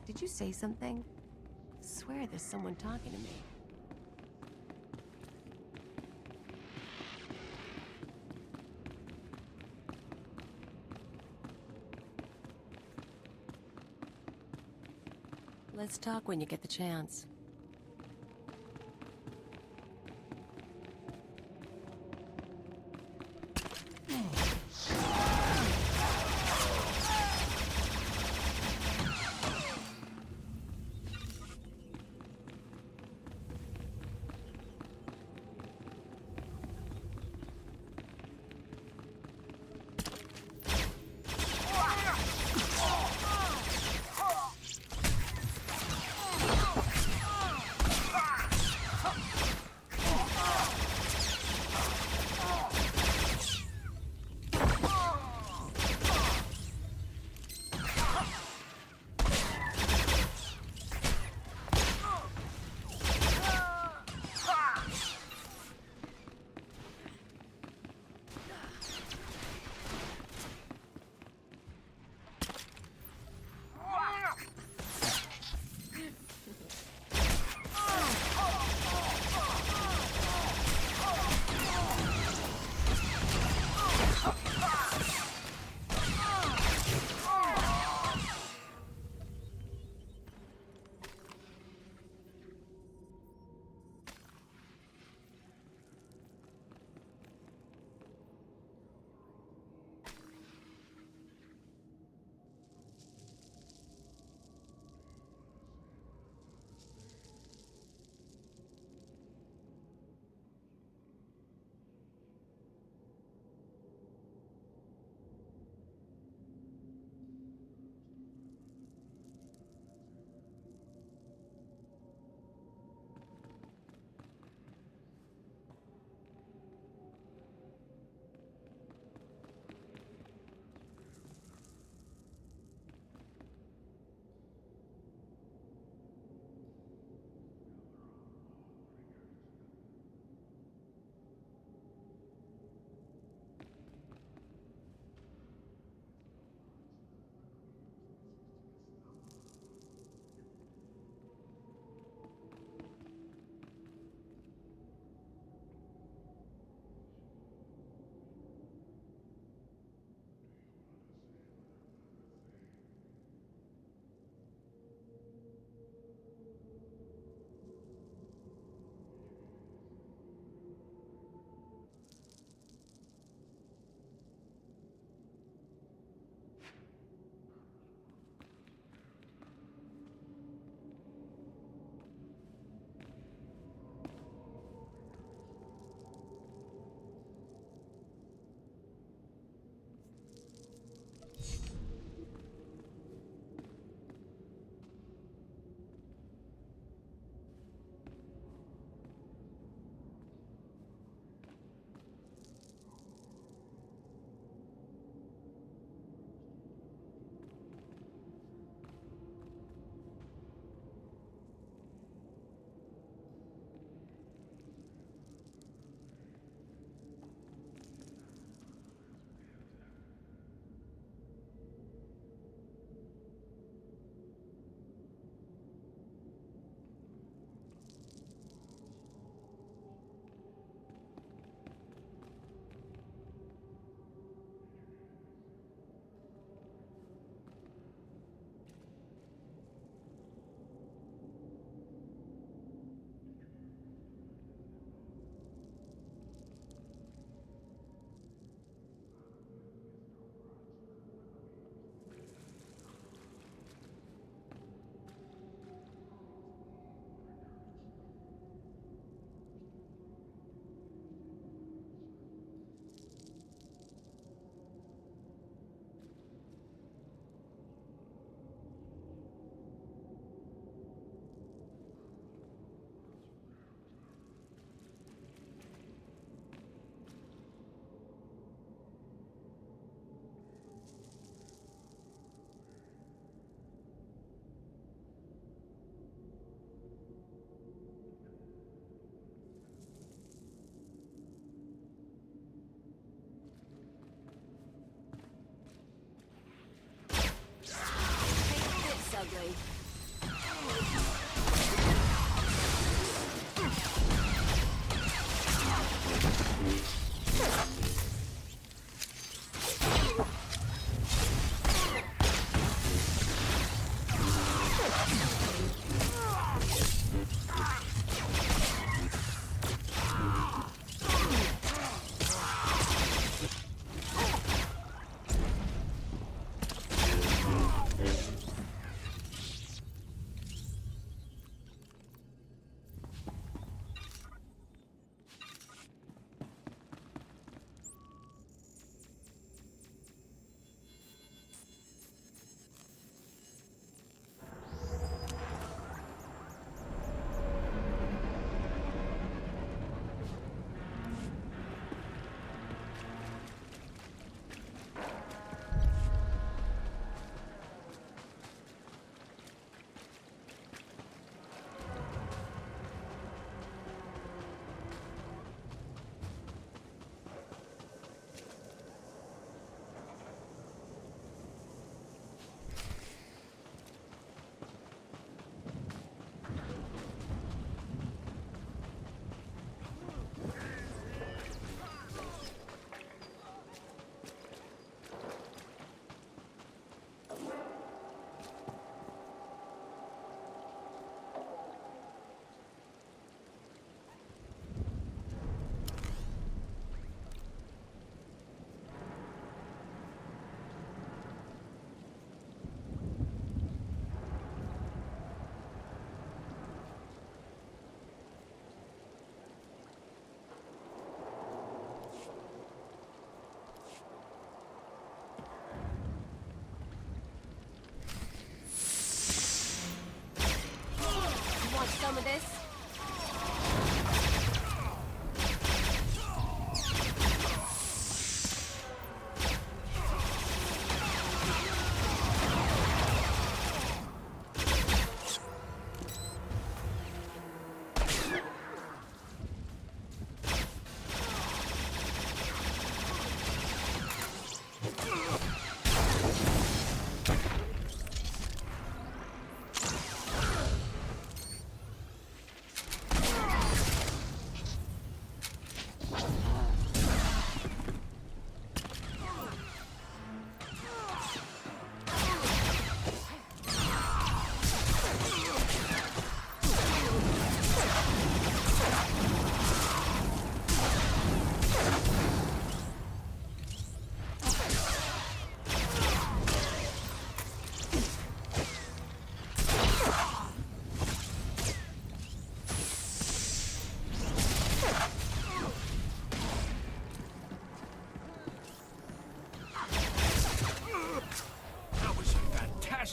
Did you say something? I swear there's someone talking to me. Let's talk when you get the chance.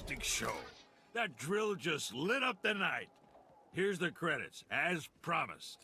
fantastic show. That drill just lit up the night. Here's the credits, as promised.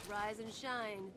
Rise and shine.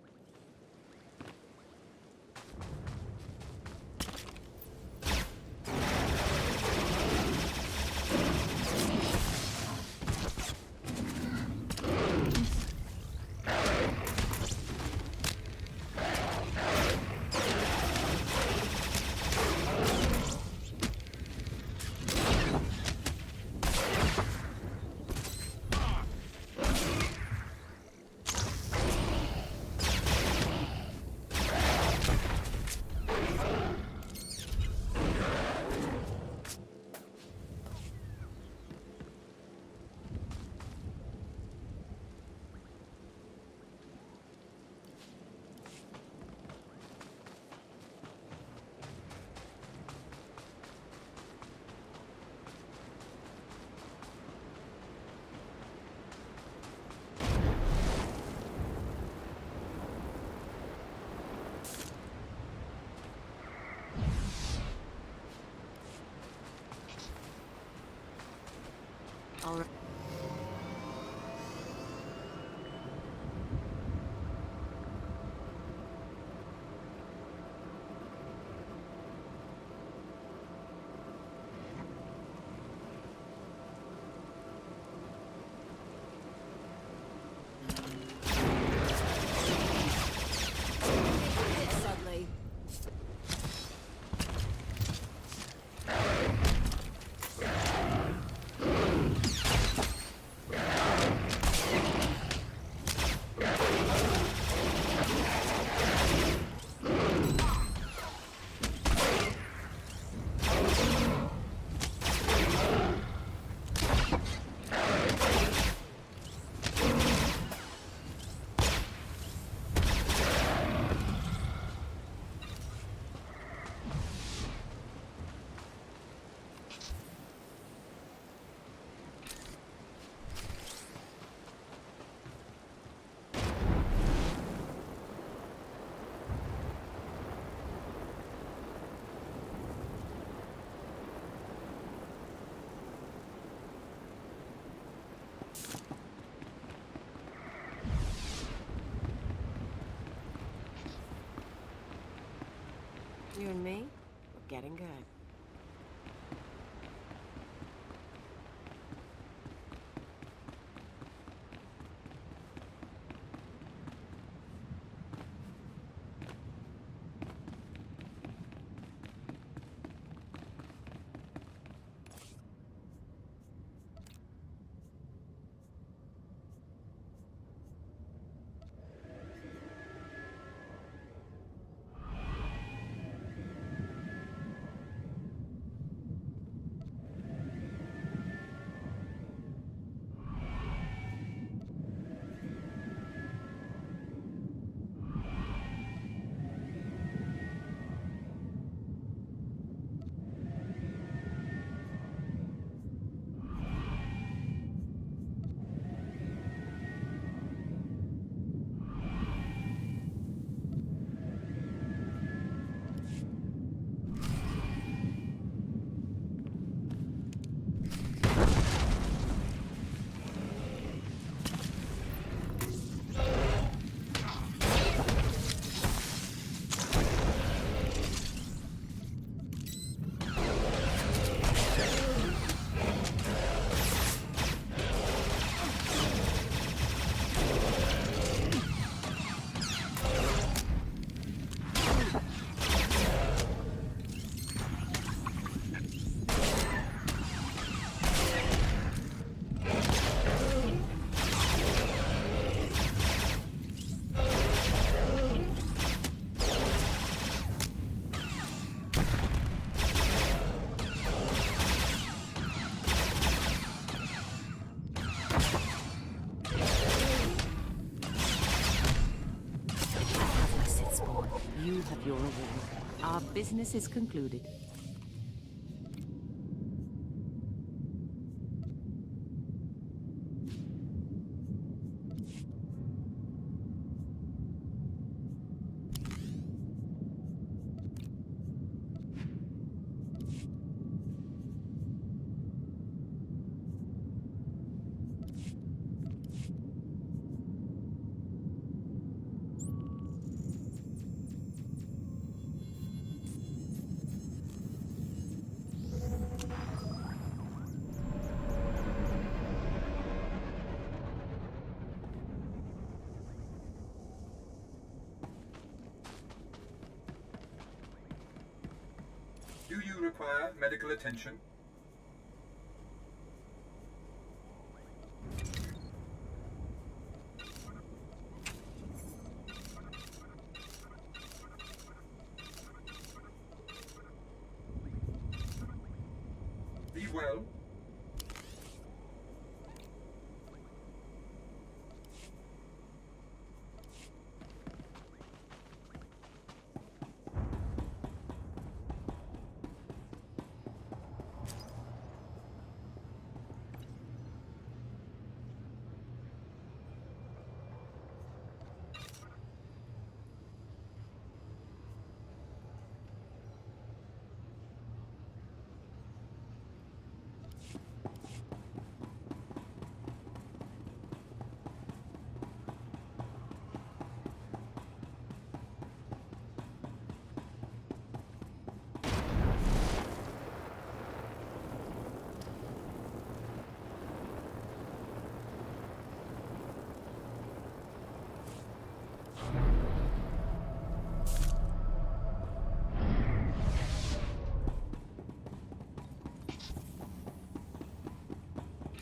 All right. Suddenly. You and me, we're getting good. You have your reward. Our business is concluded. Do you require medical attention? Be well.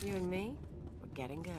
You and me, we're getting good.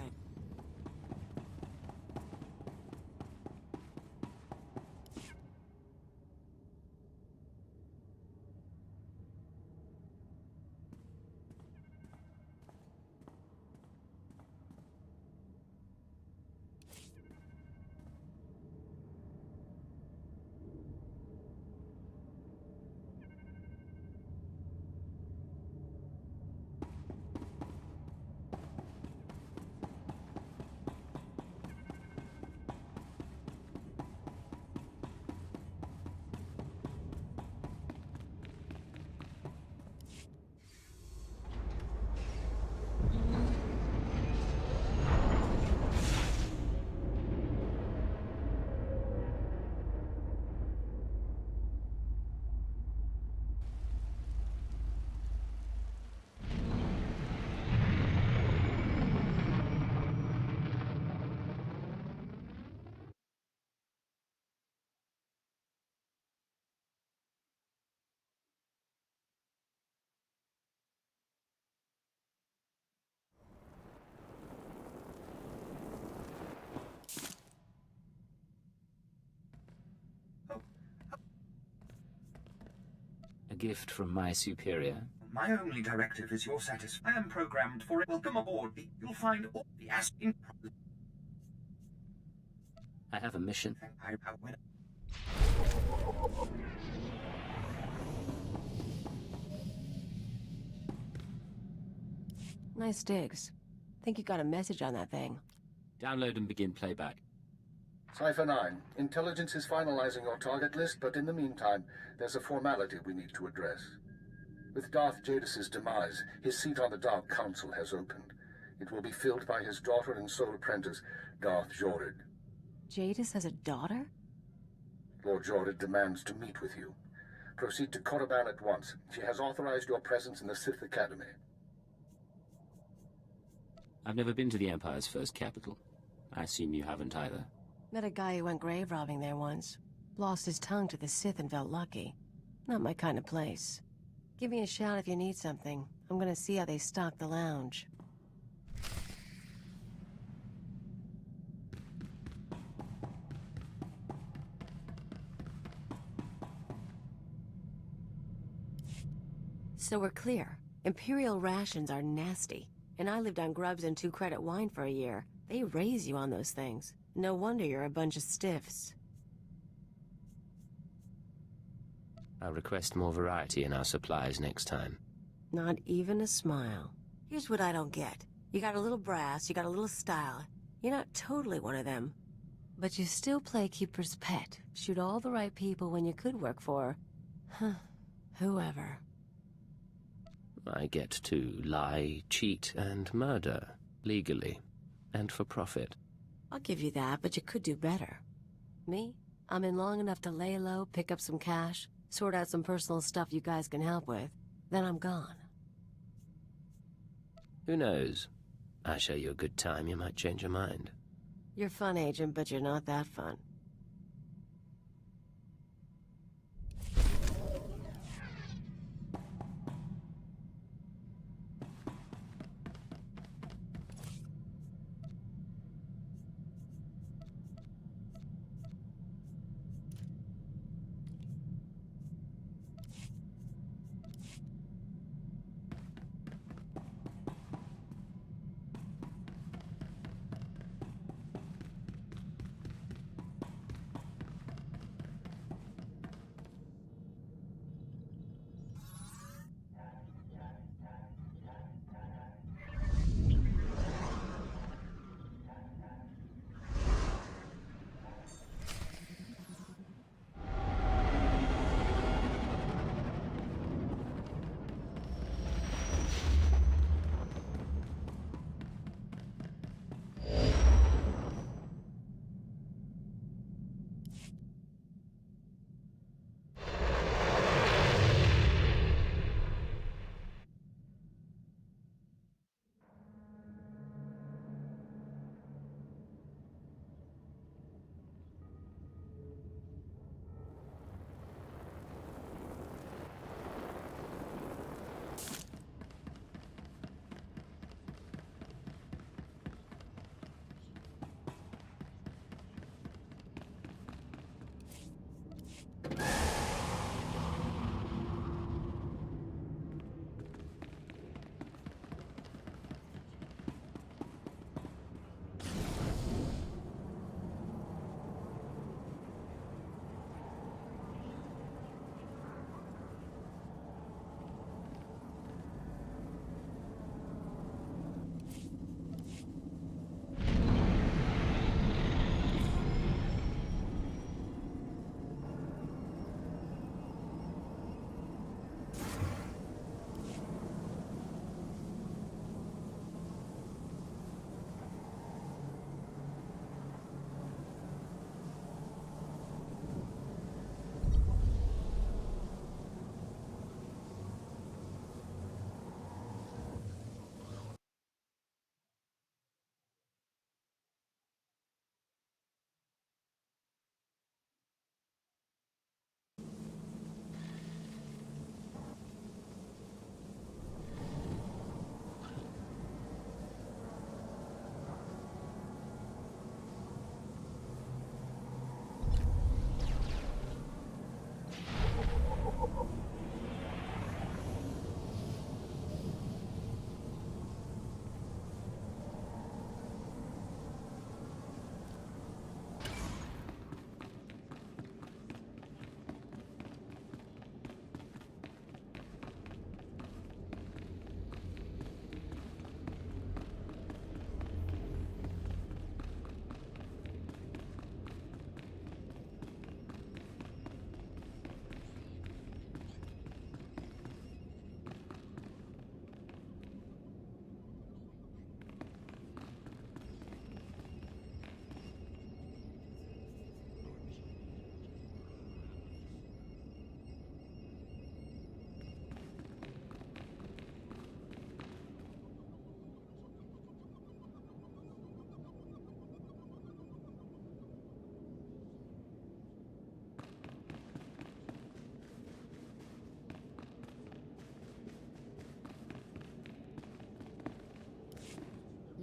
A gift from my superior. My only directive is your satisfaction. I am programmed for it. Welcome aboard. You'll find all the asking. I have a mission. Nice digs. Think you got a message on that thing. Download and begin playback. Cypher 9, intelligence is finalizing your target list, but in the meantime, there's a formality we need to address. With Darth Jadis's demise, his seat on the Dark Council has opened. It will be filled by his daughter and sole apprentice, Darth Jorid. Jadis has a daughter? Lord Jorid demands to meet with you. Proceed to Korriban at once. She has authorized your presence in the Sith Academy. I've never been to the Empire's first capital. I assume you haven't either. Met a guy who went grave robbing there once. Lost his tongue to the Sith and felt lucky. Not my kind of place. Give me a shout if you need something. I'm gonna see how they stock the lounge. So we're clear. Imperial rations are nasty. And I lived on grubs and 2-credit wine for a year. They raise you on those things. No wonder you're a bunch of stiffs. I'll request more variety in our supplies next time. Not even a smile. Here's what I don't get. You got a little brass, you got a little style. You're not totally one of them. But you still play keeper's pet. Shoot all the right people when you could work for... whoever. I get to lie, cheat, and murder. Legally. And for profit. I'll give you that, but you could do better. Me? I'm in long enough to lay low, pick up some cash, sort out some personal stuff you guys can help with. Then I'm gone. Who knows? I show you a good time, you might change your mind. You're fun, Agent, but you're not that fun.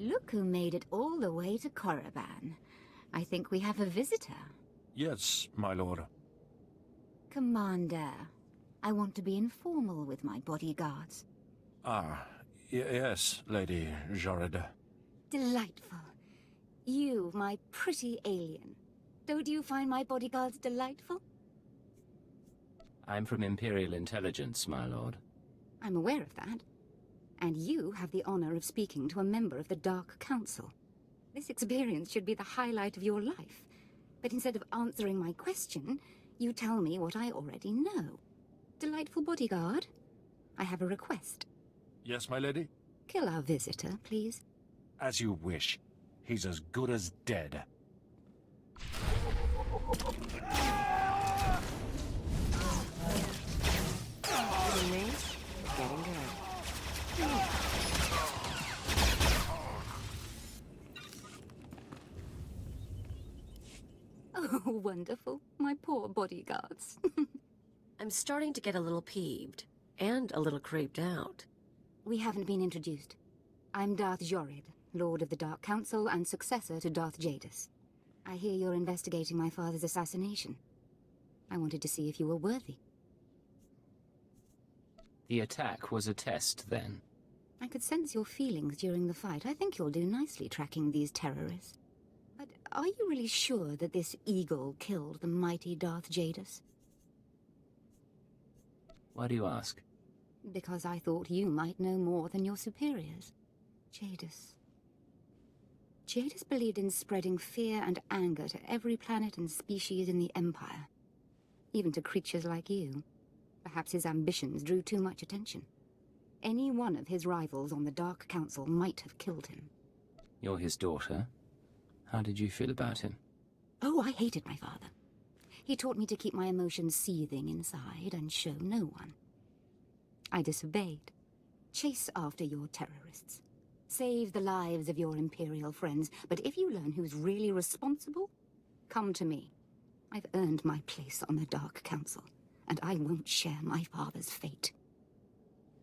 Look who made it all the way to Korriban. I think we have a visitor. Yes, my lord. Commander, I want to be informal with my bodyguards. Yes, Lady Jorida. Delightful. You, my pretty alien. Don't you find my bodyguards delightful? I'm from Imperial Intelligence, my lord. I'm aware of that. And you have the honor of speaking to a member of the Dark Council. This experience should be the highlight of your life. But instead of answering my question, you tell me what I already know. Delightful bodyguard, I have a request. Yes, my lady? Kill our visitor, please. As you wish. He's as good as dead. Getting good. Oh, wonderful. My poor bodyguards. I'm starting to get a little peeved, and a little creeped out. We haven't been introduced. I'm Darth Jorid, Lord of the Dark Council and successor to Darth Jadis. I hear you're investigating my father's assassination. I wanted to see if you were worthy. The attack was a test, then? I could sense your feelings during the fight. I think you'll do nicely tracking these terrorists. But are you really sure that this eagle killed the mighty Darth Jadis? Why do you ask? Because I thought you might know more than your superiors. Jadis. Jadis believed in spreading fear and anger to every planet and species in the Empire. Even to creatures like you. Perhaps his ambitions drew too much attention. Any one of his rivals on the Dark Council might have killed him. You're his daughter. How did you feel about him? Oh, I hated my father. He taught me to keep my emotions seething inside and show no one. I disobeyed. Chase after your terrorists. Save the lives of your Imperial friends. But if you learn who's really responsible, come to me. I've earned my place on the Dark Council, and I won't share my father's fate.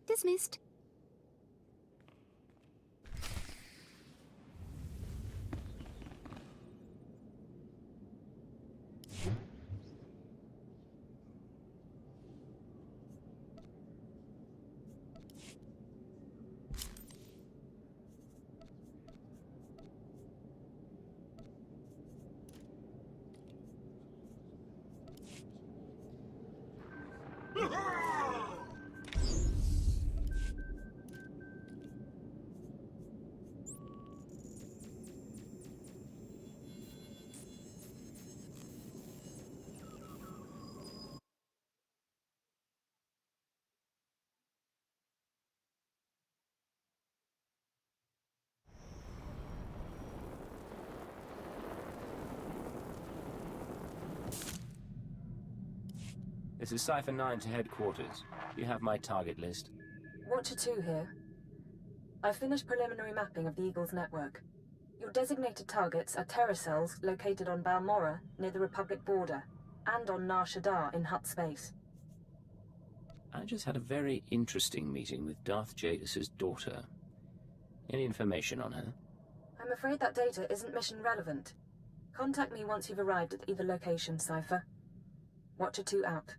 Dismissed. This is Cypher 9 to headquarters. You have my target list. Watcher 2 here. I've finished preliminary mapping of the Eagle's network. Your designated targets are terror cells located on Balmorra, near the Republic border, and on Nar Shaddaa in Hutt space. I just had a very interesting meeting with Darth Jadis' daughter. Any information on her? I'm afraid that data isn't mission relevant. Contact me once you've arrived at either location, Cypher. Watcher 2 out.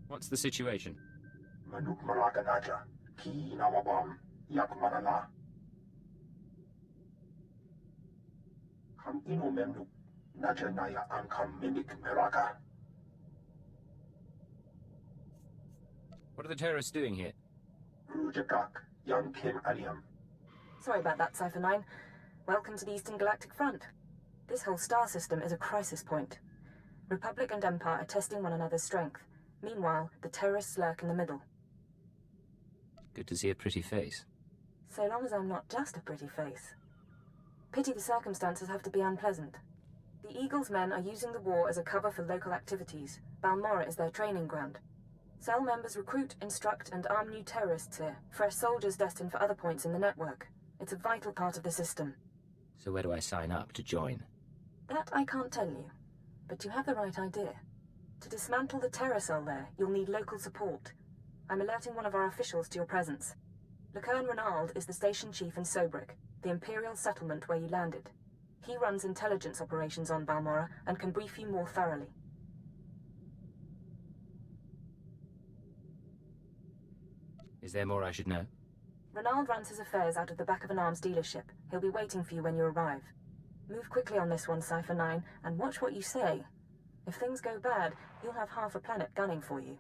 What's the situation? What are the terrorists doing here? Sorry about that, Cypher 9. Welcome to the Eastern Galactic Front. This whole star system is a crisis point. Republic and Empire are testing one another's strength. Meanwhile, the terrorists lurk in the middle. Good to see a pretty face. So long as I'm not just a pretty face. Pity the circumstances have to be unpleasant. The Eagle's men are using the war as a cover for local activities. Balmorra is their training ground. Cell members recruit, instruct, and arm new terrorists here. Fresh soldiers destined for other points in the network. It's a vital part of the system. So where do I sign up to join? That I can't tell you. But you have the right idea. To dismantle the terror cell there, you'll need local support. I'm alerting one of our officials to your presence. Lucerne Renald is the station chief in Sobrik, the Imperial settlement where you landed. He runs intelligence operations on Balmorra and can brief you more thoroughly. Is there more I should know? Renald runs his affairs out of the back of an arms dealership. He'll be waiting for you when you arrive. Move quickly on this one, Cypher 9, and watch what you say. If things go bad, you'll have half a planet gunning for you.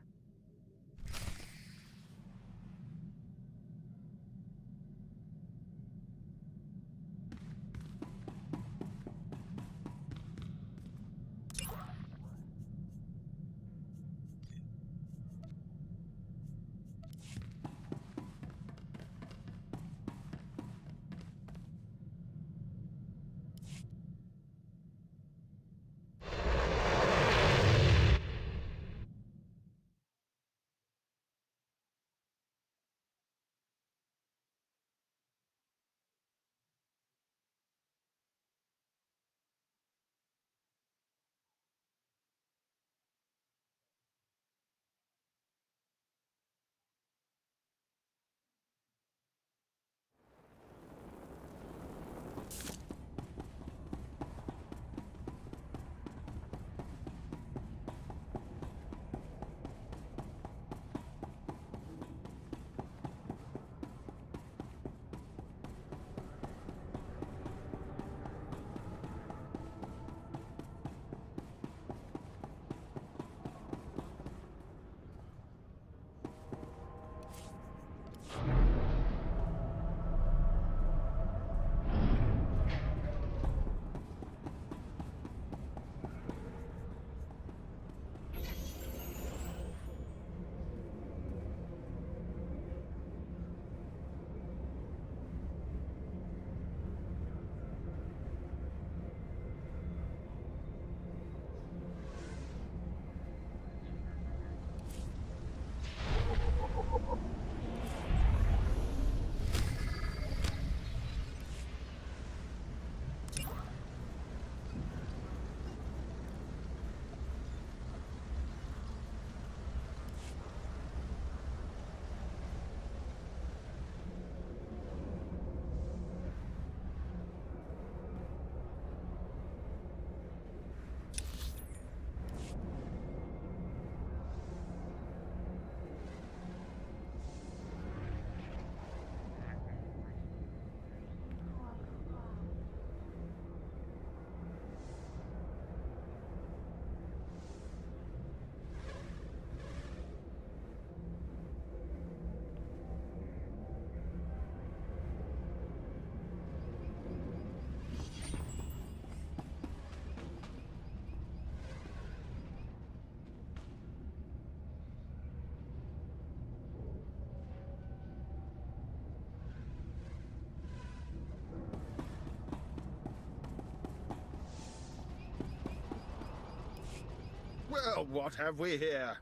Well, what have we here?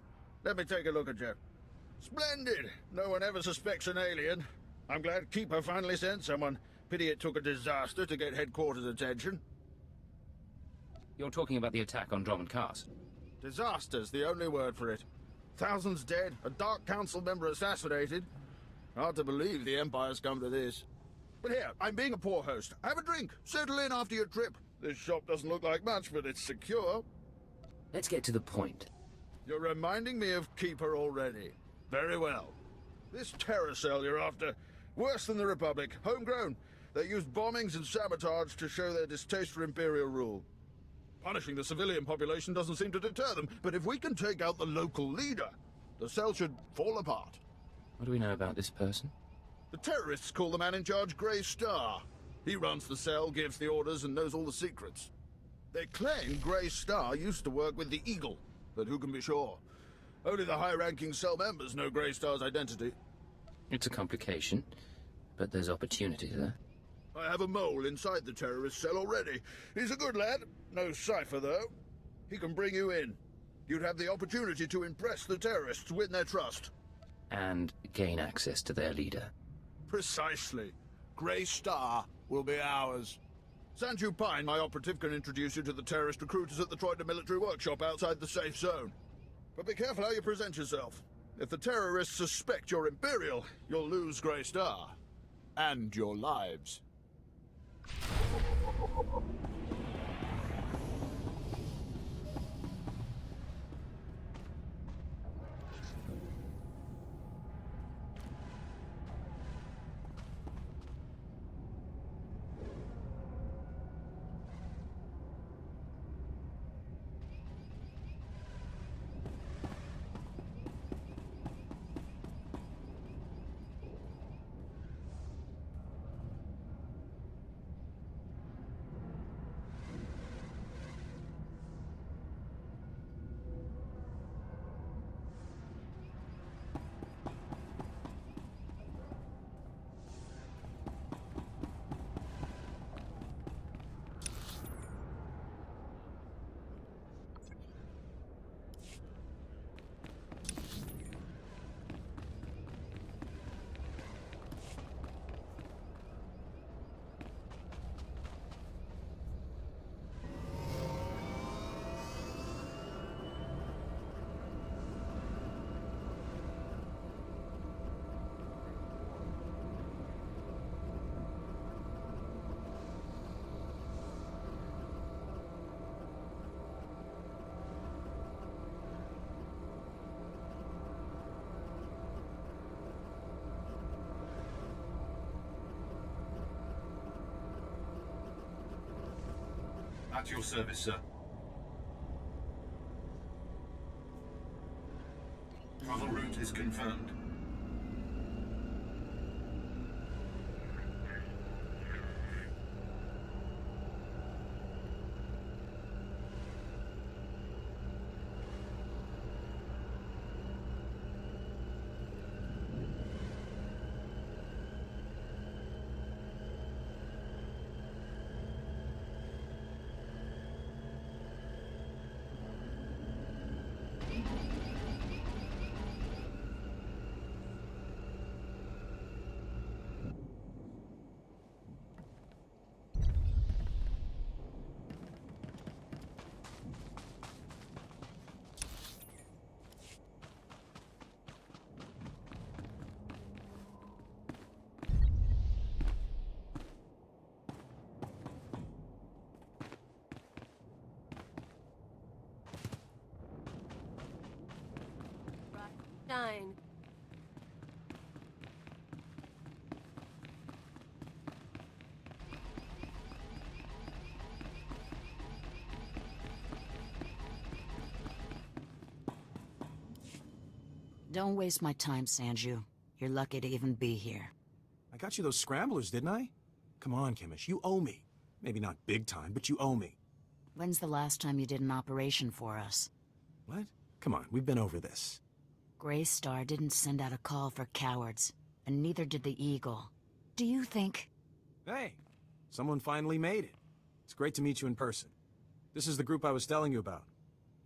Let me take a look at you. Splendid! No one ever suspects an alien. I'm glad Keeper finally sent someone. Pity it took a disaster to get headquarters attention. You're talking about the attack on Drummond Cast? Disaster's the only word for it. Thousands dead, a Dark Council member assassinated. Hard to believe the Empire's come to this. But here, I'm being a poor host. Have a drink. Settle in after your trip. This shop doesn't look like much, but it's secure. Let's get to the point. You're reminding me of Keeper already. Very well. This terror cell you're after, worse than the Republic, homegrown. They use bombings and sabotage to show their distaste for Imperial rule. Punishing the civilian population doesn't seem to deter them, but if we can take out the local leader, the cell should fall apart. What do we know about this person? The terrorists call the man in charge Grey Star. He runs the cell, gives the orders, and knows all the secrets. They claim Grey Star used to work with the Eagle, but who can be sure? Only the high-ranking cell members know Grey Star's identity. It's a complication, but there's opportunity there. I have a mole inside the terrorist cell already. He's a good lad. No cipher, though. He can bring you in. You'd have the opportunity to impress the terrorists, win their trust. And gain access to their leader. Precisely. Grey Star will be ours. Sanju Pine, my operative, can introduce you to the terrorist recruiters at the Troida military workshop outside the safe zone. But be careful how you present yourself. If the terrorists suspect you're Imperial, you'll lose Grey Star. And your lives. At your service, sir. Travel route is confirmed. Nine. Don't waste my time, Sanju. You're lucky to even be here. I got you those scramblers, didn't I? Come on, Chemish, you owe me. Maybe not big time, but you owe me. When's the last time you did an operation for us? What? Come on, we've been over this. Grey Star didn't send out a call for cowards, and neither did the Eagle. Do you think... Hey, someone finally made it. It's great to meet you in person. This is the group I was telling you about.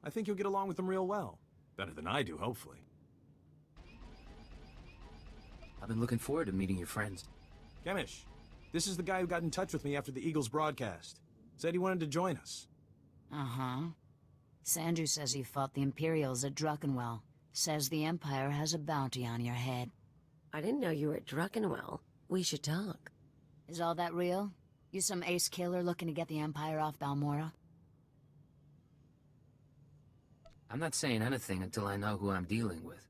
I think you'll get along with them real well. Better than I do, hopefully. I've been looking forward to meeting your friends. Chemish, this is the guy who got in touch with me after the Eagle's broadcast. Said he wanted to join us. Uh-huh. Sanju says you fought the Imperials at Druckenwell. Says the Empire has a bounty on your head. I didn't know you were at Druckenwell. We should talk. Is all that real? You some ace killer looking to get the Empire off Balmora? I'm not saying anything until I know who I'm dealing with.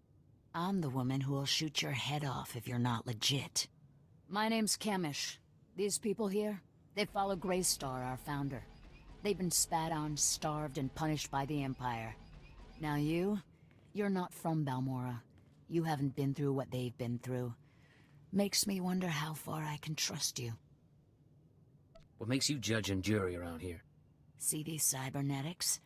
I'm the woman who will shoot your head off if you're not legit. My name's Chemish. These people here, they follow Grey Star, our founder. They've been spat on, starved, and punished by the Empire. Now you're not from Balmora. You haven't been through what they've been through. Makes me wonder how far I can trust you. What makes you judge and jury around here? See these cybernetics?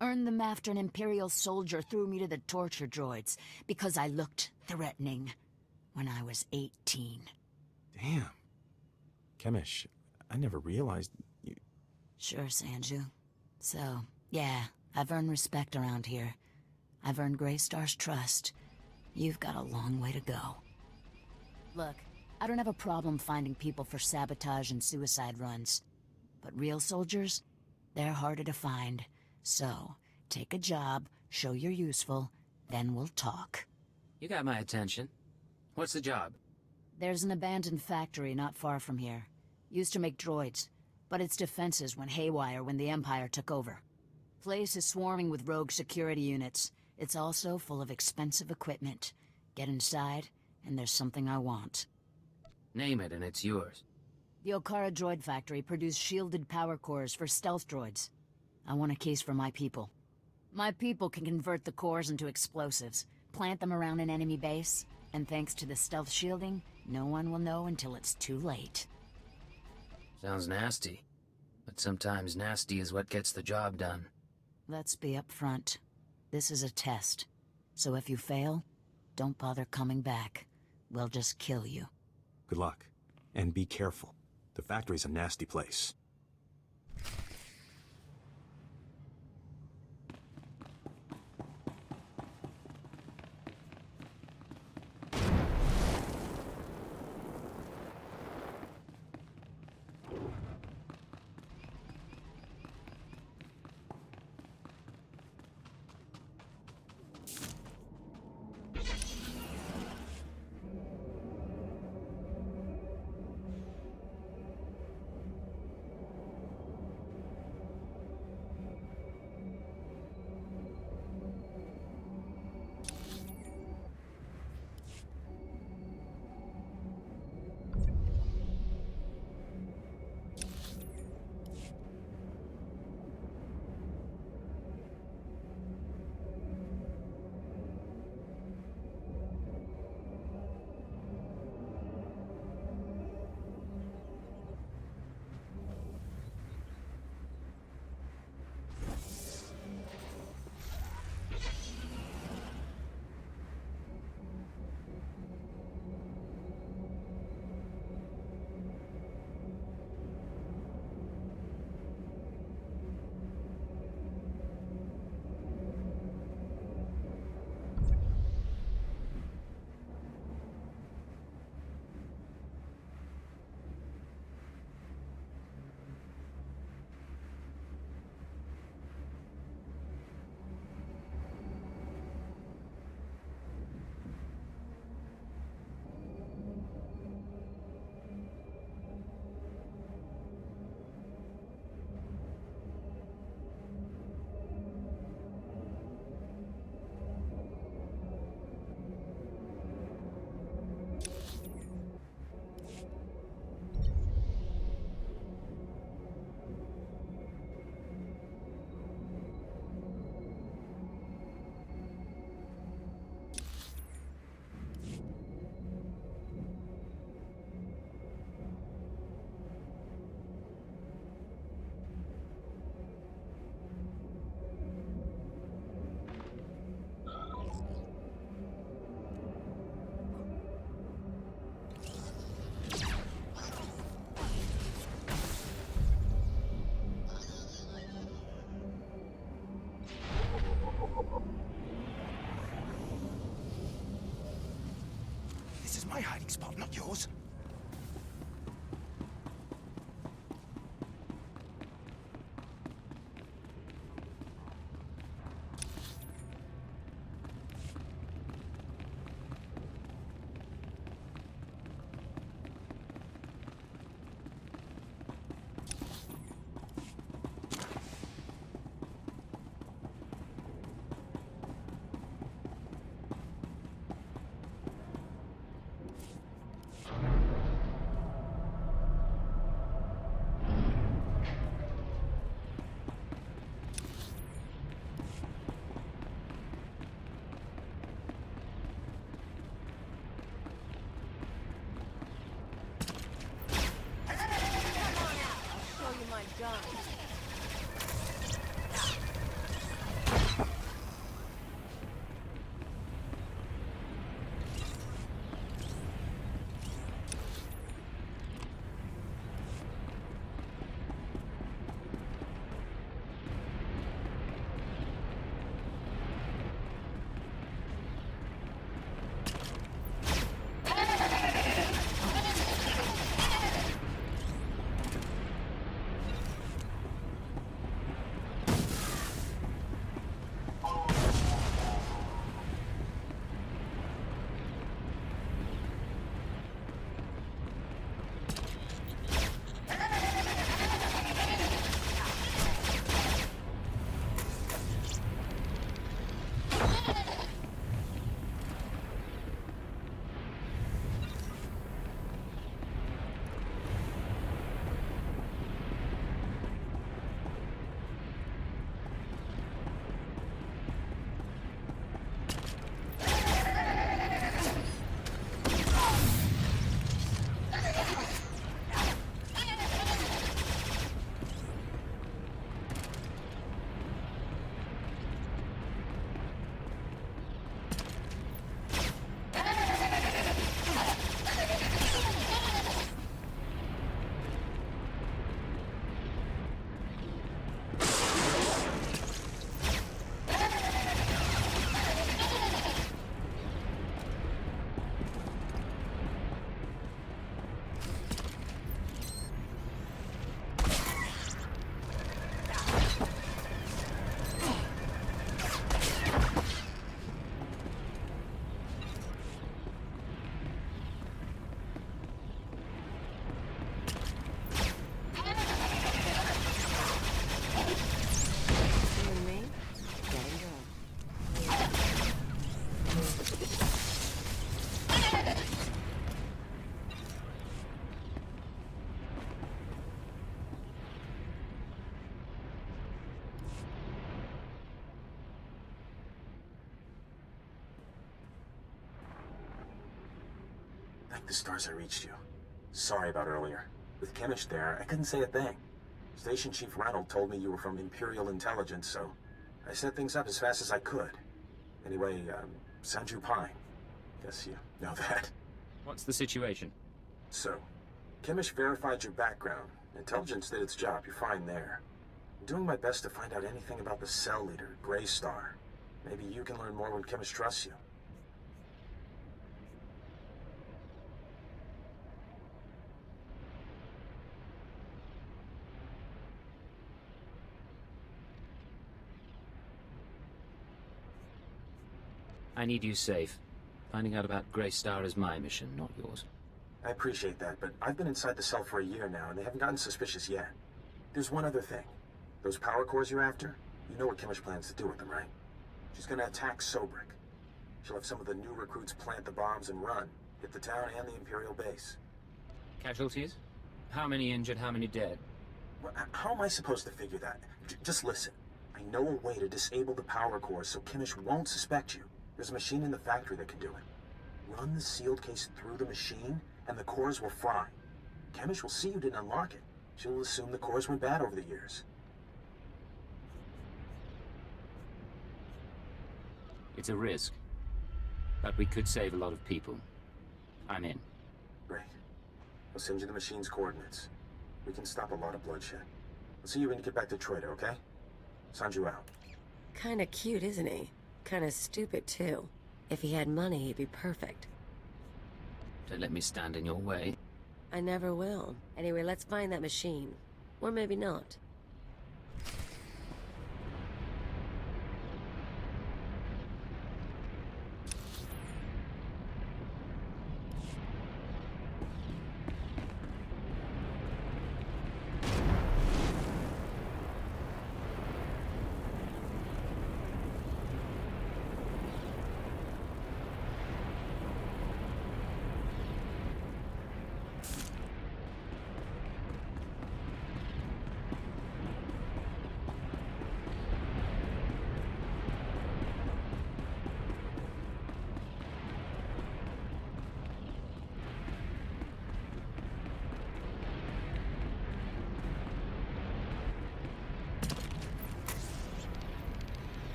Earned them after an Imperial soldier threw me to the torture droids because I looked threatening when I was 18. Damn. Chemish, I never realized you... Sure, Sanju. So, yeah, I've earned respect around here. I've earned Greystar's trust. You've got a long way to go. Look, I don't have a problem finding people for sabotage and suicide runs. But real soldiers, they're harder to find. So, take a job, show you're useful, then we'll talk. You got my attention. What's the job? There's an abandoned factory not far from here. Used to make droids, but its defenses went haywire when the Empire took over. Place is swarming with rogue security units. It's also full of expensive equipment. Get inside, and there's something I want. Name it and it's yours. The Okara Droid Factory produced shielded power cores for stealth droids. I want a case for my people. My people can convert the cores into explosives, plant them around an enemy base, and thanks to the stealth shielding, no one will know until it's too late. Sounds nasty. But sometimes nasty is what gets the job done. Let's be upfront. This is a test. So if you fail, don't bother coming back. We'll just kill you. Good luck. And be careful. The factory's a nasty place. My hiding spot, not yours. The stars I reached you. Sorry about earlier. With Chemish there, I couldn't say a thing. Station Chief Reynolds told me you were from Imperial Intelligence, so I set things up as fast as I could. Anyway, Sanju Pine. Guess you know that. What's the situation? So, Chemish verified your background. Intelligence did its job. You're fine there. I'm doing my best to find out anything about the cell leader, Grey Star. Maybe you can learn more when Chemish trusts you. I need you safe. Finding out about Grey Star is my mission, not yours. I appreciate that, but I've been inside the cell for a year now, and they haven't gotten suspicious yet. There's one other thing. Those power cores you're after, you know what Chemish plans to do with them, right? She's gonna attack Sobrik. She'll have some of the new recruits plant the bombs and run, hit the town and the Imperial base. Casualties? How many injured, how many dead? Well, how am I supposed to figure that? Just listen. I know a way to disable the power cores so Chemish won't suspect you. There's a machine in the factory that can do it. Run the sealed case through the machine, and the cores will fry. Chemish will see you didn't unlock it. She'll assume the cores went bad over the years. It's a risk. But we could save a lot of people. I'm in. Great. I'll send you the machine's coordinates. We can stop a lot of bloodshed. I'll see you when you get back to Troida, okay? Sanju out. Kinda cute, isn't he? Kinda stupid, too. If he had money, he'd be perfect. Don't let me stand in your way. I never will. Anyway, let's find that machine. Or maybe not.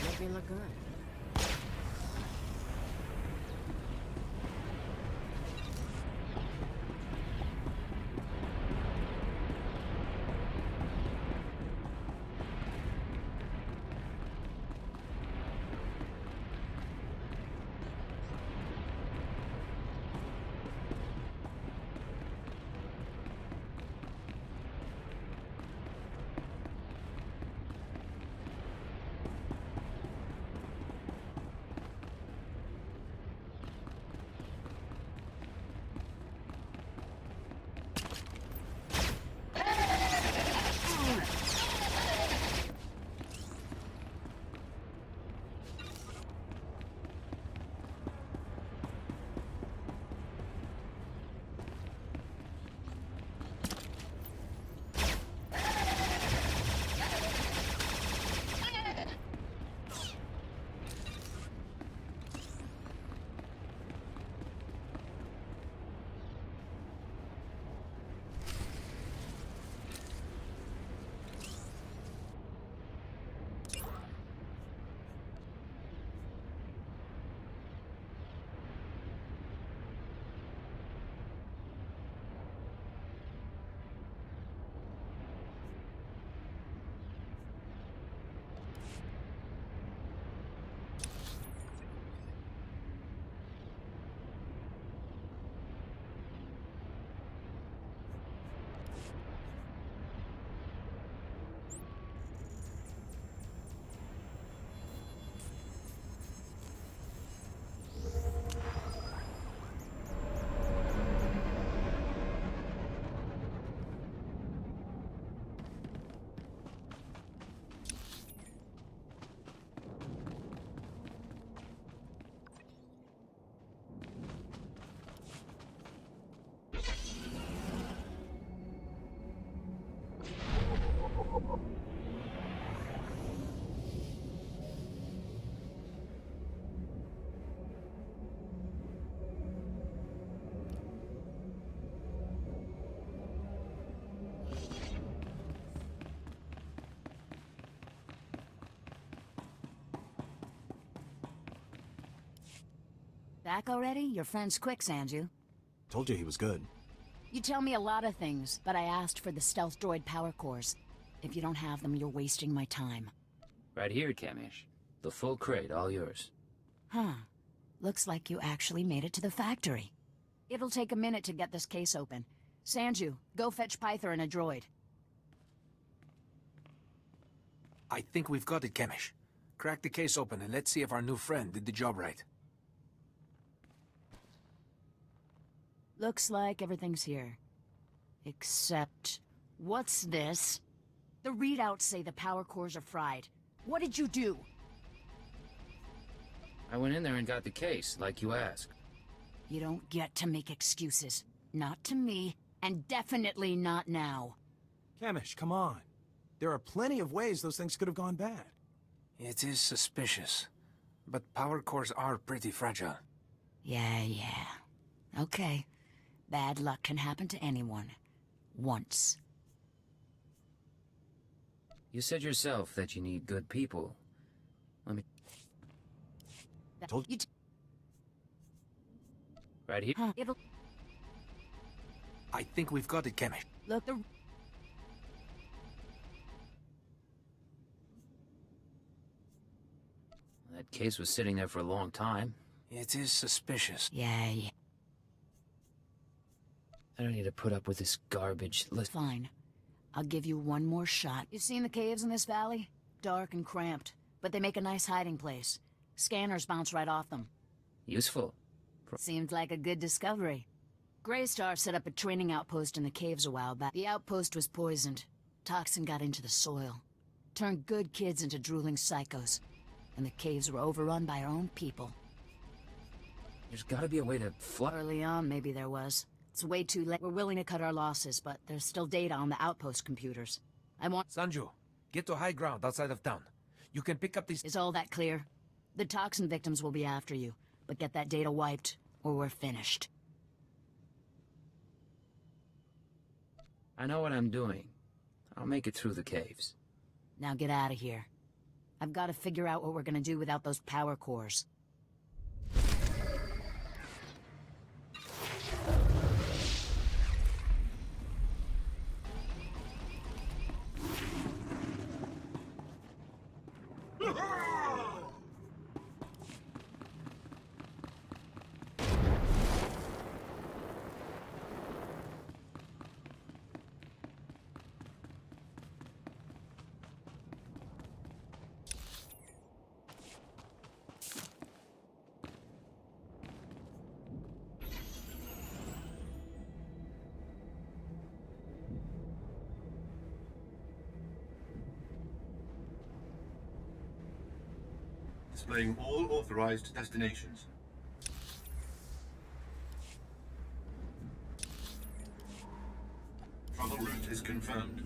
Make me look good. Back already? Your friend's quick, Sanju. Told you he was good. You tell me a lot of things, but I asked for the stealth droid power cores. If you don't have them, you're wasting my time. Right here, Kamish. The full crate, all yours. Huh. Looks like you actually made it to the factory. It'll take a minute to get this case open. Sanju, go fetch Pyther and a droid. I think we've got it, Kamish. Crack the case open and let's see if our new friend did the job right. Looks like everything's here. Except... what's this? The readouts say the power cores are fried. What did you do? I went in there and got the case, like you asked. You don't get to make excuses. Not to me, and definitely not now. Kamish, come on. There are plenty of ways those things could have gone bad. It is suspicious, but power cores are pretty fragile. Yeah. Okay. Bad luck can happen to anyone. Once. You said yourself that you need good people. Let me... Told you. Right here? It'll... I think we've got it, Kamish. Look, the... That case was sitting there for a long time. It is suspicious. Yeah. I don't need to put up with this garbage. Fine. I'll give you one more shot. You seen the caves in this valley? Dark and cramped, but they make a nice hiding place. Scanners bounce right off them. Useful. Seemed like a good discovery. Greystar set up a training outpost in the caves a while back. The outpost was poisoned. Toxin got into the soil. Turned good kids into drooling psychos. And the caves were overrun by our own people. There's gotta be a way to flood. Early on, maybe there was. It's way too late. We're willing to cut our losses, but there's still data on the outpost computers. I want... Sanju, get to high ground outside of town. You can pick up these... Is all that clear? The toxin victims will be after you, but get that data wiped, or we're finished. I know what I'm doing. I'll make it through the caves. Now get out of here. I've got to figure out what we're gonna do without those power cores. Displaying all authorized destinations. Travel route is confirmed.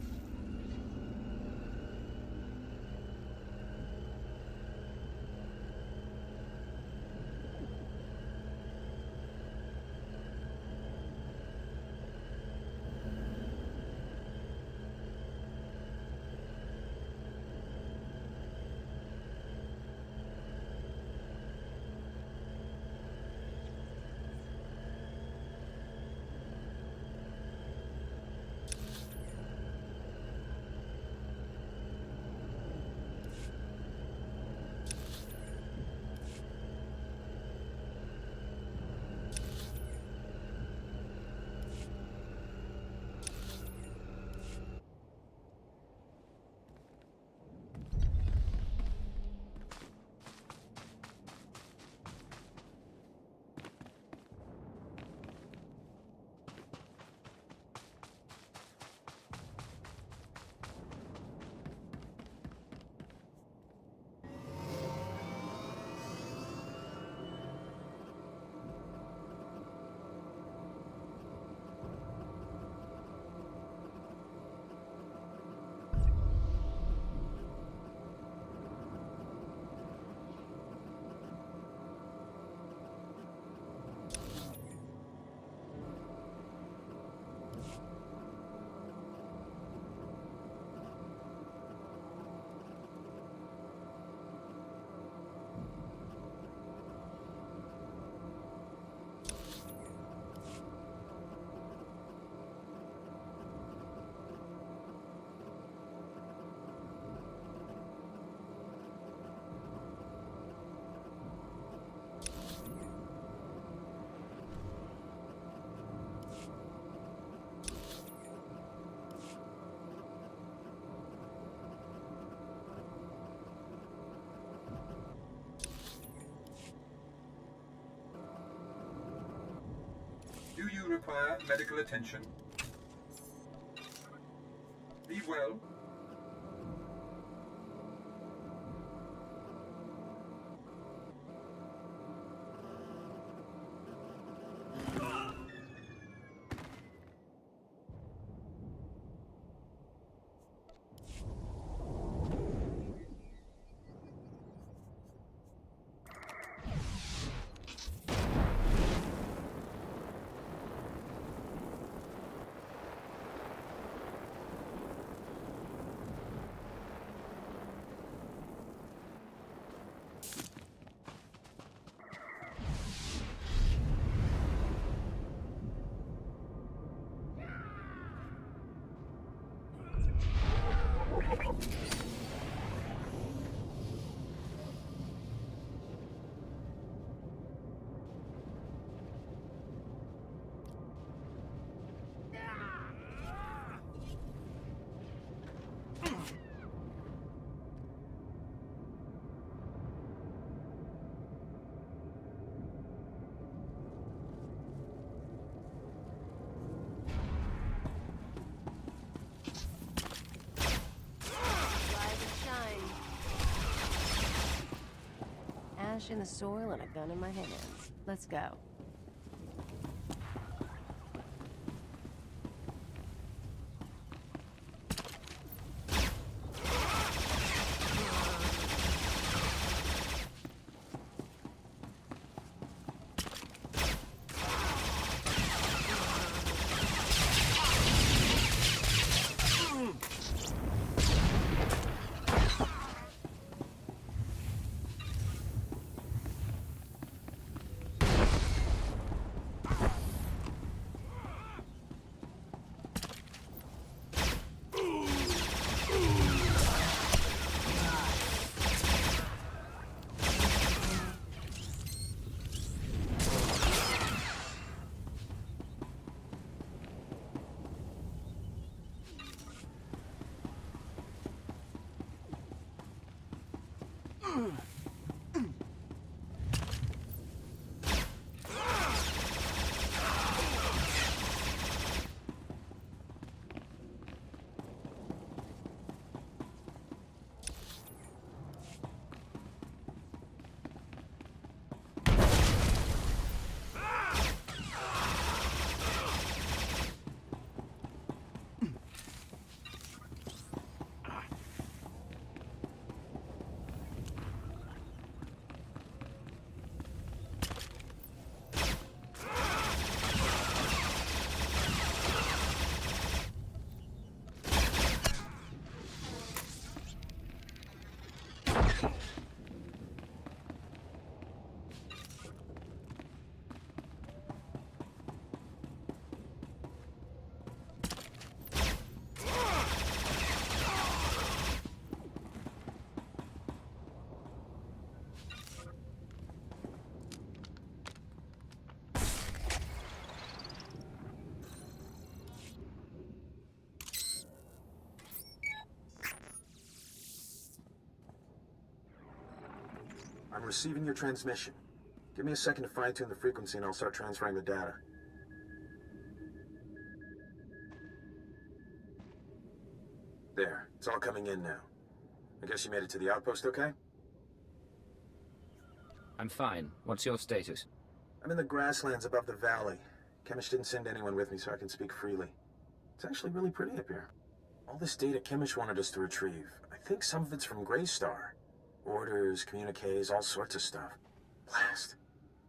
require medical attention. Be well. Ash in the soil and a gun in my hands. Let's go. I'm receiving your transmission. Give me a second to fine-tune the frequency and I'll start transferring the data. There, it's all coming in now. I guess you made it to the outpost okay? I'm fine. What's your status? I'm in the grasslands above the valley. Chemish didn't send anyone with me so I can speak freely. It's actually really pretty up here. All this data Chemish wanted us to retrieve. I think some of it's from Greystar. Orders, communiques, all sorts of stuff. Blast.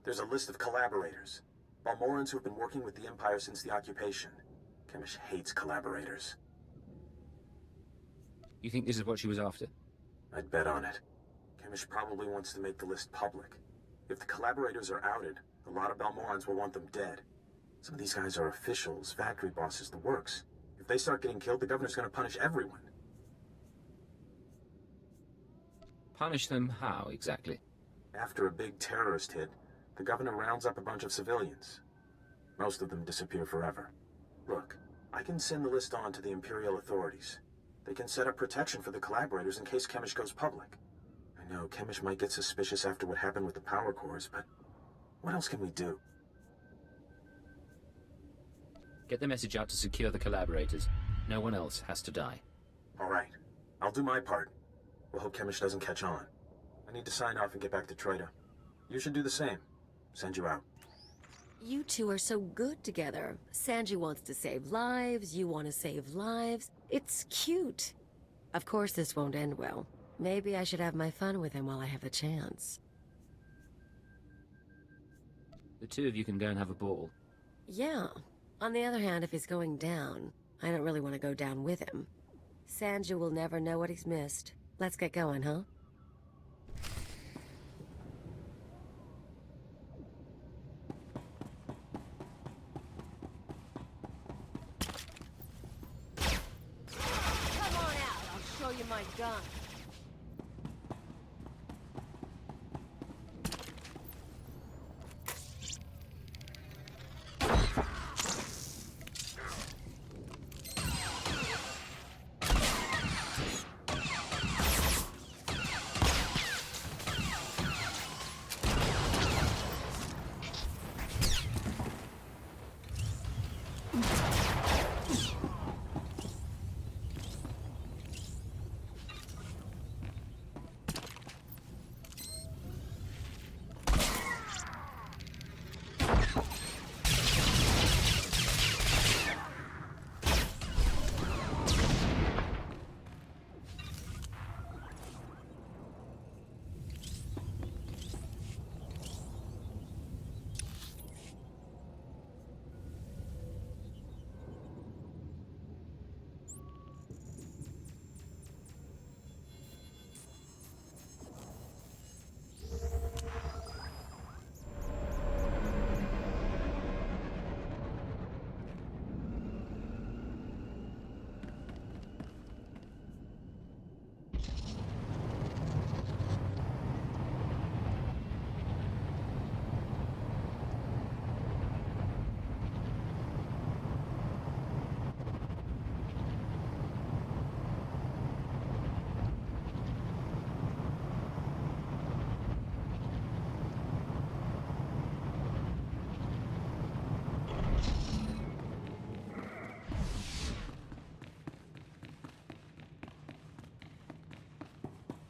There's a list of collaborators. Balmorans who've been working with the Empire since the occupation. Chemish hates collaborators. You think this is what she was after? I'd bet on it. Chemish probably wants to make the list public. If the collaborators are outed, a lot of Balmorans will want them dead. Some of these guys are officials, factory bosses, the works. If they start getting killed, the governor's gonna punish everyone. Punish them how, exactly? After a big terrorist hit, the governor rounds up a bunch of civilians. Most of them disappear forever. Look, I can send the list on to the Imperial authorities. They can set up protection for the collaborators in case Chemish goes public. I know Chemish might get suspicious after what happened with the power cores, but what else can we do? Get the message out to secure the collaborators. No one else has to die. All right. I'll do my part. We'll hope Chemish doesn't catch on. I need to sign off and get back to Troida. You should do the same. Send you out. You two are so good together. Sanji wants to save lives, you want to save lives. It's cute. Of course this won't end well. Maybe I should have my fun with him while I have the chance. The two of you can go and have a ball. Yeah. On the other hand, if he's going down, I don't really want to go down with him. Sanji will never know what he's missed. Let's get going, huh? Come on out, I'll show you my gun.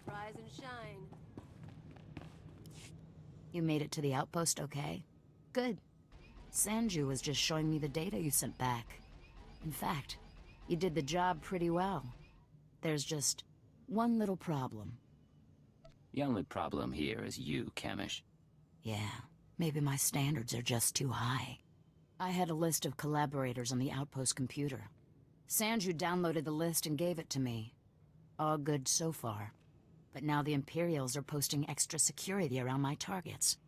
Rise and shine. You made it to the outpost okay? Good. Sanju was just showing me the data you sent back. In fact, you did the job pretty well. There's just one little problem. The only problem here is you, Chemish. Yeah, maybe my standards are just too high. I had a list of collaborators on the outpost computer. Sanju downloaded the list and gave it to me. All good so far. But now the Imperials are posting extra security around my targets.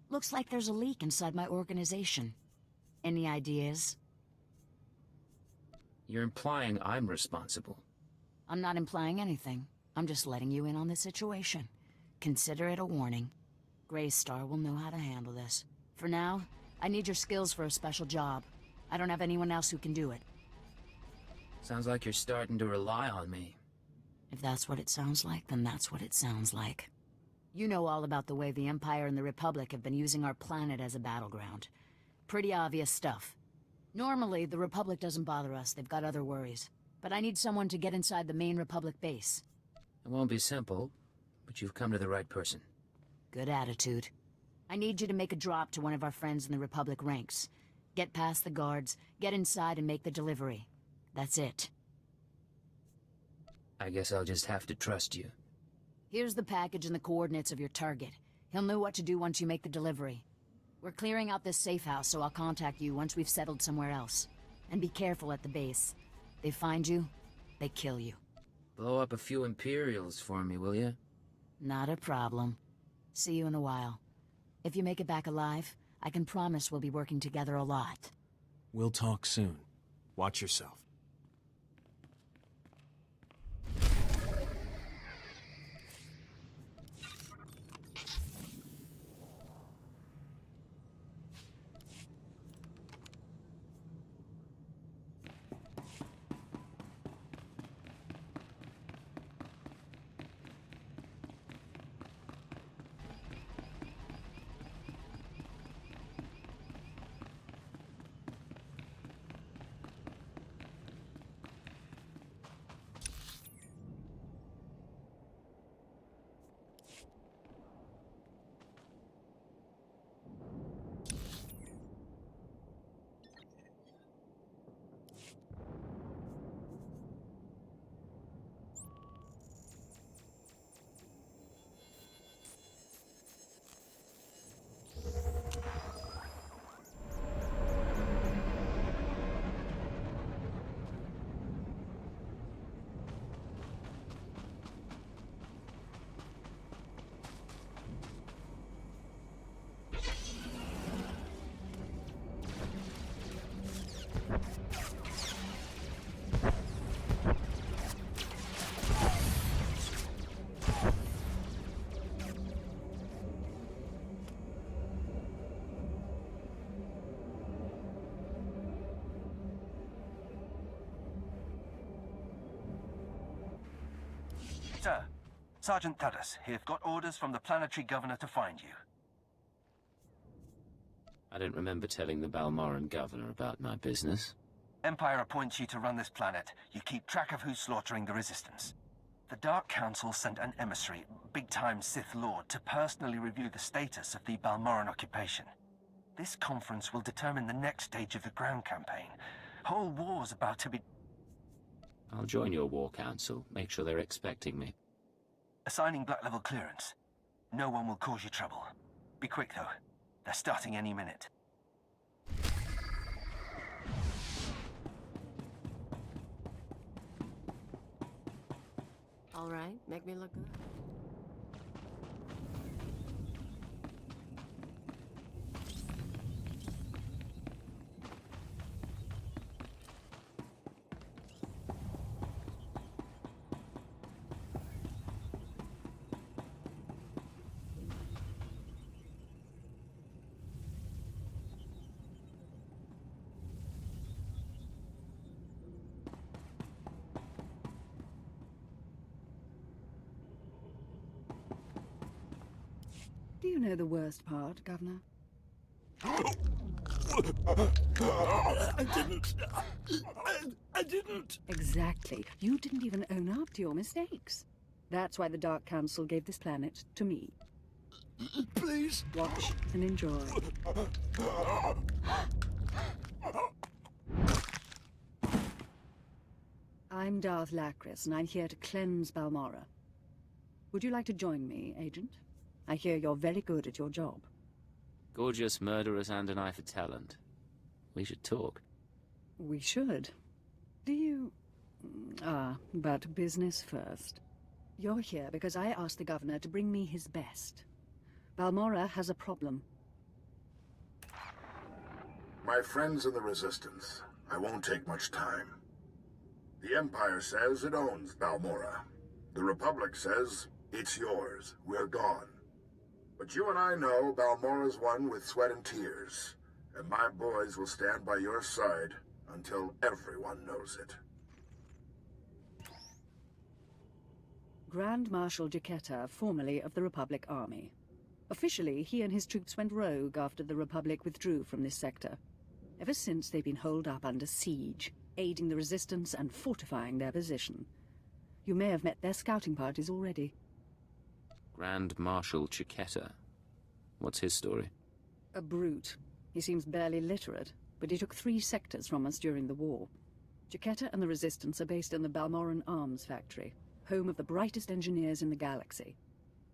Looks like there's a leak inside my organization. Any ideas? You're implying I'm responsible. I'm not implying anything. I'm just letting you in on the situation. Consider it a warning. Greystar will know how to handle this. For now, I need your skills for a special job. I don't have anyone else who can do it. Sounds like you're starting to rely on me. If that's what it sounds like, then that's what it sounds like. You know all about the way the Empire and the Republic have been using our planet as a battleground. Pretty obvious stuff. Normally, the Republic doesn't bother us. They've got other worries. But I need someone to get inside the main Republic base. It won't be simple, but you've come to the right person. Good attitude. I need you to make a drop to one of our friends in the Republic ranks. Get past the guards, get inside and make the delivery. That's it. I guess I'll just have to trust you. Here's the package and the coordinates of your target. He'll know what to do once you make the delivery. We're clearing out this safe house, so I'll contact you once we've settled somewhere else. And be careful at the base. They find you, they kill you. Blow up a few Imperials for me, will you? Not a problem. See you in a while. If you make it back alive, I can promise we'll be working together a lot. We'll talk soon. Watch yourself. Sir, Sergeant Tadas, he've got orders from the planetary governor to find you. I don't remember telling the Balmoran governor about my business. Empire appoints you to run this planet. You keep track of who's slaughtering the Resistance. The Dark Council sent an emissary, big-time Sith Lord, to personally review the status of the Balmoran occupation. This conference will determine the next stage of the ground campaign. Whole war's about to be... I'll join your war council. Make sure they're expecting me. Assigning black-level clearance. No one will cause you trouble. Be quick, though. They're starting any minute. All right, make me look good. Do you know the worst part, Governor? I didn't. Exactly. You didn't even own up to your mistakes. That's why the Dark Council gave this planet to me. Please. Watch and enjoy. I'm Darth Lacris, and I'm here to cleanse Balmora. Would you like to join me, Agent? I hear you're very good at your job. Gorgeous, murderous, and an eye for talent. We should talk. We should. Do you... but business first. You're here because I asked the governor to bring me his best. Balmora has a problem. My friends in the Resistance, I won't take much time. The Empire says it owns Balmora. The Republic says it's yours. We're gone. But you and I know Balmora's won with sweat and tears, and my boys will stand by your side until everyone knows it. Grand Marshal Jaquetta, formerly of the Republic Army. Officially, he and his troops went rogue after the Republic withdrew from this sector. Ever since, they've been holed up under siege, aiding the Resistance and fortifying their position. You may have met their scouting parties already. Grand Marshal Chiquetta. What's his story? A brute. He seems barely literate, but he took 3 sectors from us during the war. Jaquetta and the Resistance are based in the Balmoran Arms Factory, home of the brightest engineers in the galaxy.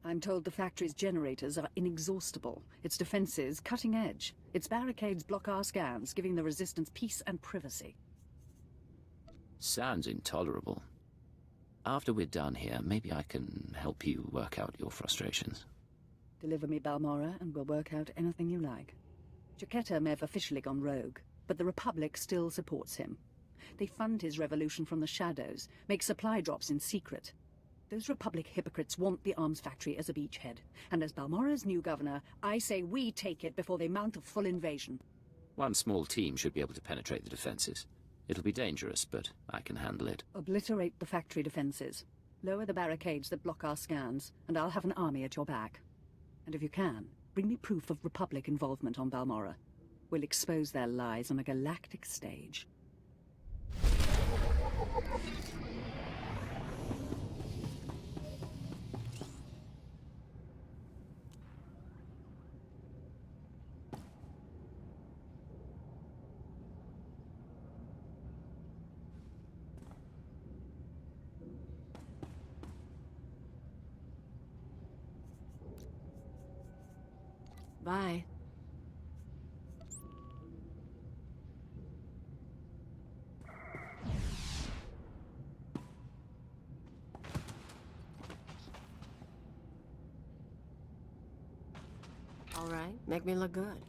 I'm told the factory's generators are inexhaustible, its defenses cutting edge, its barricades block our scans, giving the Resistance peace and privacy. Sounds intolerable. After we're done here, maybe I can help you work out your frustrations. Deliver me Balmora, and we'll work out anything you like. Jaquetta may have officially gone rogue, but the Republic still supports him. They fund his revolution from the shadows, make supply drops in secret. Those Republic hypocrites want the arms factory as a beachhead, and as Balmora's new governor, I say we take it before they mount a full invasion. One small team should be able to penetrate the defenses. It'll be dangerous, but I can handle it. Obliterate the factory defenses. Lower the barricades that block our scans, and I'll have an army at your back. And if you can, bring me proof of Republic involvement on Balmora. We'll expose their lies on a galactic stage. Bye. All right, make me look good.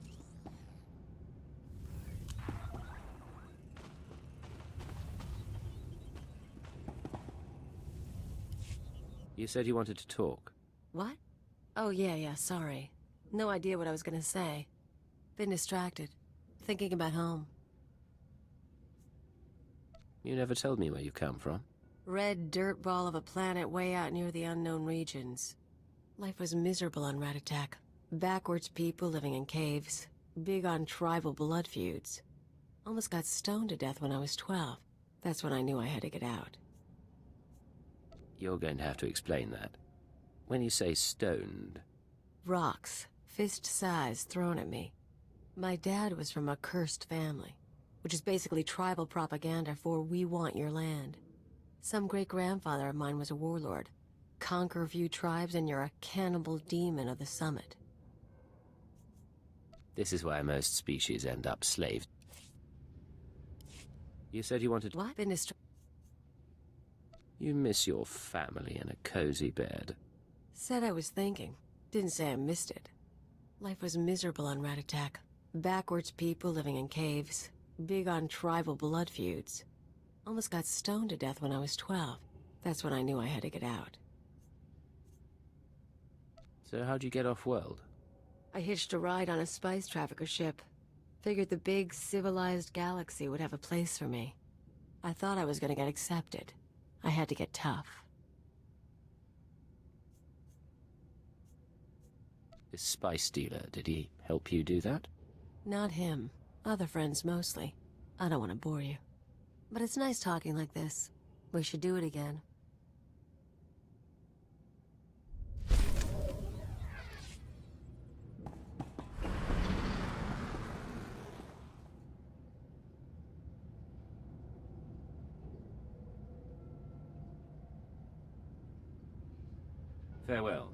You said you wanted to talk. What? Oh, yeah, sorry. No idea what I was gonna say. Been distracted. Thinking about home. You never told me where you come from. Red dirt ball of a planet way out near the unknown regions. Life was miserable on Ratatak. Backwards people living in caves. Big on tribal blood feuds. Almost got stoned to death when I was 12. That's when I knew I had to get out. You're going to have to explain that. When you say stoned... Rocks, fist-size, thrown at me. My dad was from a cursed family, which is basically tribal propaganda for "we want your land." Some great-grandfather of mine was a warlord. Conquer a few tribes and you're a cannibal demon of the summit. This is why most species end up slaves. You said you wanted... What? You miss your family in a cozy bed. Said I was thinking. Didn't say I missed it. Life was miserable on Ratatak. Backwards people living in caves. Big on tribal blood feuds. Almost got stoned to death when I was 12. That's when I knew I had to get out. So how'd you get off-world? I hitched a ride on a spice trafficker ship. Figured the big, civilized galaxy would have a place for me. I thought I was gonna get accepted. I had to get tough. This spice dealer, did he help you do that? Not him. Other friends mostly. I don't want to bore you. But it's nice talking like this. We should do it again. Farewell.